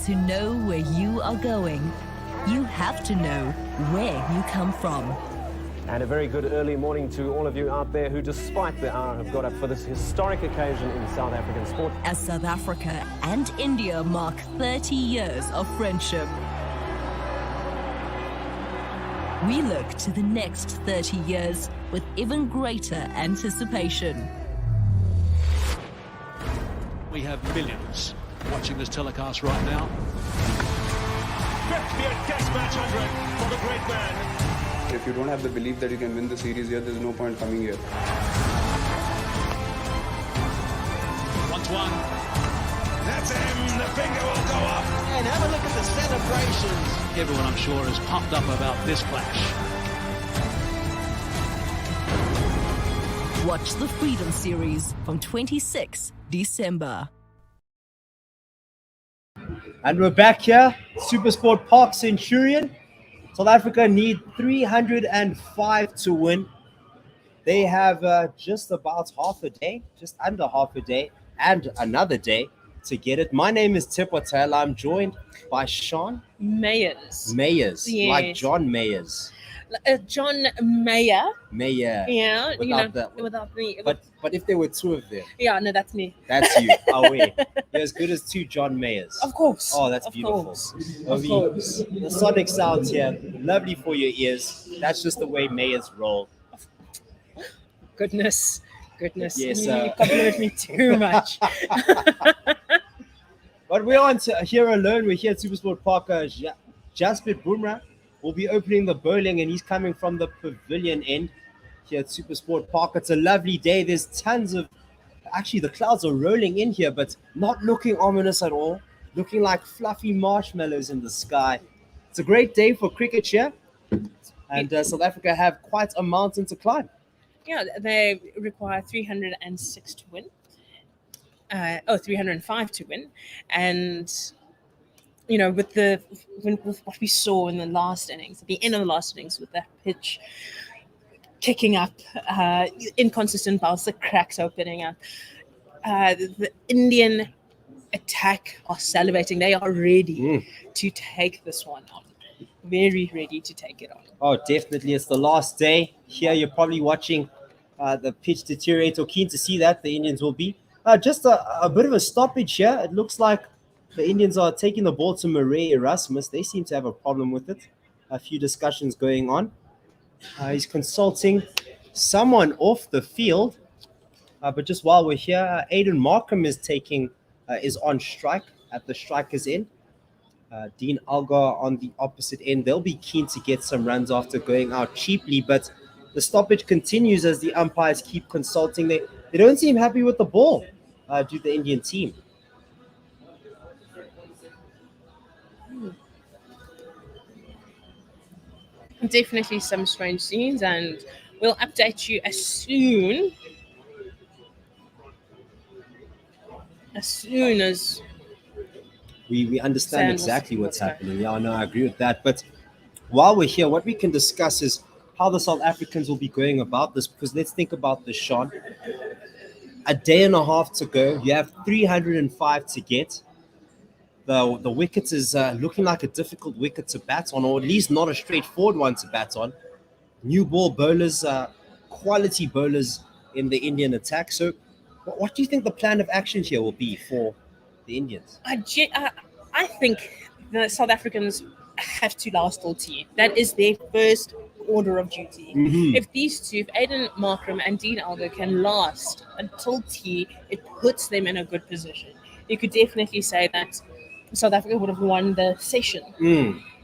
S1: To know where you are going, you have to know where you come from.
S2: And a very good early morning to all of you out there who, despite the hour, have got up for this historic occasion in South African sport.
S1: As South Africa and India mark 30 years of friendship, we look to the next 30 years with even greater anticipation.
S3: We have millions watching this telecast right now.
S4: 50th Test match 100 for the great man.
S5: If you don't have the belief that you can win the series here, there's no point coming here.
S3: 1-1.
S4: That's him. The finger will go up.
S6: And have a look at the celebrations.
S3: Everyone, I'm sure, is pumped up about this clash.
S1: Watch the Freedom Series from 26 December.
S9: And we're back here, Supersport Park Centurion. South Africa need 305 to win. They have just about half a day, just under half a day, and another day to get it. My name is Tip Watel. I'm joined by Sean
S8: Mayers.
S9: Mayers,
S8: Yes.
S9: like John Mayers.
S8: John Mayer.
S9: Mayer.
S8: Yeah,
S9: Without
S8: without me.
S9: But if there were two of them,
S8: Yeah, no, that's me.
S9: that's you. Oh wait, you're as good as two John Mayers.
S8: Of course.
S9: Oh, that's
S8: Of
S9: beautiful.
S8: course.
S9: I
S8: Of
S9: mean,
S8: course.
S9: the sonic sounds here, lovely for your ears. That's just the way Mayers roll.
S8: Goodness.
S9: Yes,
S8: You compliment me too much.
S9: But we're on to here alone. We're here at Supersport Park. Jasprit Bumrah will be opening the bowling, and he's coming from the pavilion end here at Supersport Park. It's a lovely day. There's tons of, actually, the clouds are rolling in here, but not looking ominous at all. Looking like fluffy marshmallows in the sky. It's a great day for cricket here, and South Africa have quite a mountain to climb.
S8: Yeah, they require 306 to win. 305 to win. And, you know, with what we saw in the last innings, at the end of the last innings, with the pitch kicking up, inconsistent balls, the cracks opening up, the Indian attack are salivating. They are ready to take this one on. Very ready to take it on.
S9: Oh, definitely. It's the last day. Here you're probably watching the pitch deteriorate, or keen to see that. The Indians will be. Just a bit of a stoppage here. It looks like the Indians are taking the ball to Murray Erasmus. They seem to have a problem with it. A few discussions going on. He's consulting someone off the field. But just while we're here, Aiden Markham is on strike at the striker's end. Dean Algar on the opposite end. They'll be keen to get some runs after going out cheaply, but the stoppage continues as the umpires keep consulting. They don't seem happy with the ball, do the Indian team.
S8: Definitely some strange scenes, and we'll update you as soon as
S9: we understand
S8: Sam,
S9: exactly what's
S8: going.
S9: happening. Yeah, no, I agree with that. But while we're here, what we can discuss is how the South Africans will be going about this, because let's think about this, Sean. A day and a half to go. You have 305 to get. The wickets is looking like a difficult wicket to bat on, or at least not a straightforward one to bat on. New ball bowlers, quality bowlers in the Indian attack. So what do you think the plan of action here will be for the Indians?
S8: I think the South Africans have to last all tea. That is their first order of duty. If these two, if Aiden Markram and Dean Algar can last until tea, it puts them in a good position. You could definitely say that South Africa would have won the session.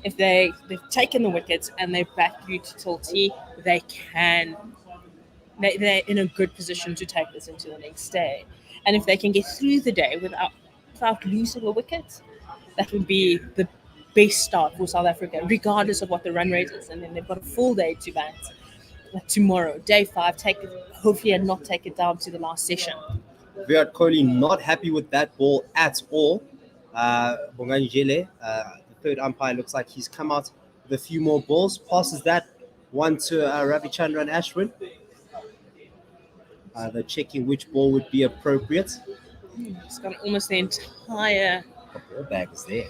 S8: If they've taken the wickets and they back you till tea, they're in a good position to take this into the next day. And if they can get through the day without losing a wicket, that would be the best start for South Africa, regardless of what the run rate is. And then they've got a full day to bat tomorrow, day 5, hopefully and not take it down to the last session.
S9: Virat Kohli not happy with that ball at all. Bonganjele, the third umpire, looks like he's come out with a few more balls. Passes that one to Ravichandran Ashwin. They're checking which ball would be appropriate.
S8: It's got almost the entire
S9: The ball bag is there.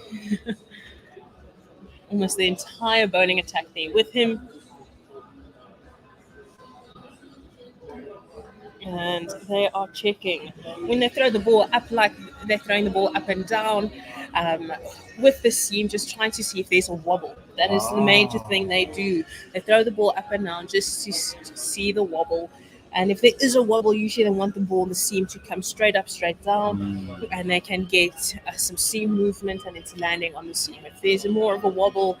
S8: Almost the entire bowling attack there with him. And they are checking. When they throw the ball up, like they're throwing the ball up and down, with the seam, just trying to see if there's a wobble. That is the major thing they do. They throw the ball up and down just to see the wobble. And if there is a wobble, usually they want the ball, the seam to come straight up, straight down, and they can get some seam movement and it's landing on the seam. If there's more of a wobble,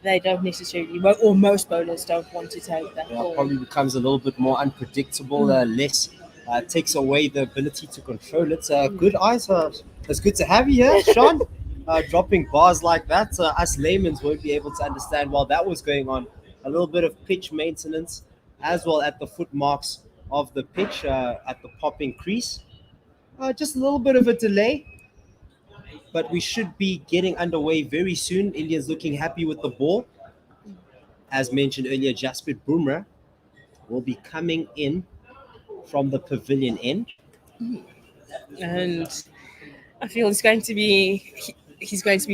S8: they don't necessarily, or most bowlers don't want to take that ball.
S9: Probably becomes a little bit more unpredictable, less takes away the ability to control it. Good eyes. It's good to have you here, Sean. Dropping bars like that, us laymen won't be able to understand while that was going on. A little bit of pitch maintenance as well at the foot marks of the pitch, at the popping crease. Just a little bit of a delay, but we should be getting underway very soon. Indians looking happy with the ball. As mentioned earlier, Jasprit Bumrah will be coming in from the pavilion end.
S8: And I feel he's going to be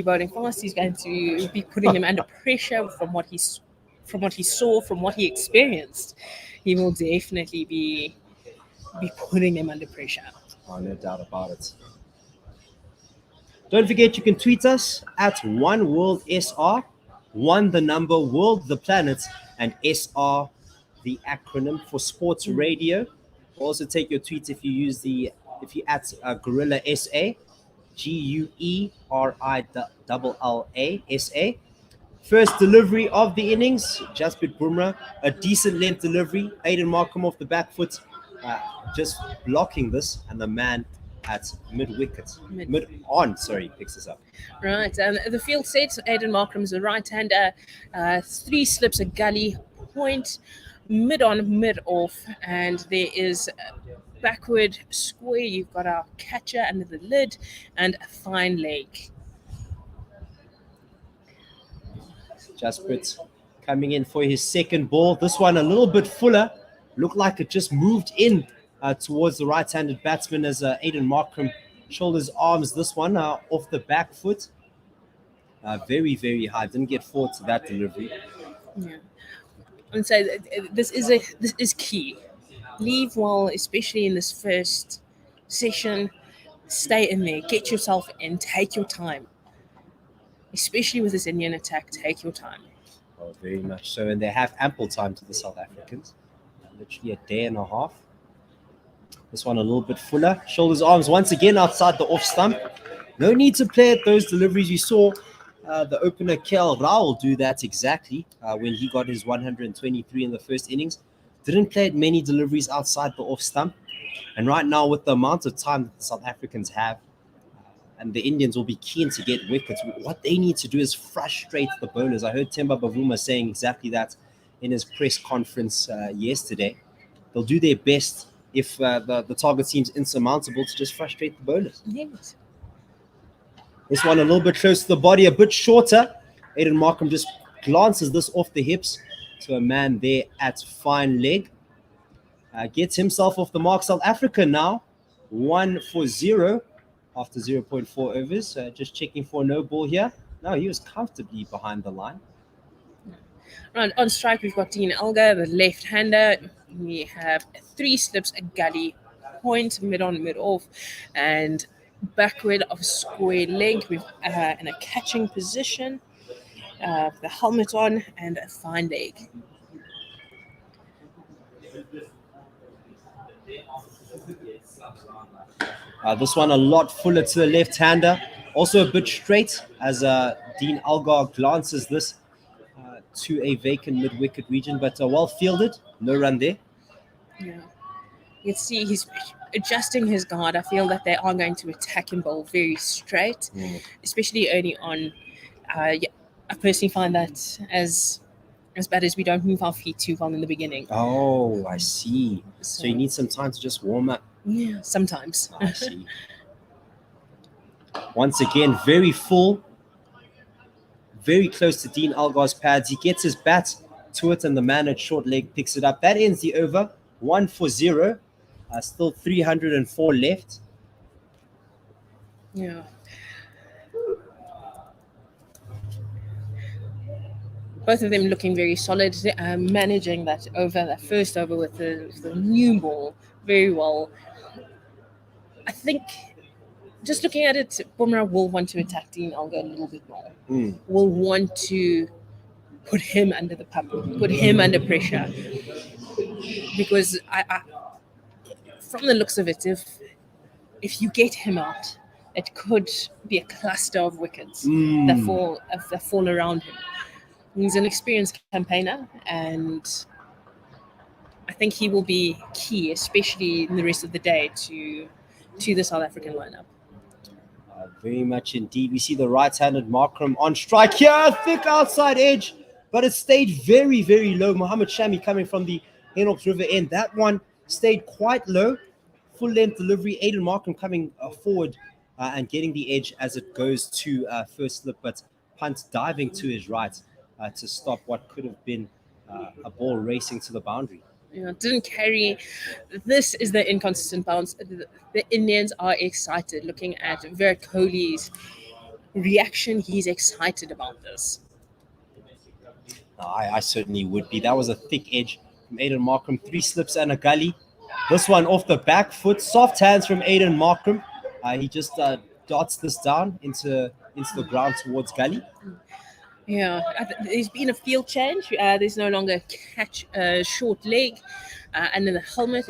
S8: bowling fast. He's going to be putting them under pressure from what he saw, from what he experienced. He will definitely be putting them under pressure.
S9: Oh, no doubt about it. Don't forget, you can tweet us at OneWorldSR, one the number, world the planet, and SR the acronym for sports radio. Also take your tweets if you at Gorilla SA, GUERILLA. First delivery of the innings, Jasprit Bumrah, a decent length delivery. Aiden Markham off the back foot, just blocking this, and the man at mid-wicket. Picks this up.
S8: Right, and the field sets, Aiden Markram's a right-hander, 3 slips, a gully, point, mid-on, mid-off, and there is a backward square. You've got our catcher under the lid and a fine leg.
S9: Jasprit coming in for his second ball. This one a little bit fuller. Looked like it just moved in towards the right-handed batsman as Aiden Markram shoulders arms this one off the back foot. Very, very high. Didn't get forward to that delivery.
S8: Yeah. And so this is key. Leave well, especially in this first session. Stay in there. Get yourself in. Take your time. Especially with this Indian attack, take your time.
S9: Oh, very much so. And they have ample time to the South Africans. Literally a day and a half. This one a little bit fuller. Shoulders, arms once again outside the off stump. No need to play at those deliveries. You saw the opener KL Rahul do that exactly when he got his 123 in the first innings. Didn't play at many deliveries outside the off stump. And right now, with the amount of time that the South Africans have, and the Indians will be keen to get wickets, what they need to do is frustrate the bowlers. I heard Themba Bavuma saying exactly that in his press conference yesterday. They'll do their best if the target seems insurmountable to just frustrate the bowlers.
S8: Yes.
S9: This one a little bit close to the body, a bit shorter. Aiden Markham just glances this off the hips to a man there at fine leg. Gets himself off the mark. South Africa now 1-0 after 0.4 overs. Just checking for no ball here. No, he was comfortably behind the line.
S8: Right, on strike, we've got Dean Elgar, the left-hander. We have 3 slips, a gully, point, mid-on, mid-off, and backward of square leg with in a catching position, the helmet on, and a fine leg.
S9: This one a lot fuller to the left-hander. Also a bit straight as Dean Elgar glances this to a vacant mid-wicket region, but well fielded. No run there.
S8: Yeah. You can see he's adjusting his guard. I feel that they are going to attack him bowl very straight, especially early on. I personally find that as bad as we don't move our feet too well in the beginning.
S9: Oh, I see. So you need some time to just warm up.
S8: Yeah, sometimes.
S9: I see. Once again, very full. Very close to Dean Elgar's pads. He gets his bat to it and the man at short leg picks it up. That ends the over. 1-0. Still 304 left.
S8: Yeah. both of them looking very solid, managing that first over with the new ball very well. I think just looking at it, Bumrah will want to attack Dean Elgar a little bit more. Will want to put him under the pump, put him under pressure. Because I from the looks of it, if you get him out, it could be a cluster of wickets that fall around him. He's an experienced campaigner, and I think he will be key, especially in the rest of the day, to the South African lineup.
S9: Very much indeed. We see the right-handed Markram on strike here, thick outside edge, but it stayed very, very low. Mohammed Shami coming from the Henops River end. That one stayed quite low. Full length delivery. Aiden Markram coming forward and getting the edge as it goes to first slip, but Punt diving to his right to stop what could have been a ball racing to the boundary.
S8: Didn't carry. This is the inconsistent bounce. The Indians are excited. Looking at Virat Kohli's reaction, he's excited about this.
S9: I certainly would be. That was a thick edge from Aiden Markram. 3 slips and a gully. This one off the back foot. Soft hands from Aiden Markram. He just dots this down into the ground towards gully.
S8: Yeah, there's been a field change. There's no longer catch short leg, and then the helmet.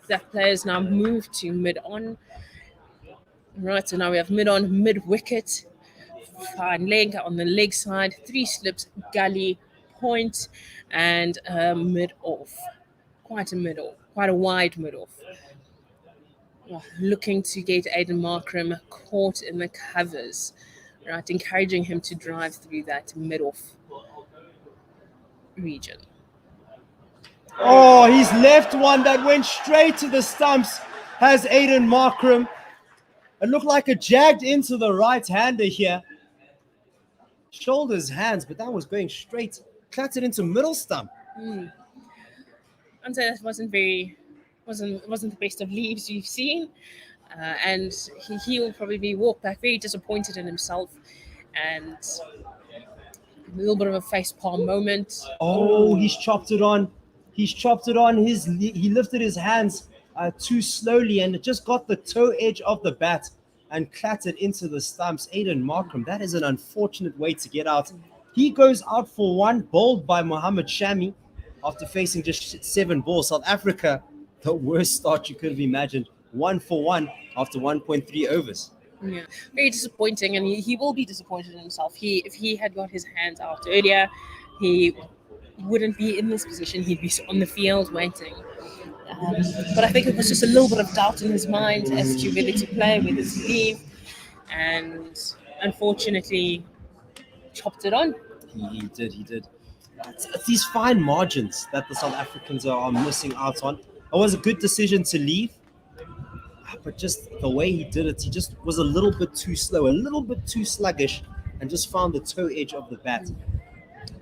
S8: That player's now moved to mid-on. Right, so now we have mid-on, mid-wicket, fine leg on the leg side, 3 slips, gully, point, and mid-off. Quite a wide mid-off. Looking to get Aiden Markram caught in the covers. Right, encouraging him to drive through that mid-off region.
S9: Oh, he's left one that went straight to the stumps. Has Aiden Markram. It looked like it jagged into the right-hander here. Shoulders, hands, but that was going straight. Clattered into middle stump.
S8: And so that wasn't the best of leaves you've seen. And he will probably walk back very disappointed in himself, and a little bit of a face palm moment.
S9: Oh, he's chopped it on. He lifted his hands too slowly, and it just got the toe edge of the bat and clattered into the stumps. Aiden Markram, that is an unfortunate way to get out. He goes out for 1, bowled by Mohammed Shami after facing just 7 balls. South Africa, the worst start you could have imagined. 1 for 1 after 1.3 overs.
S8: Yeah, very disappointing, and he will be disappointed in himself. If he had got his hands out earlier, he wouldn't be in this position. He'd be on the field waiting. But I think it was just a little bit of doubt in his mind as to whether to play, whether to leave, and unfortunately chopped it on.
S9: He did. It's these fine margins that the South Africans are missing out on. It was a good decision to leave, but just the way he did it, he just was a little bit too slow, a little bit too sluggish, and just found the toe edge of the bat.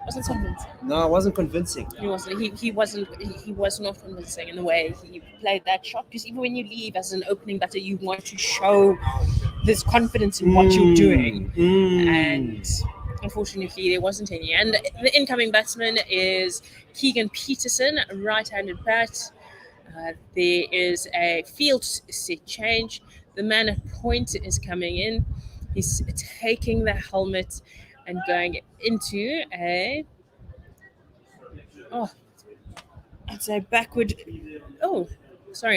S8: Wasn't convincing.
S9: No, it wasn't convincing.
S8: He was not convincing in the way he played that shot. Because even when you leave as an opening batter, you want to show this confidence in what you're doing, and unfortunately there wasn't any. And the incoming batsman is Keegan Peterson, right-handed bat. There is a field set change. The man at point is coming in. He's taking the helmet and going into a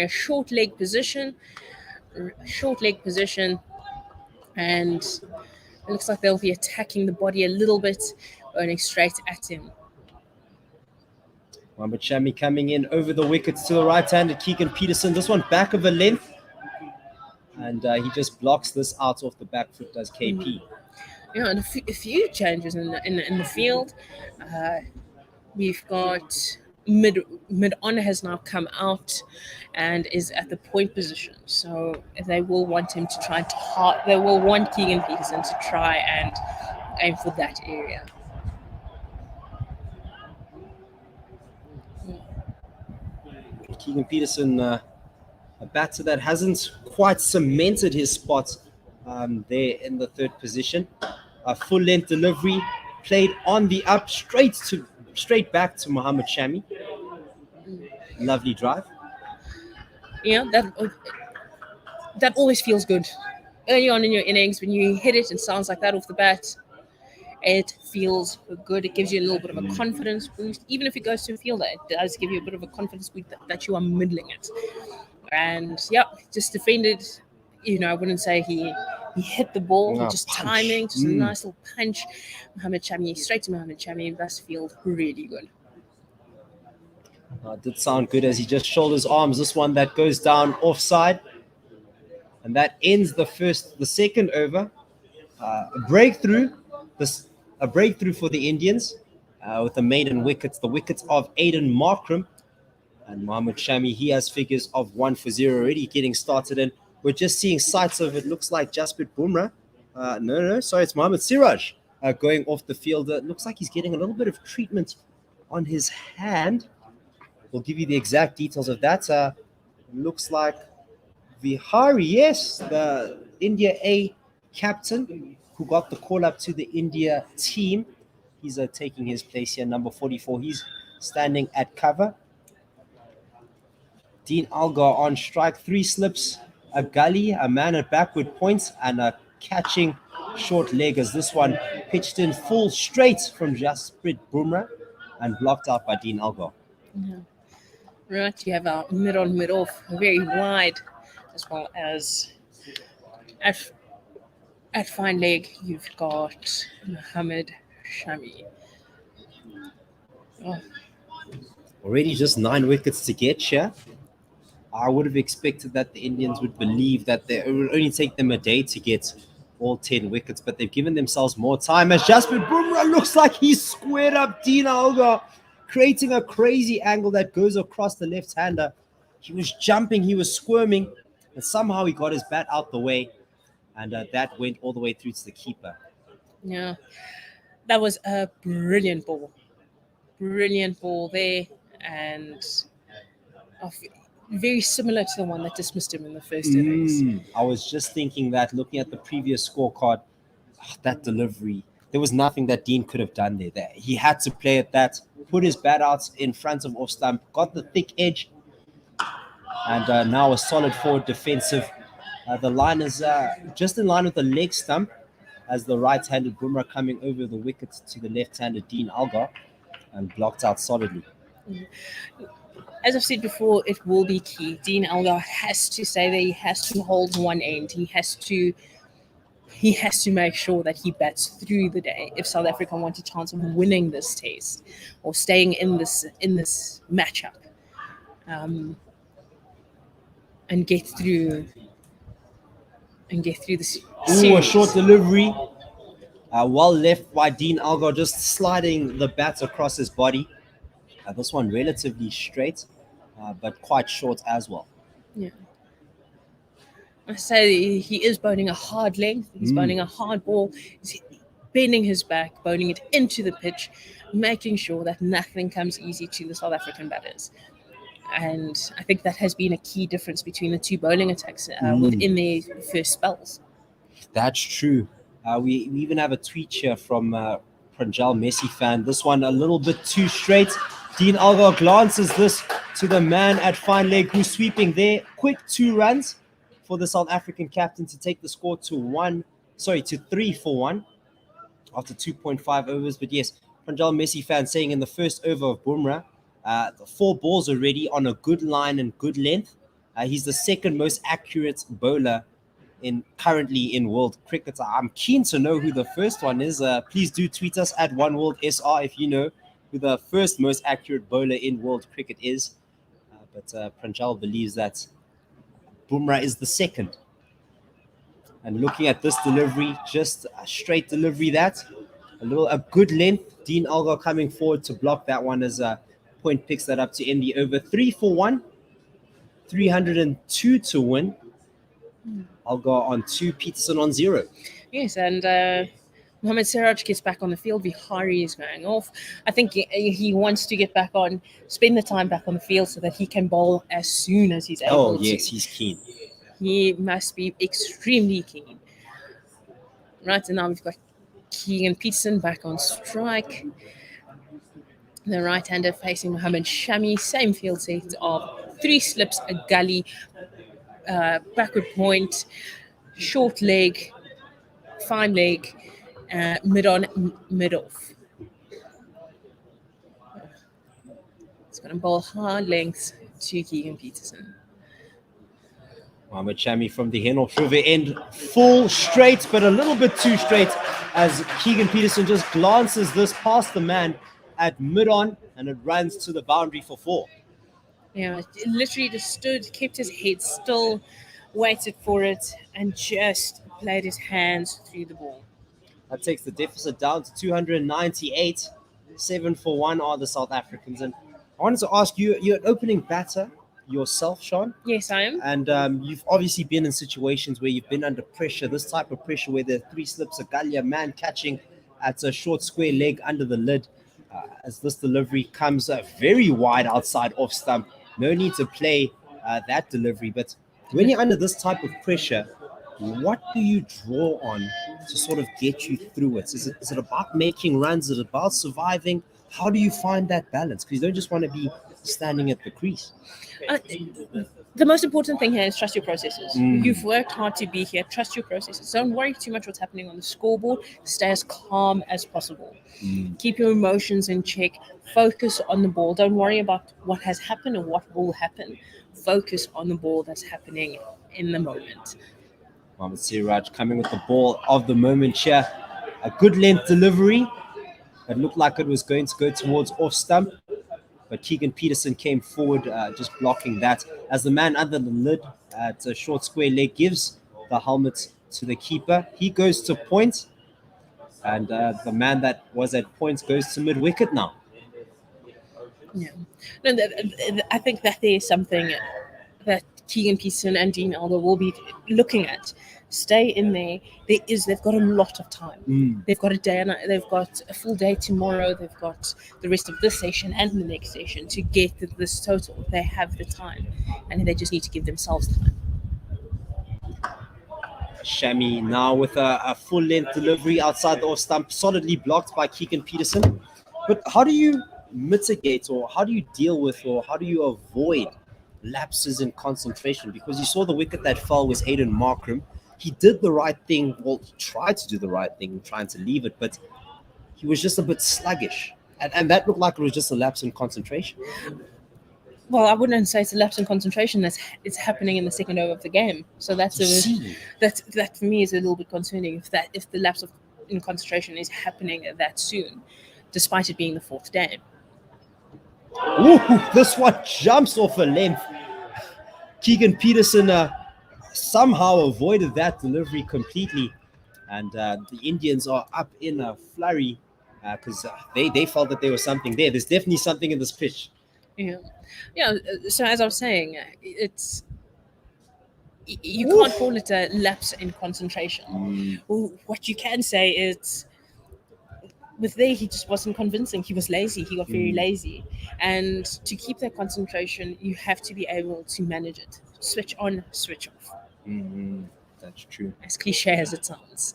S8: short leg position. And it looks like they'll be attacking the body a little bit, going straight at him.
S9: Mohammed Shami coming in over the wickets to the right-handed Keegan Peterson. This one back of a length. And he just blocks this out off the back foot, does KP.
S8: Yeah, and a few changes in the field. We've got mid-on has now come out and is at the point position. So they will want him to try they will want Keegan Peterson to try and aim for that area.
S9: Keegan Peterson, a batter that hasn't quite cemented his spot there in the third position. A full length delivery, played on the up, straight back to Mohammad Shami. Lovely drive.
S8: Yeah, that always feels good. Early on in your innings, when you hit it and sounds like that off the bat, it feels good. It gives you a little bit of a confidence boost. Even if it goes to a fielder, it does give you a bit of a confidence boost that you are middling it. And yeah, just defended. I wouldn't say he hit the ball, just
S9: punch.
S8: timing, just a nice little punch. Straight to Mohammad Shami, must feel really good.
S9: Did sound good as he just shoulders arms this one that goes down offside. And that ends the second over. A breakthrough for the Indians with the maiden wickets, the wickets of Aiden Markram. And Mohammad Shami, he has figures of 1 for 0 already getting started in. We're just seeing sights of it. Looks like Jasprit Bumrah. Sorry, it's Mohammad Siraj going off the field. Looks like he's getting a little bit of treatment on his hand. We'll give you the exact details of that. Looks like Vihari, yes, the India A captain who got the call up to the India team. He's taking his place here, number 44. He's standing at cover. Dean Algar on strike, 3 slips, a gully, a man at backward points, and a catching short leg as this one pitched in full straight from Jasprit Bumrah and blocked out by Dean Algar.
S8: Yeah. Right, you have our mid-on, mid-off, very wide, as well as at fine leg, you've got Mohammad Shami. Oh.
S9: Already just 9 wickets to get here. I would have expected that the Indians would believe that it would only take them a day to get all 10 wickets, but they've given themselves more time as Jasprit Bumrah looks like he's squared up Dean Algar, creating a crazy angle that goes across the left-hander. He was jumping, he was squirming, and somehow he got his bat out the way, and that went all the way through to the keeper.
S8: Yeah, that was a brilliant ball. Brilliant ball there, and very similar to the one that dismissed him in the first innings.
S9: I was just thinking that, looking at the previous scorecard, that delivery, there was nothing that Dean could have done there. He had to play at that, put his bat out in front of off stump, got the thick edge, and now a solid forward defensive. The line is just in line with the leg stump as the right-handed Bumrah coming over the wickets to the left-handed Dean Algar and blocked out solidly.
S8: As I've said before, it will be key. Dean Algar has to stay there. He has to hold one end. He has to make sure that he bats through the day if South Africa want a chance of winning this test or staying in this matchup, and get through the series.
S9: A short delivery, well left by Dean Algar, just sliding the bat across his body. This one relatively straight, but quite short as well.
S8: Yeah. I say he is bowling a hard length. He's bowling a hard ball. He's bending his back, bowling it into the pitch, making sure that nothing comes easy to the South African batters. And I think that has been a key difference between the two bowling attacks within their first spells.
S9: That's true. We even have a tweet here from Pranjal Messi fan. This one a little bit too straight. Dean Algar glances this to the man at fine leg who's sweeping there. Quick 2 runs for the South African captain to take the score to 3 for 1 after 2.5 overs. But yes, Pranjal Messi fan saying in the first over of Bumrah, 4 balls already on a good line and good length. He's the second most accurate bowler currently in world cricket. I'm keen to know who the first one is. Please do tweet us at OneWorldSR if you know who the first most accurate bowler in world cricket is. But Pranjal believes that Bumrah is the second. And looking at this delivery, just a straight delivery a good length. Dean Algar coming forward to block that one as Point picks that up to end the over. 3 for 1, 302 to win. Algar on 2, Peterson on 0.
S8: Yes, and Mohammad Siraj gets back on the field. Vihari is going off. I think he wants to get back on, spend the time back on the field so that he can bowl as soon as he's able to.
S9: Yes, he's keen.
S8: He must be extremely keen. Right, and now we've got Keegan Peterson back on strike. The right-hander facing Mohammed Shami. Same field set of 3 slips, a gully, backward point, short leg, fine leg, mid on, mid off. It's going to bowl hard lengths to Keegan Peterson.
S9: Mohammed Shami from the Henops River end, full straight, but a little bit too straight as Keegan Peterson just glances this past the man at mid-on, and it runs to the boundary for 4.
S8: Yeah, literally just stood, kept his head still, waited for it, and just played his hands through the ball.
S9: That takes the deficit down to 298. 7 for 1 are the South Africans. And I wanted to ask you, you're an opening batter yourself, Sean.
S8: Yes, I am.
S9: And you've obviously been in situations where you've been under pressure, this type of pressure where there are 3 slips, a gully, a man catching at a short square leg under the lid. As this delivery comes very wide outside off stump. No need to play that delivery. But when you're under this type of pressure, what do you draw on to sort of get you through it? Is it about making runs? Is it about surviving? How do you find that balance? Because you don't just want to be standing at the crease.
S8: The most important thing here is trust your processes. You've worked hard to be here. Trust your processes. Don't worry too much what's happening on the scoreboard. Stay as calm as possible. Keep your emotions in check. Focus on the ball. Don't worry about what has happened or what will happen. Focus on the ball that's happening in the moment.
S9: Mohamed Siraj coming with the ball of the moment here. A good length delivery. It looked like it was going to go towards off stump, but Keegan Peterson came forward, just blocking that. As the man under the lid at a short square leg gives the helmet to the keeper, he goes to point, and the man that was at point goes to mid wicket now.
S8: Yeah, no, I think that there is something that Keegan Peterson and Dean Elder will be looking at. Stay in there. They've got a lot of time. They've got a day, and they've got a full day tomorrow. They've got the rest of this session and the next session to get this total. They have the time, and they just need to give themselves time.
S9: Shami now with a full length delivery outside the off stump, solidly blocked by Keegan Peterson. But how do you mitigate, or how do you deal with, or how do you avoid lapses in concentration? Because you saw the wicket that fell was Aiden Markram. He did the right thing. Well, he tried to do the right thing, trying to leave it, but he was just a bit sluggish. And that looked like it was just a lapse in concentration.
S8: Well, I wouldn't say it's a lapse in concentration. It's happening in the second over of the game. So that for me is a little bit concerning. If the lapse in concentration is happening that soon, despite it being the 4th day.
S9: Ooh, this one jumps off a length. Keegan Peterson somehow avoided that delivery completely, and the Indians are up in a flurry because they felt that there was something there. There's definitely something in this pitch.
S8: Yeah. So as I was saying, you can't call it a lapse in concentration. What you can say is, with there, he just wasn't convincing. He was lazy. He got very lazy, and to keep that concentration, you have to be able to manage it. Switch on, switch off.
S9: That's true.
S8: As cliche as it sounds.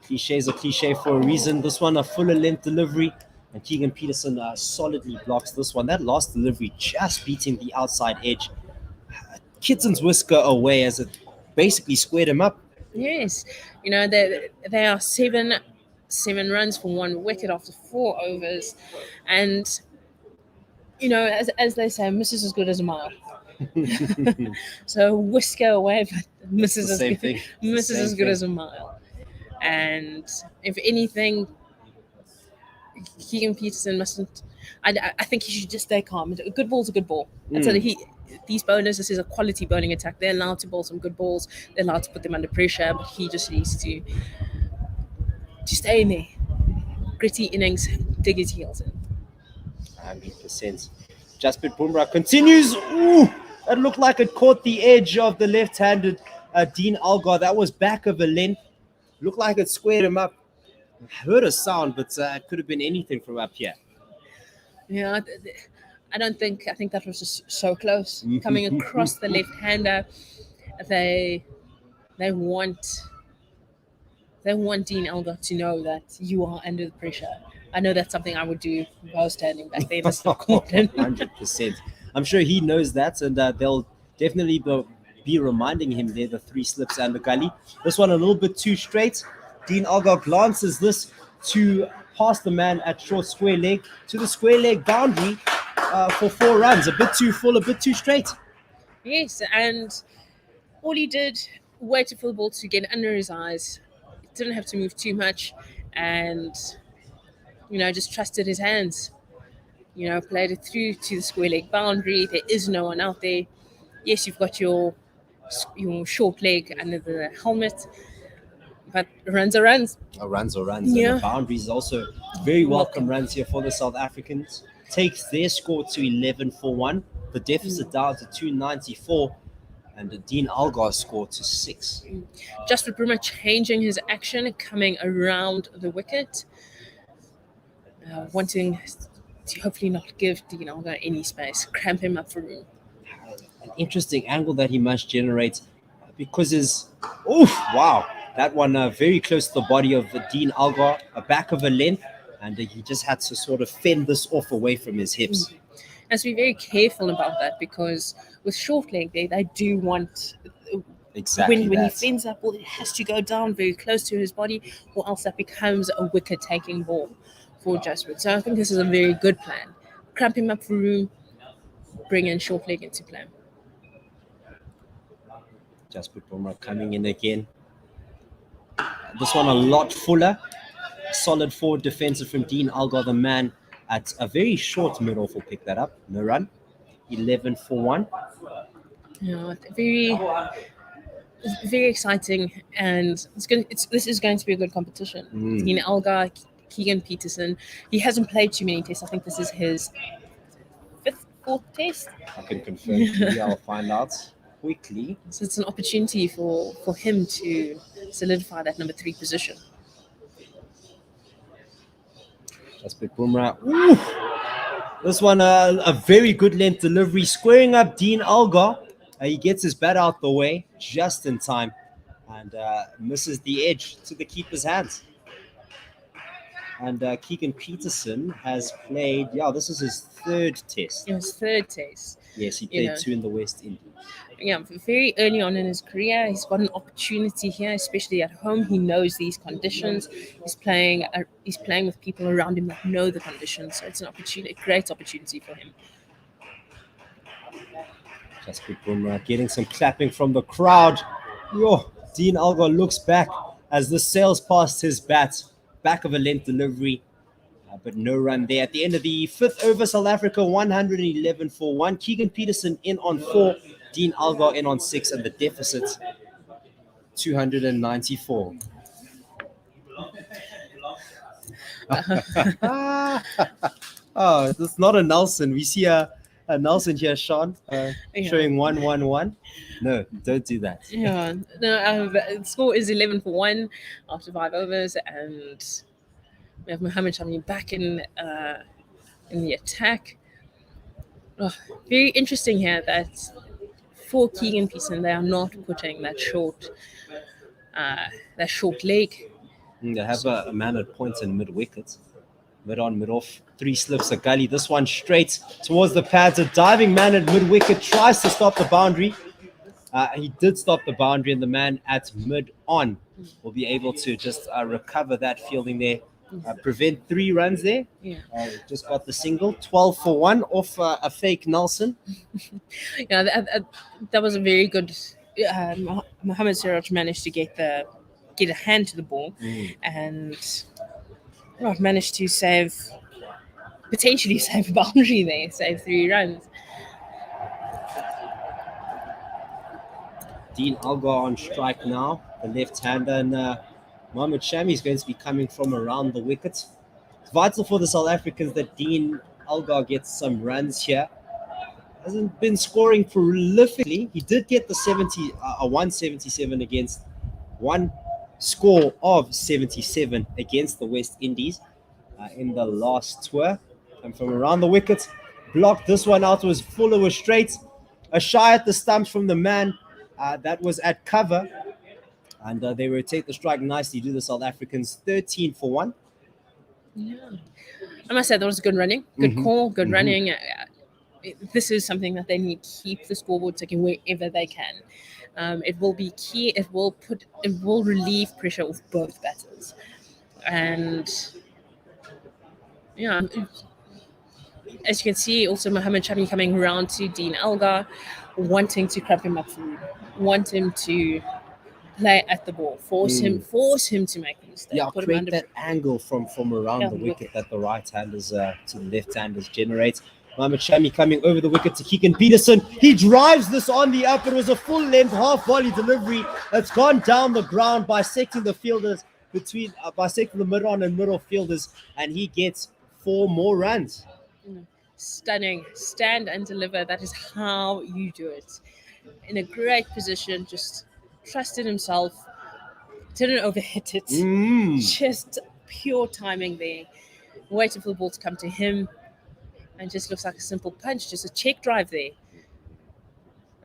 S9: Cliches are cliche for a reason. This one, a fuller length delivery, and Keegan Peterson solidly blocks this one. That last delivery just beating the outside edge. Kitten's whisker away as it basically squared him up.
S8: Yes. They are seven runs for 1 wicket after 4 overs. And, as they say, miss is as good as a mile. So whisker away, but misses as good as a mile. And if anything, Keegan Peterson mustn't. I think he should just stay calm. A good ball's a good ball. And so these bowlers, this is a quality bowling attack. They're allowed to bowl some good balls. They're allowed to put them under pressure, but he just needs to stay in there. Gritty innings, dig his heels in.
S9: 100%. Jasprit Bumrah continues. Ooh, that looked like it caught the edge of the left-handed Dean Algar. That was back of a length. Looked like it squared him up. I heard a sound, but it could have been anything from up here.
S8: Yeah, I think that was just so close. Coming across the left-hander, they want They want Dean Elgar to know that you are under the pressure. I know that's something I would do if I was standing back there, Mr. Gordon.
S9: 100%. I'm sure he knows that, and they'll definitely be reminding him there the 3 slips and the gully. This one a little bit too straight. Dean Elgar glances this to pass the man at short square leg to the square leg boundary for 4 runs. A bit too full, a bit too straight.
S8: Yes, and all he did, waited for the ball to get under his eyes. Didn't have to move too much, and just trusted his hands. Played it through to the square leg boundary. There is no one out there. Yes, you've got your short leg under the helmet, but runs are runs.
S9: Runs are runs.
S8: Yeah.
S9: And the boundaries also very welcome runs here for the South Africans. Takes their score to 11 for 1. The deficit down to 294. And Dean Elgar scored to 6.
S8: Just Bruma changing his action, coming around the wicket, wanting to hopefully not give Dean Elgar any space, cramp him up for room.
S9: An interesting angle that he must generate because that one very close to the body of Dean Elgar, a back of a length, and he just had to sort of fend this off away from his hips.
S8: And so be very careful about that, because with short leg they do want
S9: exactly
S8: when he fends up, well, it has to go down very close to his body, or else that becomes a wicket taking ball for Jasper. So I think this is a very good plan. Cramp him up for room, bring in short leg into play.
S9: Jasper Bumrah coming in again. This one a lot fuller. Solid forward defensive from Dean Elgar, the man at a very short mid-off will pick that up. No run. 11 for 1.
S8: Very, very exciting, and this is going to be a good competition. Dean Elgar, Keegan Peterson. He hasn't played too many tests. I think this is his 4th test.
S9: I can confirm. I'll find out quickly.
S8: So it's an opportunity for him to solidify that number 3 position.
S9: Jasper Bumrah. This one, a very good length delivery, squaring up Dean Elgar. He gets his bat out the way just in time and misses the edge to the keeper's hands. And Keegan Peterson has played, this is his 3rd test.
S8: His 3rd test.
S9: Yes, he played 2 in the West Indies.
S8: Yeah, very early on in his career, he's got an opportunity here, especially at home. He knows these conditions. He's playing with people around him that know the conditions. So it's a great opportunity for him.
S9: Jasper Bumrah getting some clapping from the crowd. Dean Elgar looks back as this sails past his bat. Back of a length delivery, but no run there. At the end of the 5th over, South Africa 111 for 1. Keegan Peterson in on 4. Dean Elgar in on 6, and the deficit 294. It's not a Nelson. We see a Nelson here, Sean, showing 1-1-1. No, don't do that.
S8: The score is 11 for 1 after 5 overs, and we have Mohammed Shami back in the attack. Very interesting here that for Keegan Peterson, they are not putting that short leg.
S9: They have a man at points and mid-wicket. Mid on, mid off, 3 slips, a gully. This one straight towards the pads. A diving man at mid-wicket tries to stop the boundary. He did stop the boundary, and the man at mid on will be able to just recover that fielding there. Prevent 3 runs there. Just got the single. 12 for 1 off a fake Nelson.
S8: That was a very good. Mohammed Siraj managed to get a hand to the ball, and managed to potentially save a boundary there, save 3 runs.
S9: Dean Elgar on strike now, the left-hander, and Mohammed Shami is going to be coming from around the wicket. It's vital for the South Africans that Dean Elgar gets some runs here. Hasn't been scoring prolifically. He did get the 177 against one score of 77 against the West Indies in the last tour. And from around the wicket, blocked this one out, was fuller, was straight. A shy at the stumps from the man that was at cover. And they rotate the strike nicely, do the South Africans 13 for 1.
S8: Yeah. I must say, that was good running, good call, good running. This is something that they need to keep the scoreboard ticking wherever they can. It will be key. It will relieve pressure off both batters. And yeah, as you can see, also Mohammed Shami coming around to Dean Elgar, wanting to crab him up through, want him to play at the ball, force him to make a mistake.
S9: Yeah,
S8: put him
S9: create
S8: under
S9: that angle from around the wicket that the right-handers to the left-handers generate. Mohammed Shami coming over the wicket to Keegan Peterson. He drives this on the up. It was a full-length half-volley delivery that's gone down the ground, bisecting the fielders bisecting the mid-on and middle fielders, and he gets 4 more runs.
S8: Stunning. Stand and deliver. That is how you do it. In a great position, just trusted himself, didn't overhit it. Just pure timing there. Waited for the ball to come to him, and just looks like a simple punch, just a check drive there.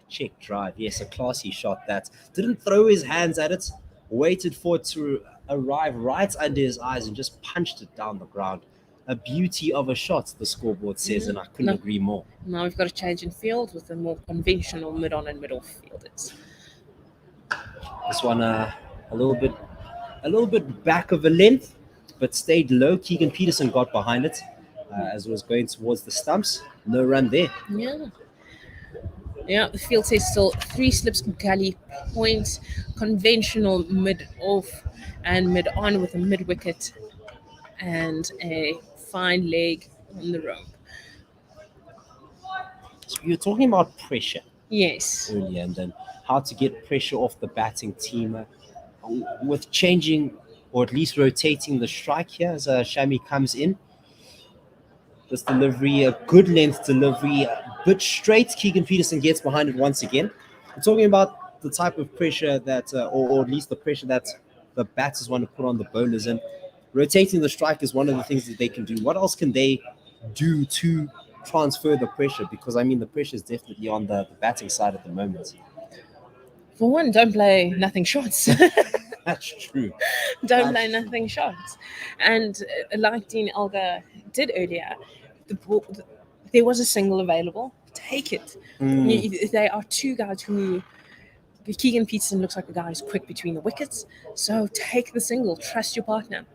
S9: Check drive, yes, a classy shot that. Didn't throw his hands at it, waited for it to arrive right under his eyes and just punched it down the ground. A beauty of a shot, the scoreboard says, and I couldn't agree more.
S8: Now we've got a change in field with the more conventional mid-on and middle fielders.
S9: This one a little bit back of a length, but stayed low. Keegan Peterson got behind it as it was going towards the stumps. No run there.
S8: Yeah, the field says still 3 slips gully point, conventional mid-off and mid-on with a mid-wicket and a fine leg on the rope.
S9: So you're talking about pressure.
S8: Yes.
S9: Earlier, and then how to get pressure off the batting team with changing or at least rotating the strike here as Shami comes in. This delivery, a good length delivery, a bit straight. Keegan Peterson gets behind it once again. We're talking about the type of pressure that, or at least the pressure that the batters want to put on the bowlers, and rotating the strike is one of the things that they can do. What else can they do to transfer the pressure? Because I mean, the pressure is definitely on the batting side at the moment.
S8: For one, don't play nothing shots.
S9: That's true.
S8: Don't play nothing shots. And like Dean Elgar did earlier, there was a single available. Take it. They are 2 guys who... Keegan Peterson looks like a guy who's quick between the wickets. So take the single. Trust your partner.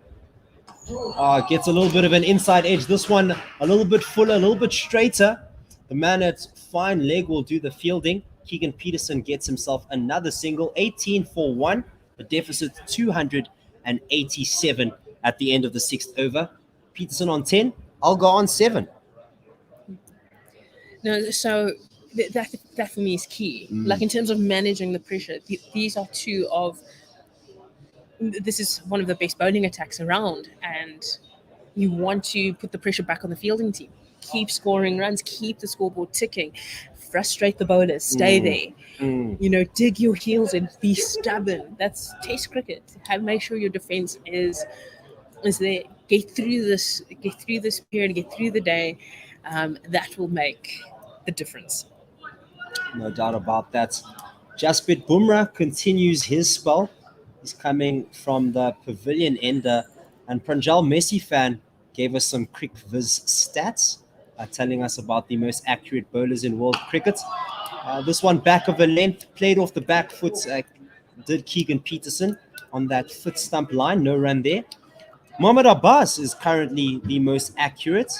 S9: Gets a little bit of an inside edge. This one a little bit fuller, a little bit straighter. The man at fine leg will do the fielding. Keegan Peterson gets himself another single. 18 for 1. The deficit 287 at the end of the 6th over. Peterson on 10. I'll go on 7.
S8: No, so that for me is key. Like in terms of managing the pressure, these are 2 of... This is one of the best bowling attacks around, and you want to put the pressure back on the fielding team. Keep scoring runs, keep the scoreboard ticking, frustrate the bowlers, stay there. Dig your heels in, be stubborn. That's Test cricket. Make sure your defense is there. Get through this period, get through the day. That will make the difference.
S9: No doubt about that. Jasprit Bumrah continues his spell. He's coming from the pavilion end, and Pranjal Messi fan gave us some quick viz stats, telling us about the most accurate bowlers in world cricket. This one back of a length, played off the back foot, did Keegan Peterson on that foot stump line, no run there. Mohammad Abbas is currently the most accurate,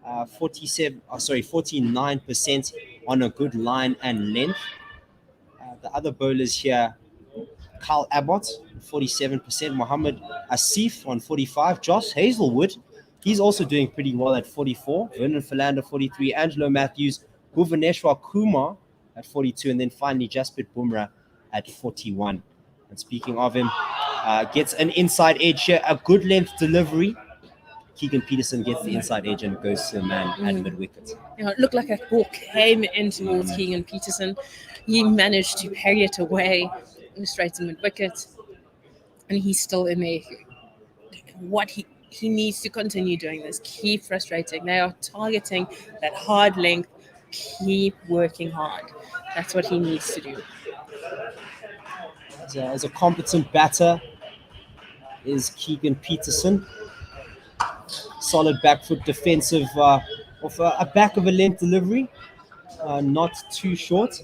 S9: 49% on a good line and length. The other bowlers here, Kyle Abbott, 47%. Mohammed Asif on 45. Josh Hazelwood, he's also doing pretty well at 44. Vernon Philander, 43. Angelo Matthews, Bhuvaneshwar Kumar at 42. And then finally, Jasprit Bumrah at 41. And speaking of him, gets an inside edge here, a good length delivery. Keegan Peterson gets the inside edge and goes to the man at mid-wicket.
S8: It looked like a ball came in towards Keegan Peterson. He managed to parry it away straight to mid-wicket, and he's still in there. What he needs to continue doing this, keep frustrating. They are targeting that hard length, keep working hard. That's what he needs to do.
S9: As a competent batter is Keegan Peterson. Solid back foot defensive of a back of a length delivery, not too short.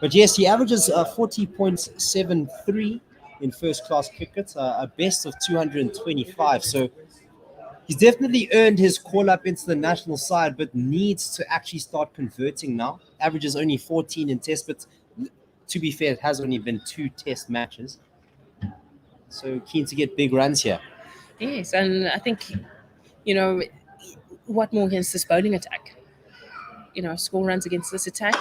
S9: But yes, he averages 40.73 in first class cricket, a best of 225. So he's definitely earned his call up into the national side, but needs to actually start converting now. Averages only 14 in test, but to be fair, it has only been 2 test matches. So keen to get big runs here.
S8: Yes, and I think, what more against this bowling attack? Score runs against this attack.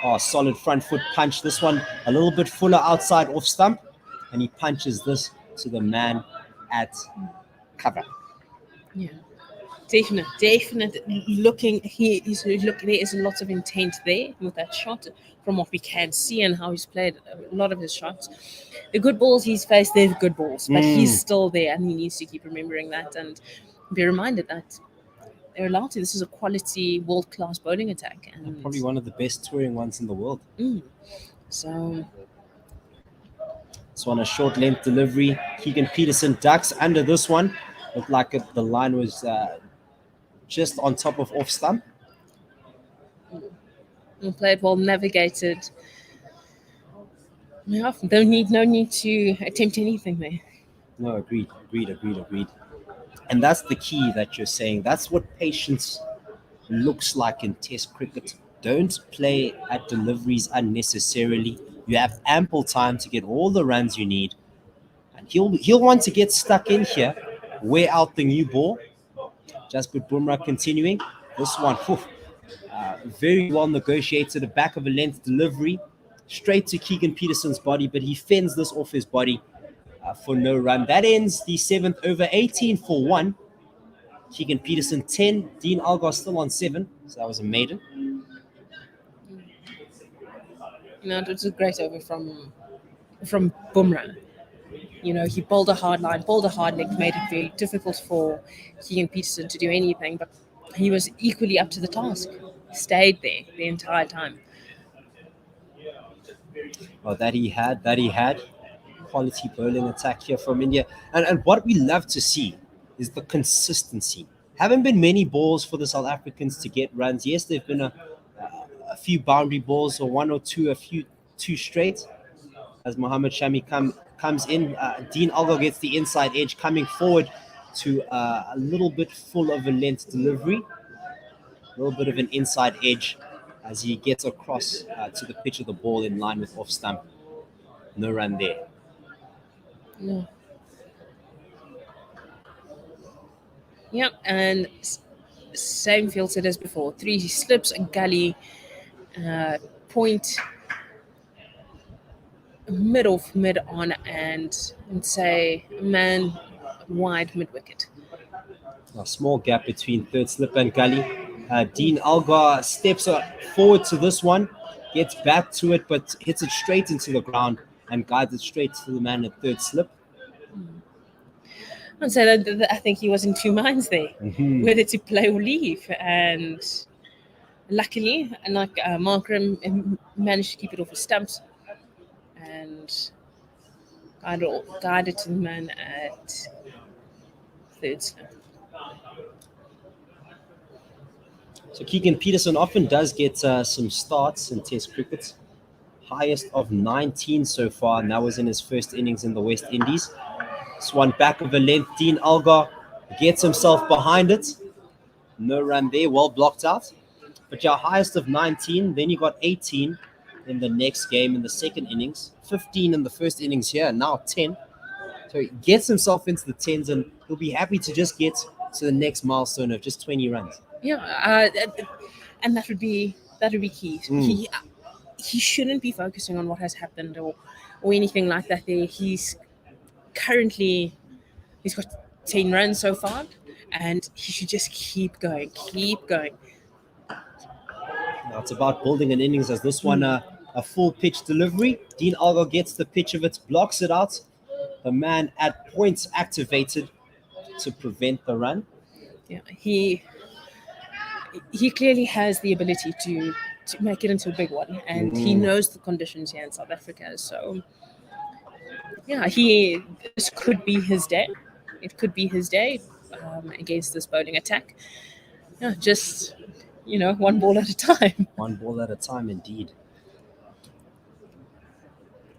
S9: Oh, solid front foot punch. This one a little bit fuller outside off stump, and he punches this to the man at cover.
S8: Yeah, definite. Looking, he's looking. There is a lot of intent there with that shot, from what we can see and how he's played a lot of his shots. The good balls he's faced, they're good balls, but he's still there, and he needs to keep remembering that and be reminded that they're allowed to. This is a quality, world-class bowling attack, and
S9: probably one of the best touring ones in the world.
S8: So
S9: this one a short length delivery. Keegan Peterson ducks under this one. Looked like the line was just on top of off stump.
S8: Played well, navigated. Yeah, no need to attempt anything there.
S9: No, agreed. And that's the key that you're saying. That's what patience looks like in test cricket. Don't play at deliveries unnecessarily. You have ample time to get all the runs you need. And he'll want to get stuck in here, wear out the new ball. Jasprit Bumrah continuing. This one, very well negotiated, a back of a length delivery, straight to Keegan Peterson's body, but he fends this off his body for no run. That ends the 7th over, 18 for 1. Keegan Peterson 10, Dean Algar still on 7, so that was a maiden.
S8: It was a great over from Bumrah. He bowled a hard line, bowled a hard leg, made it very difficult for Keegan Peterson to do anything, but he was equally up to the task. Stayed there the entire time.
S9: Well, that he had. Quality bowling attack here from India. And what we love to see is the consistency. Haven't been many balls for the South Africans to get runs. Yes, there have been a few boundary balls, or one or two, two straight. As Mohammad Shami comes in, Dean Algar gets the inside edge, coming forward to a little bit full of a length delivery. A little bit of an inside edge as he gets across to the pitch of the ball in line with off stump. No run there.
S8: No. Yep, and same field set as before. 3 slips, a gully, point, mid off, mid on, and say man wide mid wicket.
S9: A small gap between third slip and gully. Dean Algar steps forward to this one, gets back to it, but hits it straight into the ground and guides it straight to the man at third slip.
S8: I'd say that I think he was in two minds there, whether to play or leave. And luckily, Markram managed to keep it off his stumps and guided to the man at third slip.
S9: So Keegan Peterson often does get some starts in Test cricket. Highest of 19 so far, and that was in his first innings in the West Indies. This one back of a length, Dean Algar gets himself behind it. No run there, well blocked out. But your highest of 19, then you got 18 in the next game in the second innings, 15 in the first innings here, and now 10. So he gets himself into the 10s, and he'll be happy to just get to the next milestone of just 20 runs.
S8: Yeah, and that would be key. He shouldn't be focusing on what has happened or anything like that. He's got 10 runs so far, and he should just keep going.
S9: Now it's about building an innings as this one a full pitch delivery. Dean Algar gets the pitch of it, blocks it out. The man at points activated to prevent the run.
S8: Yeah, he clearly has the ability to make it into a big one, and he knows the conditions here in South Africa. So Yeah, this could be his day. It could be his day against this bowling attack. Yeah, just one ball at a time.
S9: One ball at a time, indeed.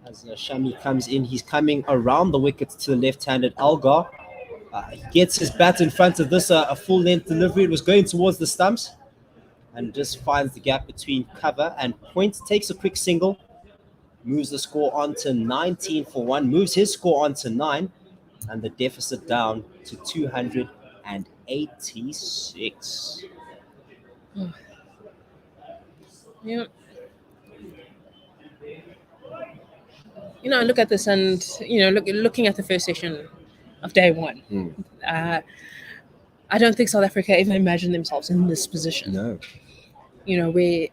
S9: As Shami comes in, he's coming around the wickets to the left-handed Algar. He gets his bat in front of this, a full-length delivery. It was going towards the stumps and just finds the gap between cover and point. Takes a quick single, moves the score on to 19 for 1, moves his score on to 9, and the deficit down to 286.
S8: Yeah. I look at this and, looking at the first session of day one, I don't think South Africa ever imagined themselves in this position.
S9: No.
S8: Where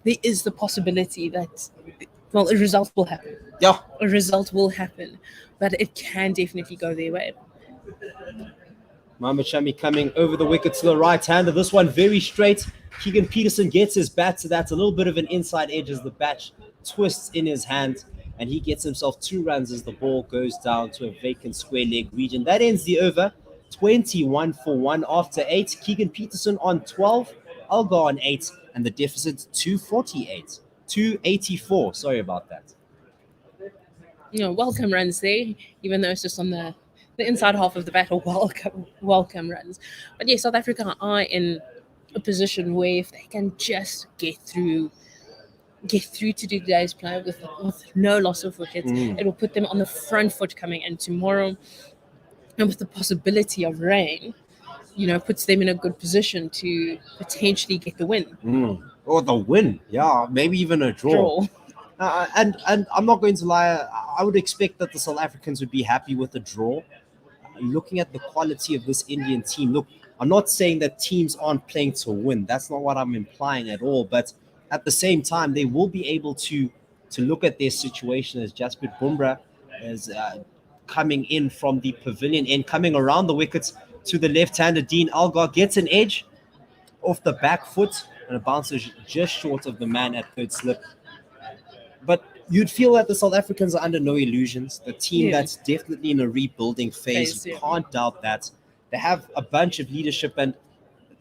S8: there is the possibility that, a result will happen.
S9: Yeah.
S8: A result will happen, but it can definitely go their way.
S9: Mohamed Shami coming over the wicket to the right-hander. This one very straight. Keegan Peterson gets his bat to that. A little bit of an inside edge as the bat twists in his hand, and he gets himself 2 runs as the ball goes down to a vacant square leg region. That ends the over. 21 for 1 after 8. Keegan Peterson on 12. Algar on 8, and the deficit 284. Sorry about that.
S8: Welcome runs there, even though it's just on the inside half of the battle. Welcome runs. But yeah, South Africa are in a position where if they can just get through to today's play with no loss of wickets, it will put them on the front foot coming in tomorrow. And with the possibility of rain, puts them in a good position to potentially get the win.
S9: Or the win, yeah, maybe even a draw. And I'm not going to lie, I would expect that the South Africans would be happy with a draw. Looking at the quality of this Indian team, look, I'm not saying that teams aren't playing to win. That's not what I'm implying at all. But at the same time, they will be able to look at their situation as Jasprit Bumrah is coming in from the pavilion end, coming around the wickets to the left-hander. Dean Algar gets an edge off the back foot, and it bounces just short of the man at third slip. But you'd feel that the South Africans are under no illusions. The team that's definitely in a rebuilding phase. You can't doubt that. They have a bunch of leadership, and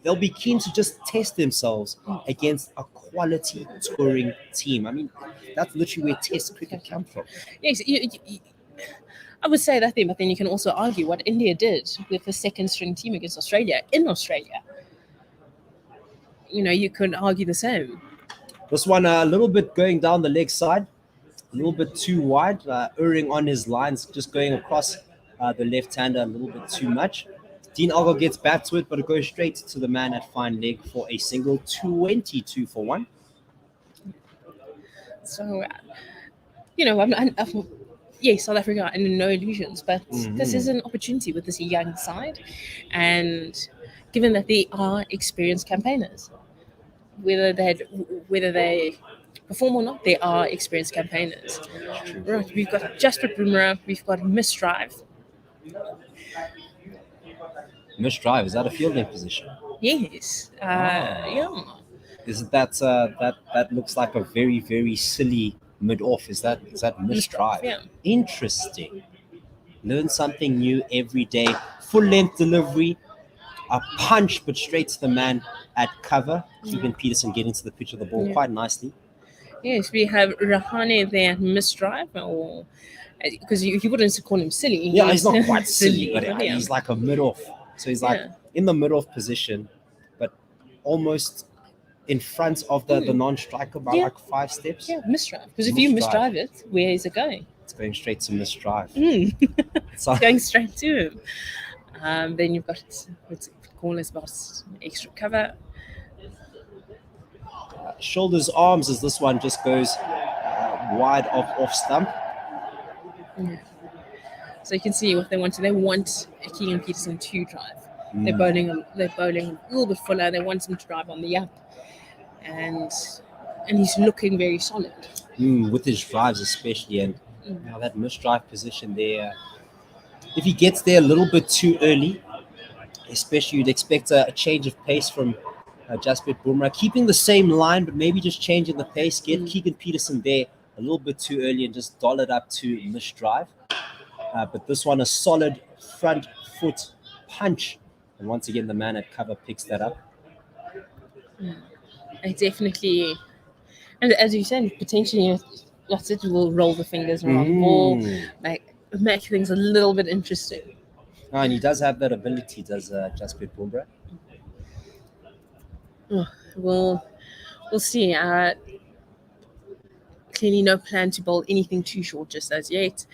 S9: they'll be keen to just test themselves against a quality touring team. I mean, that's literally where Test cricket comes from.
S8: Yes, I would say that thing, but then you can also argue what India did with the second string team against Australia in Australia. You could argue the same.
S9: This one a little bit going down the leg side, a little bit too wide, erring on his lines, just going across the left-hander a little bit too much. Dean Algar gets back to it, but it goes straight to the man at fine leg for a single. 22 for 1.
S8: So, South Africa are under no illusions, but this is an opportunity with this young side, and given that they are experienced campaigners, whether they perform or not, they are experienced campaigners. Right, we've got Jasprit Bumrah, we've got Miss Drive.
S9: Miss Drive, is that a fielding position?
S8: Yes. Yeah.
S9: Is it that looks like a very, very silly mid-off? Is that Miss Drive?
S8: Yeah.
S9: Interesting. Learn something new every day. Full-length delivery, a punch, but straight to the man at cover. Keegan Peterson getting to the pitch of the ball quite nicely.
S8: Yes, we have Rahane there at Miss Drive, or because you wouldn't call him silly.
S9: Yeah, he's not quite silly, but he's like a mid-off. So he's like in the mid-off position, but almost in front of the non-striker by like 5 steps.
S8: Yeah, misdrive. Because if you misdrive it, where is it going?
S9: It's going straight to misdrive.
S8: It's going straight to him. Then you've got what's called as boss extra cover.
S9: Shoulders, arms, as this one just goes wide off stump.
S8: Yeah. So you can see what they want. They want Keegan Peterson to drive. They're bowling a little bit fuller. They want him to drive on the up, and he's looking very solid.
S9: With his drives especially, and now that misdrive position there. If he gets there a little bit too early, especially you'd expect a change of pace from Jasprit Bumrah, keeping the same line, but maybe just changing the pace. Get Keegan Peterson there a little bit too early and just dolled up to misdrive. But this one, a solid front foot punch. And once again, the man at cover picks that up.
S8: I definitely, and as you said, potentially, that's it. Will roll the fingers around the ball, like make things a little bit interesting.
S9: And he does have that ability, does Jasprit Bumrah.
S8: We'll see. Clearly, no plan to bowl anything too short just as yet.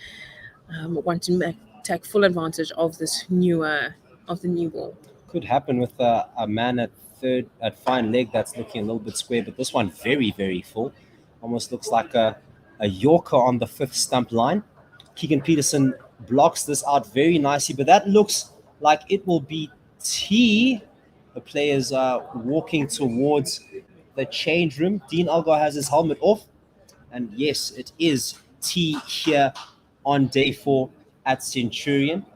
S8: Want to take full advantage of this new ball.
S9: Could happen with a man at third at fine leg that's looking a little bit square, but this one very, very full. Almost looks like a Yorker on the fifth stump line. Keegan Peterson blocks this out very nicely, but that looks like it will be T. The players are walking towards the change room. Dean Algar has his helmet off, and yes, it is T here on day 4 at Centurion.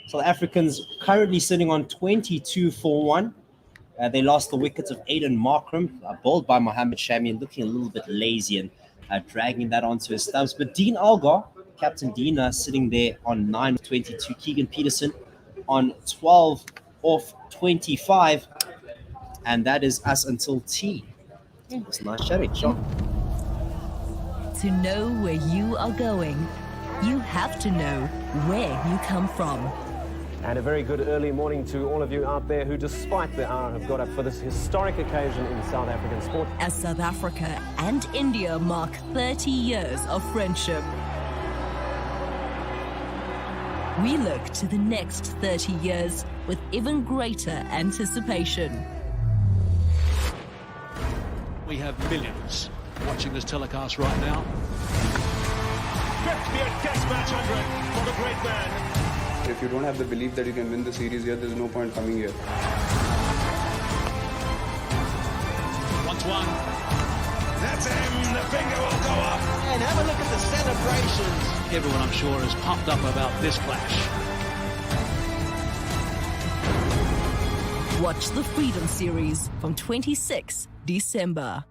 S9: South Africans currently sitting on 22 for 1. They lost the wickets of Aiden Markram, bowled by Mohamed Shami, looking a little bit lazy and dragging that onto his stumps. But Dean Algar, Captain Dean, sitting there on 9 of 22. Keegan Peterson on 12 off 25. And that is us until tea. It's nice chatting, Sean.
S1: To know where you are going, you have to know where you come from.
S2: And a very good early morning to all of you out there who, despite the hour, have got up for this historic occasion in South African sport.
S1: As South Africa and India mark 30 years of friendship, we look to the next 30 years with even greater anticipation.
S3: We have millions watching this telecast right now.
S4: 50th Test match 100 for the great man.
S5: If you don't have the belief that you can win the series here, there's no point coming here.
S3: Once one.
S4: That's him. The finger will go up.
S6: And have a look at the celebrations.
S3: Everyone, I'm sure, is pumped up about this clash.
S1: Watch the Freedom Series from 26 December.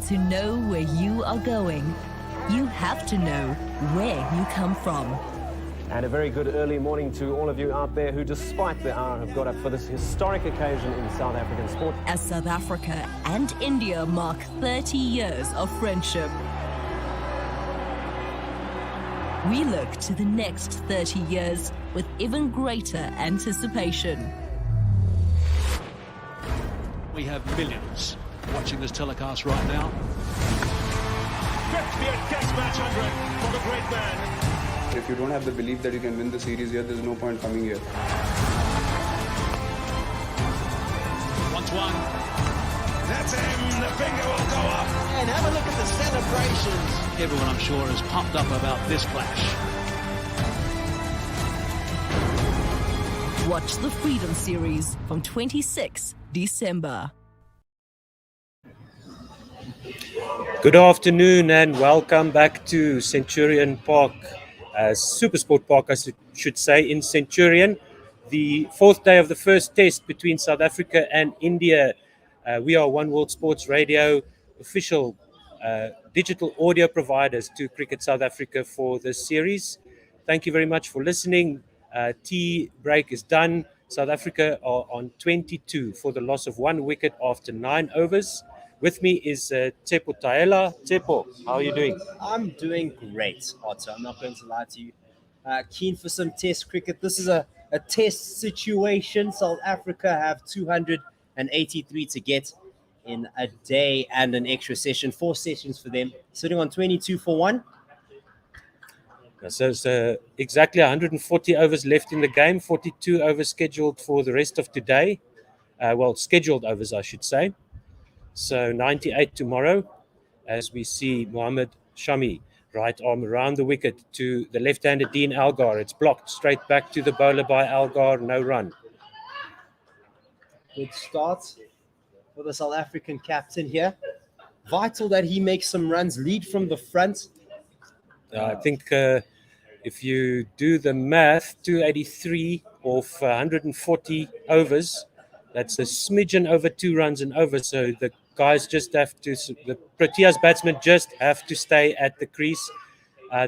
S1: to know where you are going, you have to know where you come from.
S2: And a very good early morning to all of you out there who, despite the hour, have got up for this historic occasion in South African sport.
S1: As South Africa and India mark 30 years of friendship, we look to the next 30 years with even greater anticipation.
S3: We have millions watching this telecast right now.
S4: 50th Test match 100 for the great man.
S5: If you don't have the belief that you can win the series here, there's no point coming here.
S3: Once one.
S4: That's him. The finger will go up.
S6: And have a look at the celebrations.
S3: Everyone, I'm sure, is pumped up about this clash.
S1: Watch the Freedom Series from 26 December.
S11: Good afternoon and welcome back to Centurion Park, Supersport Park, I should say, in Centurion. The fourth day of the first test between South Africa and India. We are One World Sports Radio, official digital audio providers to Cricket South Africa for this series. Thank you very much for listening. Tea break is done. South Africa are on 22 for the loss of 1 wicket after 9 overs. With me is Tsepo Taela. Tsepo, how are you doing?
S9: I'm doing great, Otto. I'm not going to lie to you. Keen for some test cricket. This is a test situation. South Africa have 283 to get in a day and an extra session. 4 sessions for them. Sitting on 22 for 1.
S11: So it's exactly 140 overs left in the game. 42 overs scheduled for the rest of today. Scheduled overs, I should say. So 98 tomorrow, as we see Mohammad Shami, right arm around the wicket to the left-handed Dean Algar. It's blocked straight back to the bowler by Algar, no run.
S9: Good start for the South African captain here. Vital that he makes some runs, lead from the front.
S11: I think if you do the math, 283 off 140 overs, that's a smidgen over 2 runs and over. So the guys just have to, the Proteas batsmen just have to stay at the crease.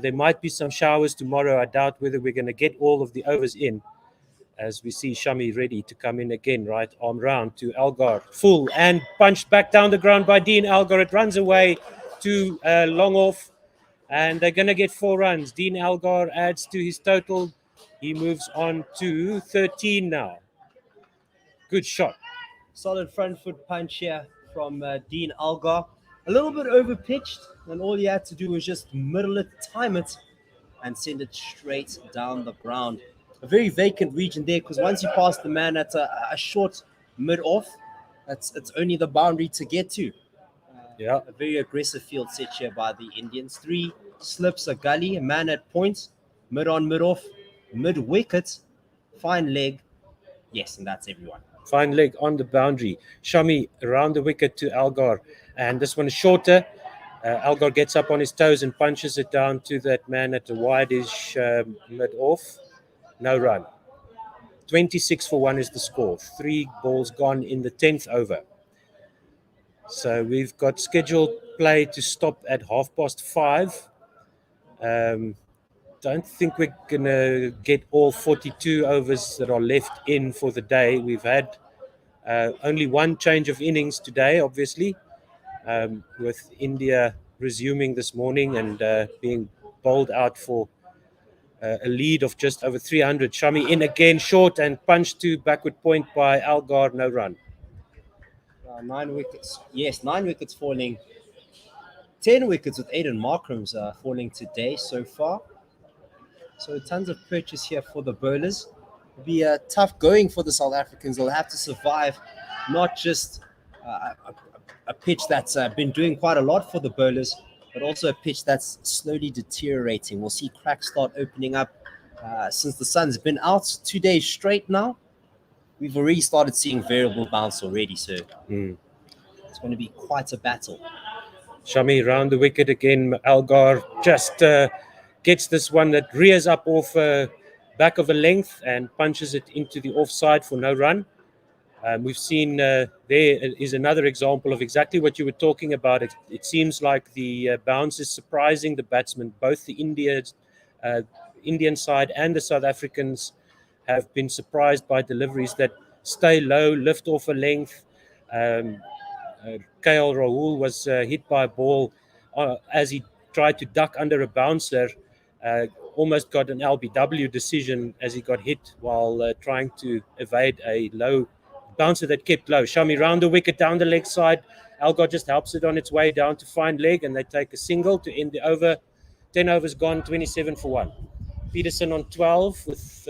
S11: There might be some showers tomorrow. I doubt whether we're going to get all of the overs in, as we see Shami ready to come in again, right arm round to Algar. Full and punched back down the ground by Dean Algar. It runs away to long off, and they're going to get 4 runs. Dean Algar adds to his total. He moves on to 13 now. Good shot.
S9: Solid front foot punch here from Dean Algar. A little bit over pitched, and all he had to do was just middle it, time it, and send it straight down the ground. A very vacant region there, because once you pass the man at a short mid-off, it's only the boundary to get to.
S11: Yeah.
S9: A very aggressive field set here by the Indians. 3 slips, a gully, a man at point, mid-on, mid-off, mid-wicket, fine leg. Yes, and that's everyone.
S11: Fine leg on the boundary. Shami around the wicket to Algar. And this one is shorter. Algar gets up on his toes and punches it down to that man at the wide-ish mid-off. No run. 26 for 1 is the score. 3 balls gone in the 10th over. So we've got scheduled play to stop at 5:30. Don't think we're going to get all 42 overs that are left in for the day. We've had only 1 change of innings today, obviously, with India resuming this morning and being bowled out for a lead of just over 300. Shami in again, short and punched to backward point by Algar, no run.
S9: 9 wickets. Yes, 9 wickets falling. 10 wickets with Aiden Markram's falling today so far. So tons of purchase here for the bowlers. It'll be tough going for the South Africans. They'll have to survive not just a pitch that's been doing quite a lot for the bowlers, but also a pitch that's slowly deteriorating. We'll see cracks start opening up since the sun's been out 2 days straight now. We've already started seeing variable bounce already, so it's going to be quite a battle.
S11: Shami round the wicket again. Algar just gets this one that rears up off back of a length and punches it into the offside for no run. We've seen there is another example of exactly what you were talking about. It seems like the bounce is surprising the batsmen. Both the Indian side and the South Africans have been surprised by deliveries that stay low, lift off a length. KL Rahul was hit by a ball as he tried to duck under a bouncer. Almost got an LBW decision as he got hit while trying to evade a low bouncer that kept low. Shami round the wicket down the leg side. Algar just helps it on its way down to find leg, and they take a single to end the over. 10 overs gone, 27 for 1. Peterson on 12 with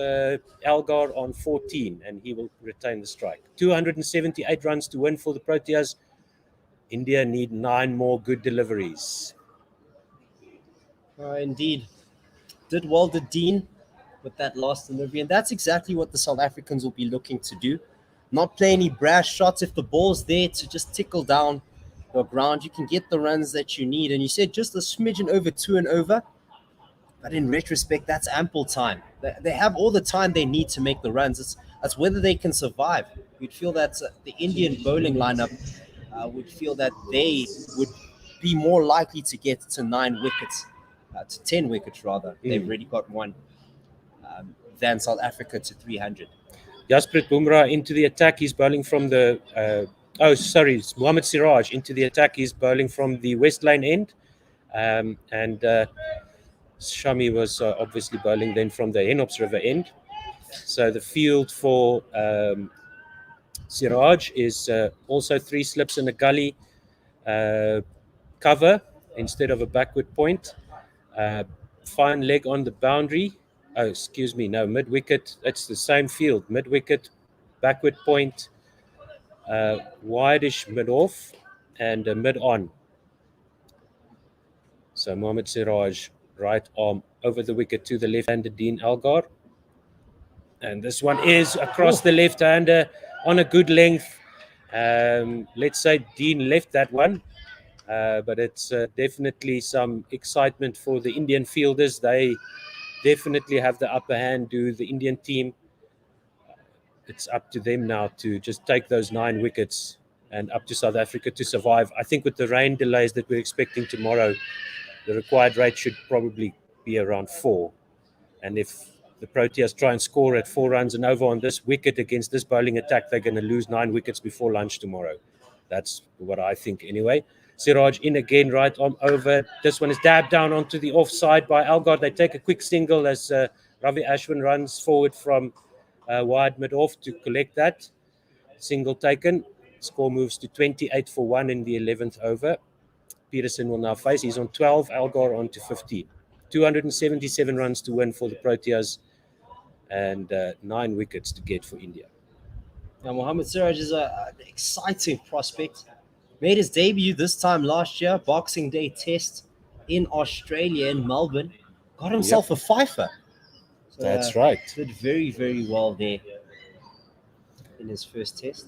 S11: Algar on 14, and he will retain the strike. 278 runs to win for the Proteas. India need 9 more good deliveries.
S9: Indeed. Did well, did Dean with that last delivery, and that's exactly what the South Africans will be looking to do. Not play any brash shots. If the ball's there to just tickle down the ground, you can get the runs that you need. And you said just a smidgen over 2 and over, but in retrospect, that's ample time. They have all the time they need to make the runs. That's whether they can survive. You'd feel that the Indian bowling lineup would feel that they would be more likely to get to 9 wickets, to 10 wickets rather. They've already got 1, than South Africa to 300.
S11: Jasprit Bumrah into the attack. He's bowling from the... it's Mohammad Siraj into the attack. He's bowling from the West Lane end. And Shami was obviously bowling then from the Henops River end. So the field for Siraj is also 3 slips and a gully cover instead of a backward point. Fine leg on the boundary. Mid-wicket. It's the same field. Mid-wicket, backward point, wide-ish mid-off, and mid-on. So Mohammad Siraj, right arm over the wicket to the left-hander Dean Algar. And this one is across the left-hander on a good length. Let's say Dean left that one. But it's definitely some excitement for the Indian fielders. They definitely have the upper hand, do the Indian team. It's up to them now to just take those 9 wickets and up to South Africa to survive. I think with the rain delays that we're expecting tomorrow, the required rate should probably be around 4. And if the Proteas try and score at 4 runs and over on this wicket against this bowling attack, they're going to lose 9 wickets before lunch tomorrow. That's what I think anyway. Siraj in again, right arm over. This one is dabbed down onto the offside by Algar. They take a quick single as Ravi Ashwin runs forward from wide mid-off to collect that. Single taken. Score moves to 28 for 1 in the 11th over. Peterson will now face. He's on 12, Algar on to 15. 277 runs to win for the Proteas and 9 wickets to get for India.
S9: Now, Mohammad Siraj is an exciting prospect. Made his debut this time last year, Boxing Day test in Australia, in Melbourne. Got himself a fifer. So,
S11: that's right.
S9: Did very, very well there in his first test.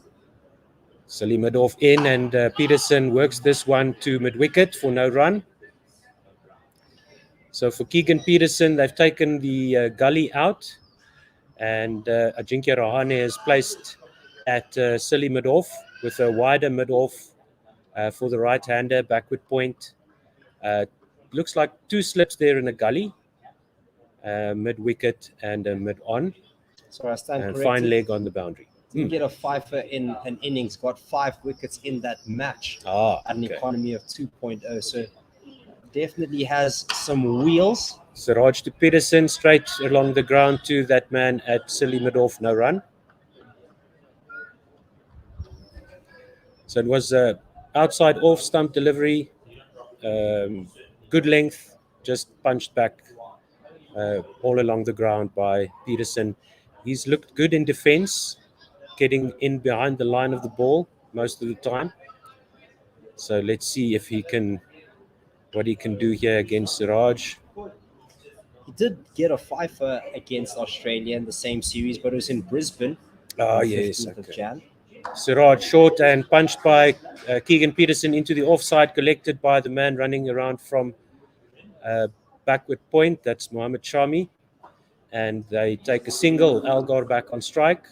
S11: Silly mid-off in, and Peterson works this one to mid-wicket for no run. So for Keegan Peterson, they've taken the gully out, and Ajinkya Rahane is placed at silly mid-off with a wider mid-off for the right-hander, backward point. Looks like 2 slips there in a gully, mid-wicket and a mid-on.
S9: So I stand
S11: and
S9: corrected.
S11: Fine leg on the boundary.
S9: Didn't get a fifer in an innings, got 5 wickets in that match at an economy of 2.0. So definitely has some wheels.
S11: Siraj to Peterson, straight along the ground to that man at silly mid-off, no run. So it was a outside off stump delivery, good length, just punched back all along the ground by Peterson. He's looked good in defense, getting in behind the line of the ball most of the time. So let's see if what he can do here against Siraj.
S9: He did get a fifer against Australia in the same series, but it was in Brisbane.
S11: Yes.
S9: Of Jan.
S11: Siraj short and punched by Keegan Peterson into the offside, collected by the man running around from backward point. That's Mohammad Shami. And they take a single, Algar back on strike.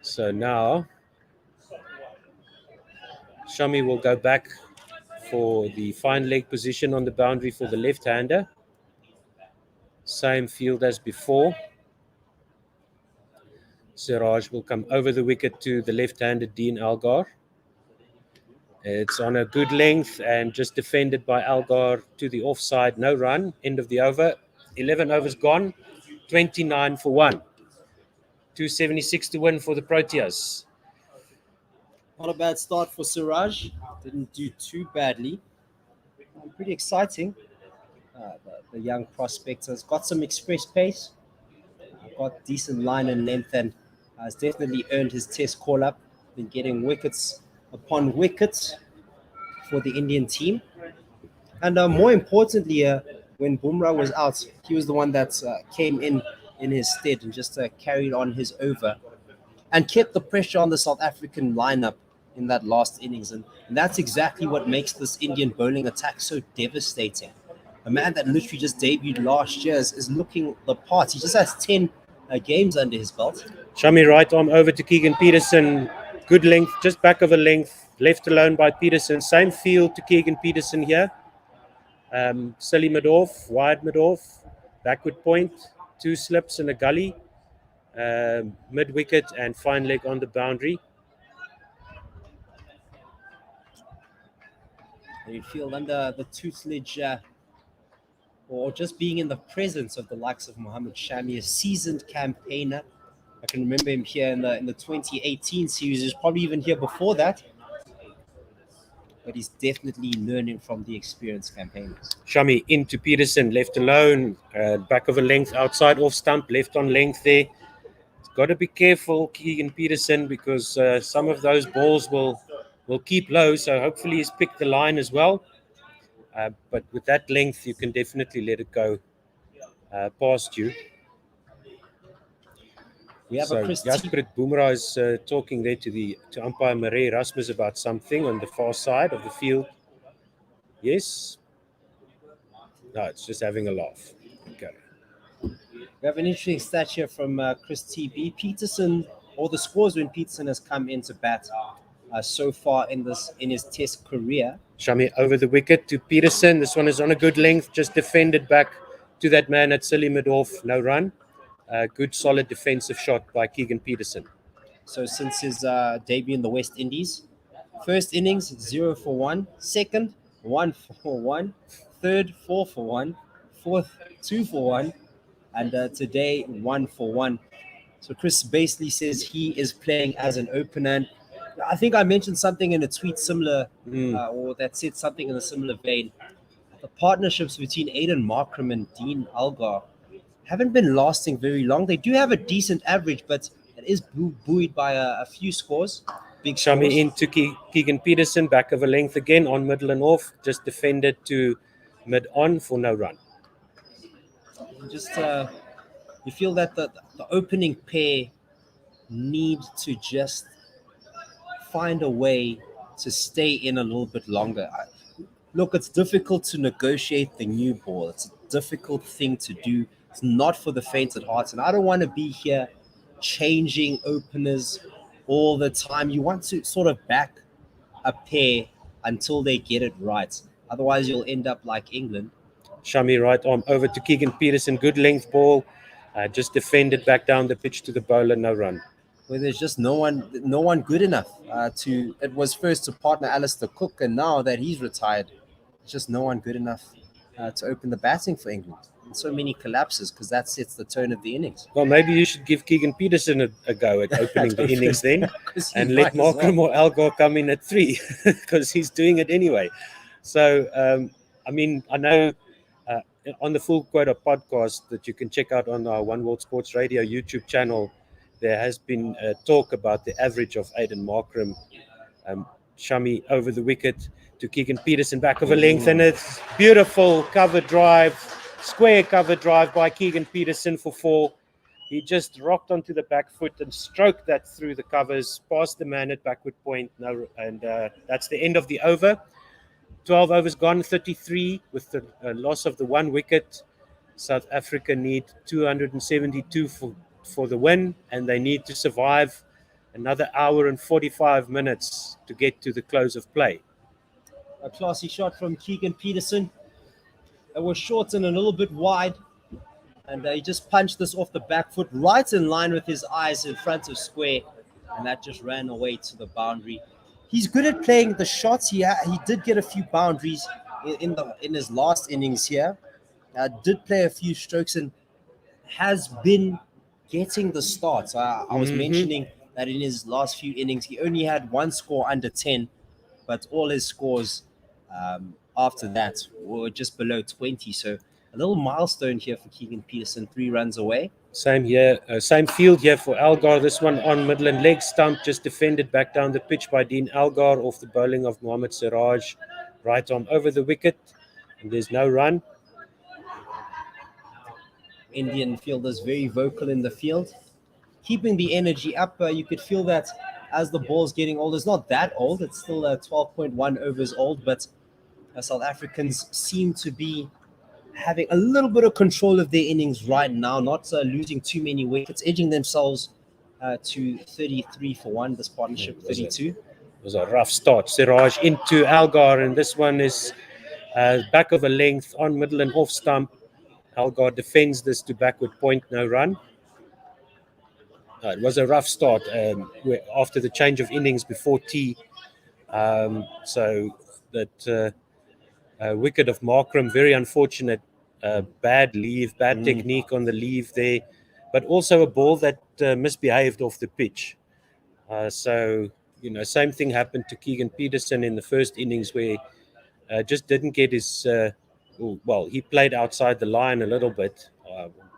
S11: So now Shami will go back for the fine leg position on the boundary for the left-hander. Same field as before. Siraj will come over the wicket to the left-handed Dean Algar. It's on a good length and just defended by Algar to the offside. No run. End of the over. 11 overs gone. 29 for 1. 276 to win for the Proteas.
S9: Not a bad start for Siraj. Didn't do too badly. Pretty exciting. The young prospect has got some express pace. Got decent line and length and has definitely earned his test call-up. Been getting wickets upon wickets for the Indian team. And more importantly, when Bumrah was out, he was the one that came in his stead and just carried on his over and kept the pressure on the South African lineup in that last innings. And that's exactly what makes this Indian bowling attack so devastating. A man that literally just debuted last year is looking the part. He just has 10 games under his belt.
S11: Shami right arm over to Keegan Peterson. Good length, just back of a length. Left alone by Peterson. Same field to Keegan Peterson here. Silly mid-off, wide mid-off. Backward point. 2 slips and a gully. Mid-wicket and fine leg on the boundary.
S9: You feel under the tutelage or just being in the presence of the likes of Mohammad Shami, a seasoned campaigner. I can remember him here in the 2018 series. He was probably even here before that. But he's definitely learning from the experienced campaigners.
S11: Shami into Peterson, left alone, back of a length, outside off stump, left on length there. He's got to be careful, Keegan Peterson, because some of those balls will keep low. So hopefully he's picked the line as well. But with that length, you can definitely let it go past you.
S9: We have
S11: so Jasprit Bumrah is talking there to umpire Marais Rasmus about something on the far side of the field. Yes? No, it's just having a laugh. Okay.
S9: We have an interesting stat here from Chris TB. Peterson, or the scores when Peterson has come into bat so far in his test career.
S11: Shami over the wicket to Peterson. This one is on a good length, just defended back to that man at silly mid-off. No run. Good, solid defensive shot by Keegan Peterson.
S9: So since his debut in the West Indies, first innings, 0 for 1. Second, 1 for 1. Third, 4 for 1. Fourth, 2 for 1. And today, 1 for 1. So Chris basically says he is playing as an opener. And I think I mentioned something in a tweet similar, or that said something in a similar vein. The partnerships between Aiden Markram and Dean Algar haven't been lasting very long. They do have a decent average, but it is buoyed by a few scores. Big
S11: Shami
S9: scores.
S11: into Keegan Peterson, back of a length again, on middle and off, just defended to mid-on for no run.
S9: Just you feel that the opening pair need to just find a way to stay in a little bit longer. Look, it's difficult to negotiate the new ball. It's a difficult thing to do. It's not for the faint at heart. And I don't want to be here changing openers all the time. You want to sort of back a pair until they get it right. Otherwise, you'll end up like England.
S11: Shami right arm over to Keegan Peterson. Good length ball. Just defended back down the pitch to the bowler. No run.
S9: Where there's just no one good enough to. It was first to partner Alistair Cook, and now that he's retired, it's just no one good enough to open the batting for England. And so many collapses because that sets the tone of the innings.
S11: Well, maybe you should give Keegan Peterson a go at opening the innings then, and let Markram or Algar come in at 3 because he's doing it anyway. So, I mean, I know on the Full Quota podcast that you can check out on our One World Sports Radio YouTube channel, there has been talk about the average of Aiden Markram. Shami over the wicket to Keegan Peterson, back of a length, and it's beautiful cover drive, square cover drive by Keegan Peterson for 4. He just rocked onto the back foot and stroked that through the covers, past the man at backward point. And that's the end of the over. 12 overs gone, 33 with the loss of the 1 wicket. South Africa need 272 for the win, and they need to survive another hour and 45 minutes to get to the close of play.
S9: A classy shot from Keegan Peterson. It was short and a little bit wide. And he just punched this off the back foot right in line with his eyes in front of square. And that just ran away to the boundary. He's good at playing the shots. He did get a few boundaries in his last innings here. Did play a few strokes and has been getting the starts. I was mentioning that in his last few innings, he only had one score under 10, but all his scores after that were just below 20. So a little milestone here for Keegan Peterson, 3 runs away.
S11: Same here, same field here for Algar. This one on middle and leg stump, just defended back down the pitch by Dean Algar off the bowling of Mohammad Siraj. Right arm over the wicket, and there's no run.
S9: Indian fielders very vocal in the field, keeping the energy up. You could feel that as the ball's getting old. It's not that old. It's still 12.1 overs old, but South Africans seem to be having a little bit of control of their innings right now, not losing too many wickets, edging themselves to 33 for 1, this partnership 32.
S11: It was a rough start. Siraj into Algar, and this one is back of a length on middle and off stump. Algar defends this to backward point, no run. It was a rough start after the change of innings before tea. So that wicket of Markram, very unfortunate, bad leave, bad technique on the leave there, but also a ball that misbehaved off the pitch. So, same thing happened to Keegan Peterson in the first innings where just didn't get his, he played outside the line a little bit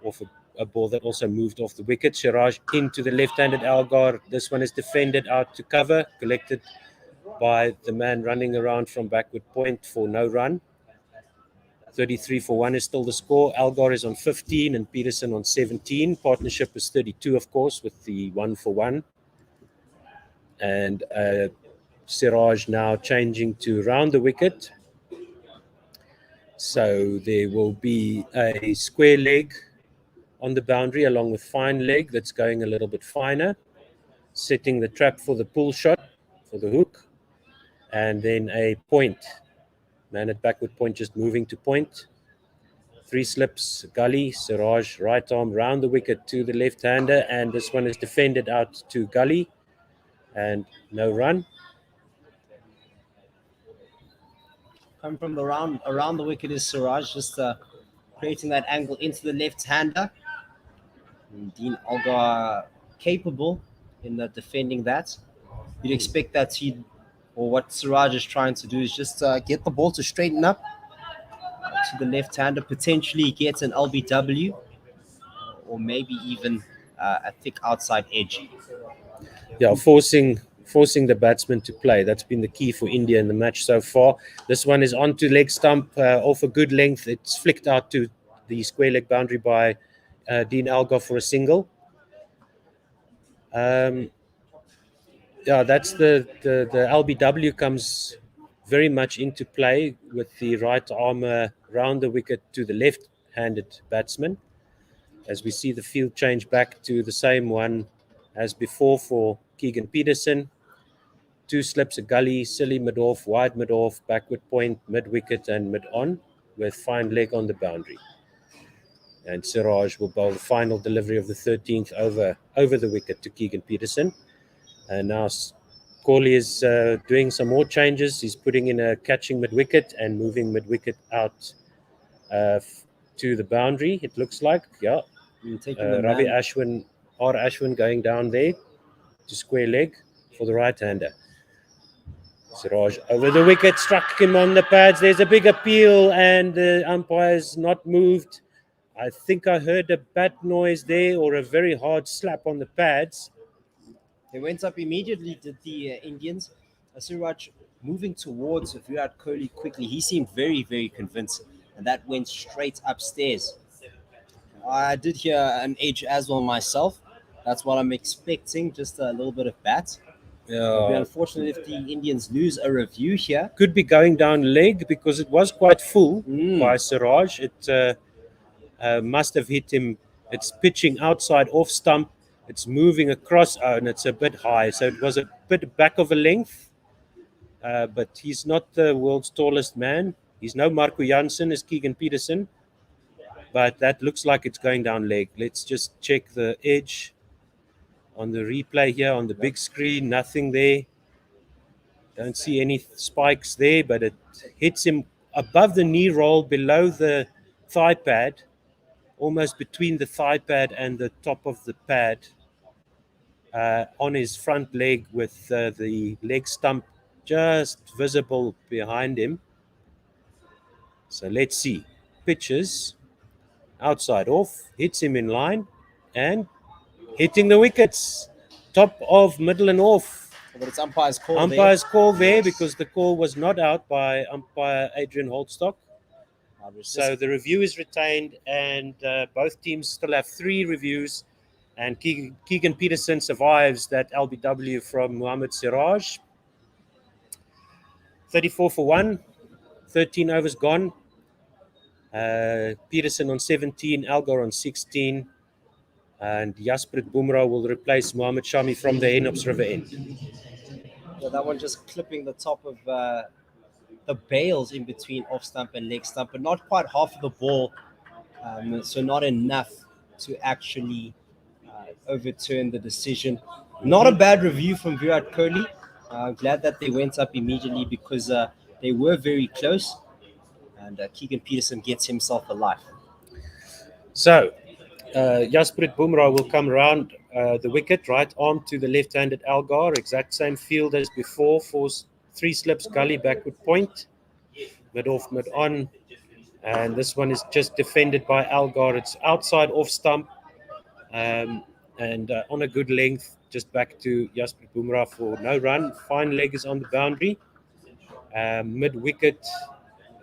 S11: off a ball that also moved off the wicket. Siraj into the left-handed Algar. This one is defended out to cover, collected by the man running around from backward point for no run. 33 for 1 is still the score. Algar is on 15 and Peterson on 17. Partnership is 32, of course, with the 1 for 1. And Siraj now changing to round the wicket. So there will be a square leg on the boundary along with fine leg that's going a little bit finer, setting the trap for the pull shot, for the hook, and then a point. Man at backward point just moving to point. 3 slips, gully, Siraj right arm round the wicket to the left-hander, and this one is defended out to gully and no run.
S9: Come from around the wicket is Siraj, just creating that angle into the left-hander. Dean Algar capable in defending that. You'd expect that what Siraj is trying to do is just get the ball to straighten up to the left-hander, potentially get an LBW, or maybe even a thick outside edge.
S11: Yeah, forcing the batsman to play. That's been the key for India in the match so far. This one is onto leg stump off a good length. It's flicked out to the square leg boundary by Dean Algar for a single. That's the LBW comes very much into play with the right armour round the wicket to the left-handed batsman. As we see the field change back to the same one as before for Keegan Peterson. 2 slips, a gully, silly mid-off, wide mid-off, backward point, mid-wicket and mid-on with fine leg on the boundary. And Siraj will bowl the final delivery of the 13th over the wicket to Keegan Peterson. And now Corley is doing some more changes. He's putting in a catching mid-wicket and moving mid-wicket out to the boundary, it looks like. Yeah. Ravi Ashwin, R. Ashwin going down there to square leg for the right-hander. Siraj over the wicket, struck him on the pads. There's a big appeal and the umpire's not moved. I think I heard a bat noise there or a very hard slap on the pads.
S9: They went up immediately, did the Indians. Siraj moving towards Virat Kohli quickly. He seemed very, very convinced, and that went straight upstairs. I did hear an edge as well myself. That's what I'm expecting, just a little bit of bat. It would be unfortunate if the Indians lose a review here.
S11: Could be going down leg because it was quite full by Siraj. It must have hit him. It's pitching outside off stump It's moving across, and it's a bit high. So it was a bit back of a length, but he's not the world's tallest man. He's no Marco Janssen as Keegan Peterson, but that looks like it's going down leg. Let's just check the edge on the replay here on the big screen. Nothing there. Don't see any spikes there, but it hits him above the knee roll, below the thigh pad, almost between the thigh pad and the top of the pad, on his front leg, with the leg stump just visible behind him. So let's see. Pitches, outside off, hits him in line, and hitting the wickets. Top of middle and off.
S9: But it's umpire's call
S11: Umpire's call there, because the call was not out by umpire Adrian Holtstock. So the review is retained, and both teams still have 3 reviews. And Keegan Peterson survives that LBW from Mohammad Siraj. 34 for 1, 13 overs gone. Peterson on 17, Algar on 16. And Jasprit Bumrah will replace Mohammad Shami from the Henops River end.
S9: Yeah, that one just clipping the top of the bails in between off stump and leg stump, but not quite half of the ball. So not enough to actually overturn the decision. Not a bad review from Virat Kohli. Glad that they went up immediately, because they were very close. And Keegan Peterson gets himself a life.
S11: So Jasprit Bumrah will come around the wicket, right arm to the left-handed Algar. Exact same field as before. 3 slips, gully, backward point. Mid off, mid on. And this one is just defended by Algar. It's outside off stump. And on a good length, just back to Jasprit Bumrah for no run. Fine leg is on the boundary. Mid wicket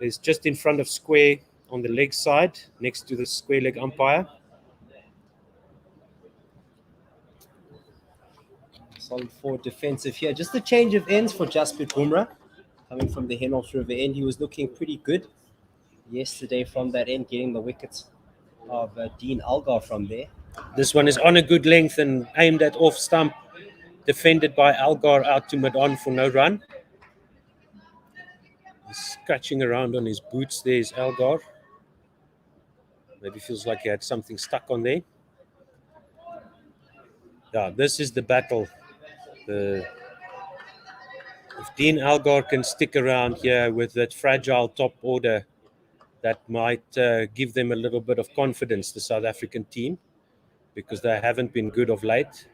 S11: is just in front of square on the leg side, next to the square leg umpire.
S9: Solid forward defensive here. Just a change of ends for Jasprit Bumrah. Coming from the Henops River end, he was looking pretty good yesterday from that end, getting the wickets of Dean Algar from there.
S11: This one is on a good length and aimed at off stump, defended by Algar out to mid-on for no run. He's scratching around on his boots. There's Algar. Maybe feels like he had something stuck on there. Yeah, this is the battle. If Dean Algar can stick around here with that fragile top order, that might give them a little bit of confidence, the South African team, because they haven't been good of late.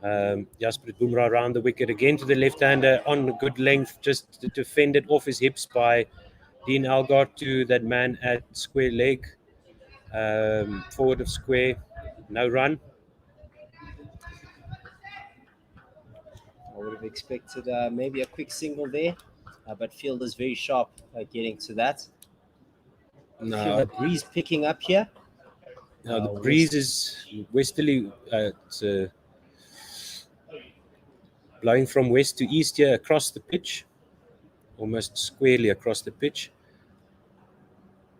S11: Jasprit Bumrah around the wicket again to the left-hander on a good length, just defended off his hips by Dean Algar to that man at square leg, forward of square, no run.
S9: I would have expected maybe a quick single there, but fielder's very sharp getting to that.
S11: No.
S9: Feel the breeze picking up here.
S11: No, the breeze is westerly. It's blowing from west to east here across the pitch, almost squarely across the pitch.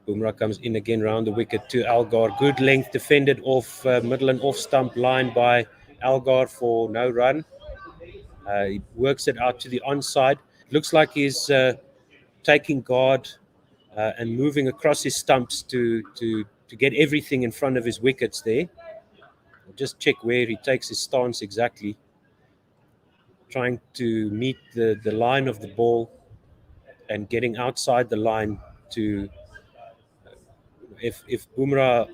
S11: Bumrah comes in again round the wicket to Algar. Good length defended off middle and off stump line by Algar for no run. He works it out to the onside. Looks like he's taking guard and moving across his stumps to get everything in front of his wickets there. I'll just check where he takes his stance exactly. Trying to meet the line of the ball and getting outside the line to... If Bumrah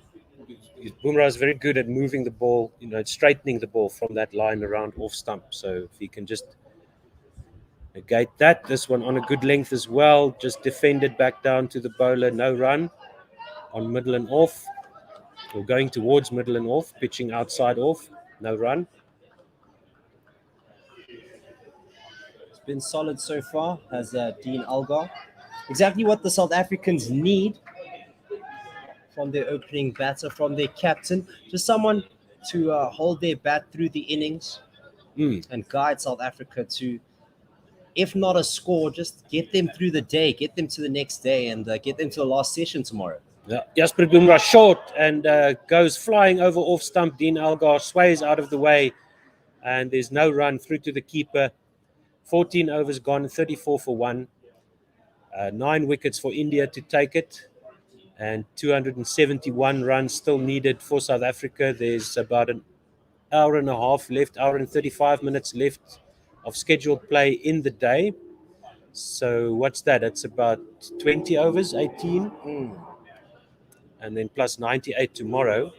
S11: is very good at moving the ball, straightening the ball from that line around off stump. So if he can just negate that. This one on a good length as well, just defended back down to the bowler, no run on middle and off, or going towards middle and off, pitching outside off, no run.
S9: It's been solid so far, as Dean Algar. Exactly what the South Africans need from their opening batter, from their captain, just someone to hold their bat through the innings and guide South Africa to, if not a score, just get them through the day, get them to the next day, and get them to the last session tomorrow.
S11: Yeah, Jasper Bumrah short and goes flying over off stump. Dean Algar sways out of the way, and there's no run through to the keeper. 14 overs gone, 34 for 1. 9 wickets for India to take it, and 271 runs still needed for South Africa. There's about an hour and a half left, hour and 35 minutes left of scheduled play in the day. So what's that? It's about 20 overs, 18, and then plus 98 tomorrow.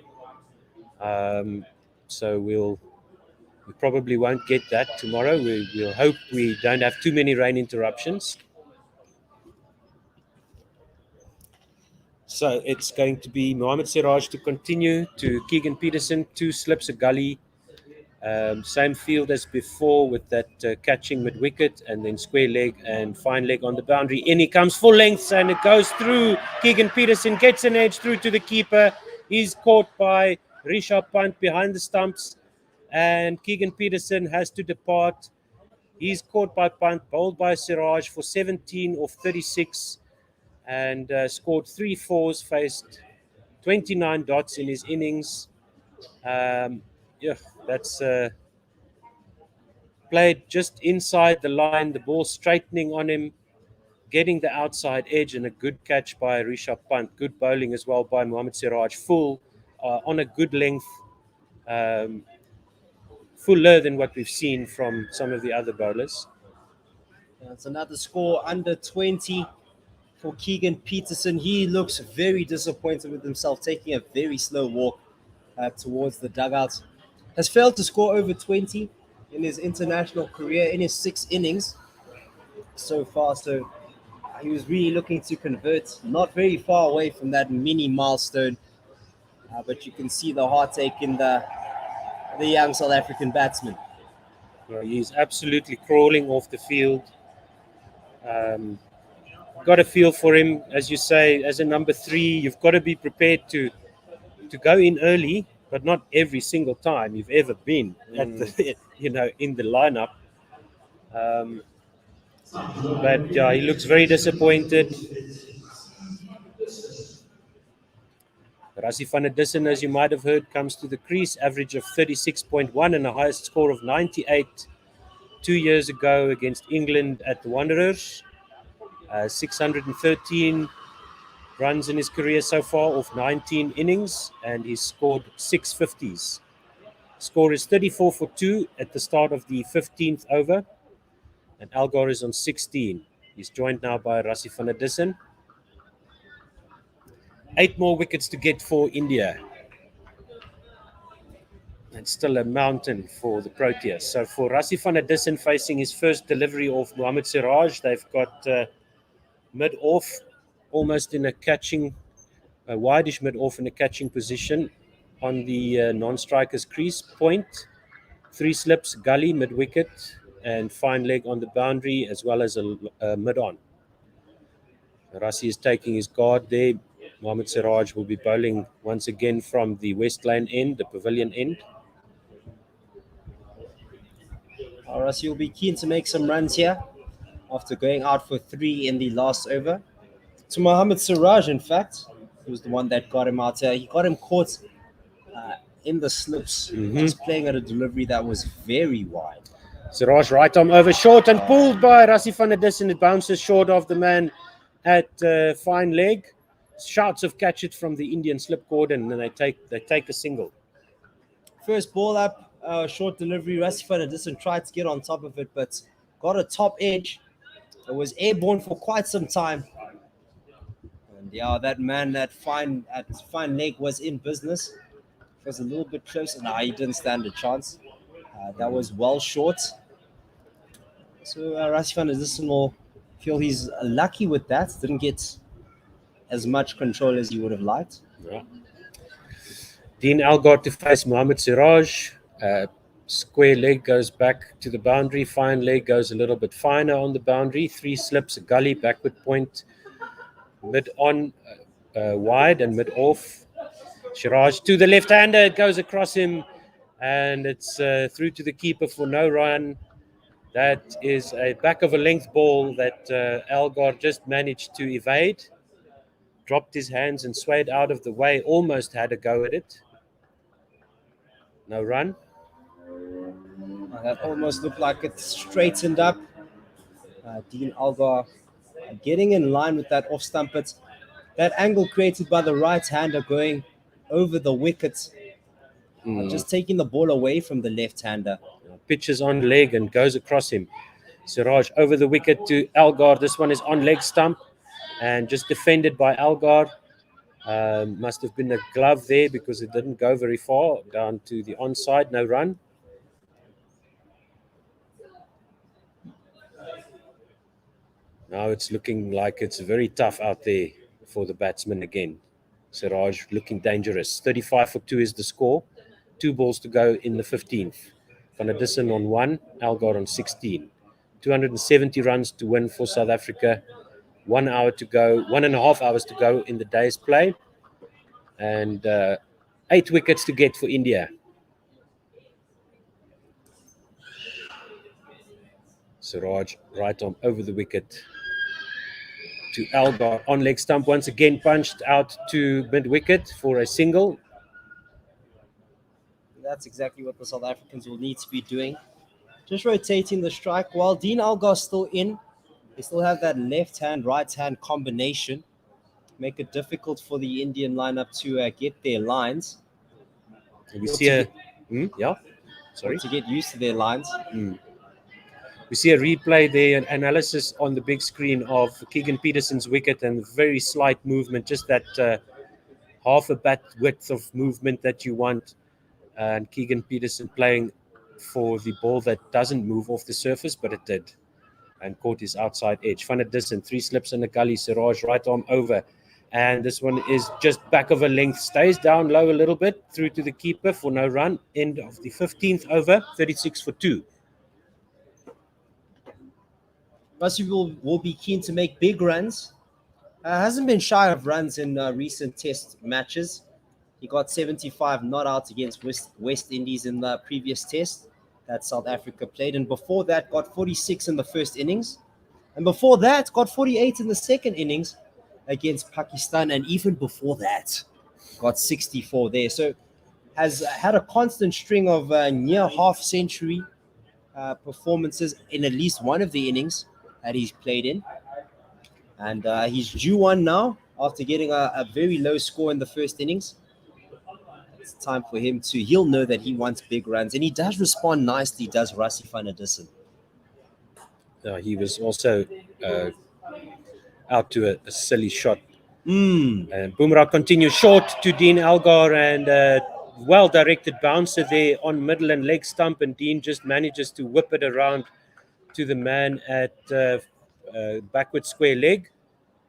S11: So we probably won't get that tomorrow. We'll hope we don't have too many rain interruptions. So it's going to be Mohamed Siraj to continue to Keegan Peterson, 2 slips a gully. Same field as before with that catching mid-wicket and then square leg and fine leg on the boundary. In he comes full lengths and it goes through. Keegan Peterson gets an edge through to the keeper. He's caught by Rishabh Pant behind the stumps and Keegan Peterson has to depart. He's caught by Pant, bowled by Siraj for 17 off 36 and scored 3 fours, faced 29 dots in his innings. That's played just inside the line, the ball straightening on him, getting the outside edge, and a good catch by Rishabh Pant. Good bowling as well by Mohamed Siraj, full on a good length, fuller than what we've seen from some of the other bowlers.
S9: That's another score under 20 for Keegan Peterson. He looks very disappointed with himself, taking a very slow walk towards the dugout. Has failed to score over 20 in his international career in his 6 innings so far. So he was really looking to convert, not very far away from that mini milestone. But you can see the heartache in the young South African batsman.
S11: Well, he's absolutely crawling off the field. Got a feel for him, as you say, as a number 3. You've got to be prepared to go in early, but not every single time you've ever been at the, in the lineup. But he looks very disappointed. Rassie van der Dussen, as you might have heard, comes to the crease, average of 36.1 and a highest score of 98 2 years ago against England at the Wanderers. 613 runs in his career so far off 19 innings, and he's scored 6 50s. Score is 34 for 2 at the start of the 15th over, and Algar is on 16. He's joined now by Rassie van der Dussen. 8 more wickets to get for India. It's still a mountain for the Proteas. So for Rassie van der Dussen facing his first delivery of Mohamed Siraj, they've got mid-off, almost in a catching, a wideish mid-off in a catching position on the non-striker's crease point. 3 slips, gully, mid-wicket, and fine leg on the boundary, as well as a mid-on. Rassie is taking his guard there. Mohamed Siraj will be bowling once again from the West Lane end, the pavilion end.
S9: Rassie will be keen to make some runs here after going out for 3 in the last over. To Mohamed Siraj, in fact, who was the one that got him out here. He got him caught in the slips. Just playing at a delivery that was very wide.
S11: Siraj right arm over short and pulled by Rassie van der Dussen. It bounces short of the man at fine leg. Shouts of catch it from the Indian slip cordon, and they take a single.
S9: First ball up, short delivery. Rassie van der Dussen tried to get on top of it, but got a top edge. It was airborne for quite some time. And that man at fine leg was in business. It was a little bit close, and he didn't stand a chance. That was well short. So Rassie van der Dussen will feel he's lucky with that. Didn't get as much control as he would have liked.
S11: Yeah. Dean Algar to face Mohamed Siraj. Square leg goes back to the boundary. Fine leg goes a little bit finer on the boundary. 3 slips, a gully, backward point, mid on, wide and mid off. Siraj to the left-hander. It goes across him, and it's through to the keeper for no run. That is a back of a length ball that Algar just managed to evade. dropped his hands and swayed out of the way, almost had a go at it. No run.
S9: That almost looked like it straightened up. Dean Algar getting in line with that off stump, but that angle created by the right-hander going over the wicket, just taking the ball away from the left-hander.
S11: Pitches on leg and goes across him. Siraj over the wicket to Algar. This one is on leg stump and just defended by Algar. Must have been a glove there because it didn't go very far down to the onside. No run. Now it's looking like it's very tough out there for the batsman again. Siraj looking dangerous. 35 for 2 is the score. 2 balls to go in the 15th. Van der Dussen on 1, Algar on 16. 270 runs to win for South Africa. 1 hour to go, 1.5 hours to go in the day's play. And 8 wickets to get for India. Siraj right arm over the wicket to Algar on leg stump. Once again punched out to mid-wicket for a single.
S9: That's exactly what the South Africans will need to be doing. Just rotating the strike. While Dean Algar's still in, they still have that left-hand, right-hand combination. Make it difficult for the Indian lineup to get their lines.
S11: We see a... yeah? Sorry?
S9: To get used to their lines.
S11: We see a replay there, an analysis on the big screen of Keegan Peterson's wicket and very slight movement, just that half a bat width of movement that you want. And Keegan Peterson playing for the ball that doesn't move off the surface, but it did. And caught his outside edge. Van der Dussen, 3 slips in the gully. Siraj right arm over. And this one is just back of a length. Stays down low a little bit. Through to the keeper for no run. End of the 15th over. 36 for 2.
S9: Rusty will be keen to make big runs. Hasn't been shy of runs in recent test matches. He got 75 not out against West Indies in the previous test that South Africa played. And before that, got 46 in the first innings. And before that, got 48 in the second innings against Pakistan. And even before that, got 64 there. So has had a constant string of near half-century performances in at least one of the innings that he's played in. And he's due one now after getting a very low score in the first innings. It's time for him to, he'll know that he wants big runs. And he does respond nicely, does Rassie van der Dussen.
S11: He was also out to a silly shot. And Bumrah continues short to Dean Algar and well-directed bouncer there on middle and leg stump. And Dean just manages to whip it around to the man at backward square leg.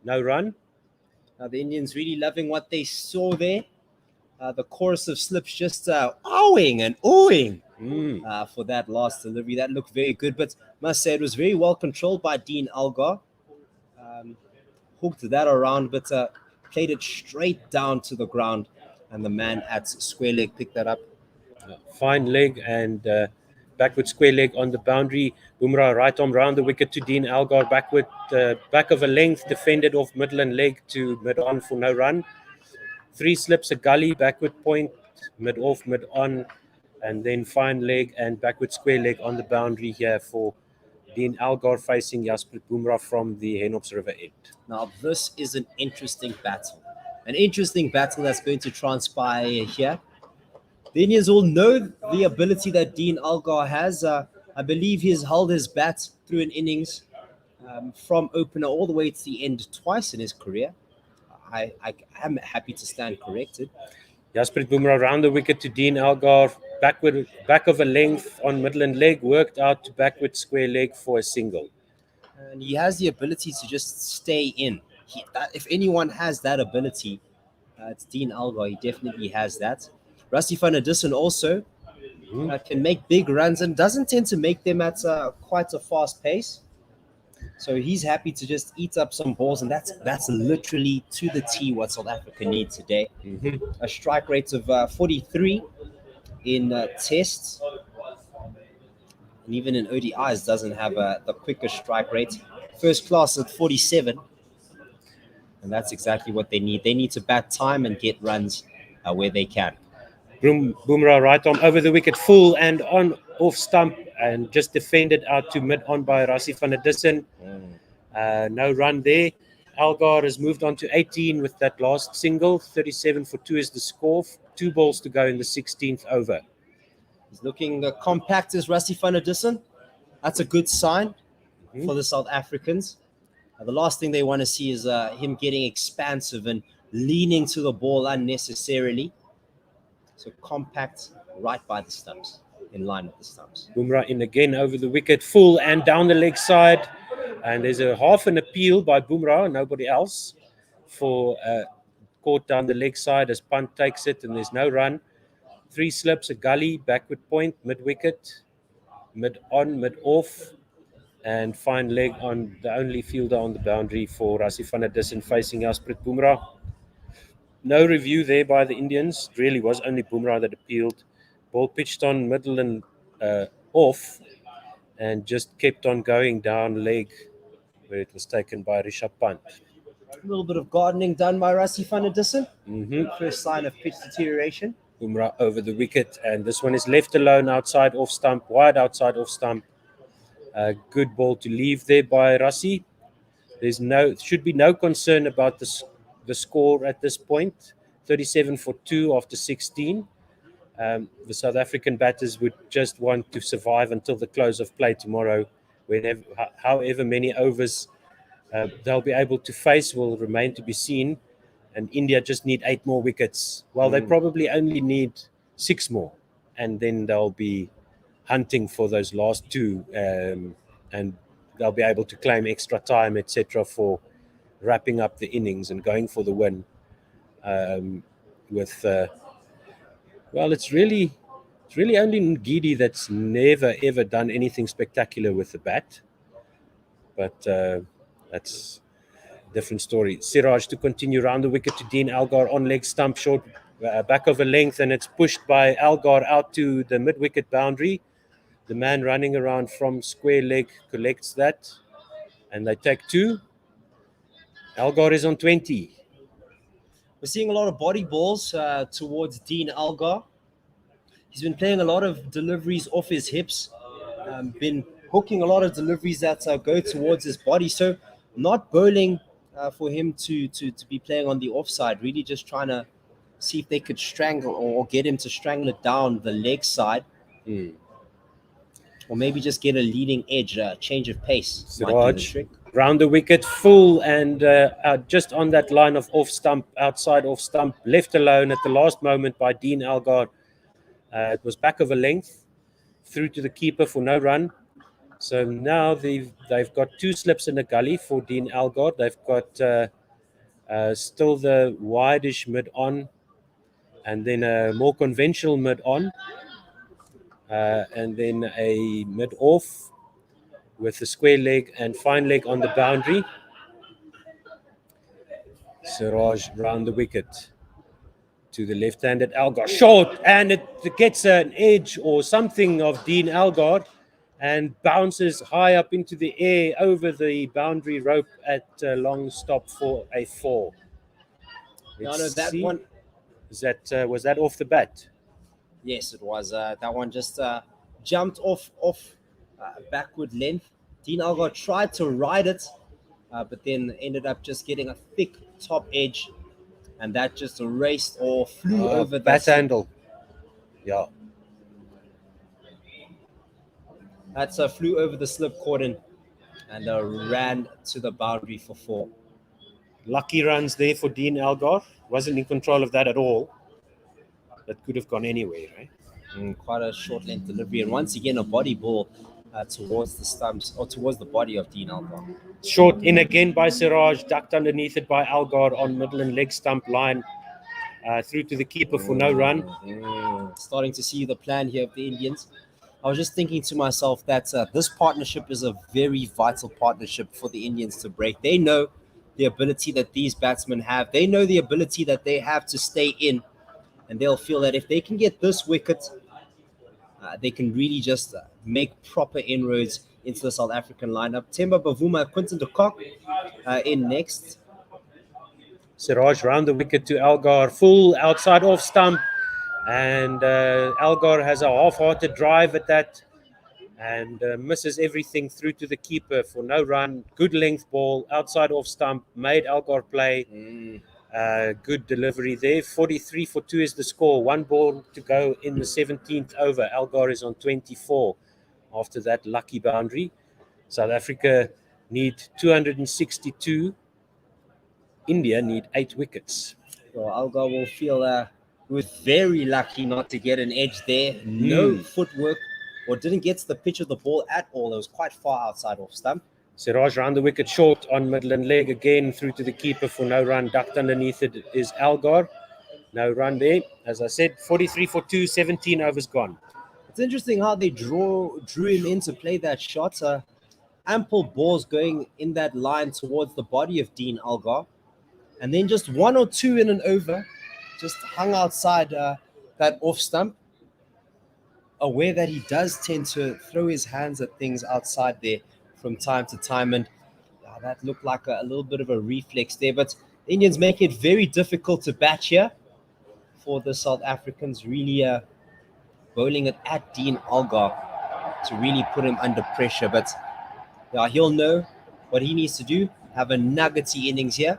S11: No run.
S9: Now the Indians really loving what they saw there. The chorus of slips just owing and oohing for that last delivery. That looked very good, but must say it was very well controlled by Dean Algar. Hooked that around, but played it straight down to the ground, and the man at square leg picked that up.
S11: Fine leg and backward square leg on the boundary. Bumrah right arm round the wicket to Dean Algar. Backward, back of a length, defended off middle and leg to mid on for no run. 3 slips, a gully, backward point, mid off, mid on, and then fine leg and backward square leg on the boundary here for Dean Algar facing Jasprit Bumrah from the Henops River end.
S9: Now this is an interesting battle. An interesting battle that's going to transpire here. The Indians will know the ability that Dean Algar has. I believe he's held his bat through an innings from opener all the way to the end twice in his career. I am happy to stand corrected.
S11: Jasprit Bumrah round the wicket to Dean Algar. Back of a length on middle and leg. Worked out to backward square leg for a single.
S9: And he has the ability to just stay in. If anyone has that ability, it's Dean Algar. He definitely has that. Rassie van der Dussen also can make big runs and doesn't tend to make them at quite a fast pace. So he's happy to just eat up some balls, and that's literally to the T what South Africa needs today. A strike rate of 43 in tests, and even in ODIs doesn't have the quickest strike rate. First class at 47. And that's exactly what they need. They need to bat time and get runs where they can.
S11: Bumrah right arm over the wicket, full and on off stump, and just defended out to mid on by Rassie van der Dussen. No run there. Algar has moved on to 18 with that last single. 37 for 2 is the score. 2 balls to go in the 16th over.
S9: He's looking compact as Rassie van der Dussen. That's a good sign for the South Africans. The last thing they want to see is him getting expansive and leaning to the ball unnecessarily. So compact right by the stumps, in line with the stumps.
S11: Bumrah in again over the wicket, full and down the leg side. And there's a half an appeal by Bumrah, nobody else, for caught down the leg side as punt takes it, and there's no run. 3 slips, a gully, backward point, mid-wicket, mid-on, mid-off, and fine leg on the only fielder on the boundary for Rassie van der Dussen facing Jasprit Bumrah. No review there by the Indians. It really was only Bumrah that appealed. Ball pitched on middle and off, and just kept on going down leg where it was taken by Rishabh Pant.
S9: A little bit of gardening done by Rassie van der Dussen. First sign of pitch deterioration.
S11: Bumrah over the wicket, and this one is left alone outside off stump, wide outside off stump. Good ball to leave there by Rassie. Should be no concern about the score at this point. 37 for 2 after 16. The South African batters would just want to survive until the close of play tomorrow. However many overs they'll be able to face will remain to be seen. And India just need 8 more wickets. Well, they probably only need 6 more. And then they'll be hunting for those last 2. And they'll be able to claim extra time, etc., for wrapping up the innings and going for the win. It's really only Ngidi that's never ever done anything spectacular with the bat. But that's a different story. Siraj to continue round the wicket to Dean Algar on leg stump, short back of a length, and it's pushed by Algar out to the mid-wicket boundary. The man running around from square leg collects that, and they take 2. Algar is on 20.
S9: We're seeing a lot of body balls towards Dean Algar. He's been playing a lot of deliveries off his hips, been hooking a lot of deliveries that go towards his body. So not bowling for him to be playing on the offside, really just trying to see if they could strangle or get him to strangle it down the leg side. Or maybe just get a leading edge, change of pace.
S11: Siraj round the wicket, full and just on that line of off stump, outside off stump, left alone at the last moment by Dean Algar. It was back of a length, through to the keeper for no run. So now they've got 2 slips in the gully for Dean Algar. They've got still the wideish mid-on, and then a more conventional mid-on, and then a mid-off with a square leg and fine leg on the boundary. Siraj round the wicket to the left-handed Algar. Short, and it gets an edge or something of Dean Algar and bounces high up into the air over the boundary rope at long stop for a 4. Was that off the bat?
S9: Yes, it was. That one just jumped off backward length. Dean Algar tried to ride it, but then ended up just getting a thick top edge, and that just erased or flew over the
S11: bat handle. Yeah.
S9: That's flew over the slip cordon and ran to the boundary for 4.
S11: Lucky runs there for Dean Algar. Wasn't in control of that at all. That could have gone anywhere, right?
S9: Quite a short length delivery, and once again a body ball towards the stumps or towards the body of Dean Algar.
S11: Short in again by Siraj, ducked underneath it by Algar on middle and leg stump line, through to the keeper for no run.
S9: Starting to see the plan here of the Indians. I was just thinking to myself that this partnership is a very vital partnership for the Indians to break. They know the ability that these batsmen have. They know the ability that they have to stay in, and they'll feel that if they can get this wicket, they can really just make proper inroads into the South African lineup. Themba Bavuma, Quinton de Kock in next.
S11: Siraj round the wicket to Algar, full outside off stump, and Algar has a half-hearted drive at that and misses everything through to the keeper for no run. Good length ball, outside off stump, made Algar play. Good delivery there. 43 for 2 is the score. 1 ball to go in the 17th over. Algar is on 24 after that lucky boundary. South Africa need 262. India need 8 wickets.
S9: So Algar will feel very lucky not to get an edge there. No footwork, or didn't get to the pitch of the ball at all. It was quite far outside off stump.
S11: Siraj round the wicket short on Midland leg again through to the keeper for no run. Ducked underneath it is Algar. No run there. As I said, 43 for 2, 17 overs gone.
S9: It's interesting how they drew him in to play that shot. Ample balls going in that line towards the body of Dean Algar. And then just 1 or 2 in an over, just hung outside that off stump. Aware that he does tend to throw his hands at things outside there from time to time. And that looked like a little bit of a reflex there. But the Indians make it very difficult to bat here for the South Africans, really bowling it at Dean Algar to really put him under pressure. But he'll know what he needs to do, have a nuggety innings here.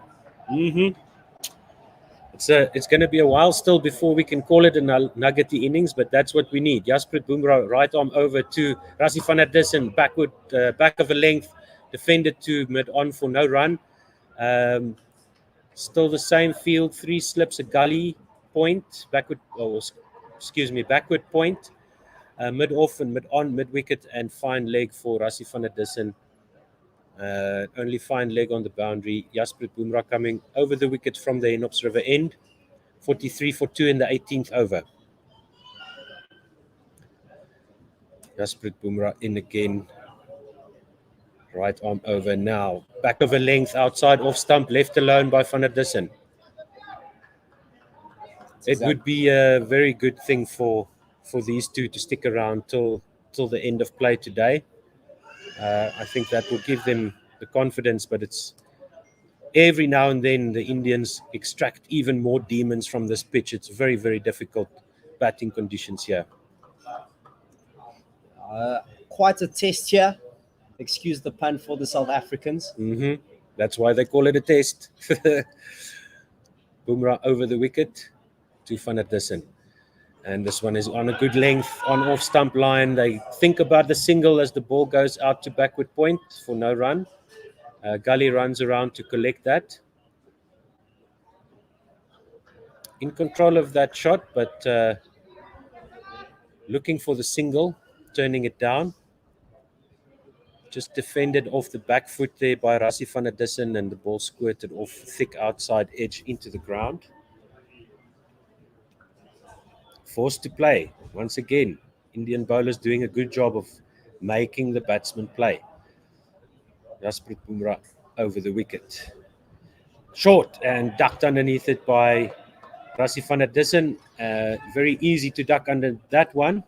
S11: It's going to be a while still before we can call it a nuggety innings, but that's what we need. Jasprit Bumrah right arm over to Rassie van der Dussen, backward, back of a length, defended to mid-on for no run. Still the same field, 3 slips, a gully point, backward point, mid-off and mid-on, mid-wicket, and fine leg for Rassie van der Dussen. Only fine leg on the boundary. Jasprit Bumrah coming over the wicket from the Henops River end. 43 for 2 in the 18th over. Jasprit Bumrah in again. Right arm over now. Back of a length, outside off stump, left alone by van der Dussen. It would be a very good thing for these two to stick around till the end of play today. I think that will give them the confidence, but it's every now and then the Indians extract even more demons from this pitch. It's very, very difficult batting conditions here.
S9: Quite a test here. Excuse the pun for the South Africans.
S11: That's why they call it a test. Bumrah over the wicket to van der Dussen. And this one is on a good length, on off stump line. They think about the single as the ball goes out to backward point for no run. Gully runs around to collect that. In control of that shot, but looking for the single, turning it down. Just defended off the back foot there by Rassie van der Dussen, and the ball squirted off the thick outside edge into the ground. Forced to play. Once again, Indian bowlers doing a good job of making the batsman play. Jasprit Bumrah over the wicket. Short and ducked underneath it by Rassie van der Dussen. Very easy to duck under that one.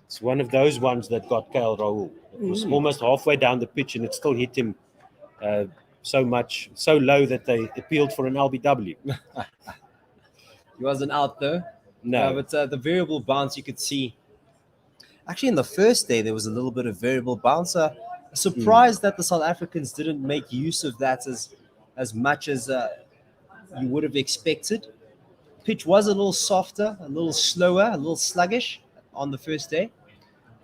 S11: It's one of those ones that got KL Rahul. It was almost halfway down the pitch and it still hit him so low that they appealed for an LBW.
S9: He wasn't out though.
S11: No.
S9: But the variable bounce you could see. Actually, in the first day, there was a little bit of variable bounce. Surprised that the South Africans didn't make use of that as much as you would have expected. Pitch was a little softer, a little slower, a little sluggish on the first day.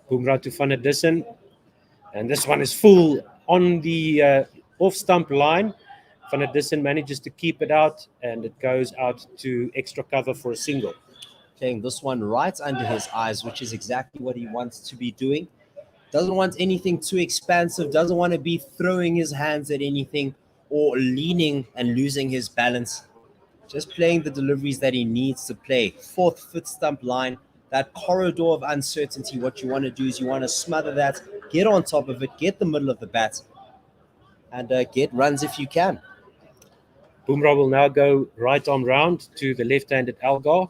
S11: Bumrah to van der Dussen. And this one is full on the off-stump line. Van der Dussen manages to keep it out, and it goes out to extra cover for a single.
S9: Playing this one right under his eyes, which is exactly what he wants to be doing. Doesn't want anything too expansive, doesn't want to be throwing his hands at anything or leaning and losing his balance. Just playing the deliveries that he needs to play. 4th, 5th stump line, that corridor of uncertainty. What you want to do is you want to smother that, get on top of it, get the middle of the bat, and get runs if you can.
S11: Bumrah will now go right arm round to the left-handed Algar.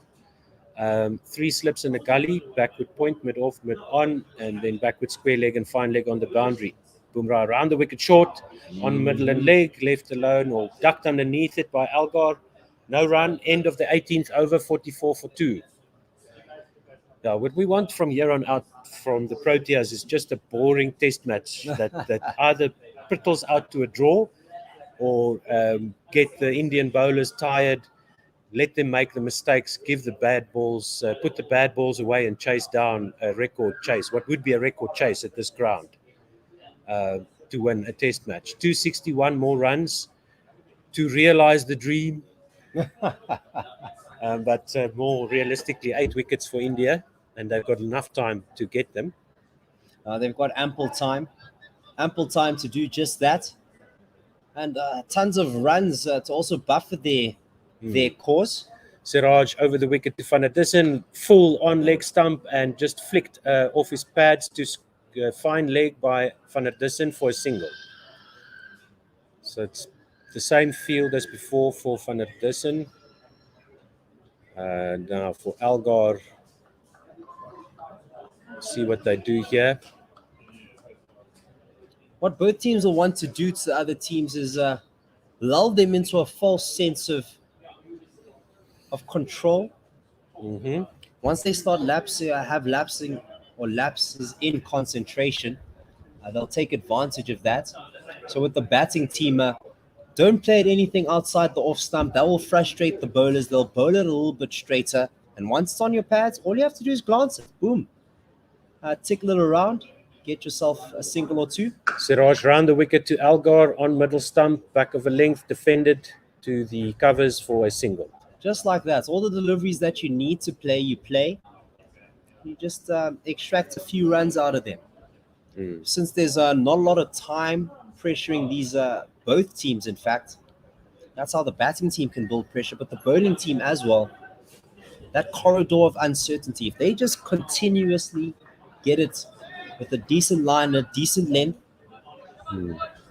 S11: 3 slips in the gully, backward point, mid-off, mid-on, and then backward square leg and fine leg on the boundary. Bumrah around the wicket short, on middle and leg, left alone or ducked underneath it by Algar. No run, end of the 18th over, 44 for 2. Now, what we want from here on out from the Proteas is just a boring test match that either prittles out to a draw or get the Indian bowlers tired, let them make the mistakes, give the bad balls, put the bad balls away and chase down a record chase, what would be a record chase at this ground to win a test match. 261 more runs to realize the dream. But more realistically, 8 wickets for India, and they've got enough time to get them.
S9: They've got ample time to do just that, and tons of runs to also buffer their cause.
S11: Siraj over the wicket to Van der Dussen, full on leg stump and just flicked off his pads to fine leg by Van der Dussen for a single. So it's the same field as before for Van der Dussen. Now for Algar, see what they do here.
S9: What both teams will want to do to the other teams is lull them into a false sense of control. Once they start lapses in concentration, they'll take advantage of that. So with the batting team, don't play at anything outside the off stump. That will frustrate the bowlers. They'll bowl it a little bit straighter. And once it's on your pads, all you have to do is glance it. Boom. Tick a little around. Get yourself a single or two.
S11: Siraj round the wicket to Algar on middle stump, back of a length, defended to the covers for a single.
S9: Just like that. All the deliveries that you need to play, you play. You just extract a few runs out of them. Since there's not a lot of time pressuring these both teams, in fact, that's how the batting team can build pressure, but the bowling team as well. That corridor of uncertainty, if they just continuously get it with a decent line, a decent length,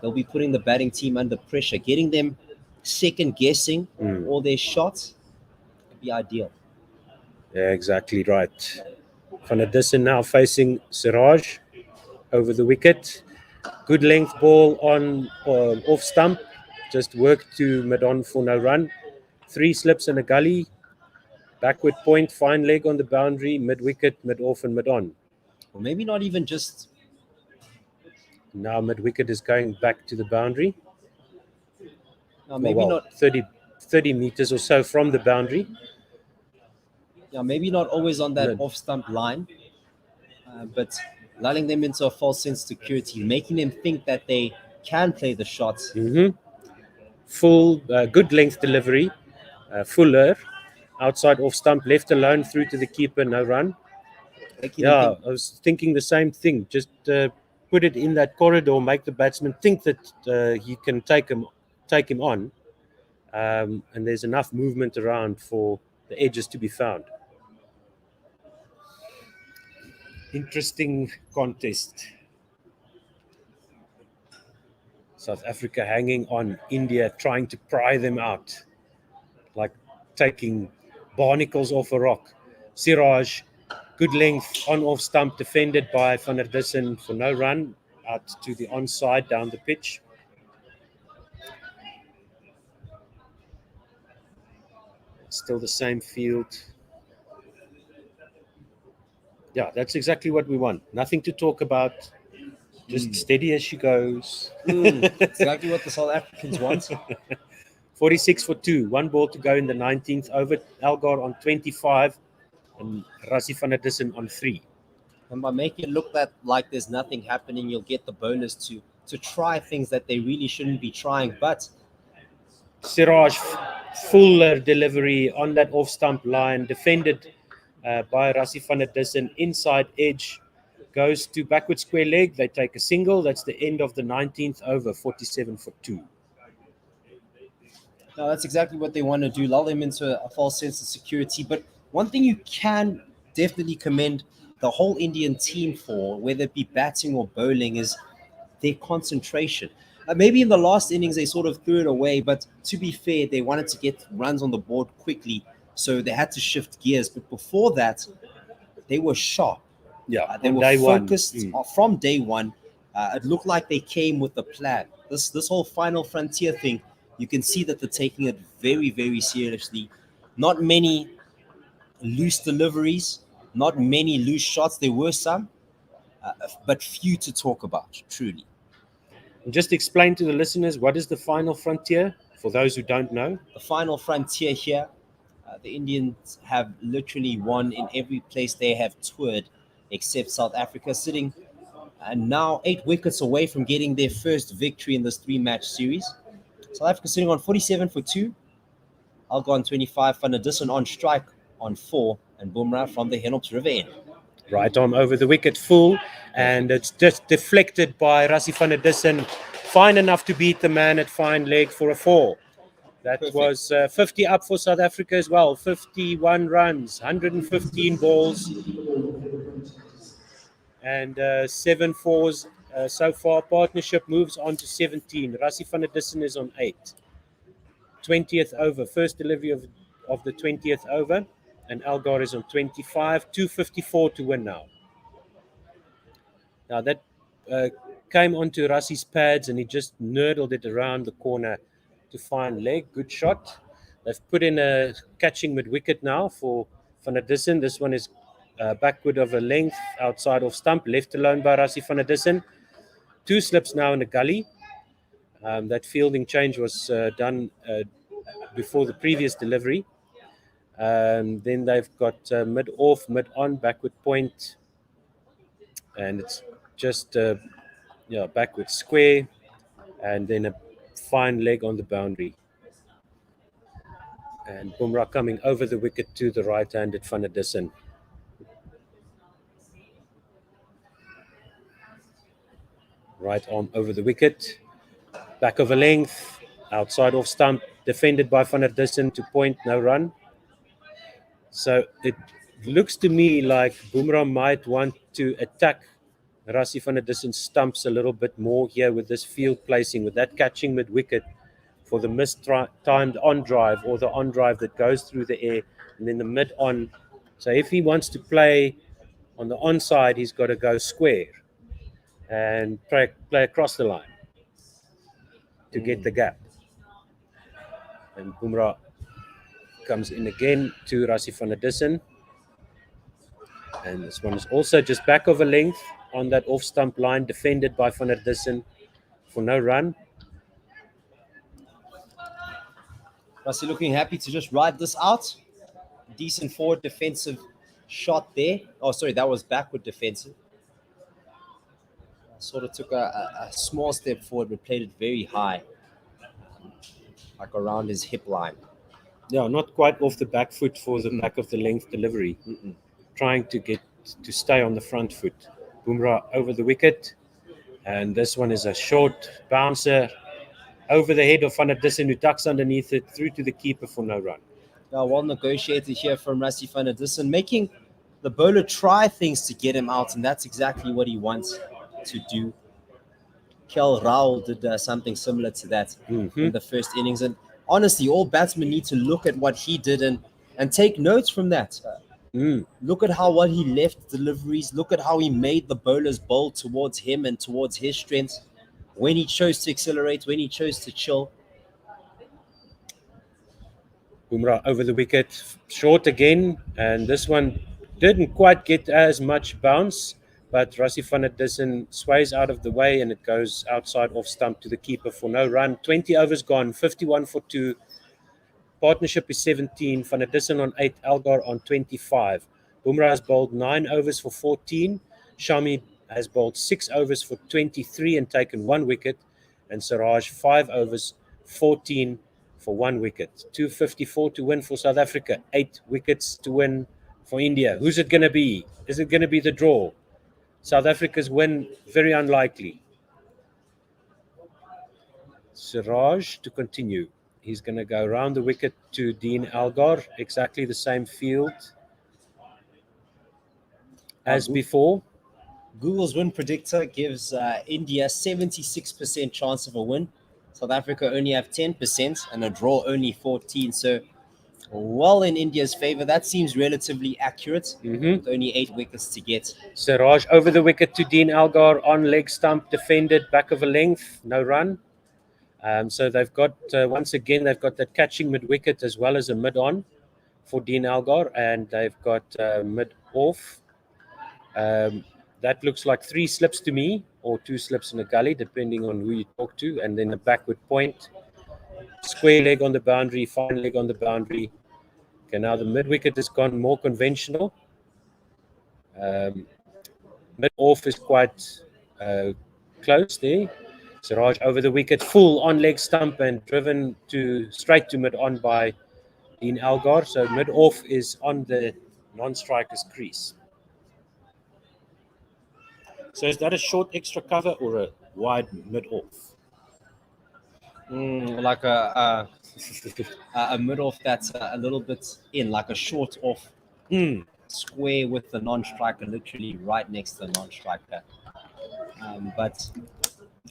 S9: they'll be putting the batting team under pressure, getting them second guessing all their shots. Would be ideal.
S11: Yeah, exactly right. Van der Dussen now facing Siraj over the wicket. Good length ball on off stump. Just worked to mid-on for no run. 3 slips and a gully. Backward point, fine leg on the boundary, mid-wicket, mid-off and mid-on.
S9: Or maybe not even just...
S11: Now mid-wicket is going back to the boundary.
S9: No, maybe not
S11: 30 meters or so from the boundary.
S9: Yeah, maybe not always on that off-stump line, but lulling them into a false sense of security, making them think that they can play the shots.
S11: Full, good length delivery. Fuller, outside off-stump, left alone through to the keeper, no run. Yeah, I was thinking the same thing. Just put it in that corridor, make the batsman think that he can take him on, and there's enough movement around for the edges to be found. Interesting contest. South Africa hanging on, India trying to pry them out, like taking barnacles off a rock. Siraj, good length on off stump, defended by Van der Dussen for no run, out to the onside down the pitch. Still the same field. Yeah, that's exactly what we want. Nothing to talk about. Just steady as she goes.
S9: Exactly what the South Africans want.
S11: 46 for 2. 1 ball to go in the 19th over. Algar on 25 and Rassie van der Dussen on 3.
S9: And by making it look like there's nothing happening, you'll get the bowlers to try things that they really shouldn't be trying. But
S11: Siraj, fuller delivery on that off-stump line, defended by Rassie van der Dussen, inside edge, goes to backward square leg. They take a single. That's the end of the 19th over, 47 for 2.
S9: No, that's exactly what they want to do, lull them into a false sense of security. But one thing you can definitely commend the whole Indian team for, whether it be batting or bowling, is their concentration. Maybe in the last innings, they sort of threw it away, but to be fair, they wanted to get runs on the board quickly, so they had to shift gears. But before that, they were sharp.
S11: Yeah,
S9: they were focused from day one. It looked like they came with a plan. This whole final frontier thing, you can see that they're taking it very, very seriously. Not many loose deliveries, not many loose shots. There were some, but few to talk about, truly.
S11: And just explain to the listeners, what is the final frontier for those who don't know?
S9: The final frontier here, the Indians have literally won in every place they have toured except South Africa, sitting now 8 wickets away from getting their first victory in this 3-match series. South Africa sitting on 47 for 2, Algar on 25, Van der Dussen on strike on 4, and Bumrah from the Henops River end.
S11: Right arm over the wicket full, and it's just deflected by Rassie van der Dussen, fine enough to beat the man at fine leg for a 4. That Perfect. Was 50 up for South Africa as well, 51 runs, 115 balls, and 7 fours so far. Partnership moves on to 17. Rassie van der Dussen is on 8. 20th over, first delivery of the 20th over, and Algar is on 25. 254 to win now. Now that came onto Rassie's pads, and he just nurdled it around the corner to find leg. Good shot. They've put in a catching mid-wicket now for Van der Dussen. This one is backward of a length, outside off stump, left alone by Rassie van der Dussen. 2 slips now in the gully. That fielding change was done before the previous delivery. Then they've got mid-off, mid-on, backward point. And it's just backward square. And then a fine leg on the boundary. And Bumrah coming over the wicket to the right-handed Van der Dussen. Right arm over the wicket. Back of a length. Outside off stump. Defended by Van der Dussen to point, no run. So it looks to me like Bumrah might want to attack Rassie van der Dussen's stumps a little bit more here with this field placing, with that catching mid-wicket for the mistimed on-drive, or the on-drive that goes through the air, and then the mid-on. So if he wants to play on the on-side, he's got to go square and play across the line to get the gap. And Bumrah comes in again to Rassie van der Dussen. And this one is also just back of a length on that off-stump line, defended by Van der Dussen for no run.
S9: Rassie looking happy to just ride this out. Decent forward defensive shot there. Oh, sorry, that was backward defensive. Sort of took a small step forward, but played it very high, like around his hip line.
S11: Yeah, not quite off the back foot for the back of the length delivery. Trying to get to stay on the front foot. Bumrah over the wicket. And this one is a short bouncer over the head of Van der Dussen, who ducks underneath it through to the keeper for no run.
S9: Now, well negotiated here from Rassie van der Dussen, making the bowler try things to get him out, and that's exactly what he wants to do. Kel Rao did something similar to that in the first innings. And honestly, all batsmen need to look at what he did and take notes from that. Look at what he left deliveries. Look at how he made the bowlers bowl towards him and towards his strengths. When he chose to accelerate, when he chose to chill.
S11: Bumrah over the wicket, short again. And this one didn't quite get as much bounce. But Rassie van der Dussen sways out of the way, and it goes outside off stump to the keeper for no run. 20 overs gone, 51 for 2. Partnership is 17. Van der Dussen on 8, Algar on 25. Bumrah has bowled 9 overs for 14. Shami has bowled 6 overs for 23 and taken 1 wicket. And Siraj 5 overs, 14 for 1 wicket. 254 to win for South Africa. 8 wickets to win for India. Who's it going to be? Is it going to be the draw? South Africa's win, very unlikely. Siraj to continue. He's going to go around the wicket to Dean Algar. Exactly the same field as before.
S9: Google's win predictor gives India 76% chance of a win. South Africa only have 10% and a draw only 14%. So well in India's favor. That seems relatively accurate, with only 8 wickets to get.
S11: Siraj over the wicket to Dean Algar on leg stump, defended back of a length, no run. So they've got, once again, they've got that catching mid-wicket as well as a mid-on for Dean Algar, and they've got mid-off. That looks like 3 slips to me, or 2 slips in a gully, depending on who you talk to, and then a backward point. Square leg on the boundary, fine leg on the boundary. Okay, now the mid-wicket has gone more conventional. Mid-off is quite close there. Siraj over the wicket, full on leg stump and driven straight to mid-on by Dean Algar. So mid-off is on the non-striker's crease. So is that a short extra cover or a wide mid-off?
S9: Like a mid-off that's a little bit in, like a short off. Square with the non-striker literally right next to the non-striker. But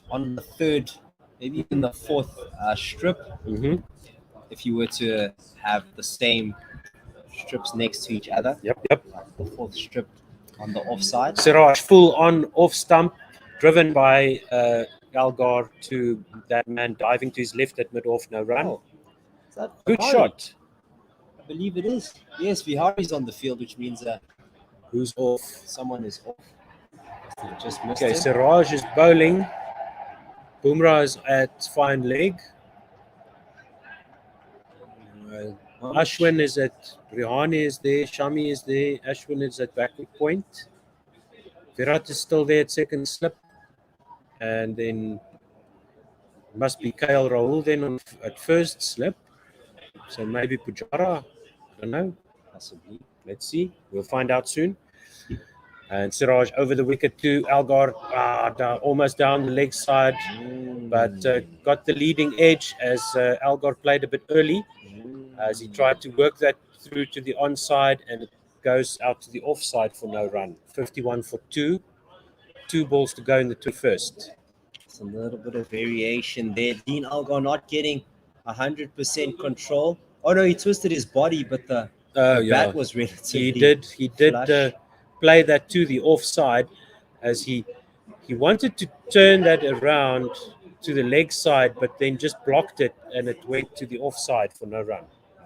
S9: on the third, maybe even the fourth strip, if you were to have the same strips next to each other, like the fourth strip on the offside.
S11: Siraj full on off stump, driven by Algar to that man diving to his left at mid-off, no run.
S9: Is that
S11: Good
S9: Vihari?
S11: shot.
S9: I believe it is. Yes, Vihari's on the field, which means
S11: who's off?
S9: Someone is off. Just missed
S11: Okay,
S9: him.
S11: Siraj is bowling. Bumrah is at fine leg. Ashwin is at, Rihani is there, Shami is there, Ashwin is at backward point. Virat is still there at second slip. And then must be KL Rahul then at first slip. So maybe Pujara, I don't know.
S9: Possibly.
S11: Let's see. We'll find out soon. And Siraj over the wicket to Algar, almost down the leg side, but got the leading edge as Algar played a bit early, as he tried to work that through to the onside, and it goes out to the offside for no run. 51 for 2. 2 balls to go in the 21st.
S9: It's a little bit of variation there. Dean Algar not getting 100% control. Oh no, he twisted his body, but the bat was relatively
S11: He did play that to the offside, as he wanted to turn that around to the leg side, but then just blocked it, and it went to the offside for no run.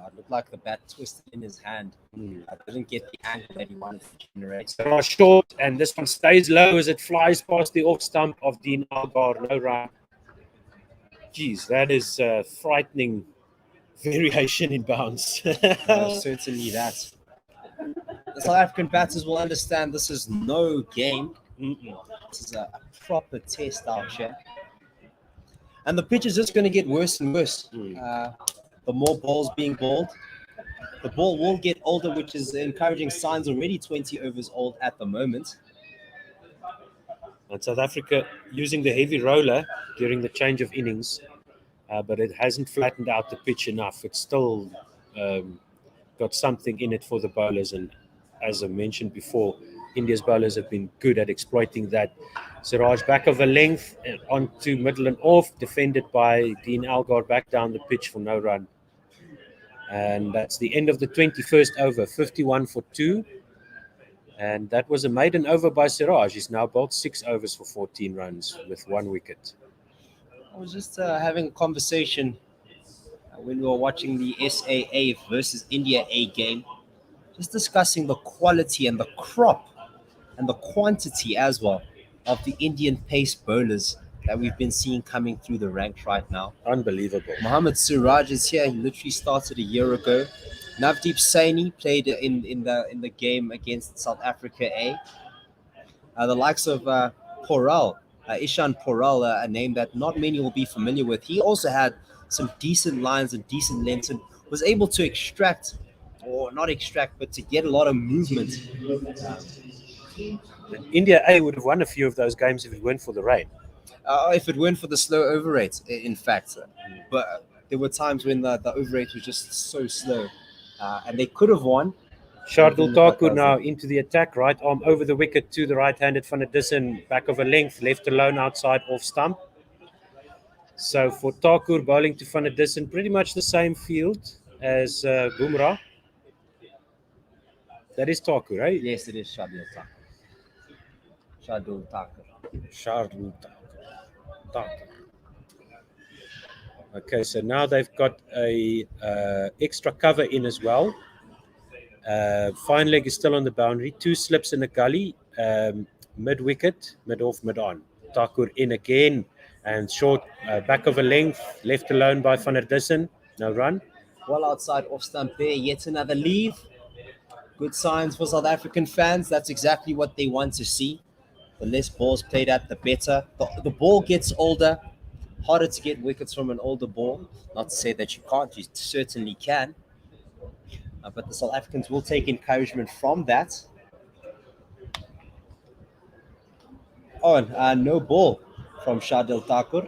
S9: It looked like the bat twisted in his hand. I didn't get the angle that he wanted to generate.
S11: Siraj short, and this one stays low as it flies past the off stump of Dean Algar, no run. Geez, that is frightening variation in bounce.
S9: Certainly that. The South African batters will understand this is no game. This is a proper test out here. And the pitch is just going to get worse and worse. The more balls being bowled, the ball will get older, which is encouraging signs. Already 20 overs old at the moment.
S11: And South Africa using the heavy roller during the change of innings, but it hasn't flattened out the pitch enough. It's still got something in it for the bowlers, and as I mentioned before, India's bowlers have been good at exploiting that. Siraj back of a length onto middle and off, defended by Dean Algar back down the pitch for no run. And that's the end of the 21st over, 51 for 2. And that was a maiden over by Siraj. He's now bowled 6 overs for 14 runs with 1 wicket.
S9: I was just having a conversation when we were watching the SAA versus India A game, just discussing the quality and the crop and the quantity as well of the Indian pace bowlers that we've been seeing coming through the ranks right now.
S11: Unbelievable.
S9: Mohammad Siraj is here. He literally started a year ago. Navdeep Saini played in the game against South Africa A. The likes of Ishan Poral, a name that not many will be familiar with. He also had some decent lines and decent lengths, and was able to extract, or not extract, but to get a lot of movement.
S11: India A would have won a few of those games if it weren't for the rain.
S9: If it weren't for the slow over rate, in fact. But there were times when the over rate was just so slow. And they could have won.
S11: Shardul Thakur now into the attack, right arm over the wicket to the right-handed Van der Dussen, back of a length, left alone outside off stump. So for Thakur bowling to Van der Dussen, pretty much the same field. as Bumrah. That is Thakur, right?
S9: Yes, it is Shardul Thakur. Shardul Thakur.
S11: Shardul Thakur. Okay, so now they've got a extra cover in as well. Fine leg is still on the boundary. 2 slips in the gully. Mid wicket, mid off, mid on. Thakur in again and short back of a length, left alone by Van der Dussen. No run.
S9: Well outside off stump there, yet another leave. Good signs for South African fans. That's exactly what they want to see. The less balls played at, the better. The ball gets older. Harder to get wickets from an older ball. Not to say that you can't, you certainly can. But the South Africans will take encouragement from that. Oh, and no ball from Shardul Thakur.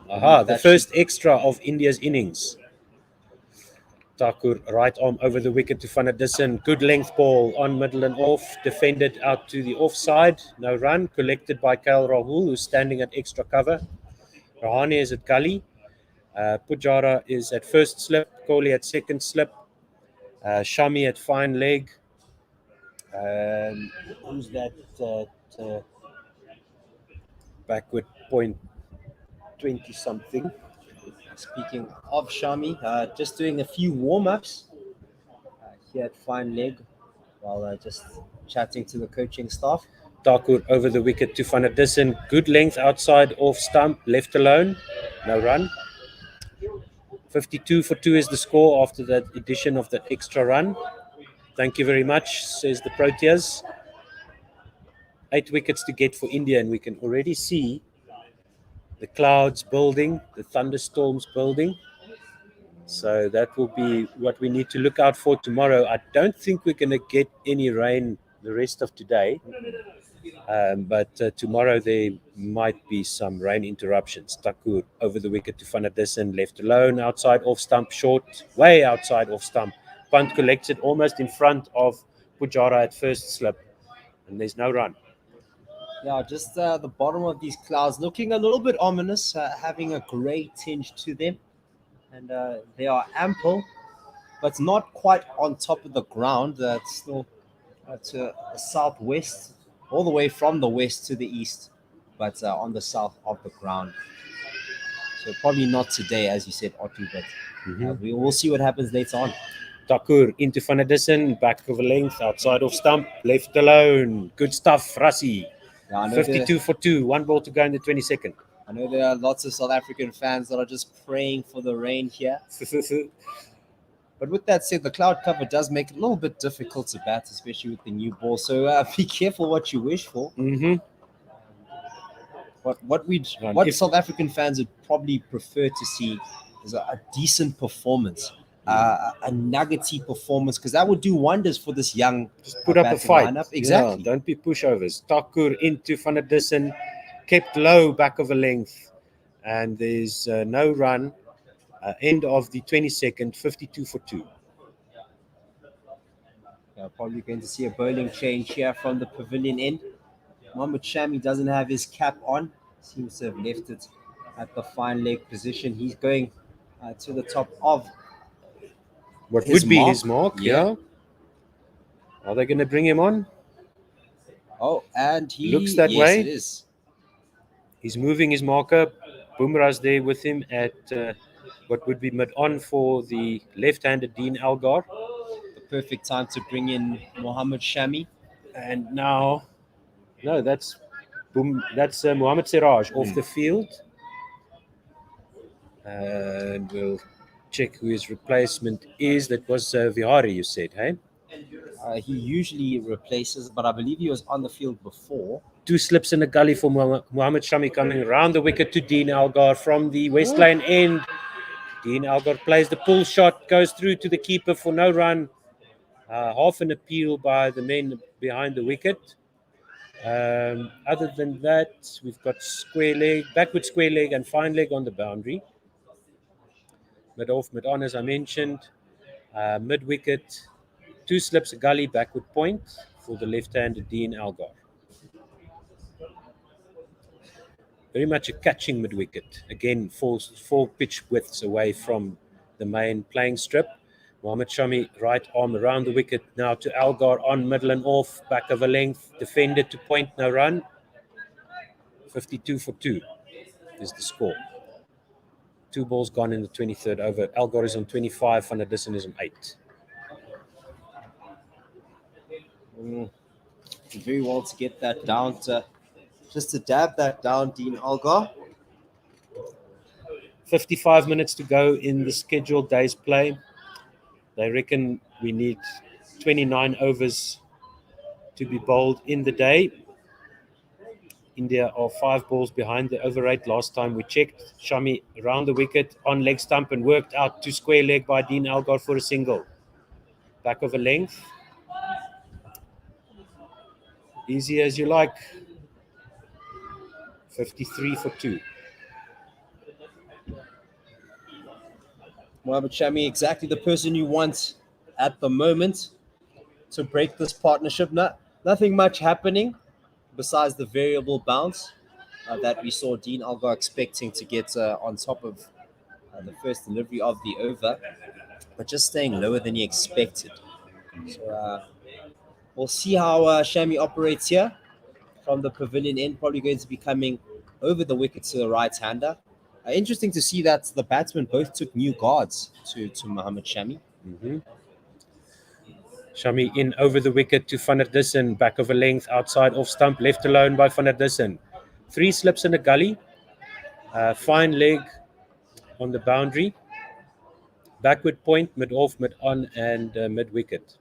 S11: The first extra of India's innings. Thakur right arm over the wicket to Van der Dussen. Good length ball on middle and off. Defended out to the offside. No run. Collected by KL Rahul, who's standing at extra cover. Rahane is at gully. Pujara is at first slip. Kohli at second slip. Shami at fine leg. Who's that? Backward point 20 something.
S9: Speaking of Shami, just doing a few warm-ups here at fine leg while just chatting to the coaching staff.
S11: Thakur over the wicket to Van der Dussen. Good length outside off stump, left alone. No run. 52 for 2 is the score after that addition of that extra run. Thank you very much, says the Proteas. 8 wickets to get for India, and we can already see the clouds building, the thunderstorms building. So that will be what we need to look out for tomorrow. I don't think we're going to get any rain the rest of today. But tomorrow there might be some rain interruptions. Thakur over the wicket to Van der Dussen, left alone, outside off stump, short, way outside off stump. Punt collected almost in front of Pujara at first slip. And there's no run.
S9: Yeah, just the bottom of these clouds looking a little bit ominous, having a grey tinge to them. And they are ample, but not quite on top of the ground. It's still to the southwest, all the way from the west to the east, but on the south of the ground. So probably not today, as you said, Otto, but we will see what happens later on.
S11: Thakur into Van der Dussen, back of a length, outside off stump, left alone. Good stuff, Rassi. Yeah, 52 for 2, 1 ball to go in the 22nd.
S9: I know there are lots of South African fans that are just praying for the rain here. But with that said, the cloud cover does make it a little bit difficult to bat, especially with the new ball. So be careful what you wish for. What South African fans would probably prefer to see is a decent performance, a nuggety performance, because that would do wonders for this young.
S11: Just put up a fight.
S9: Lineup. Exactly.
S11: Yeah, don't be pushovers. Thakur into Van der Dussen, kept low, back of a length, and there's no run. End of the 22nd, 52 for 2.
S9: Yeah, probably going to see a bowling change here from the pavilion end. Mohammad Shami doesn't have his cap on. Seems to have left it at the fine leg position. He's going to the top of
S11: what would be his mark. Yeah. Are they going to bring him on?
S9: Oh, and he
S11: looks that way.
S9: It is.
S11: He's moving his marker. Bumrah's there with him at what would be mid-on for the left-handed Dean Algar.
S9: The perfect time to bring in Mohammad Shami.
S11: And now, no, that's Mohammad Siraj off the field. And we'll check who his replacement is. That was Vihari, you said, hey?
S9: He usually replaces, but I believe he was on the field before.
S11: 2 slips in the gully for Mohammad Shami coming around the wicket to Dean Algar from the West Lane end. Dean Algar plays the pull shot, goes through to the keeper for no run. Half an appeal by the men behind the wicket. Other than that, we've got square leg, backward square leg and fine leg on the boundary. Mid off, mid on, as I mentioned. Mid wicket, 2 slips, a gully, backward point for the left-handed Dean Algar. Very much a catching mid-wicket. Again, 4 pitch widths away from the main playing strip. Mohamed Shami, right arm around the wicket now to Algar on middle and off, back of a length, defended to point, no run. 52 for 2 is the score. 2 balls gone in the 23rd over. Algar is on 25, Van der Dussen is on 8.
S9: Very well to get that down to just to dab that down, Dean Algar.
S11: 55 minutes to go in the scheduled day's play. They reckon we need 29 overs to be bowled in the day. India are 5 balls behind the over rate last time we checked. Shami around the wicket on leg stump and worked out to square leg by Dean Algar for a single. Back of a length. Easy as you like. 53 for 2.
S9: Mohamed Shami, exactly the person you want at the moment to break this partnership. Nothing much happening besides the variable bounce that we saw Dean Algar expecting to get on top of the first delivery of the over, but just staying lower than he expected. So we'll see how Shami operates here from the pavilion end, probably going to be coming over the wicket to the right-hander. Interesting to see that the batsmen both took new guards to Mohamed Shami.
S11: Shami in over the wicket to Van der Dussen, back of a length, outside off stump, left alone by Van der Dussen. 3 slips in a gully, fine leg on the boundary, backward point, mid off, mid on, and mid wicket.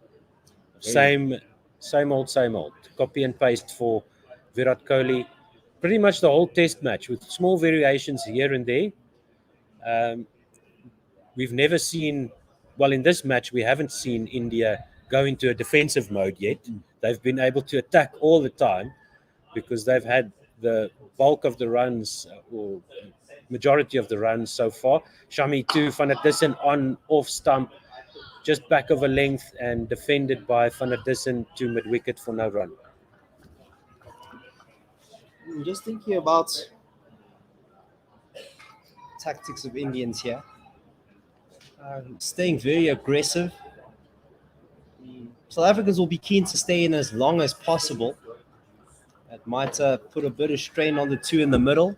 S11: Same old. Copy and paste for Virat Kohli. Pretty much the whole test match with small variations here and there. We've never seen, well, in this match, we haven't seen India go into a defensive mode yet. They've been able to attack all the time because they've had the bulk of the runs or majority of the runs so far. Shami to Van der Dussen on off stump, just back of a length and defended by Van der Dussen to mid-wicket for no run.
S9: I'm just thinking about tactics of Indians here. Staying very aggressive. South Africans will be keen to stay in as long as possible. It might put a bit of strain on the 2 in the middle,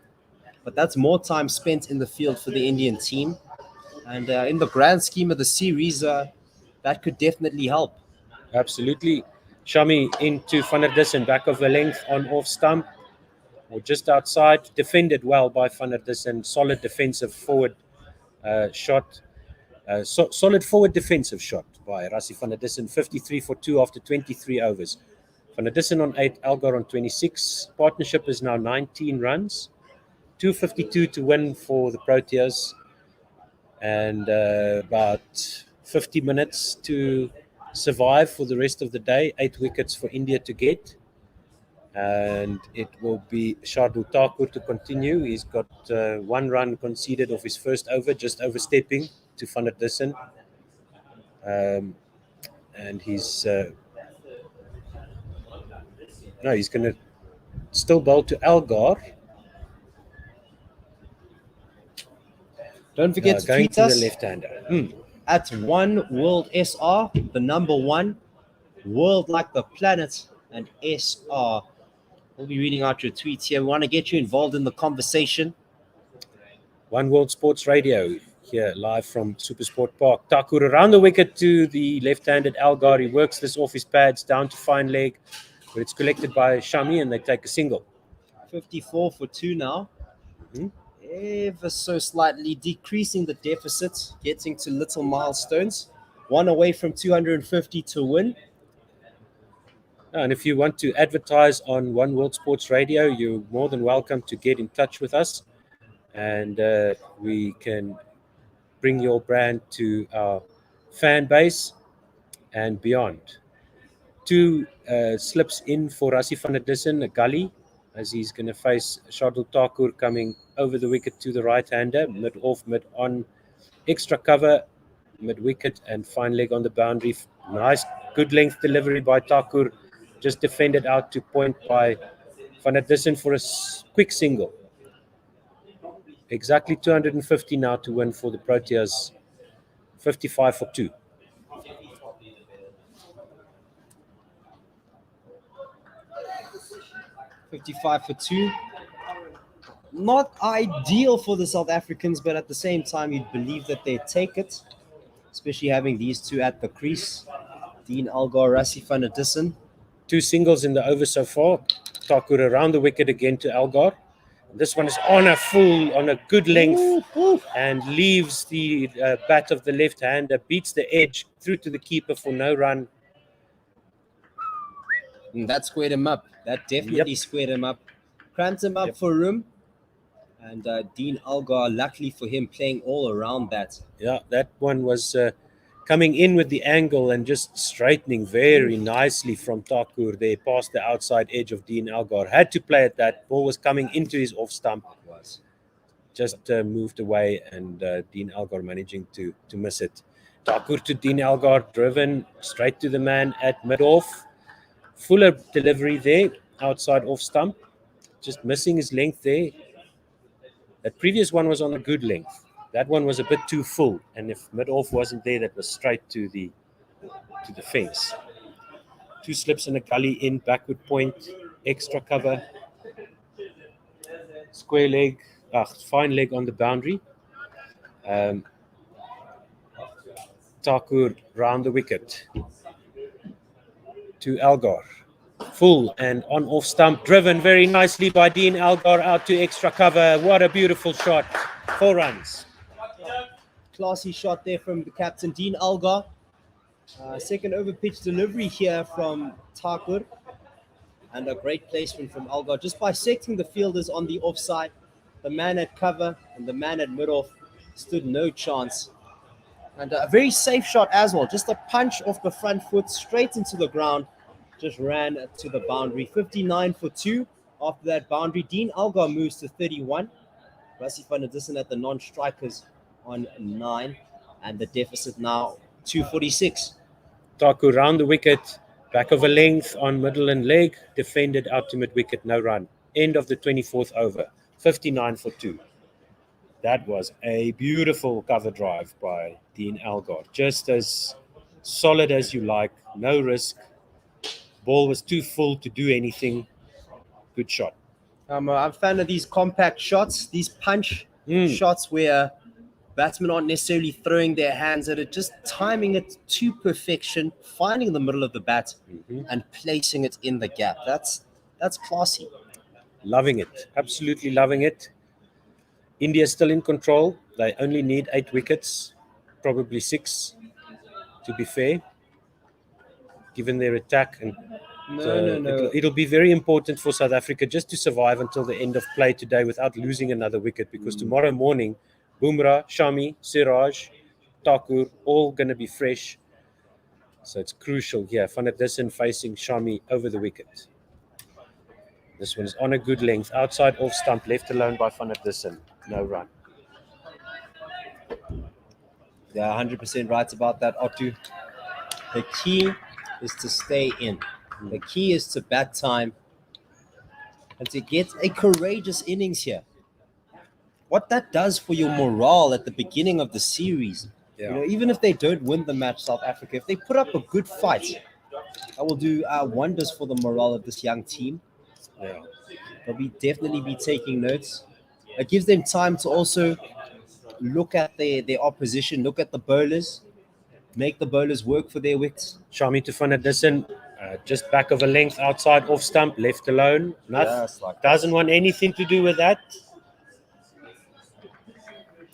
S9: but that's more time spent in the field for the Indian team. And in the grand scheme of the series, that could definitely help.
S11: Absolutely. Shami into Van der Dussen, back of the length on off stump or just outside. Defended well by Van der Dussen. Solid defensive forward shot. Solid forward defensive shot by Rassie van der Dussen. 53 for 2 after 23 overs. Van der Dussen on 8, Algar on 26. Partnership is now 19 runs. 252 to win for the Proteas. And about 50 minutes to survive for the rest of the day. 8 wickets for India to get. And it will be Shardul Thakur to continue. He's got 1 run conceded off his first over, just overstepping to Van der Dussen. And he's going to still bowl to Algar.
S9: Don't forget to tweet us
S11: the left-hander.
S9: At One World SR, the number 1, world like the planet, and SR. We'll be reading out your tweets here. We want to get you involved in the conversation.
S11: One World Sports Radio here live from Supersport Park. Thakur around the wicket to the left-handed Algar. He works this off his pads down to fine leg, but it's collected by Shami and they take a single.
S9: 54 for 2 now. Ever so slightly decreasing the deficit, getting to little milestones. 1 away from 250 to win.
S11: And if you want to advertise on One World Sports Radio, you're more than welcome to get in touch with us. And we can bring your brand to our fan base and beyond. 2 slips in for Rassie van der Dussen, a gully, as he's going to face Shardul Thakur coming over the wicket to the right-hander, mid-off, mid-on, extra cover, mid-wicket, and fine leg on the boundary. Nice, good length delivery by Thakur, just defended out to point by Van der Dussen for a quick single. Exactly 250 now to win for the Proteas 55 for 2.
S9: $55 for 2. Not ideal for the South Africans, but at the same time, you'd believe that they'd take it, especially having these two at the crease. Dean Algar, Rassie van der Dussen.
S11: 2 singles in the over so far. Thakur around the wicket again to Algar. This one is on a good length and leaves the bat of the left hander, beats the edge through to the keeper for no run.
S9: And that squared him up. That definitely squared him up. Cramped him up for room. And Dean Algar, luckily for him, playing all around that.
S11: Yeah, that one was coming in with the angle and just straightening very nicely from Thakur there past the outside edge of Dean Algar. Had to play at that. Ball was coming into his off stump. Just moved away, and Dean Algar managing to miss it. Thakur to Dean Algar, driven straight to the man at mid-off. Fuller delivery there, outside off stump. Just missing his length there. That previous one was on a good length. That one was a bit too full, and if mid-off wasn't there, that was straight to the fence. 2 slips and a gully in, backward point, extra cover, square leg, fine leg on the boundary. Thakur round the wicket to Algar. Full and on off stump, driven very nicely by Dean Algar out to extra cover. What a beautiful shot. 4 runs.
S9: Classy shot there from the captain, Dean Algar. Second over pitch delivery here from Thakur. And a great placement from Algar. Just bisecting the fielders on the offside. The man at cover and the man at mid-off stood no chance. And a very safe shot as well. Just a punch off the front foot straight into the ground. Just ran to the boundary. 59 for 2. After that boundary, Dean Algar moves to 31. Rassie van der Dussen at the non-strikers on 9. And the deficit now 246.
S11: Thakur round the wicket, back of a length on middle and leg, defended out to mid-wicket, no run. End of the 24th over. 59 for 2. That was a beautiful cover drive by Dean Algar. Just as solid as you like, no risk. Ball was too full to do anything. Good shot.
S9: I'm a fan of these compact shots, these punch shots where batsmen aren't necessarily throwing their hands at it, just timing it to perfection, finding the middle of the bat and placing it in the gap. That's classy.
S11: Loving it. Absolutely loving it. India still in control. They only need 8 wickets, probably 6, to be fair, given their attack. And It'll be very important for South Africa just to survive until the end of play today without losing another wicket, because tomorrow morning, Bumrah, Shami, Siraj, Thakur, all going to be fresh. So it's crucial here. Van der Dussen facing Shami over the wicket. This one's on a good length. Outside off stump, left alone by Van der Dussen. No run.
S9: Yeah, 100% right about that, Otto. The key is to stay in. The key is to bat time and to get a courageous innings here. What that does for your morale at the beginning of the series, even if they don't win the match, South Africa, if they put up a good fight, that will do wonders for the morale of this young team. They'll definitely be taking notes. It gives them time to also look at their opposition, look at the bowlers, make the bowlers work for their wickets.
S11: Shami to Van der Dussen, just back of a length, outside off stump, left alone. Nothing. Doesn't want anything to do with that.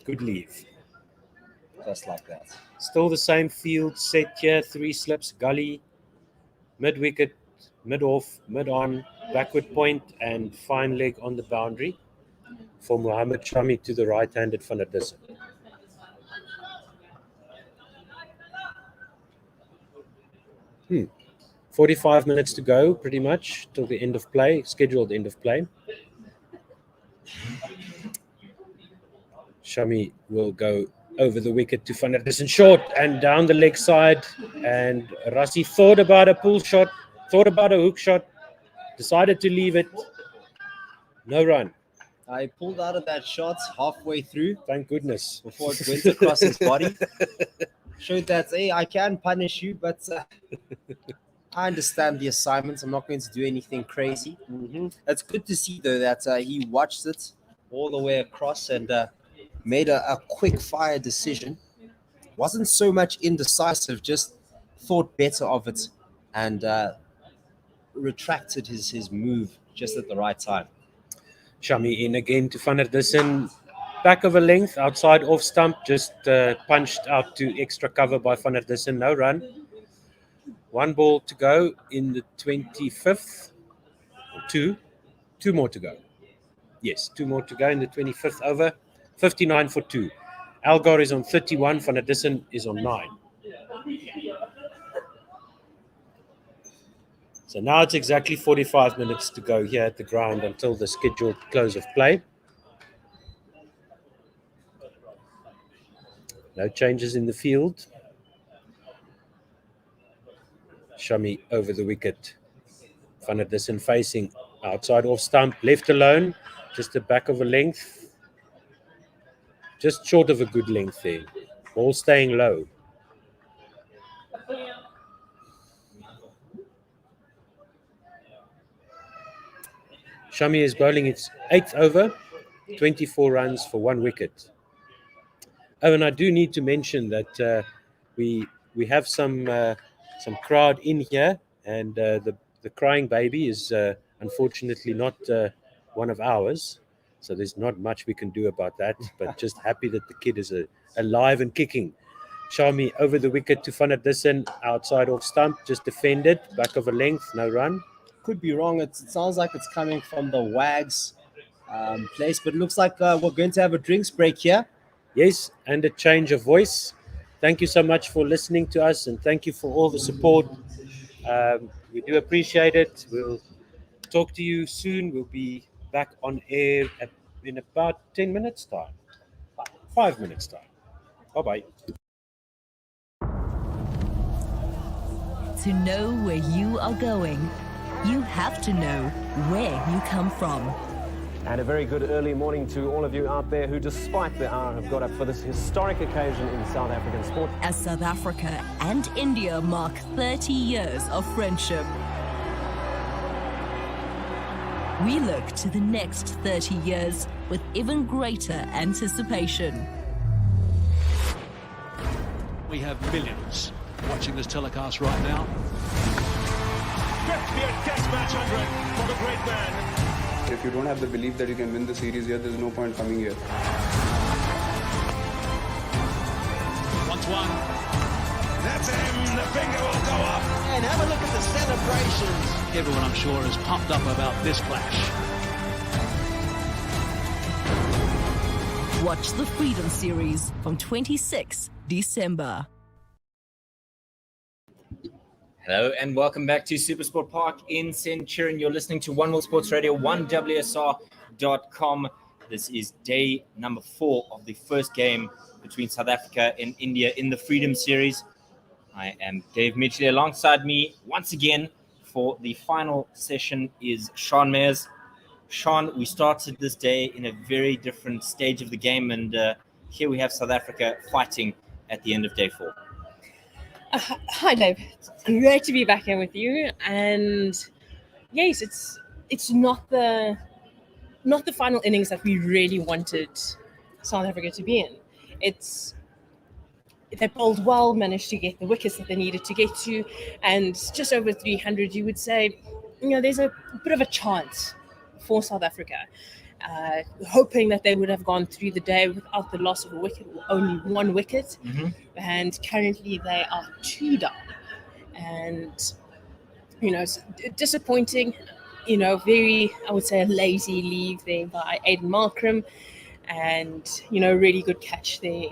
S11: Good leave.
S9: Just like that.
S11: Still the same field set here. 3 slips, gully, mid-wicket, mid-off, mid-on, backward point, and fine leg on the boundary for Mohammad Shami to the right-handed Van der Dussen. 45 minutes to go, pretty much, till the end of play, scheduled end of play. Shami will go over the wicket to Van der Dussen, short and down the leg side. And Rassie thought about a pull shot, thought about a hook shot, decided to leave it. No run.
S9: I pulled out of that shot halfway through.
S11: Thank goodness.
S9: Before it went across his body. showed that, hey, I can punish you, but I understand the assignments. I'm not going to do anything crazy. It's good to see, though, that he watched it all the way across and made a quick fire decision. Wasn't so much indecisive, just thought better of it and retracted his move just at the right time.
S11: Shami in again to Van der Dussen. Back of a length, outside off stump, just punched out to extra cover by Van der Dussen. No run. 1 ball to go in the 25th. Two more to go. Yes, 2 more to go in the 25th over. 59 for 2. Algar is on 31. Van der Dussen is on 9. So now it's exactly 45 minutes to go here at the ground until the scheduled close of play. No changes in the field. Shami over the wicket. Van der Dussen facing outside off stump, left alone, just the back of a length. Just short of a good length there. Ball staying low. Shami is bowling its 8th over, 24 runs for 1 wicket. Oh, and I do need to mention that we have some crowd in here, and the crying baby is unfortunately not one of ours, so there's not much we can do about that, but just happy that the kid is alive and kicking. Shami over the wicket to Van der Dussen, outside off stump, just defended, back of a length, no run.
S9: Could be wrong. It sounds like it's coming from the Wags place, but it looks like we're going to have a drinks break here.
S11: Yes, and a change of voice. Thank you so much for listening to us, and thank you for all the support. We do appreciate it. We'll talk to you soon. We'll be back on air in about 10 minutes' time. 5 minutes' time. Bye-bye.
S1: To know where you are going, you have to know where you come from.
S2: And a very good early morning to all of you out there who, despite the hour, have got up for this historic occasion in South African sport.
S1: As South Africa and India mark 30 years of friendship, we look to the next 30 years with even greater anticipation.
S3: We have millions watching this telecast right now.
S4: 50th Test match 100 for the great man.
S5: If you don't have the belief that you can win the series here, there's no point coming here.
S3: Once one.
S4: That's him. The finger will go up.
S6: And have a look at the celebrations.
S3: Everyone, I'm sure, is pumped up about this clash.
S1: Watch the Freedom Series from 26 December.
S7: Hello and welcome back to Supersport Park in Centurion. You're listening to One World Sports Radio, 1WSR.com. This is day number 4 of the first game between South Africa and India in the Freedom Series. I am Dave Mitchell. Alongside me once again for the final session is Sean Mayers. Sean, we started this day in a very different stage of the game, and here we have South Africa fighting at the end of day 4.
S8: Hi, Dave. It's great to be back here with you. And yes, it's not the final innings that we really wanted South Africa to be in. They bowled well, managed to get the wickets that they needed to get to, and just over 300. You would say, there's a bit of a chance for South Africa. Hoping that they would have gone through the day without the loss of a wicket, only 1 wicket. And currently they are 2 down. And, it's disappointing, very, I would say, a lazy leave there by Aiden Markram. And, really good catch there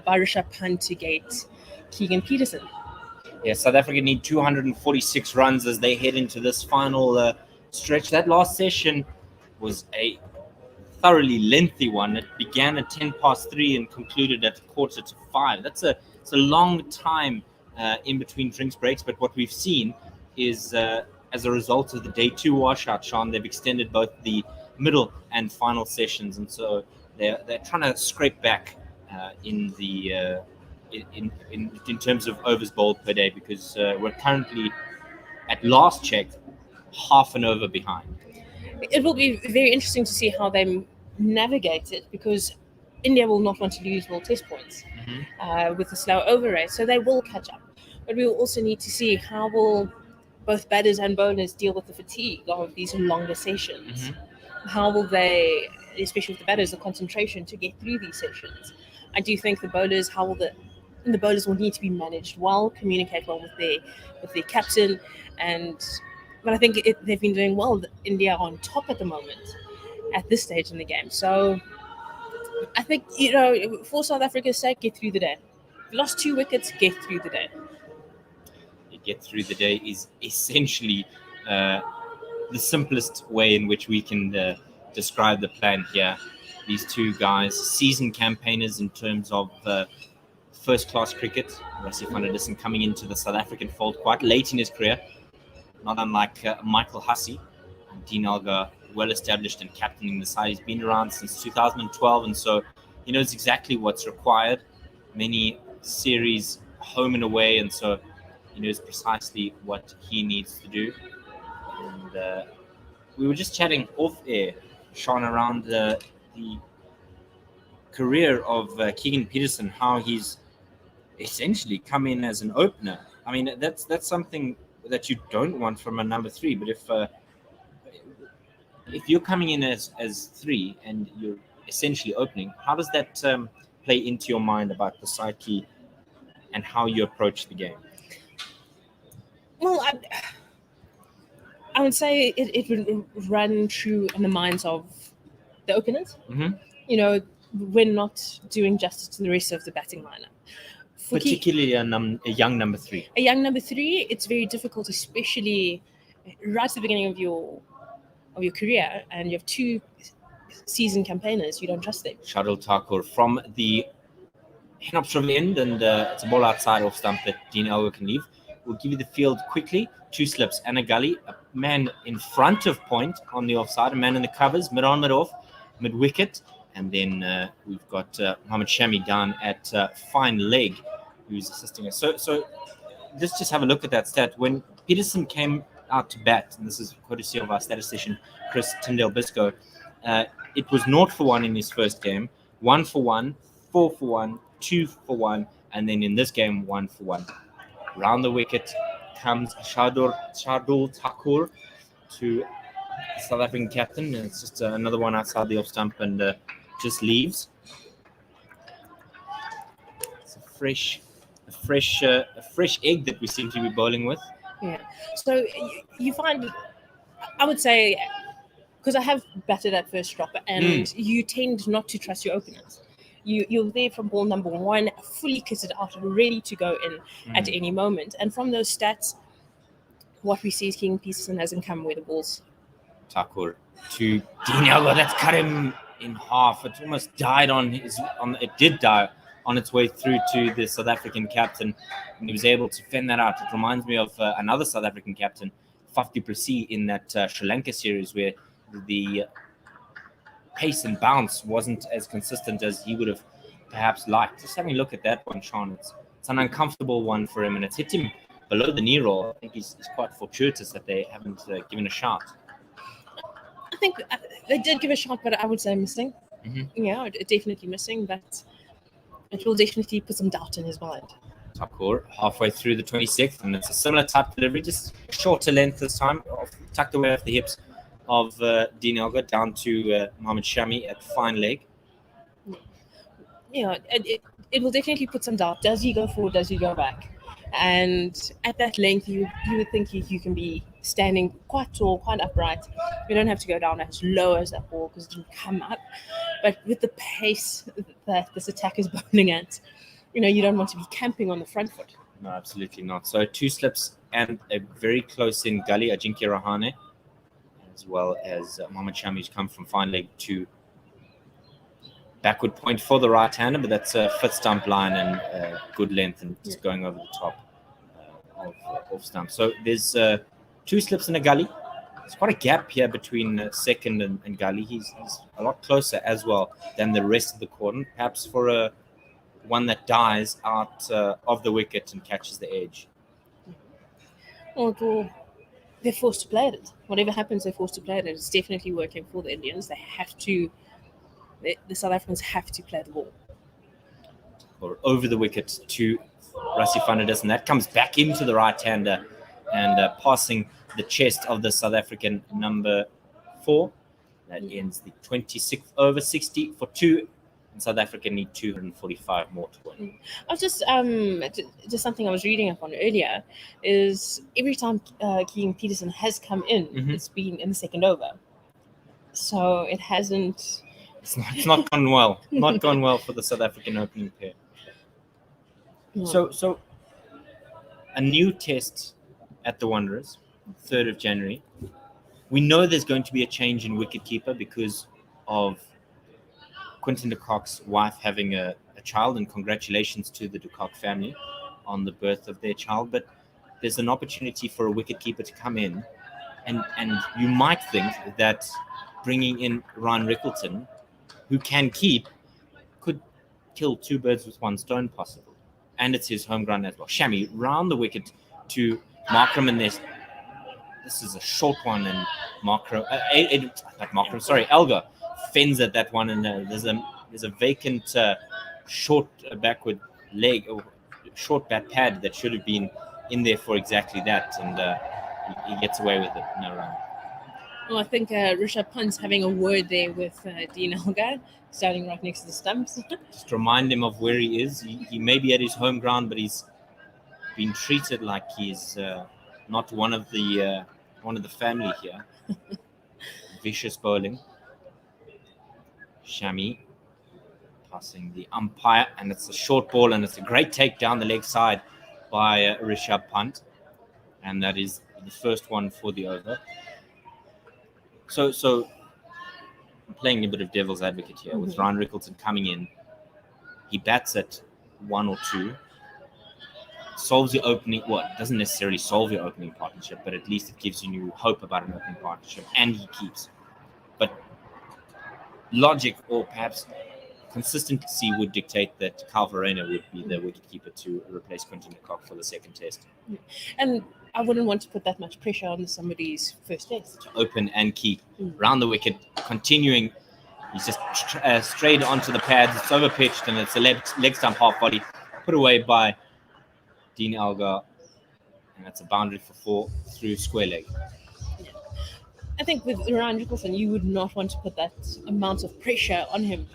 S8: by Rishabh Pant to get Keegan Peterson.
S7: Yeah, South Africa need 246 runs as they head into this final stretch. That last session was a thoroughly lengthy one. It began at 3:10 and concluded at 4:45. That's a long time in between drinks breaks. But what we've seen is, as a result of the day 2 washout, Sean, they've extended both the middle and final sessions, and so they're trying to scrape back in the in terms of overs bowled per day, because we're currently at last check half an over behind.
S8: It will be very interesting to see how they navigate it, because India will not want to lose more test points with the slow over rate, so they will catch up. But we will also need to see how will both batters and bowlers deal with the fatigue of these longer sessions. How will they, especially with the batters, the concentration to get through these sessions? I do think the bowlers will need to be managed well, communicate well with their captain, but I think they've been doing well. India are on top at the moment at this stage in the game. So I think, for South Africa's sake, get through the day. Lost 2 wickets, get through the day.
S7: Get through the day is essentially the simplest way in which we can describe the plan here. These two guys, seasoned campaigners in terms of first-class cricket. Rassie van der Dussen coming into the South African fold quite late in his career, not unlike Michael Hussey. And Dean Elgar, well-established and captaining the side. He's been around since 2012, and so he knows exactly what's required. Many series home and away, and so he knows precisely what he needs to do. And we were just chatting off air, Sean, around the career of Keegan Peterson, how he's essentially come in as an opener. I mean, that's something that you don't want from a number 3. But if you're coming in as 3 and you're essentially opening, how does that play into your mind about the psyche and how you approach the game?
S8: Well, I would say it would run true in the minds of the openers. We're not doing justice to the rest of the batting lineup.
S7: Particularly a young number 3.
S8: A young number 3, it's very difficult, especially right at the beginning of your career, and you have 2 seasoned campaigners. You don't trust them.
S7: Shardul Thakur from the Henops River end, and it's a ball outside off stump that Dean Elgar can leave. We'll give you the field quickly. 2 slips and a gully. A man in front of point on the offside. A man in the covers, mid on, mid off, mid wicket. And then we've got Mohammad Shami down at fine leg, who's assisting us. So let's just have a look at that stat. When Peterson came out to bat, and this is courtesy of our statistician, Chris Tyndale-Biscoe, it was 0 for 1 in his first game, 1 for 1, 4 for 1, 2 for 1, and then in this game, 1 for 1. Round the wicket comes Shardul Thakur to the South African captain. And it's just another one outside the off stump and just leaves. It's a fresh egg that we seem to be bowling with.
S8: Yeah. So you find, I would say, because I have batted at first drop, and you tend not to trust your openers. You're there from ball number 1, fully kitted out, ready to go in at any moment. And from those stats, what we see is King Peterson hasn't come where the ball's.
S7: Thakur to Dean Elgar. That's cut him in half. It almost died it did die on its way through to the South African captain, and he was able to fend that out. It reminds me of another South African captain, Faf du Plessis, in that Sri Lanka series where the pace and bounce wasn't as consistent as he would have perhaps liked. Just having a look at that one, Sean, it's an uncomfortable one for him, and it's hit him below the knee roll. I think he's quite fortuitous that they haven't given a shot.
S8: I think they did give a shot, but I would say missing. Yeah, definitely missing, but it will definitely put some doubt in his mind.
S7: Thakur halfway through the 26th, and it's a similar type delivery, just shorter length this time, tucked away off the hips of Dean Elgar down to Mohammad Shami at fine leg.
S8: Yeah, it will definitely put some doubt. Does he go forward? Does he go back? And at that length, you would think you can be standing quite tall, quite upright. You don't have to go down as low as that ball because it can come up. But with the pace that this attack is bowling at, you don't want to be camping on the front foot.
S7: No, absolutely not. So 2 slips and a very close in gully, Ajinkya Rahane, as well as Mohammad Shami, who's come from fine leg to backward point for the right-hander, but that's a fifth stump line and good length and just going over the top of off stump. So there's 2 slips in a gully. There's quite a gap here between second and gully. He's a lot closer as well than the rest of the cordon, perhaps for a one that dies out of the wicket and catches the edge.
S8: Well, they're forced to play at it. Whatever happens, they're forced to play at it. It's definitely working for the Indians. They have to. The South Africans have to play the ball.
S7: Or over the wicket to Rassie van der Dussen, and that comes back into the right-hander and passing the chest of the South African number 4. That ends the 26th over, 60 for 2. And South Africa need 245 more to win.
S8: I was just something I was reading up on earlier is every time Keegan Peterson has come in, it's been in the second over. So it hasn't.
S7: It's not gone well. Not gone well for the South African opening pair.
S8: No.
S7: So a new test at the Wanderers, 3rd of January. We know there's going to be a change in wicketkeeper because of Quinton de Kock's wife having a child, and congratulations to the de Kock family on the birth of their child. But there's an opportunity for a wicketkeeper to come in, and you might think that bringing in Ryan Rickleton, who can keep, could kill 2 birds with 1 stone possibly. And it's his home ground as well. Shami round the wicket to Markram, and this is a short one, and Elgar fends at that one, and there's a vacant short backward leg or short bat pad that should have been in there for exactly that, and he gets away with it. No run.
S8: Well, I think Rishabh Pant's having a word there with Dean Elgar, standing right next to the stumps.
S7: Just remind him of where he is. He may be at his home ground, but he's been treated like he's not one of the family here. Vicious bowling. Shami passing the umpire, and it's a short ball, and it's a great take down the leg side by Rishabh Pant, and that is the first one for the over. So I'm playing a bit of devil's advocate here with Ryan Rickleton coming in. He bats at 1 or 2, solves your opening. Well, it doesn't necessarily solve your opening partnership, but at least it gives you new hope about an opening partnership, and he keeps. But logic, or perhaps consistency, would dictate that Kyle Verreynne would be the wicketkeeper to replace Quinton de Kock for the second test.
S8: And I wouldn't want to put that much pressure on somebody's first test.
S7: To open and keep. Round the wicket, continuing. He's just strayed onto the pads. It's over pitched, and it's a leg stump half volley put away by Dean Elgar. And that's a boundary for 4 through square leg.
S8: I think with Ryan Rickleton, you would not want to put that amount of pressure on him.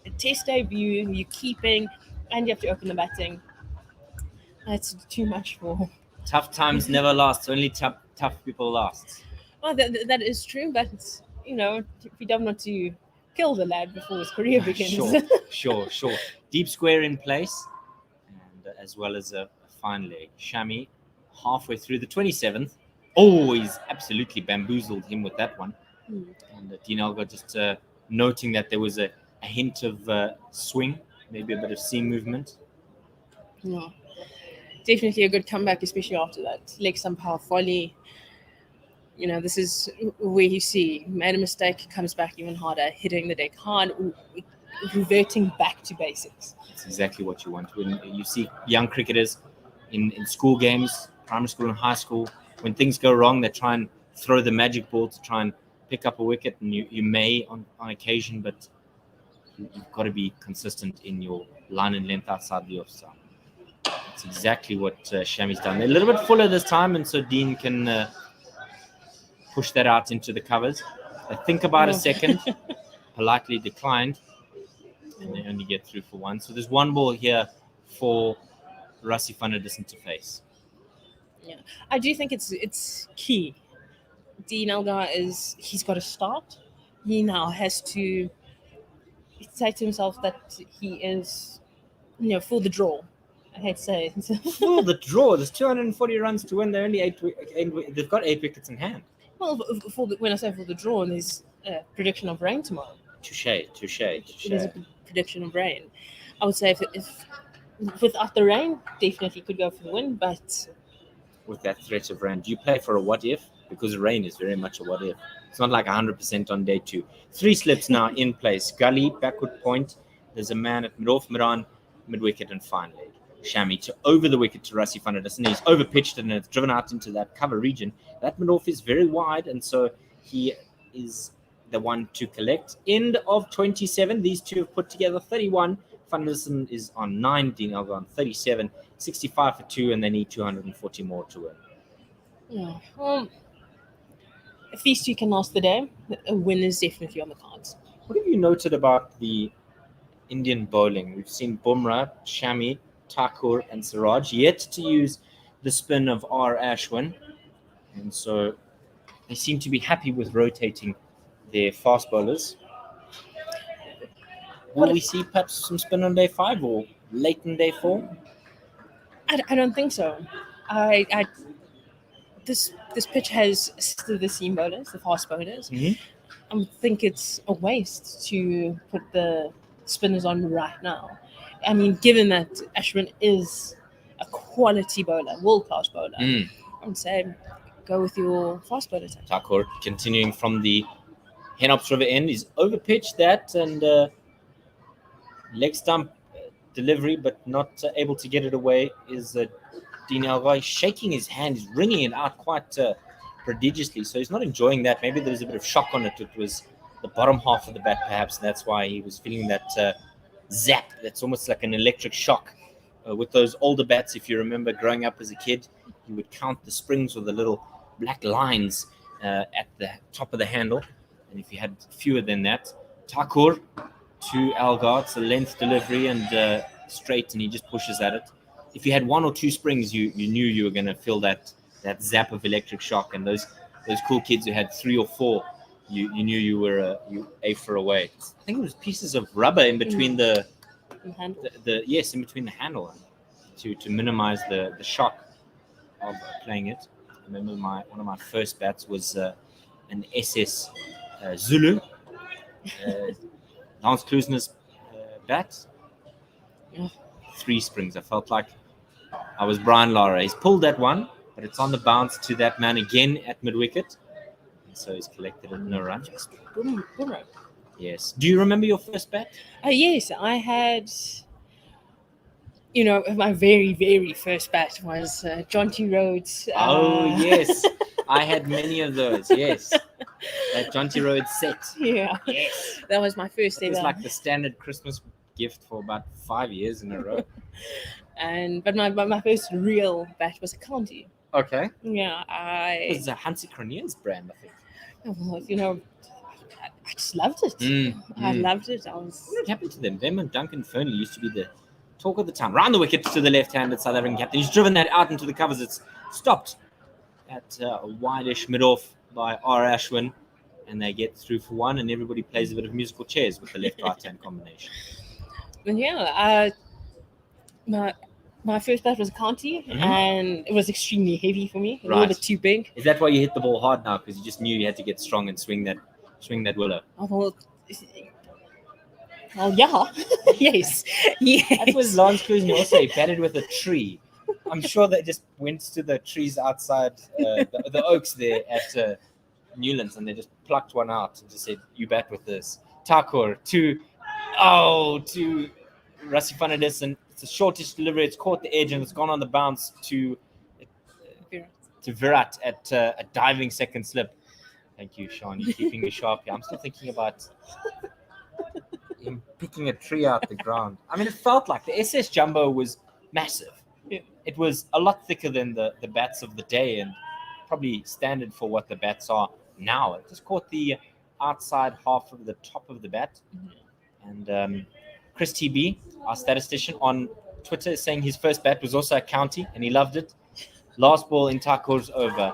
S8: A test debut, you're keeping, and you have to open the batting. That's too much for.
S7: Tough times never last. Only tough people last.
S8: Well, that is true, but you don't want to kill the lad before his career begins.
S7: Sure. Deep square in place, and as well as a fine leg. Shami halfway through the 27th. Oh, he's absolutely bamboozled him with that one. And Dean Elgar just noting that there was a hint of swing, maybe a bit of seam movement.
S8: Yeah. Definitely a good comeback, especially after that leg stump half volley. This is where you see made a mistake, comes back even harder, hitting the deck hard, reverting back to basics.
S7: That's exactly what you want. When you see young cricketers in school games, primary school and high school, when things go wrong, they try and throw the magic ball to try and pick up a wicket, and you may on occasion, but you've got to be consistent in your line and length outside the offside. That's exactly what Shami's done. They're a little bit fuller this time, and so Dean can push that out into the covers. They think about a second, politely declined, and they only get through for 1. So there's 1 ball here for Rassie van der Dussen to face.
S8: Yeah, I do think it's key. Dean Elgar he's got to start. He now has to say to himself that he is, for the draw. I hate to say it.
S7: For the draw. There's 240 runs to win. They're only 8. They've got 8 wickets in hand.
S8: Well, when I say for the draw, there's a prediction of rain tomorrow. Touche. There's a prediction of rain. I would say if without the rain, definitely could go for the win, but
S7: with that threat of rain, do you play for a what if? Because rain is very much a what if. It's not like 100% on day 2. 3 slips now in place. Gully, backward point. There's a man at mid-off, mid-on. mid-wicket and fine leg. Shami to over the wicket to Rassie van der Dussen. He's overpitched and it's driven out into that cover region. That mid-off is very wide, and so he is the one to collect. End of 27. These two have put together 31. Van der Dussen is on 9. Dean Elgar on 37. 65 for 2, and they need 240 more to win.
S8: Yeah. Well, if these two can last the day, a win is definitely on the cards.
S7: What have you noted about the Indian bowling? We've seen Bumrah, Shami, Thakur, and Siraj yet to use the spin of R. Ashwin, and so they seem to be happy with rotating their fast bowlers. Will we see perhaps some spin on day 5 or late in day 4?
S8: I don't think so. This pitch has still the seam bowlers, the fast bowlers. I think it's a waste to put the spinners on right now. I mean, given that Ashwin is a quality bowler, world-class bowler, I would say go with your fast bowler.
S7: Thakur continuing from the Henops River end. He's overpitched that and leg stump delivery, but not able to get it away is Dean Elgar. He's shaking his hand. He's wringing it out quite prodigiously. So he's not enjoying that. Maybe there was a bit of shock on it. It was the bottom half of the bat, perhaps, and that's why he was feeling that zap. That's almost like an electric shock. With those older bats, if you remember growing up as a kid, you would count the springs with the little black lines at the top of the handle. And if you had fewer than that, Thakur to Elgar, it's a length delivery and straight, and he just pushes at it. If you had 1 or 2 springs, you knew you were going to feel that zap of electric shock. And those cool kids who had 3 or 4, you knew you were a for away. I think it was pieces of rubber in between the in between the handle to minimize the shock of playing it. I remember one of my first bats was an SS Zulu, Lance Klusener's bat. 3 springs. I felt like I was Brian Lara. He's pulled that one, but it's on the bounce to that man again at mid-wicket. And so he's collected it, no run. Yes. Do you remember your first bat?
S8: Yes, I had, my very, very first bat was John T. Rhodes.
S7: Yes. I had many of those, yes. That John T. Rhodes set.
S8: Yeah.
S7: Yes.
S8: That was my first ever.
S7: It was like the standard Christmas gift for about 5 years in a row.
S8: But my first real bat was a county.
S7: Okay.
S8: Yeah,
S7: It was a Hansi Cronier's brand, I think.
S8: Well, I just loved it. I loved it.
S7: What happened to them? Them and Duncan Fernley used to be the talk of the town. Round the wicket to the left-handed South African captain. He's driven that out into the covers. It's stopped at a wide-ish mid-off by R. Ashwin, and they get through for 1, and everybody plays a bit of musical chairs with the left-right-hand combination.
S8: And yeah, my first bat was a county, and it was extremely heavy for me. A little bit too big.
S7: Is that why you hit the ball hard now? Because you just knew you had to get strong and swing that willow.
S8: Oh, well, yeah. Yes.
S7: That was Lance Klusener also. He batted with a tree. I'm sure they just went to the trees outside the oaks there at Newlands, and they just plucked one out and just said, "You bat with this." Thakur to Rassie van der Dussen. It's a shortish delivery. It's caught the edge and it's gone on the bounce to Virat at a diving second slip. Thank you, Sean. You're keeping me sharp here. I'm still thinking about him picking a tree out the ground. I mean, it felt like the SS Jumbo was massive.
S8: Yeah.
S7: It was a lot thicker than the bats of the day and probably standard for what the bats are now. It just caught the outside half of the top of the bat. And Chris TB, our statistician on Twitter, is saying his first bat was also a county and he loved it. Last ball in Thakur's over.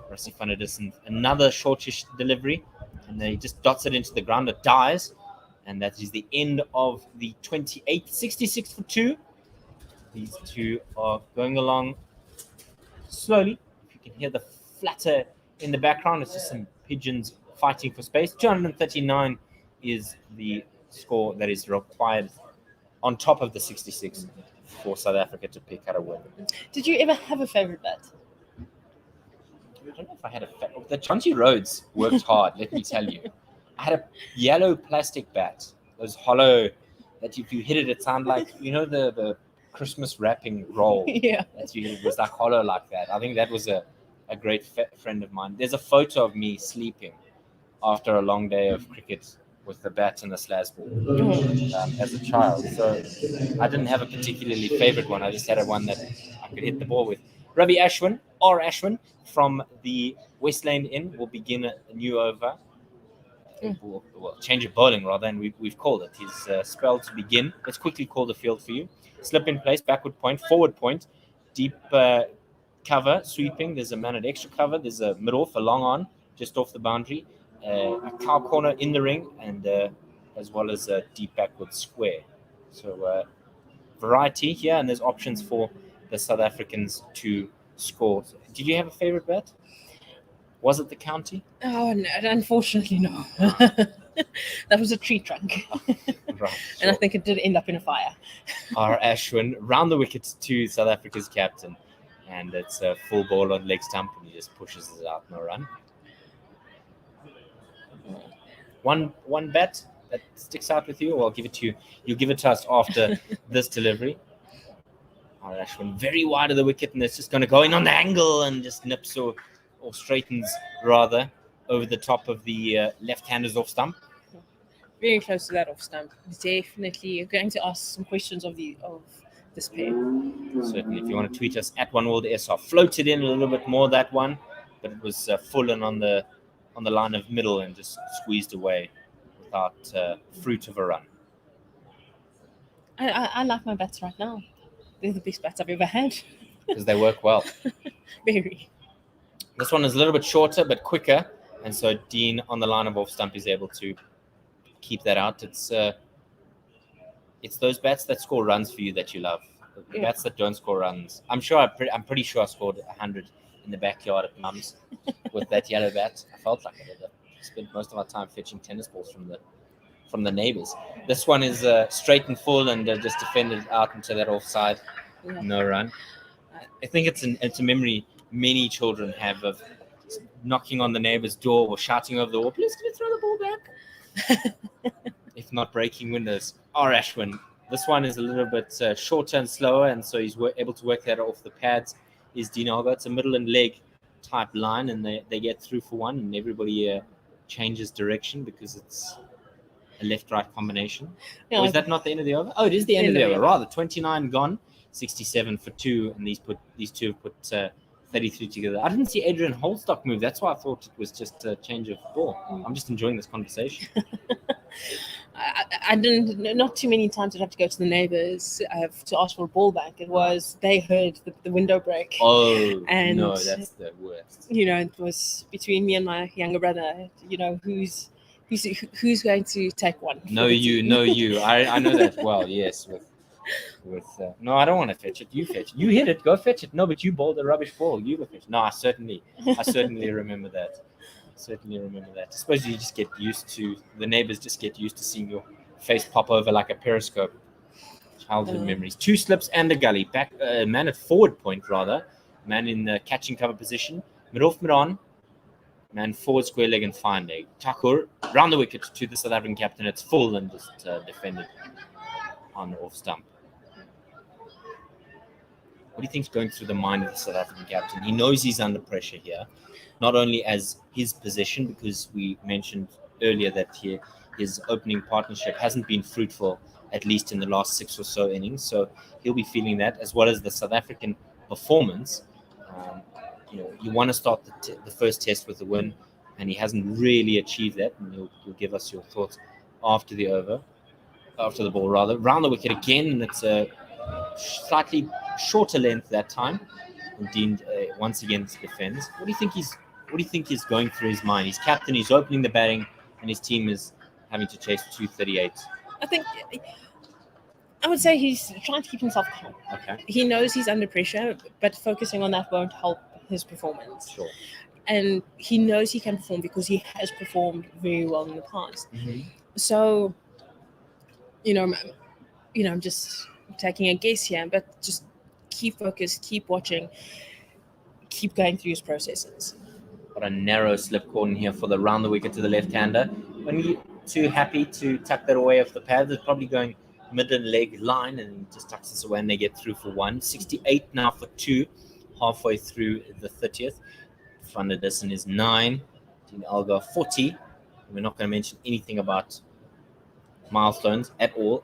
S7: Rassie van der Dussen, another shortish delivery, and he just dots it into the ground. It dies, and that is the end of the 28th. 66 for 2. These two are going along slowly. If you can hear the flutter in the background, it's just some pigeons fighting for space. 239 is the score that is required on top of the 66 for South Africa to pick out a win.
S8: Did you ever have a favorite bat?
S7: I don't know if I had the John T. Rhodes worked hard, let me tell you. I had a yellow plastic bat, those hollow that if you hit it, it sounded like, the Christmas wrapping roll.
S8: Yeah.
S7: That you hit, it was like hollow like that. I think that was a great friend of mine. There's a photo of me sleeping after a long day of cricket with the bat and the slaz ball as a child. So I didn't have a particularly favorite one. I just had one that I could hit the ball with. Ravi Ashwin, or Ashwin, from the West Lane Inn will begin a new over. Well, change of bowling rather, and we've called it. His spell to begin. Let's quickly call the field for you. Slip in place, backward point, forward point, deep cover, sweeping. There's a man at extra cover. There's a mid-off, a long on, just off the boundary. A cow corner in the ring, and as well as a deep backward square. So variety here, and there's options for the South Africans to score. Did you have a favorite bat? Was it the county?
S8: Oh, no, unfortunately, no. That was a tree trunk.
S7: Right,
S8: And I think it did end up in a fire.
S7: R. Ashwin, round the wickets to South Africa's captain. And it's a full ball on leg stump, and he just pushes it out, no run. One bat that sticks out with you, or I'll give it to you. You'll give it to us after this delivery. R. Ashwin, very wide of the wicket, and it's just going to go in on the angle and just nips or straightens rather over the top of the left-hander's off stump.
S8: Very close to that off stump. Definitely going to ask some questions of this pair.
S7: Certainly, if you want to tweet us at OneWorldSR. Floated in a little bit more, that one, but it was full and on the line of middle and just squeezed away without fruit of a run.
S8: I like my bats right now. They're the best bats I've ever had.
S7: Because they work well.
S8: Very.
S7: This one is a little bit shorter but quicker, and so Dean on the line of off stump is able to keep that out. It's those bats that score runs for you that you love. The bats that don't score runs. I'm pretty sure I scored 100 in the backyard at Mum's with that yellow bat. I felt like I did. I spent most of my time fetching tennis balls from the neighbors. This one is straight and full and just defended out into that offside. Yeah. No run. I think it's a memory many children have of knocking on the neighbor's door or shouting over the wall, "Please, can you throw the ball back?" If not breaking windows. R. Ashwin. This one is a little bit shorter and slower, and so he's able to work that off the pads. Is Dean Alga. It's a middle and leg type line, and they get through for one, and everybody changes direction because it's a left-right combination. Yeah. Or is that not the end of the over? Oh, it is the end of the over. Rather, 29 gone, 67 for two, and these two have put 33 together. I didn't see Adrian Holstock move. That's why I thought it was just a change of ball. I'm just enjoying this conversation.
S8: I didn't. Not too many times I'd have to go to the neighbors to ask for a ball back. It was they heard the window break.
S7: Oh,
S8: and
S7: no, that's the worst.
S8: It was between me and my younger brother. Who's going to take one?
S7: No, you. I know that well. Yes, no, I don't want to fetch it. You fetch it. You hit it. Go fetch it. No, but you bowled a rubbish ball. You go fetch it. No, I certainly remember that. I suppose you just get used to the neighbors. Just get used to seeing your face pop over like a periscope. Childhood memories. Two slips and a gully. Back man at forward point rather. Man in the catching cover position. Mid off, mid on. Man forward square leg and fine leg. Thakur round the wicket to the South African captain. It's full and just defended on the off stump. What do you think is going through the mind of the South African captain? He knows he's under pressure here, not only as his position, because we mentioned earlier that his opening partnership hasn't been fruitful, at least in the last 6 or so innings. So he'll be feeling that, as well as the South African performance. You want to start the first test with a win, and he hasn't really achieved that. And you'll give us your thoughts after the ball, rather. Round the wicket again, and it's a slightly shorter length that time. And Dean once again defends. What do you think he's going through his mind? He's captain, he's opening the batting, and his team is having to chase 238.
S8: I would say he's trying to keep himself calm.
S7: Okay.
S8: He knows he's under pressure, but focusing on that won't help his performance.
S7: Sure.
S8: And he knows he can perform because he has performed very well in the past.
S7: Mm-hmm.
S8: So, I'm just taking a guess here, but just keep focused, keep watching, keep going through his processes.
S7: What a narrow slip corner here for the round the wicket to the left-hander. When you too happy to tuck that away off the pad, it's probably going middle leg line, and he just tucks this away, and they get through for 1. 68 now for 2, halfway through the 30th. Van der Dussen is 9. Dean Elgar 40. We're not going to mention anything about milestones at all.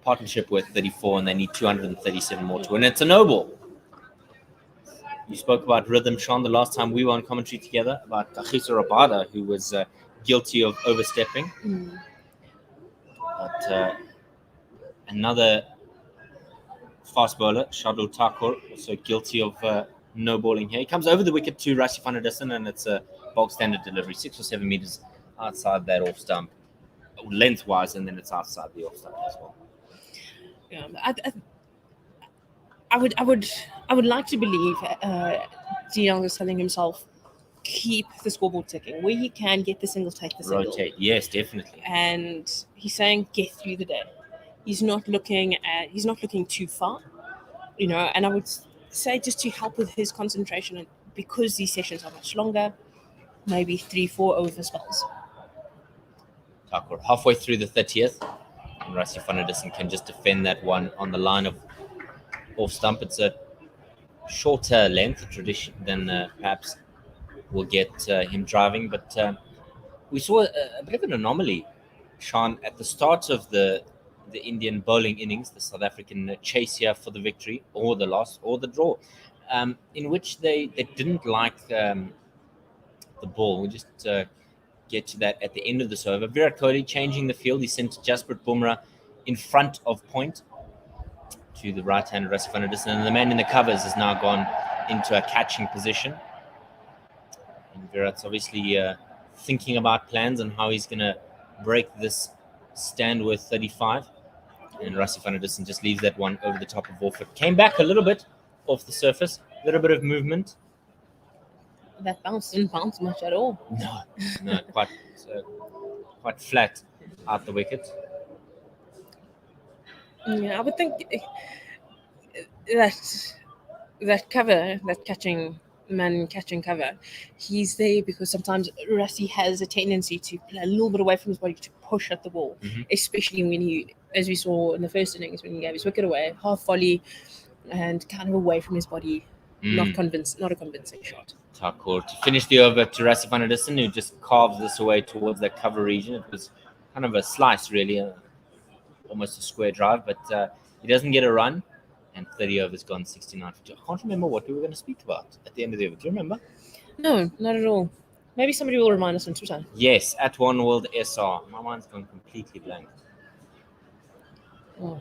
S7: Partnership with 34, and they need 237 more to win. It's a noble. You spoke about rhythm, Sean, the last time we were on commentary together, about Kagiso Rabada, who was guilty of overstepping. But another fast bowler, Shardul Thakur, also guilty of no balling here. He comes over the wicket to Rassie van der Dussen, and it's a bulk standard delivery, 6 or 7 meters outside that off stump, lengthwise, and then it's outside the off stump as well.
S8: Yeah, I would like to believe Dion is telling himself, keep the scoreboard ticking. Where he can get the single, take the single.
S7: Rotate, yes, definitely.
S8: And he's saying get through the day. He's not looking too far, and I would say just to help with his concentration, and because these sessions are much longer, maybe 3-4 over spells.
S7: Thakur halfway through the 30th, and Rassie van der Dussen can just defend that one on the line of off stump. It's a shorter length tradition than perhaps will get him driving, but we saw a bit of an anomaly, Sean, at the start of the Indian bowling innings, the South African chase here for the victory or the loss or the draw, in which they didn't like the ball. We'll just get to that at the end of this over. Virat Kohli changing the field. He sent Jasprit Bumrah in front of point to the right-hander Rassie van der Dussen, and the man in the covers has now gone into a catching position. And Virat's obviously thinking about plans and how he's going to break this stand with 35. And Rassie van der Dussen just leaves that one over the top of Wolford. Came back a little bit off the surface, a little bit of movement.
S8: That bounce didn't bounce much at all.
S7: No, quite flat out the wicket.
S8: Yeah, I would think that cover, that catching cover, he's there because sometimes Rassie has a tendency to play a little bit away from his body to push at the ball, especially when he, as we saw in the first innings, when he gave his wicket away, half volley and kind of away from his body, not a convincing shot.
S7: Thakur to finish the over to Rassie van der Dussen, who just carves this away towards that cover region. It was kind of a slice, really, almost a square drive, but he doesn't get a run, and 30 overs gone, 69 for 2. I can't remember what we were going to speak about at the end of the over. Do you remember?
S8: No, not at all. Maybe somebody will remind us on Twitter.
S7: Yes, at One World SR. My mind's gone completely blank.
S8: Oh.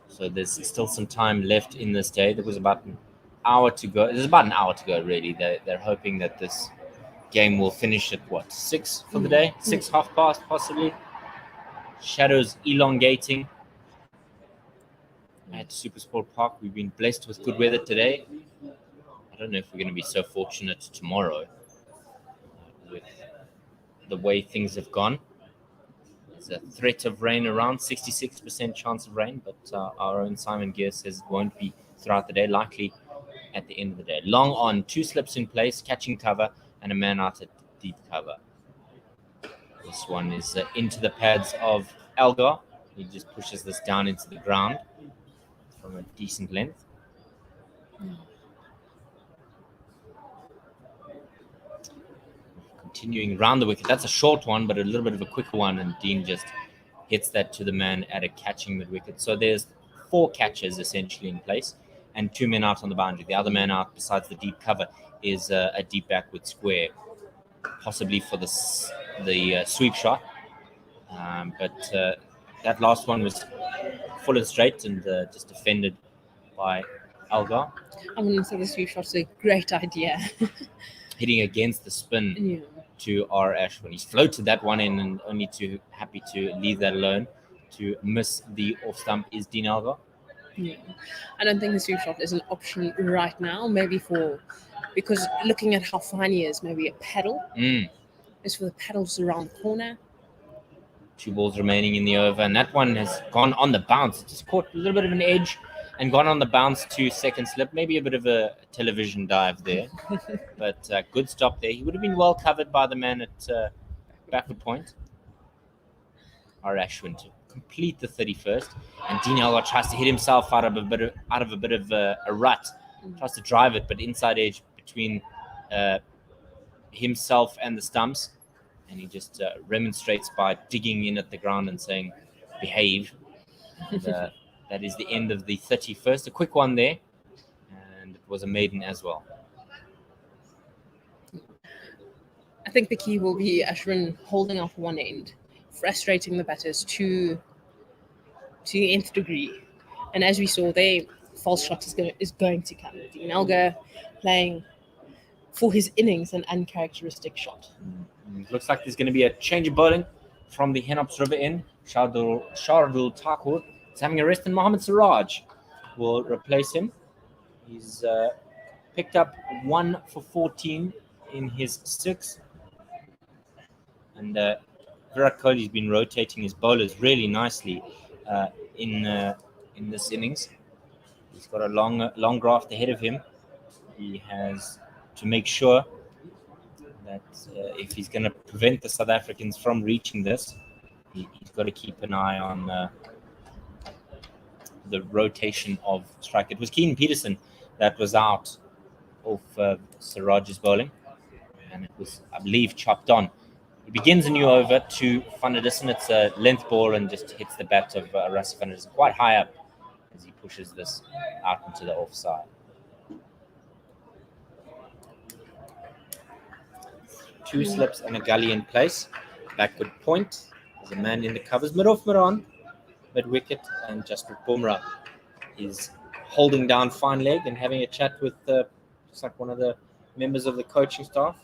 S7: So there's still some time left in this day. There was about an hour to go. There's about an hour to go, really. They're hoping that this game will finish at, 6 for the day? 6, half past, possibly. Shadows elongating at Supersport Park. We've been blessed with good weather today. I don't know if we're going to be so fortunate tomorrow with the way things have gone. There's a threat of rain around, 66% chance of rain, but our own Simon Gear says it won't be throughout the day, likely at the end of the day. Long on, 2 slips in place, catching cover, and a man out at deep cover. This one is into the pads of Elgar. He just pushes this down into the ground from a decent length. Continuing round the wicket. That's a short one, but a little bit of a quicker one, and Dean just hits that to the man at a catching mid-wicket. So there's 4 catches essentially in place and 2 men out on the boundary. The other man out, besides the deep cover, is a deep backward square, possibly for the sweep shot. But that last one was full and straight and just defended by Elgar.
S8: I wouldn't say the sweep shot's a great idea.
S7: Hitting against the spin to R. Ashwin. He's floated that one in and only too happy to leave that alone. To miss the off stump is Dean Elgar.
S8: Yeah. I don't think the sweep shot is an option right now. Maybe because looking at how fine he is, maybe a paddle. As for the paddles around the corner.
S7: 2 balls remaining in the over, and that one has gone on the bounce. It just caught a little bit of an edge and gone on the bounce to second slip. Maybe a bit of a television dive there, but good stop there. He would have been well covered by the man at backward point. R. Ashwin to complete the 31st. And Dean Elgar tries to hit himself out of a bit of a rut. Tries to drive it, but inside edge between himself and the stumps. And he just remonstrates by digging in at the ground and saying, behave. And that is the end of the 31st. A quick one there. And it was a maiden as well.
S8: I think the key will be Ashwin holding off one end, frustrating the batters to the nth degree. And as we saw, their false shot is going to come. Dean Elgar playing for his innings an uncharacteristic shot.
S7: It looks like there's going to be a change of bowling from the Henops River end. Shardul Thakur is having a rest, and Mohammad Siraj will replace him. He's picked up 1 for 14 in his 6. And Virat Kohli's been rotating his bowlers really nicely in this innings. He's got a long graft ahead of him. He has to make sure that if he's going to prevent the South Africans from reaching this, he's got to keep an eye on the rotation of strike. It was Keenan Peterson that was out of Siraj's bowling, and it was, I believe, chopped on. He begins a new over to Van der Dussen. It's a length ball and just hits the bat of Rassie Van der Dussen quite high up as he pushes this out into the offside. 2 slips and a gully in place. Backward point. There's a man in the covers. Mid-off, mid-on. Mid-wicket. And Jasprit Bumrah is holding down fine leg and having a chat with just like one of the members of the coaching staff.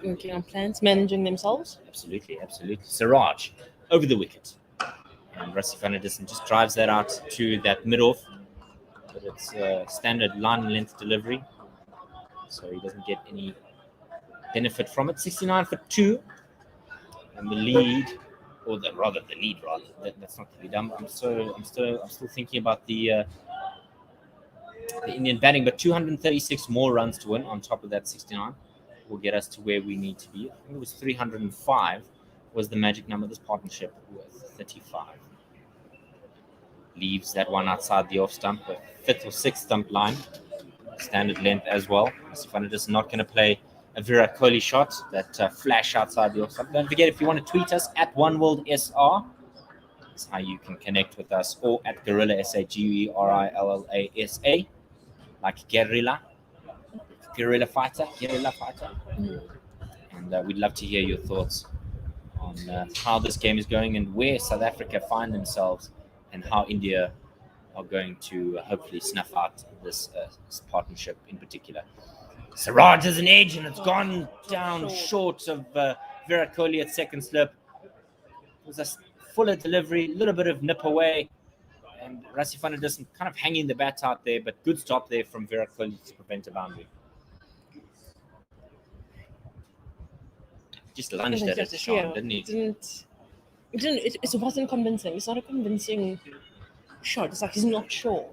S8: Working on plans, managing themselves.
S7: Absolutely. Siraj over the wicket. And Rassie Van der Dussen just drives that out to that mid-off. But it's a standard line length delivery. So he doesn't get any benefit from it. 69 for 2. And the lead, that's not the lead. I'm still thinking about the Indian batting, but 236 more runs to win on top of that 69 will get us to where we need to be. I think it was 305 was the magic number. This partnership with 35 leaves that one outside the off stump, a 5th or 6th stump line, standard length as well. Van der Dussen not going to play a Virat Kohli shot, that flash outside the off stump. Don't forget, if you want to tweet us at OneWorldSR, that's how you can connect with us, or at Guerrilla SA, GUERILLASA, like guerrilla fighter. And we'd love to hear your thoughts on how this game is going and where South Africa find themselves and how India are going to hopefully snuff out this partnership in particular. Siraj has an edge and it's gone down short of Virat Kohli at second slip. It was a fuller delivery, a little bit of nip away, and Rassie Van der Dussen kind of hanging the bat out there, but good stop there from Virat Kohli to prevent a boundary. Just lunged at it, Sean, didn't he?
S8: It wasn't convincing. It's not a convincing shot. It's like he's not sure.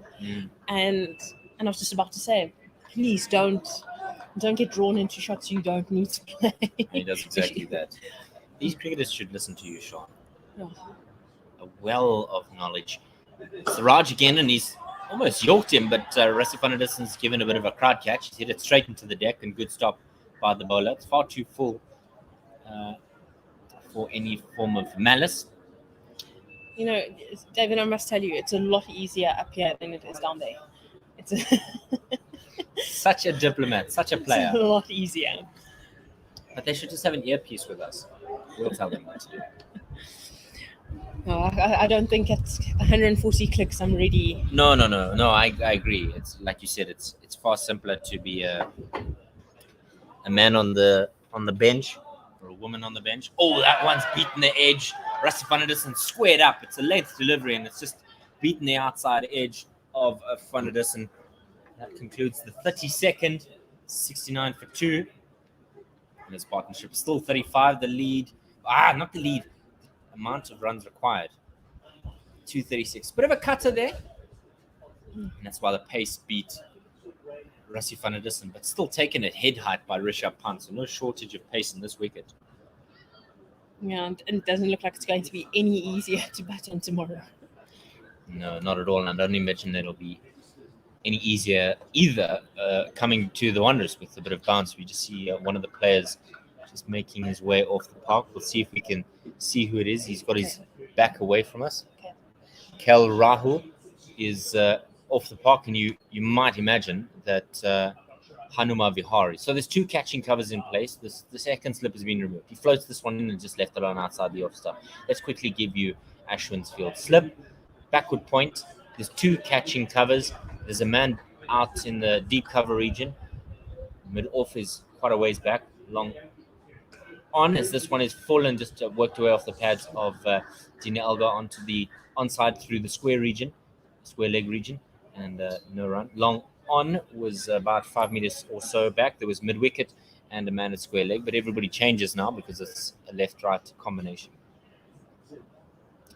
S8: And I was just about to say, please don't get drawn into shots you don't need to play.
S7: He does exactly that. These cricketers should listen to you, Sean.
S8: Oh.
S7: A well of knowledge. Siraj again, and he's almost yoked him, but Rassie Van der Dussen's given a bit of a crowd catch. He's hit it straight into the deck, and good stop by the bowler. It's far too full for any form of malice.
S8: You know, David, I must tell you, it's a lot easier up here than it is down there. It's
S7: such a diplomat, such a player.
S8: It's a lot easier.
S7: But they should just have an earpiece with us. We'll tell them what to do.
S8: No, I don't think at 140 clicks I'm ready.
S7: No. I agree. It's like you said. It's far simpler to be a man on the bench or a woman on the bench. Oh, that one's beaten the edge. Rassie Van der Dussen squared up. It's a length delivery, and it's just beaten the outside edge of Van der Dussen. That concludes the 32nd, 69 for 2. And this partnership is still 35. The lead, not the lead, the amount of runs required, 236. Bit of a cutter there. And that's why the pace beat Rassie Van der Dussen, but still taken at head height by Rishabh Pant. So no shortage of pace in this wicket.
S8: Yeah, and it doesn't look like it's going to be any easier to bat on tomorrow.
S7: No, not at all. And I don't imagine it'll be any easier either. Coming to the Wanderers with a bit of bounce, we just see one of the players just making his way off the park. We'll see if we can see who it is. He's got his back away from us.
S8: Okay.
S7: Kel Rahul is off the park, and you might imagine that Hanuma Vihari. So there's 2 catching covers in place. The second slip has been removed. He floats this one in and just left it on outside the off stump. Let's quickly give you Ashwin's field. Slip, backward point. There's 2 catching covers. There's a man out in the deep cover region. Mid off is quite a ways back. Long on as this one is full and just worked away off the pads of Dina Elga onto the onside through the square leg region, and no run. Long on was about 5 meters or so back. There was mid wicket and a man at square leg, but everybody changes now because it's a left-right combination.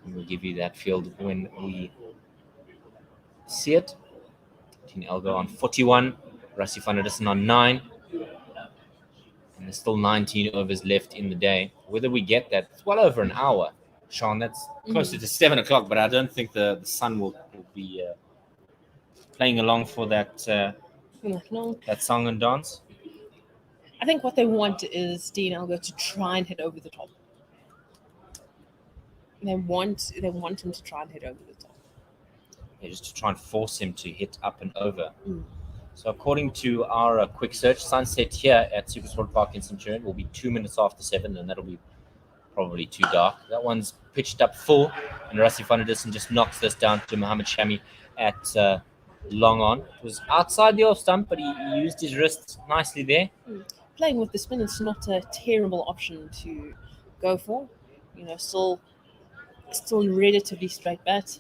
S7: And we'll give you that field when we see it. Dina Elga on 41, Rassie van der Dussen on 9. And there's still 19 overs left in the day. Whether we get that, it's well over an hour, Sean. That's closer to 7 o'clock, but I don't think the sun will be playing along for that that song and dance.
S8: I think what they want is Dean Elgar to try and hit over the top. They want him to try and hit over the top.
S7: Yeah, just to try and force him to hit up and over. So according to our quick search, sunset here at Supersport Park in Centurion will be 2 minutes after 7, and that'll be probably too dark. That one's pitched up full, and Rassie van der Dussen just knocks this down to Mohammed Shami at long on. It was outside the off stump, but he used his wrists nicely there.
S8: Playing with the spin is not a terrible option to go for. Still relatively straight bat.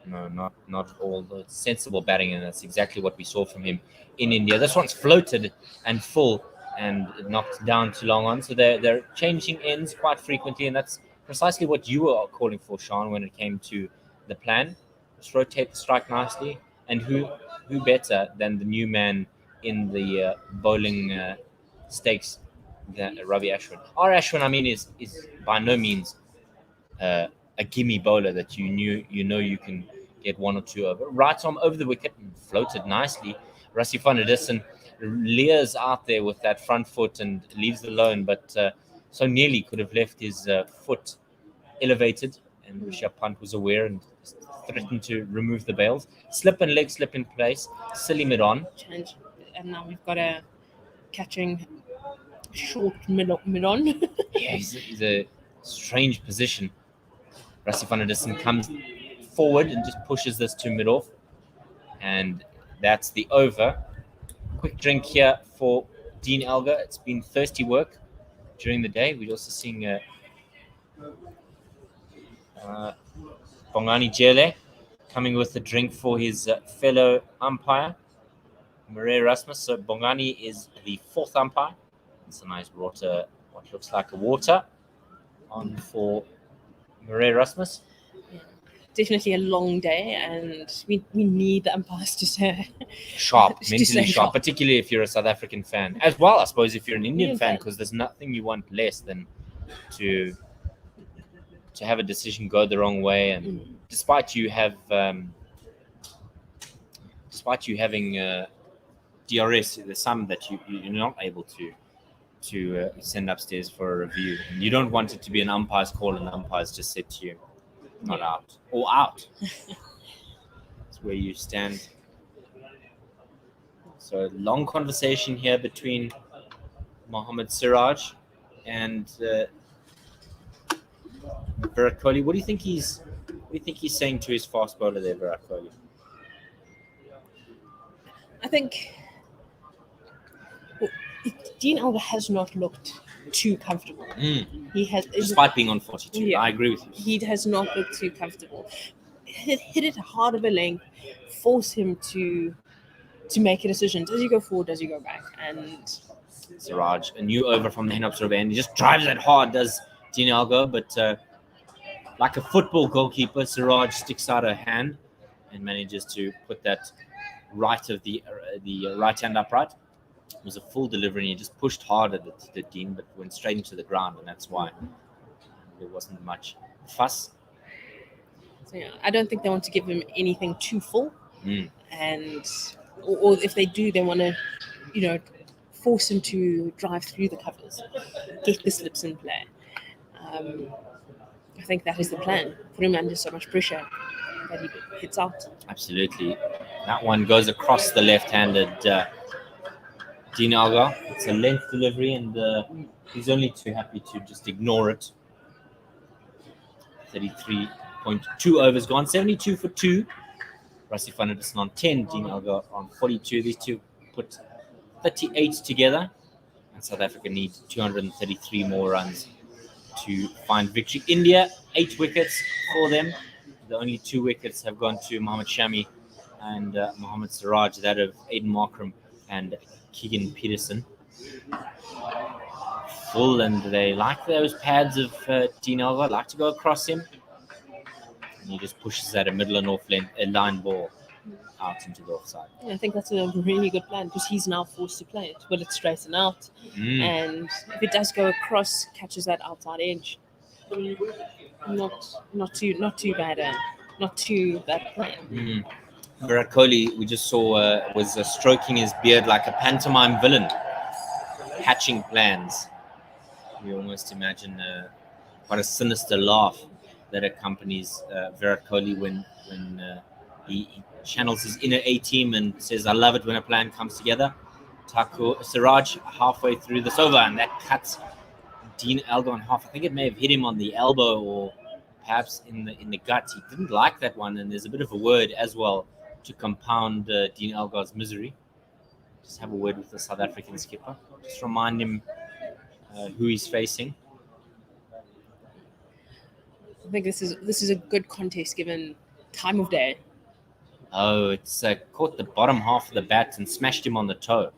S7: No, not at all. It's sensible batting, and that's exactly what we saw from him in India. This one's floated and full and knocked down too long on. So they're changing ends quite frequently, and that's precisely what you were calling for, Sean, when it came to the plan. Just rotate the strike nicely, and who better than the new man in the bowling stakes, Ravi Ashwin. Our Ashwin, I mean, is by no means a gimme bowler that you know you can get 1 or 2 over. Right arm over the wicket and floated nicely. Rassie van der Dussen leers out there with that front foot and leaves it alone, but so nearly could have left his foot elevated, and Rishabh Pant was aware and threatened to remove the bails. Slip and leg slip in place. Silly mid on.
S8: Change. And now we've got a catching short mid on.
S7: Yeah, he's a strange position. Rassie van der Dussen comes forward and just pushes this to mid off, and that's the over. Quick drink here for Dean Elgar. It's been thirsty work during the day. We're also seeing Bongani Jele coming with a drink for his fellow umpire, Murray Rasmus. So Bongani is the 4th umpire. It's a nice water, what looks like a water on for Murray Rasmus.
S8: Definitely a long day, and we need the umpires to stay
S7: sharp,
S8: to
S7: mentally
S8: stay
S7: sharp, particularly if you're a South African fan. As well, I suppose, if you're an Indian fan, because there's nothing you want less than to have a decision go the wrong way. And despite you having DRS, there's some that you're not able to send upstairs for a review. And you don't want it to be an umpire's call, and the umpires just said to you, not out or out. That's where you stand. So long conversation here between Mohammad Siraj and Virat Kohli. What do you think he's saying to his fast bowler there, Virat Kohli?
S8: I think Dean Elgar has not looked too comfortable. He has,
S7: despite being on 42. Yeah, I agree with you.
S8: He has not looked too comfortable. Hit it hard of a length, force him to make a decision. Does he go forward? Does he go back? And
S7: Siraj, a new over from the Henop River, and he just drives it hard. Does Dean Elgar, but like a football goalkeeper, Siraj sticks out a hand and manages to put that right of the right hand upright. It was a full delivery, and he just pushed hard at it, did Dean, but went straight into the ground, and that's why there wasn't much fuss.
S8: So, yeah, I don't think they want to give him anything too full,
S7: Mm.
S8: and or if they do, they want to, force him to drive through the covers, get the slips in play. I think that is the plan. Put him under so much pressure that he hits out.
S7: Absolutely. That one goes across the left-handed Dean Algar. It's a length delivery, and he's only too happy to just ignore it. 33.2 overs gone, 72 for 2. Rassie van der Dussen on 10, Dean Algar on 42. These two put 38 together, and South Africa need 233 more runs to find victory. India, 8 wickets for them. The only 2 wickets have gone to Mohammad Shami and Mohammad Siraj, that of Aiden Markram and Keegan Peterson. Full, and they like those pads of Dean Algar, like to go across him. And he just pushes at a middle and off line ball out into the offside.
S8: Yeah, I think that's a really good plan because he's now forced to play it. Will it straighten out? And if it does go across, catches that outside edge. Not too bad. Not too bad plan.
S7: Virat Kohli, we just saw, was stroking his beard like a pantomime villain, hatching plans. We almost imagine quite a sinister laugh that accompanies Virat Kohli when he channels his inner A-team and says, "I love it when a plan comes together." Siraj halfway through this over, and that cuts Dean Algar in half. I think it may have hit him on the elbow or perhaps in the gut. He didn't like that one, and there's a bit of a word as well to compound Dean Algar's misery. Just have a word with the South African skipper. Just remind him who he's facing.
S8: I think this is a good contest given time of day.
S7: Oh, it's caught the bottom half of the bat and smashed him on the toe.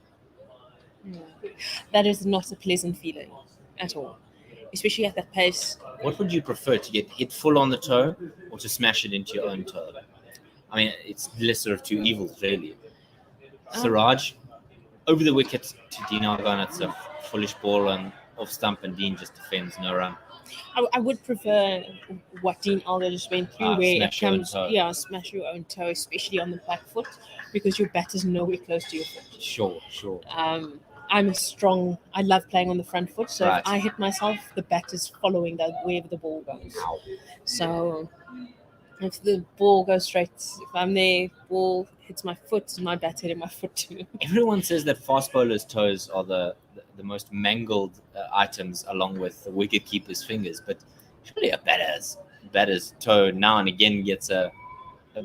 S8: That is not a pleasant feeling at all, especially at that pace.
S7: What would you prefer, to get hit full on the toe or to smash it into your own toe? I mean, it's the lesser of two evils, really. Siraj, over the wicket to Dean Algar, and it's a foolish ball and off stump, and Dean just defends, no run.
S8: I would prefer what Dean Algar just went through, where it comes, smash your own toe, especially on the back foot, because your bat is nowhere close to your foot.
S7: Sure.
S8: I love playing on the front foot, so
S7: Right.
S8: if I hit myself, the bat is following wherever the ball goes.
S7: Ow.
S8: So if the ball goes straight, if I'm there, ball hits my foot, my bat's hitting my foot too.
S7: Everyone says that fast bowlers' toes are the most mangled items, along with the wicket keeper's fingers. But surely a batter's toe now and again gets a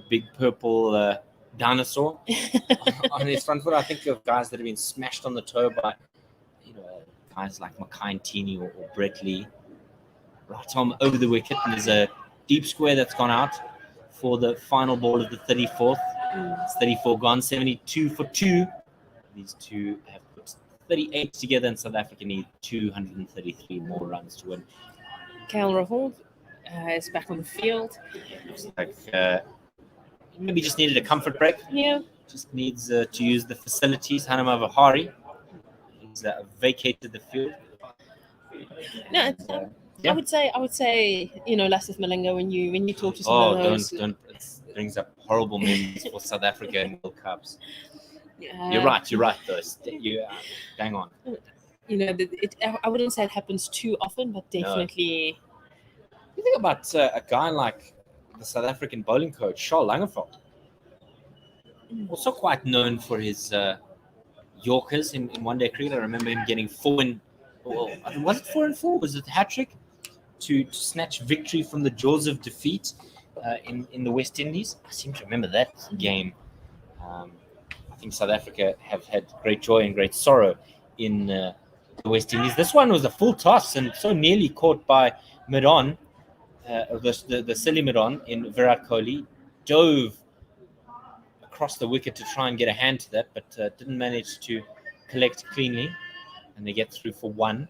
S7: big purple dinosaur on his front foot. I think of guys that have been smashed on the toe by guys like Mackay and Tini or Brett Lee. Right arm over the wicket, and there's a deep square that's gone out for the final ball of the 34th. It's 34 gone, 72 for 2. These two have put 38 together, and South Africa need 233 more runs to win.
S8: KL Rahul is back on the field.
S7: Looks like maybe just needed a comfort break.
S8: Yeah.
S7: Just needs to use the facilities. Hanuma Vihari has vacated the field.
S8: No, I would say, Lasith Malinga, when you talk to some of those.
S7: Don't. It brings up horrible memories for South Africa in World Cups. You're right, though. You bang on.
S8: I wouldn't say it happens too often, but definitely.
S7: You think about a guy like the South African bowling coach, Charles Langeveld, also quite known for his Yorkers in one-day cricket. I remember him getting 4 was it 4 and 4? Was it a hat-trick to snatch victory from the jaws of defeat in the West Indies? I seem to remember that game. I think South Africa have had great joy and great sorrow in the West Indies. This one was a full toss and so nearly caught by mid-on, the silly mid-on in Virat Kohli. Dove across the wicket to try and get a hand to that, but didn't manage to collect cleanly. And they get through for 1.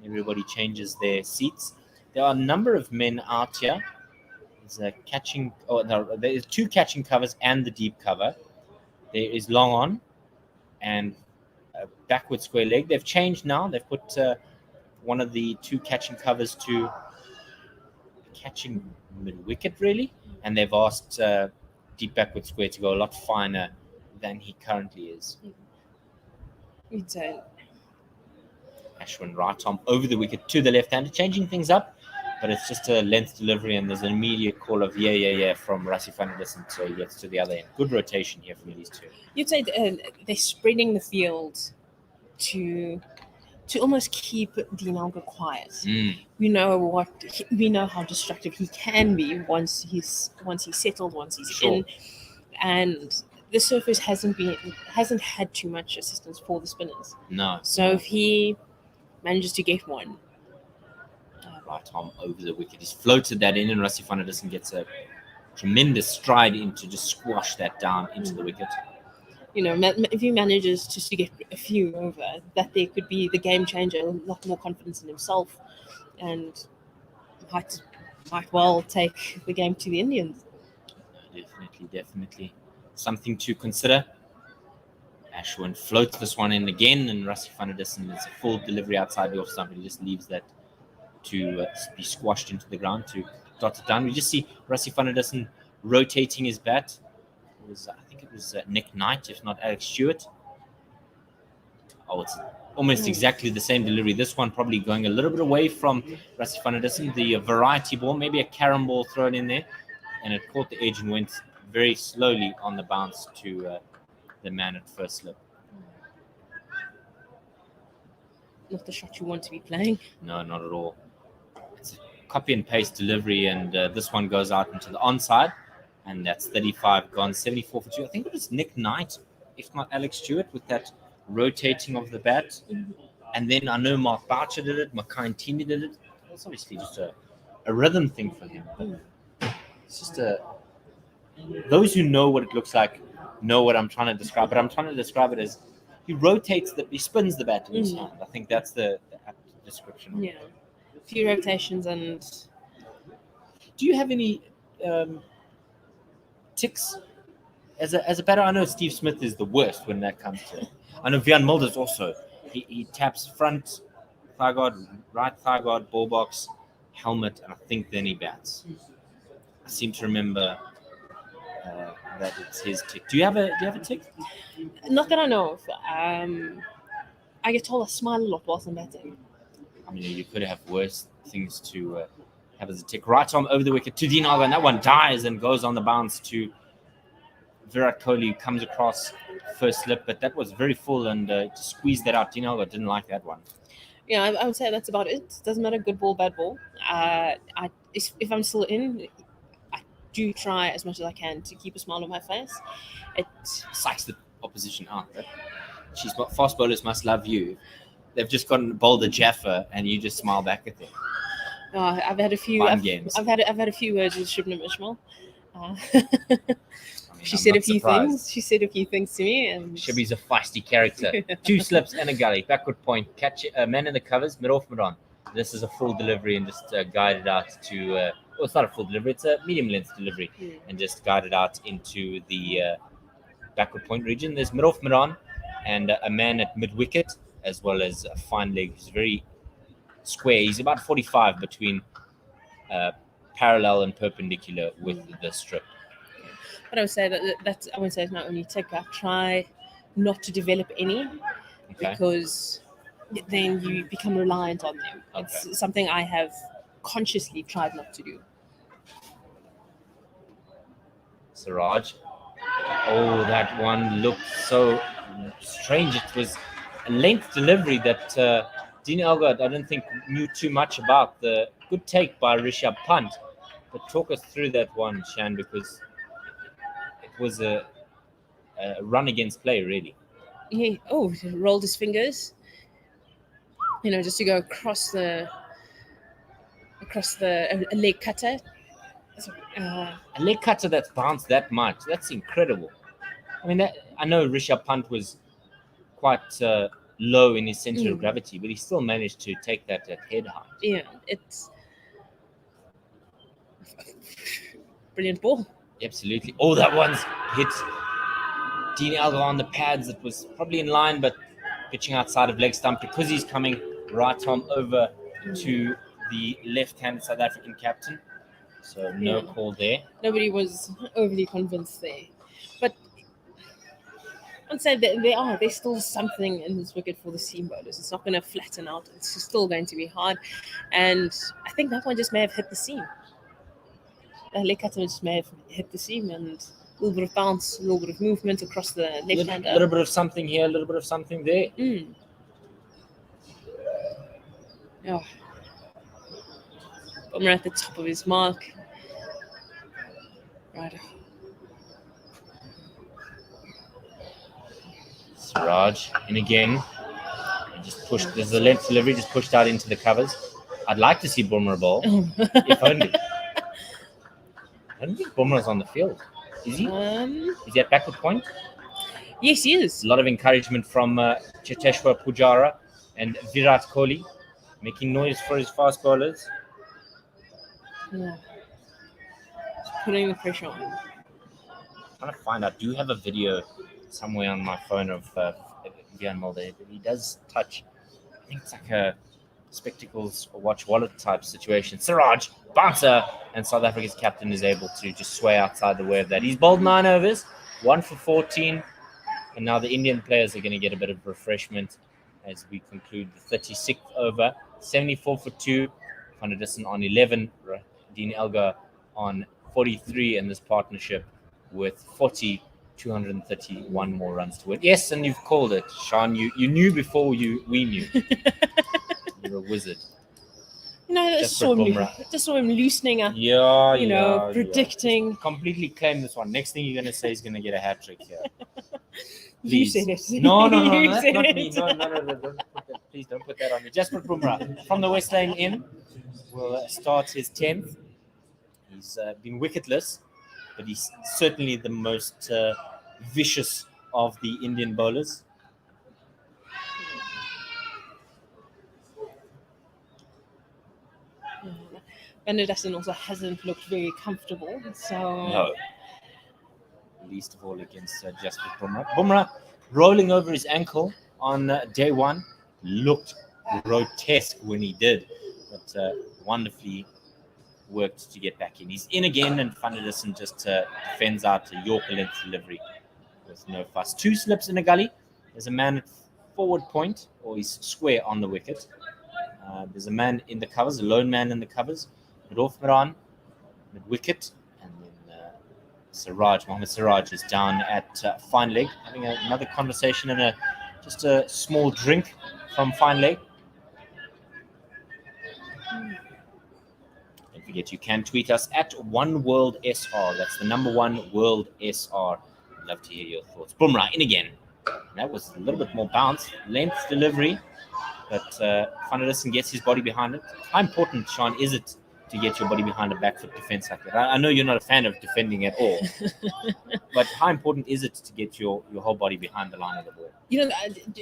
S7: Everybody changes their seats. There are a number of men out here. There is 2 catching covers and the deep cover. There is long on, and backward square leg. They've changed now. They've put one of the two catching covers to catching mid-wicket, really. And they've asked deep backward square to go a lot finer than he currently is.
S8: It's
S7: Ashwin right arm over the wicket to the left-hander, changing things up, but it's just a length delivery, and there's an immediate call of yeah from Rassie van der Dussen, so he gets to the other end. Good rotation here from these two.
S8: You'd say they're spreading the field to almost keep Dean Elgar quiet. We know how destructive he can be once he's settled, once he's in, and the surface hasn't had too much assistance for the spinners.
S7: No.
S8: So if he manages to get one,
S7: right arm over the wicket, he's floated that in, and Rassie van der Dussen gets a tremendous stride in to just squash that down into the wicket.
S8: If he manages just to get a few over, that there could be the game changer, a lot more confidence in himself, and might well take the game to the Indians.
S7: Definitely. Something to consider. Ashwin floats this one in again, and Rassie van der Dussen is a full delivery outside the off stump. He just leaves that to be squashed into the ground to dot it down. We just see Rassie van der Dussen rotating his bat. I think it was Nick Knight, if not Alex Stewart. It's almost exactly the same delivery. This one probably going a little bit away from Rassie van der Dussen. The variety ball, maybe a carom ball thrown in there, and it caught the edge and went very slowly on the bounce to the man at first slip.
S8: Not the shot you want to be playing.
S7: No, not at all. It's a copy and paste delivery, and this one goes out into the onside. And that's 35 gone, 74 for 2. I think it was Nick Knight, if not Alex Stewart, with that rotating of the bat. And then I know Mark Boucher did it, Makai Ntini did it. It's obviously just a rhythm thing for him. It's just those who know what it looks like know what I'm trying to describe. But I'm trying to describe it as he spins the bat in his hand. I think that's the apt description.
S8: Yeah. A few rotations. And
S7: do you have any ticks as a batter? I know Steve Smith is the worst when that comes to it. I know Vian Mulder's also. He taps front thigh guard, right thigh guard, ball box, helmet, and I think then he bats. I seem to remember that it's his tick. Do you have a tick?
S8: Not that I know of. I get told I smile a lot whilst I'm batting.
S7: I mean, you could have worse things to have as a tick. Right arm over the wicket to Dean Elgar, and that one dies and goes on the bounce to Virat Kohli, who comes across first slip, but that was very full, and to squeeze that out, Dean Elgar didn't like that one.
S8: Yeah, I would say that's about it. Doesn't matter, good ball, bad ball. If I'm still in, I do try as much as I can to keep a smile on my face. It
S7: psychs the opposition out. Fast bowlers must love you. They've just gotten bowled a Jaffa, and you just smile back at them.
S8: I've had a few. I've had a few words with Shubnam Ishmael. She said a few things. She said a few things to me, and
S7: Shibby's a feisty character. 2 slips and a gully, backward point, catch a man in the covers, mid off, mid on. This is a full delivery and just guided out to. Well, it's not a full delivery; it's a medium length delivery, and just guided out into the backward point region. There's mid off, mid on, and a man at mid wicket, as well as a fine leg who's very square. He's about 45 between parallel and perpendicular with the strip.
S8: But I would say that I wouldn't say it's my only tick. I try not to develop any because then you become reliant on them. Okay. It's something I have consciously tried not to do.
S7: Siraj. Oh, that one looked so strange. It was a length delivery that Dean Elgar, I don't think, knew too much about. The good take by Rishabh Pant. But talk us through that one, Shan, because it was a run against play, really.
S8: He rolled his fingers, just to go across the leg cutter.
S7: A leg cutter that's bounced that much, that's incredible. I mean, I know Rishabh Pant was quite low in his center of gravity, but he still managed to take that at head height.
S8: Yeah, it's brilliant ball.
S7: Absolutely. That one's hit Dean Elgar on the pads. It was probably in line, but pitching outside of leg stump because he's coming right arm over to the left-handed South African captain. So no call there.
S8: Nobody was overly convinced there. But I'd say that there's still something in this wicket for the seam bowlers. It's not going to flatten out. It's still going to be hard. And I think that one just may have hit the seam. The leg cutter just may have hit the seam, and a little bit of bounce, a little bit of movement across the left hand.
S7: A little bit of something here, a little bit of something there.
S8: Yeah. Bumrah at the top of his mark. Right.
S7: Siraj in again. Just pushed. There's the length delivery just pushed out into the covers. I'd like to see Bumrah bowl. If only. I don't think Bumrah's on the field. Is he? Is he at backward point?
S8: Yes, he is.
S7: A lot of encouragement from Cheteshwar Pujara and Virat Kohli, making noise for his fast bowlers.
S8: Yeah. Just putting the pressure on.
S7: I'm trying to find out. Do you have a video somewhere on my phone of Vian Mulder? He does touch. I think it's like a spectacles or watch wallet type situation. Siraj, bouncer, and South Africa's captain is able to just sway outside the way of that. He's bowled 9 overs, 1 for 14, and now the Indian players are going to get a bit of refreshment as we conclude the 36th over. 74 for 2, Van der Dussen on 11, Dean Elgar on 43 in this partnership with 40, 231 more runs to win. Yes, and you've called it, Sean. You knew before we knew. You're a wizard.
S8: I just saw him loosening up. Predicting.
S7: Just completely claim this one. Next thing you're going to say is going to get a hat trick here.
S8: You said it.
S7: No, that's not me. No. Please don't put that on me. Jasprit Bumrah from the West Lane in will start his 10th. He's been wicketless, but he's certainly the most vicious of the Indian bowlers.
S8: Van der Dussen also hasn't looked very comfortable. So
S7: no. Least of all against Jasprit Bumrah. Bumrah rolling over his ankle on day one. Looked grotesque when he did, but wonderfully worked to get back in. He's in again, and Van der Dussen just defends out a Yorker length delivery with no fuss. 2 slips in a gully. There's a man at forward point, or he's square on the wicket. There's a man in the covers, a lone man in the covers. Roof Miran, mid wicket, and then Mohammad Siraj is down at fine leg, having another conversation and just a small drink from fine leg. Don't forget, you can tweet us at OneWorldSR. That's the number 1 World SR. I'd love to hear your thoughts. Bumrah in again. And that was a little bit more bounce, length delivery, but Van der Dussen gets his body behind it. How important, Sean, is it to get your body behind a back foot defense like that? I know you're not a fan of defending at all, but how important is it to get your whole body behind the line of the ball?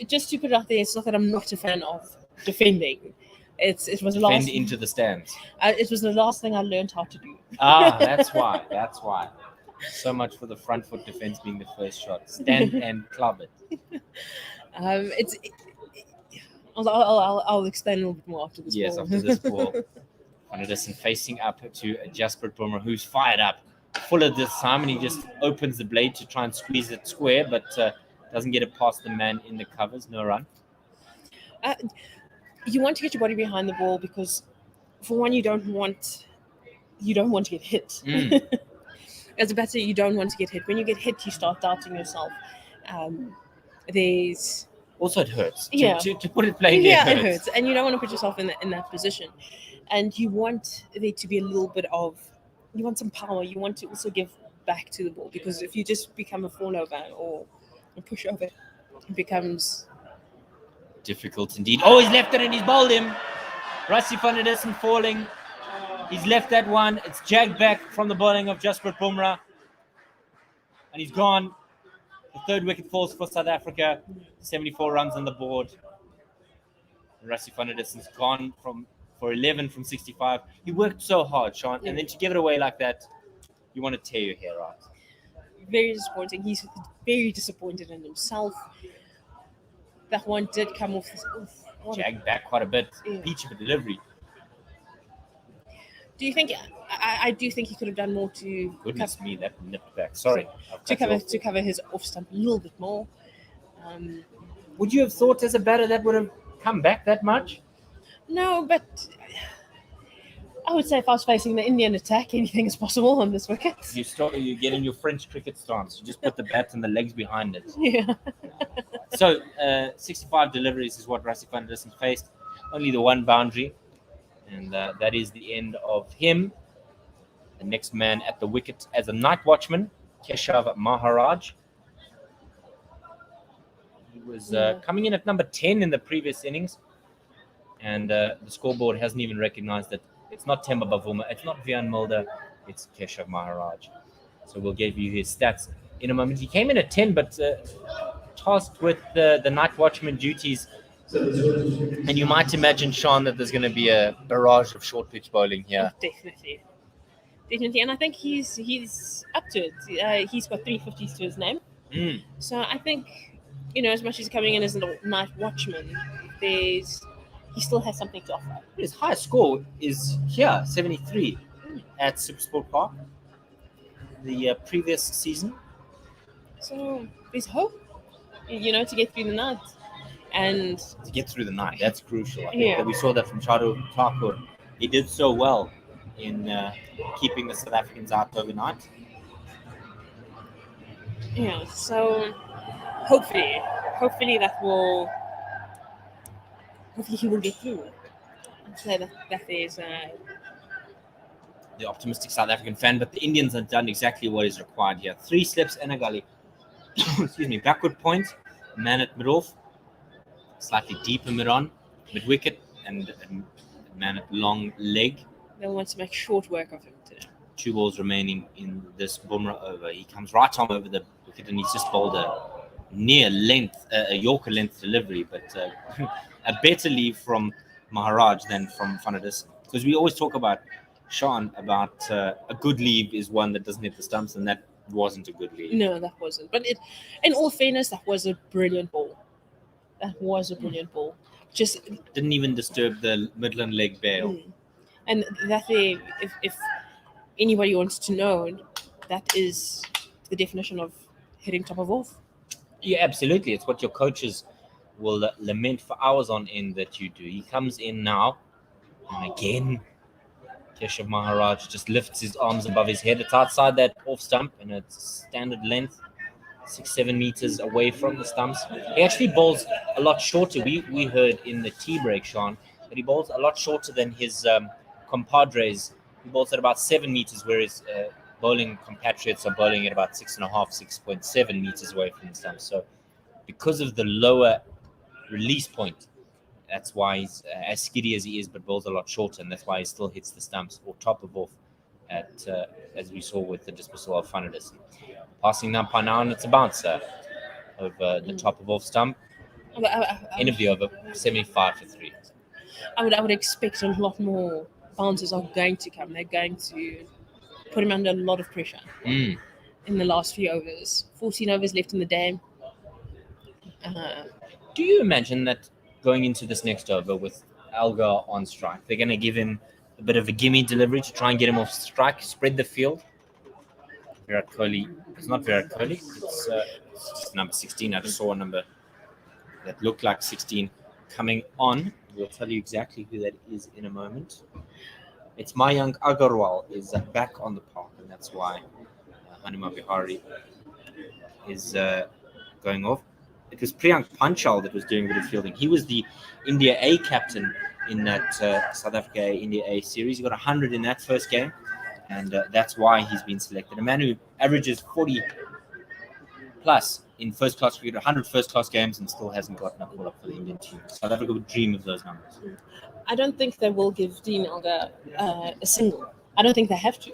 S8: Just to put it out there, it's not that I'm not a fan of defending. It was the last
S7: into the stands.
S8: It was the last thing I learned how to do.
S7: That's why. So much for the front foot defense being the first shot. Stand and club it.
S8: I'll explain a little bit more after this ball.
S7: Yes, after this ball. Van der Dussen facing up to Jasprit Bumrah, who's fired up. Fuller this time, and he just opens the blade to try and squeeze it square, but doesn't get it past the man in the covers. No run.
S8: You want to get your body behind the ball because, for one, you don't want to get hit. As a batter, you don't want to get hit. When you get hit, you start doubting yourself. There's
S7: also it hurts.
S8: Yeah.
S7: To put it plainly,
S8: it hurts, and you don't want to put yourself in that position. And you want there to be a little bit of, you want some power. You want to also give back to the ball, because if you just become a fall over or a push over, it becomes
S7: difficult indeed. Oh, he's left it and he's bowled him. Rassie van der Dussen falling. He's left that one. It's jagged back from the bowling of Jasprit Bumrah. And he's gone. The 3rd wicket falls for South Africa. 74 runs on the board. And Rassie van der Dussen's gone for 11 from 65. He worked so hard, Sean, and then to give it away like that, you want to tear your hair out.
S8: Very disappointing. He's very disappointed in himself. that one did come off.
S7: Jagged back quite a bit.
S8: Yeah.
S7: Peach of a delivery.
S8: Do you think? I do think he could have done more to
S7: Goodness me, that nipped back. Sorry.
S8: to cover his off stump a little bit more.
S7: Would you have thought as a batter that would have come back that much?
S8: No, but I would say if I was facing the Indian attack, anything is possible on this wicket.
S7: You get in your French cricket stance. You just put the bat and the legs behind it.
S8: Yeah.
S7: So 65 deliveries is what Rassie van der Dussen faced. Only the one boundary. And that is the end of him. The next man at the wicket as a night watchman, Keshav Maharaj. He was coming in at number 10 in the previous innings. And the scoreboard hasn't even recognized that it's not Temba Bavuma, it's not Vian Mulder, it's Keshav Maharaj. So we'll give you his stats in a moment. He came in at 10, but tasked with the night watchman duties. And you might imagine, Sean, that there's going to be a barrage of short pitch bowling here.
S8: Definitely. And I think he's up to it. He's got 350s to his name. So I think, as much as he's coming in as a night watchman, he still has something to offer.
S7: His highest score is here, 73 at Supersport Park, the previous season.
S8: So there's hope, to get through the night. And
S7: to get through the night, that's crucial. I think that we saw that from Chadu Thakur. He did so well in keeping the South Africans out overnight.
S8: Yeah, so hopefully he will get through. So that is
S7: the optimistic South African fan, but the Indians have done exactly what is required here. 3 slips and a gully. Excuse me, backward point, man at mid-off, slightly deeper mid-on, mid-wicket, and a man at long leg.
S8: They'll want to make short work of him today.
S7: 2 balls remaining in this Bumrah over. He comes right on over the wicket and he's just bowled a near length, a Yorker length delivery, but a better leave from Maharaj than from Van der Dussen. Because we always talk about, Sean, about a good leave is one that doesn't hit the stumps, and that wasn't a good leave.
S8: No, that wasn't. But in all fairness, that was a brilliant ball. Just
S7: didn't even disturb the Midland leg bail.
S8: And that if anybody wants to know, that is the definition of hitting top of off.
S7: Yeah, absolutely. It's what your coaches will lament for hours on end that you do. He comes in now, and again, Keshav Maharaj just lifts his arms above his head. It's outside that off stump, and it's standard length. 6-7 meters away from the stumps. He actually bowls a lot shorter. We heard in the tea break, Sean, that he bowls a lot shorter than his compadres. He bowls at about 7 meters, whereas bowling compatriots are bowling at about 6.5, 6.7 meters away from the stumps. So because of the lower release point, that's why he's as skiddy as he is, but bowls a lot shorter, and that's why he still hits the stumps or top of off at as we saw with the dismissal of Van der Dussen. Passing now by now, and it's a bouncer over the top of off stump. End of the over, 75 for 3.
S8: I would expect a lot more bouncers are going to come. They're going to put him under a lot of pressure in the last few overs. 14 overs left in the day.
S7: Do you imagine that going into this next over with Algar on strike, they're going to give him a bit of a gimme delivery to try and get him off strike, spread the field? Virat Kohli. It's not Virat Kohli. It's just number 16. I just saw a number that looked like 16 coming on. We'll tell you exactly who that is in a moment. It's Mayank Agarwal is back on the park, and that's why Hanuma Bihari is going off. It was Priyank Panchal that was doing a bit of fielding. He was the India A captain in that South Africa India A series. He got 100 in that first game. And that's why he's been selected. A man who averages 40 plus in first-class cricket, 100 first-class games, and still hasn't gotten a call-up for the Indian team. South Africa would dream of those numbers.
S8: I don't think they will give Dean Elgar a single. I don't think they have to.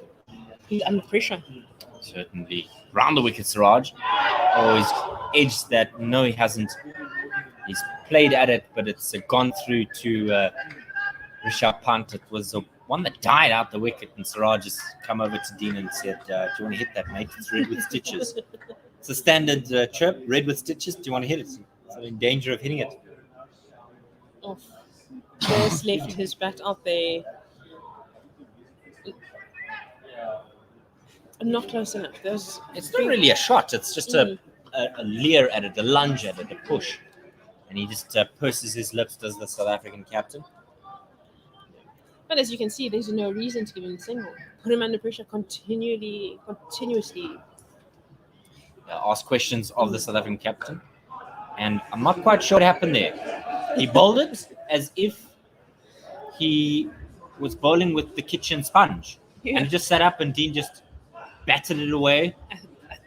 S8: He's under pressure.
S7: Certainly. Round the wicket, Siraj. Always edged that. No, he hasn't. He's played at it, but it's gone through to Rishabh Pant. It was one that died out the wicket, and Siraj just come over to Dean and said, do you want to hit that, mate? It's red with stitches. It's a standard chirp, red with stitches. Do you want to hit it? So in danger of hitting it.
S8: Off. Just left his bat out there. Not close enough.
S7: It's not really a shot. It's just a leer at it, a lunge at it, a push. And he just purses his lips, does the South African captain.
S8: But as you can see, there's no reason to give him a single. Put him under pressure continuously.
S7: Ask questions of the South African captain. And I'm not quite sure what happened there. He bowled it as if he was bowling with the kitchen sponge. And he just sat up and Dean just batted it away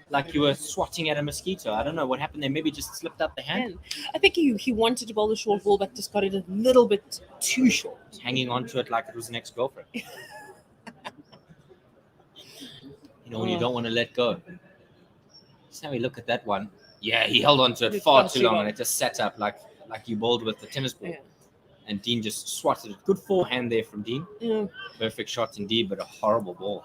S7: like you were swatting at a mosquito. I don't know what happened there. Maybe just slipped out the hand.
S8: I think he wanted to bowl the short ball, but just got it a little bit too short.
S7: Hanging on to it like it was an ex-girlfriend. When you don't want to let go. Just have a look at that one. Yeah, he held on to it far too long and it just sat up like you bowled with the tennis ball.
S8: Yeah.
S7: And Dean just swatted it. Good forehand there from Dean.
S8: Yeah.
S7: Perfect shot indeed, but a horrible ball.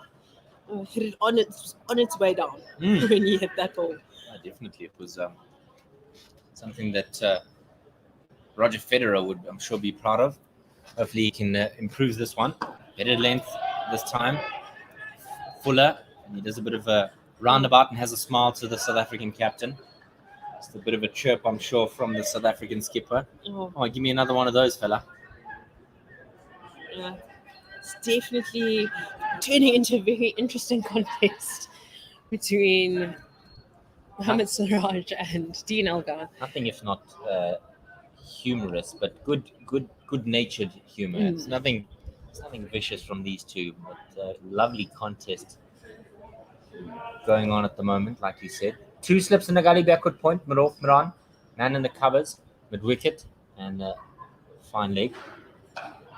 S8: Hit it on its way down when you hit that ball.
S7: Definitely. It was something that Roger Federer would, I'm sure, be proud of. Hopefully he can improve this one. Better length this time. Fuller. And he does a bit of a roundabout and has a smile to the South African captain. Just a bit of a chirp, I'm sure, from the South African skipper. Oh, give me another one of those, fella.
S8: Yeah. It's definitely turning into a very interesting contest between Mohamed Siraj and Dean Elgar.
S7: Nothing if not humorous, but good-natured humor. It's nothing vicious from these two, but lovely contest going on at the moment, like you said. 2 slips in the gully backward point, Miran, man in the covers, mid-wicket, and fine leg.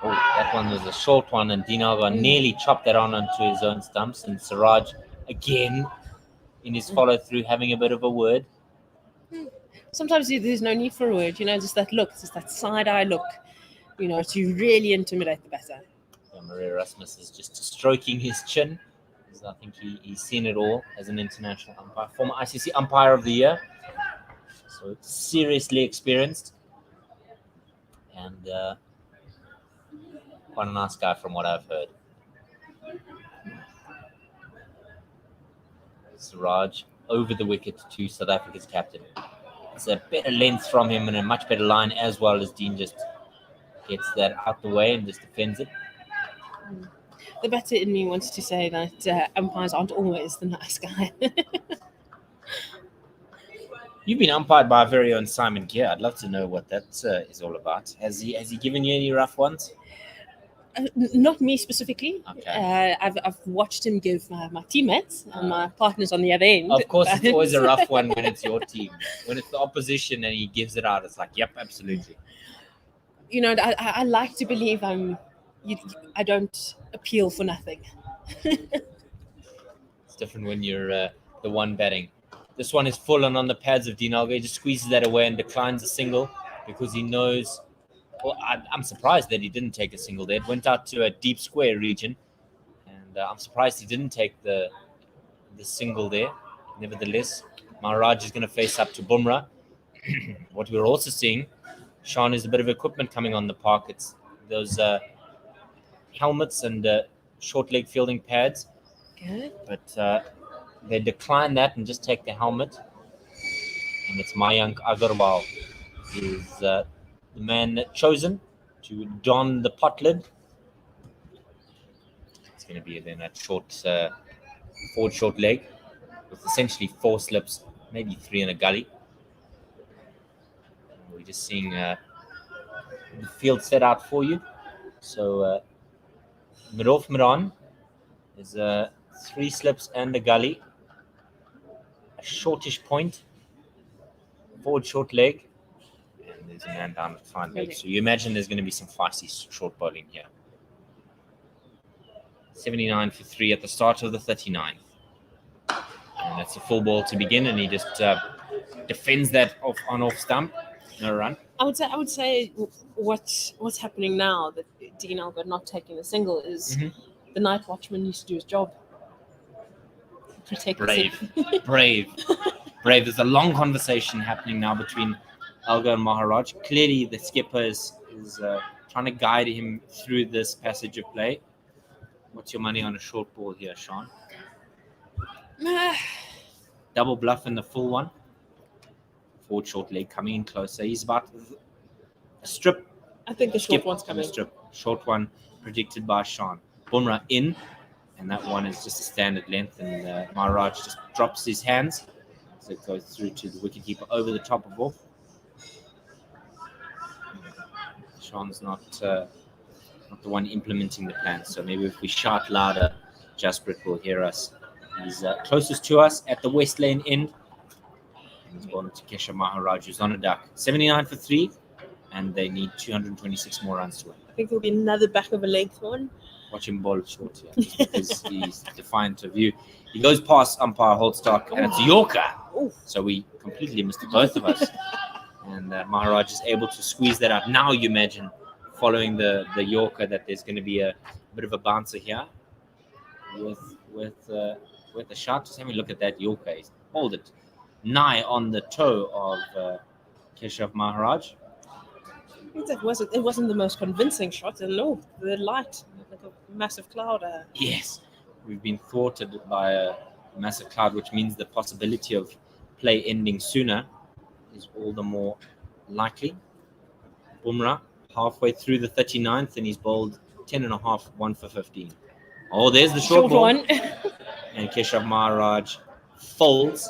S7: Oh, that one was a short one, and Dean Elgar nearly chopped that on onto his own stumps, and Siraj, again, in his follow-through, having a bit of a word.
S8: Sometimes there's no need for a word, just that look, just that side-eye look, to really intimidate the batter.
S7: Yeah, Maria Rasmus is just stroking his chin. I think he's seen it all as an international umpire, former ICC umpire of the year. So seriously experienced. And quite a nice guy from what I've heard. Siraj over the wicket to South Africa's captain. It's a better length from him and a much better line, as well as Dean just gets that out the way and just defends it.
S8: The batter in me wants to say that umpires aren't always the nice guy.
S7: You've been umpired by our very own Simon Gear. I'd love to know what that is all about. Has he given you any rough ones?
S8: Not me specifically.
S7: Okay.
S8: I've watched him give my teammates and my partners on the other end.
S7: Of course, it's always a rough one when it's your team. When it's the opposition and he gives it out, it's like, yep, absolutely.
S8: I like to believe I don't appeal for nothing.
S7: It's different when you're the one batting. This one is full on the pads of Dean Elgar. He just squeezes that away and declines a single because he knows. Well, I'm surprised that he didn't take a single there. It went out to a deep square region, and I'm surprised he didn't take the single there. Nevertheless, Maharaj is going to face up to Bumrah. What we're also seeing, Sean, is a bit of equipment coming on the park. It's those helmets and short leg fielding pads.
S8: Good.
S7: But they decline that and just take the helmet. And it's Mayank Agarwal is the man chosen to don the pot lid. It's going to be then a short forward short leg with essentially 4 slips, maybe 3 in a gully. We're just seeing the field set out for you. So Mirof Miran is 3 slips and a gully, a shortish point, forward short leg, and there's a man down at fine leg. So you imagine there's going to be some feisty short bowling here. 79 for 3 at the start of the 39th. And that's a full ball to begin, and he just defends that off stump. No run.
S8: I would say what's happening now that Dean Elgar not taking the single is the night watchman needs to do his job. Protect
S7: brave. There's a long conversation happening now between Alga and Maharaj. Clearly, the skipper is trying to guide him through this passage of play. What's your money on a short ball here, Sean? Double bluff in the full one. Forward short leg coming in closer. He's about a strip.
S8: I think the short one's
S7: on
S8: coming.
S7: the strip. Short one predicted by Sean. Bumrah in, and that one is just a standard length, and Maharaj just drops his hands. So it goes through to the wicketkeeper over the top of off. Sean's not the one implementing the plan, so maybe if we shout louder, Jasprit will hear us. He's closest to us at the West Lane end. And he's bowling to Keshav Maharaj, who's on a duck. 79 for 3, and they need 226 more runs to win.
S8: I think there'll be another back of a length one.
S7: Watch him bowl short here, because he's defiant of you. He goes past umpire Holdstock, and it's Yorker. So we completely missed both of us. And Maharaj is able to squeeze that out. Now you imagine, following the Yorker, that there's going to be a bit of a bouncer here with a shot. Just have a look at that Yorker. He's bowled it nigh on the toe of Keshav Maharaj.
S8: It wasn't the most convincing shot. And no, the light, like a massive cloud.
S7: Yes, we've been thwarted by a massive cloud, which means the possibility of play ending sooner is all the more likely. Bumrah halfway through the 39th, and he's bowled 10.5, 1 for 15. Oh, there's the short ball.
S8: one.
S7: And Keshav Maharaj folds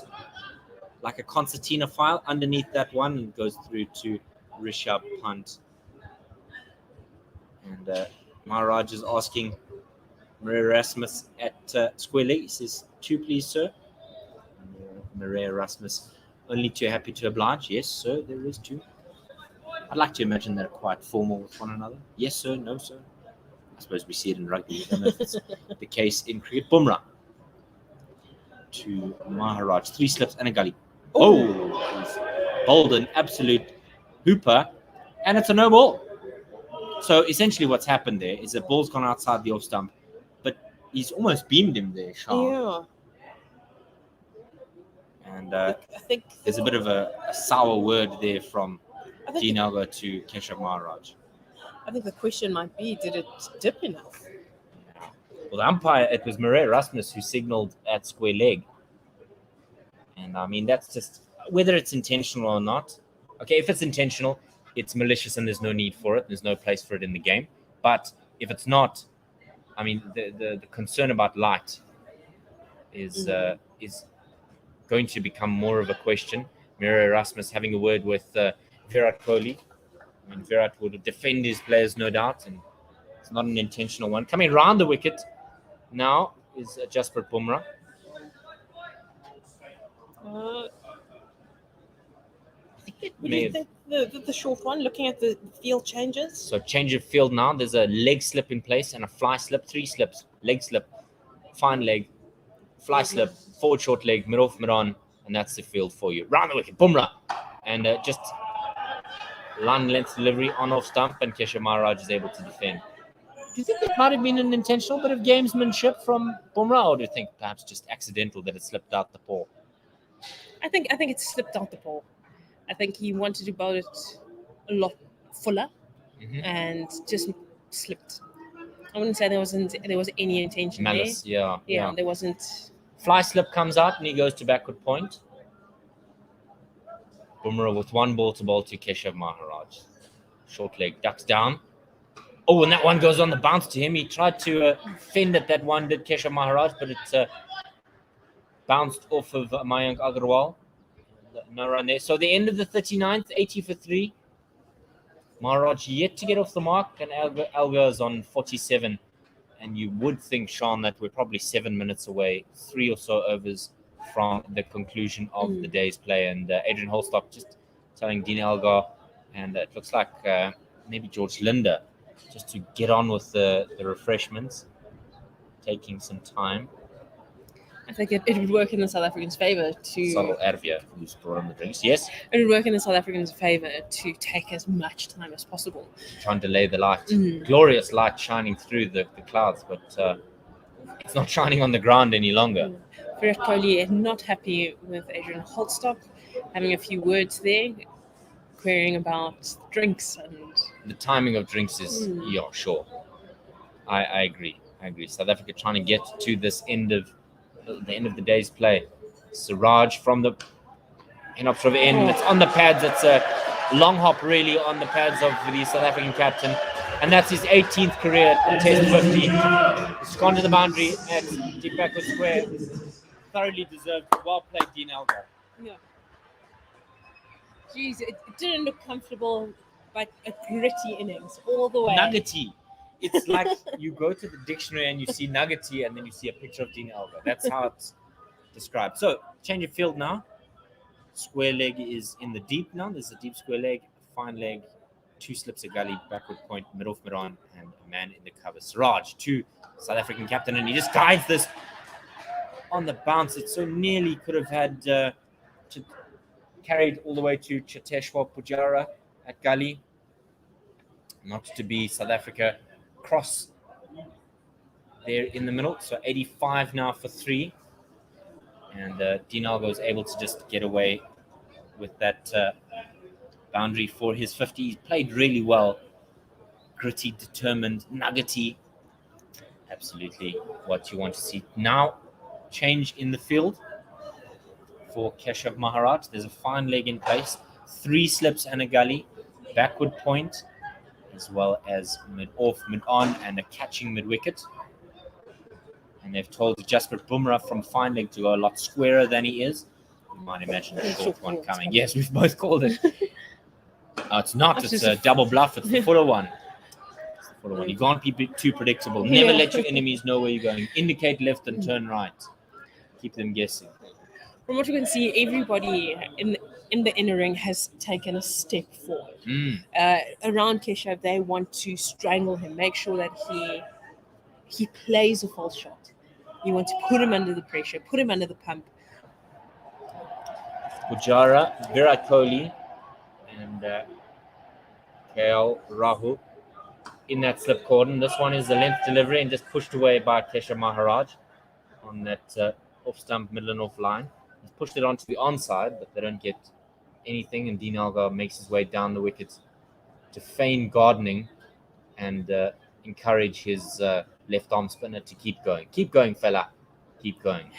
S7: like a concertina file underneath that one and goes through to Rishabh Pant. And Maharaj is asking Maria Rasmus at square leg. He says, 2 please, sir. Maria Rasmus, only too happy to oblige. Yes, sir, there is 2. I'd like to imagine they're quite formal with one another. Yes, sir, no, sir. I suppose we see it in rugby. I don't know if it's the case in cricket. Bumrah to Maharaj. 3 slips and a gully. Oh, he's bowled an absolute hooper, and it's a no ball. So essentially what's happened there is the ball's gone outside the off stump, but he's almost beamed him there, Sean.
S8: Yeah.
S7: And I think there's a bit of a sour word there from Dean Elgar to Keshav Maharaj.
S8: I think the question might be, did it dip enough?
S7: Well, the umpire, it was Maria Rasmus who signaled at square leg. And I mean, that's just, whether it's intentional or not. Okay, if it's intentional, it's malicious and there's no need for it. There's no place for it in the game. But if it's not, I mean, the concern about light is going to become more of a question. Maria Rasmus having a word with Virat Kohli. I mean, Virat would defend his players, no doubt, and it's not an intentional one. Coming around the wicket now is Jasprit Bumrah.
S8: What do you think the short one, looking at the field changes?
S7: So change of field now. There's a leg slip in place and a fly slip. 3 slips. Leg slip, fine leg, fly slip, forward short leg, mid off, mid on, and that's the field for you. Round the wicket, Bumrah. And just line length delivery on off stump, and Keshav Maharaj is able to defend. Do you think it might have been an intentional bit of gamesmanship from Bumrah, or do you think perhaps just accidental that it slipped out the paw?
S8: I think it slipped out the paw. I think he wanted to bowl it a lot fuller, and just slipped. I wouldn't say there was any intention
S7: Malice,
S8: there.
S7: Yeah,
S8: there wasn't.
S7: Fly slip comes out and he goes to backward point. Bumrah with 1 ball to bowl to Keshav Maharaj. Short leg, ducks down. Oh, and that one goes on the bounce to him. He tried to fend at that one, did Keshav Maharaj, but it bounced off of Mayank Agarwal. No run there. So the end of the 39th, 80 for 3. Maharaj yet to get off the mark, and Elgar is on 47. And you would think, Sean, that we're probably 7 minutes away, 3 or so overs from the conclusion of the day's play. And Adrian Holstock just telling Dean Elgar, and it looks like maybe George Linder, just to get on with the refreshments, taking some time.
S8: I think it would work in the South Africans' favour to...
S7: Subtle Ervia, who's brought on the drinks. Yes?
S8: It would work in the South Africans' favour to take as much time as possible.
S7: Try and delay the light. Glorious light shining through the clouds, but it's not shining on the ground any longer.
S8: Virat Kohli is not happy with Adrian Holstock, having a few words there. querying about drinks and
S7: The timing of drinks is, yeah, sure. I agree. South Africa trying to get to this end of the day's play. Siraj from the Henops River end. It's on the pads. It's a long hop really on the pads of the South African captain. And that's his 18th career Test 50. He's gone to the boundary at deep backward square. Thoroughly deserved. Well played, Dean Elgar.
S8: yeah. Jeez, it didn't look comfortable, but a gritty innings all the way.
S7: Nuggety. It's like you go to the dictionary and you see nuggety and then you see a picture of Dean Elgar. That's how it's described. So, change of field now. Square leg is in the deep now. There's a deep square leg, fine leg, 2 slips a gully, backward point, mid off, mid on, and a man in the cover. Siraj, South African captain, and he just guides this on the bounce. It so nearly could have had carried all the way to Cheteshwar Pujara at gully. Not to be South Africa cross there in the middle. So 85 now for 3. And Dean Elgar was able to just get away with that boundary for his 50. He played really well. Gritty, determined, nuggety. Absolutely what you want to see. Now, change in the field for Keshav Maharaj. There's a fine leg in place. 3 slips and a gully. Backward point, as well as mid-off, mid-on, and a catching mid-wicket. And they've told Jasprit Bumrah from fine leg to go a lot squarer than he is. You might imagine a short one coming. Yes, we've both called it. It's not. It's a double bluff. It's the fuller one. You can't be too predictable. Never let your enemies know where you're going. Indicate left and turn right. Keep them guessing.
S8: From what you can see, everybody in the inner ring has taken a step forward. Around Keshav, they want to strangle him, make sure that he plays a false shot. You want to put him under the pressure, put him under the pump.
S7: Pujara, Virat Kohli, and KL Rahul in that slip cordon. This one is the length delivery and just pushed away by Keshav Maharaj on that off stump, middle and off line. He's pushed it onto the onside, but they don't get anything, and Dean Elgar makes his way down the wickets to feign gardening and encourage his left arm spinner to keep going. Keep going, fella. Keep going.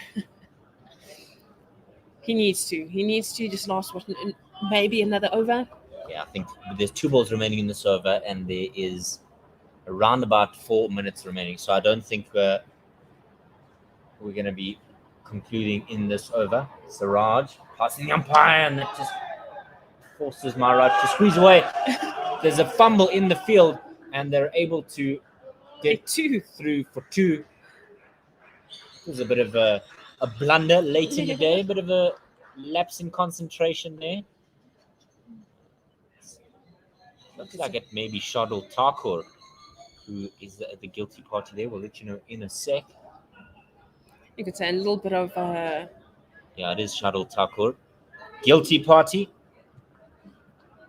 S8: He needs to just last maybe another over.
S7: Yeah, I think there's 2 balls remaining in this over, and there is around about 4 minutes remaining. So I don't think we're going to be concluding in this over. Siraj passing the umpire, and that just forces Maharaj to squeeze away. There's a fumble in the field, and they're able to get 2 through for 2. It was a bit of a blunder late in the day, a bit of a lapse in concentration there. Looks like it may be Shardul Thakur who is the guilty party there. We'll let you know in a sec.
S8: You could say a little bit of...
S7: Yeah, it is Shardul Thakur. Guilty party.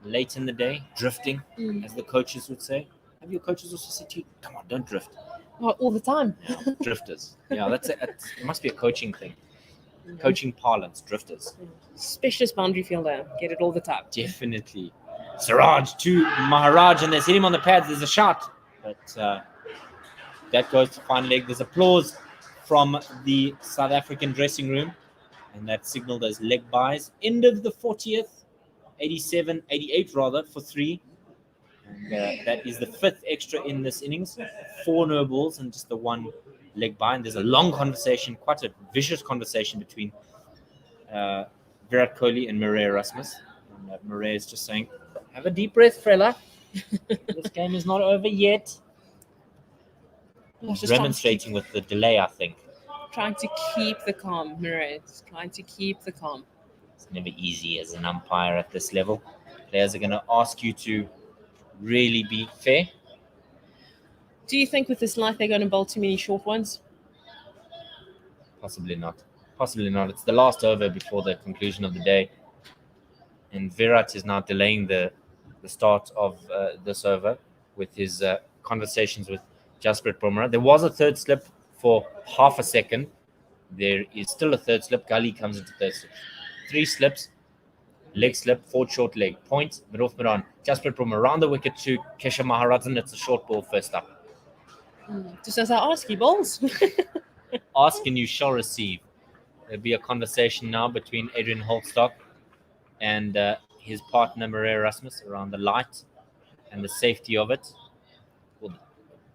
S7: Late in the day, drifting, as the coaches would say. Have your coaches also said to you, come on, don't drift?
S8: Well, all the time.
S7: Drifters. Yeah, that's it. It must be a coaching thing. Coaching parlance, drifters.
S8: Specialist boundary fielder. Get it all the time.
S7: Definitely. Siraj to Maharaj, and they hit him on the pads. There's a shot. But that goes to fine leg. There's applause from the South African dressing room. And that signaled as leg buys. End of the 40th. 88 rather, for 3. And that is the 5th extra in this innings. 4 no balls and just the 1 leg by. And there's a long conversation, quite a vicious conversation between Virat Kohli and Murray Erasmus. And Murray is just saying, have a deep breath, fella. This game is not over yet. He's demonstrating with the delay, I think.
S8: Trying to keep the calm, Murray. Trying to keep the calm.
S7: It's never easy as an umpire at this level. Players are going to ask you to really be fair.
S8: Do you think with this light they're going to bowl too many short ones?
S7: Possibly not. Possibly not. It's the last over before the conclusion of the day. And Virat is now delaying the start of this over with his conversations with Jasprit Bumrah. There was a 3rd slip for half a second. There is still a 3rd slip. Gully comes into 3rd slip. 3 slips. leg slip, forward short leg, point, mid off, mid on. Jasper from around the wicket to Keshav Maharaj, and it's a short ball first up.
S8: Just as I ask you, balls.
S7: Ask and you shall receive. There'll be a conversation now between Adrian Holstock and his partner Maria Rasmus around the light and the safety of it, well,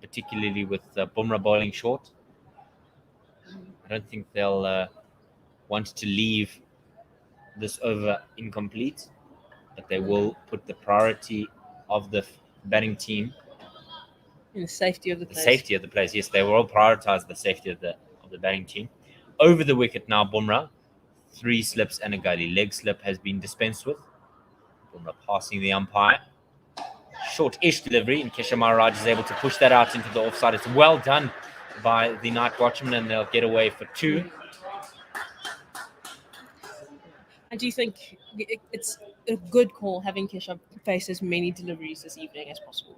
S7: particularly with Bumrah bowling short. I don't think they'll want to leave this over incomplete, but they will put the priority of the batting team
S8: In the safety of the place.
S7: Safety of the place. Yes, they will all prioritize the safety of the batting team. Over the wicket now, Bumrah. 3 slips and a gully. Leg slip has been dispensed with. Bumrah passing the umpire. Short-ish delivery, and Keshav Maharaj is able to push that out into the offside. It's well done by the night watchman, and they'll get away for 2.
S8: I do think it's a good call having Keshav face as many deliveries this evening as possible.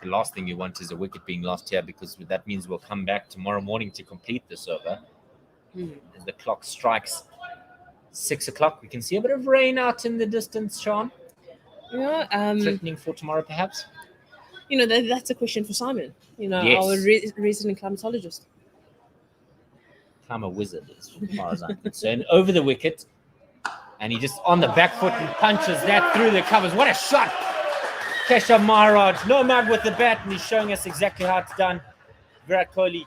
S7: The last thing you want is a wicket being lost here, because that means we'll come back tomorrow morning to complete this over. As the clock strikes 6 o'clock, we can see a bit of rain out in the distance, Sean.
S8: Yeah,
S7: Threatening for tomorrow, perhaps?
S8: That's a question for Simon,
S7: Yes.
S8: our resident climatologist.
S7: I'm a wizard, as far as I'm concerned. Over the wicket, and he just on the back foot and punches that through the covers. What a shot! Keshav Maharaj, no mug with the bat, and he's showing us exactly how it's done. Virat Kohli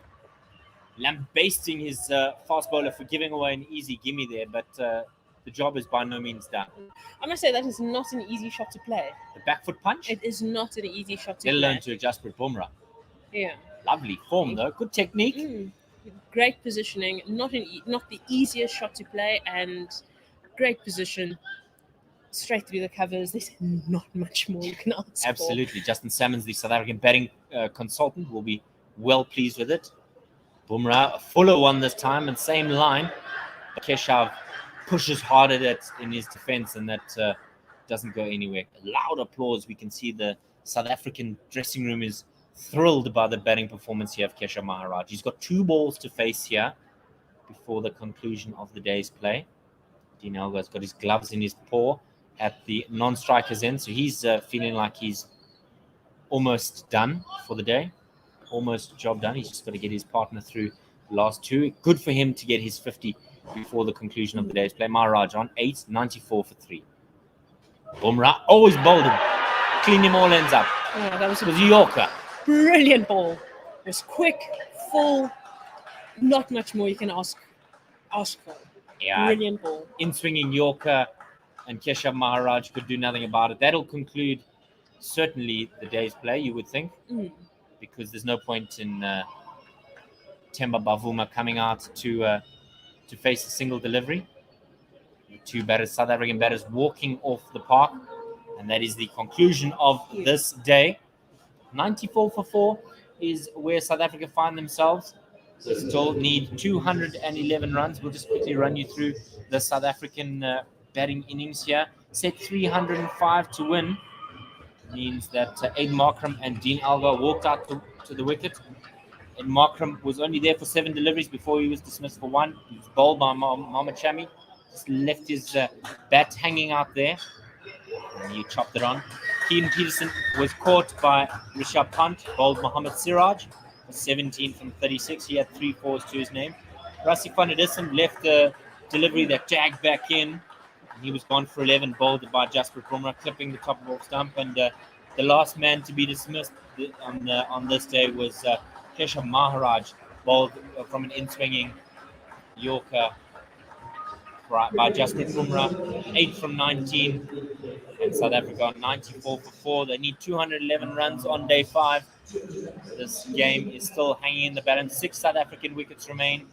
S7: lambasting his fast bowler for giving away an easy gimme there, but the job is by no means done.
S8: I must say that is not an easy shot to play.
S7: The back foot punch?
S8: It is not an easy shot to
S7: They'll
S8: play.
S7: learn to adjust with Bumrah.
S8: Yeah.
S7: Lovely form, though. Good technique.
S8: Great positioning. Not the easiest shot to play, and great position. Straight through the covers. There's not much more you can ask for.
S7: Absolutely. Justin Salmons, the South African batting consultant, will be well pleased with it. Bumrah, a fuller one this time, and same line. Keshav pushes hard at it in his defense, and that doesn't go anywhere. Loud applause. We can see the South African dressing room is thrilled by the batting performance here of Keshav Maharaj. He's got 2 balls to face here before the conclusion of the day's play. Dean Elgar's got his gloves in his paw at the non-striker's end, so he's feeling like he's almost done for the day. Almost job done. He's just got to get his partner through the last 2. Good for him to get his 50 before the conclusion of the day's play. Maharaj on 8, 94 for 3. Bumrah always bowled him. Cleaned him all ends up.
S8: Yeah, that was
S7: a Yorker.
S8: Brilliant ball. It was quick, full, not much more you can ask for.
S7: Yeah.
S8: Brilliant ball.
S7: In swinging Yorker, and Keshav Maharaj could do nothing about it. That'll conclude certainly the day's play, you would think, because there's no point in Themba Bavuma coming out to face a single delivery. The 2 batters, South African batters, walking off the park, and that is the conclusion of this day. 94 for 4 is where South Africa find themselves. They still need 211 runs. We'll just quickly run you through the South African batting innings here. Set 305 to win. Means that Aiden Markram and Dean Elgar walked out to the wicket. And Markram was only there for 7 deliveries before he was dismissed for 1. He was bowled by Mohamed Shami. Just left his bat hanging out there. And he chopped it on. Keenan Peterson was caught by Rishabh Pant, bowled Mohammad Siraj for 17 from 36. He had 3 fours to his name. Rassie van der Dussen left the delivery that tagged back in. He was gone for 11, bowled by Jasper Bumrah, clipping the top of off stump. And the last man to be dismissed on this day was Keshav Maharaj, bowled from an in-swinging Yorker by Jasper Bumrah. 8 from 19. And South Africa on 94 for 4. They need 211 runs on day 5. This game is still hanging in the balance. 6 South African wickets remain.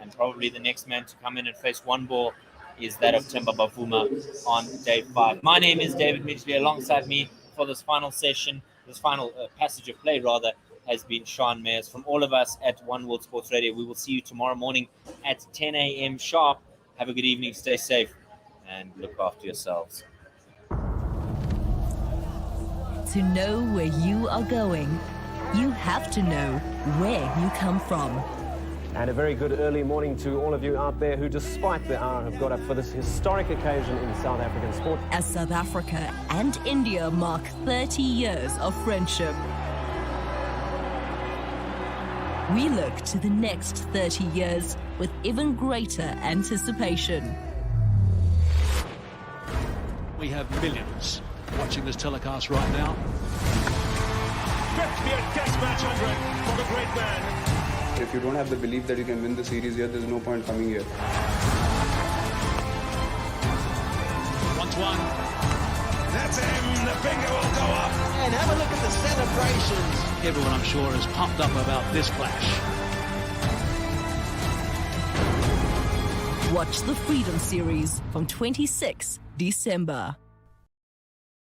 S7: And probably the next man to come in and face 1 ball is that of Themba Bavuma on day 5. My name is David Midgley. Alongside me for this final session, this final passage of play rather, has been Sean Mayers. From all of us at One World Sports Radio, we will see you tomorrow morning at 10 a.m. sharp. Have a good evening, stay safe, and look after yourselves.
S1: To know where you are going, you have to know where you come from.
S2: And a very good early morning to all of you out there who, despite the hour, have got up for this historic occasion in South African sport.
S1: As South Africa and India mark 30 years of friendship, we look to the next 30 years with even greater anticipation.
S3: We have millions watching this telecast right now.
S4: 50th Test match 100 for the great man.
S5: If you don't have the belief that you can win the series here, there's no point coming here.
S3: Once one.
S4: That's him. The finger will go up.
S6: And have a look at the celebrations.
S3: Everyone, I'm sure, is pumped up about this clash.
S1: Watch the Freedom Series from 26 December.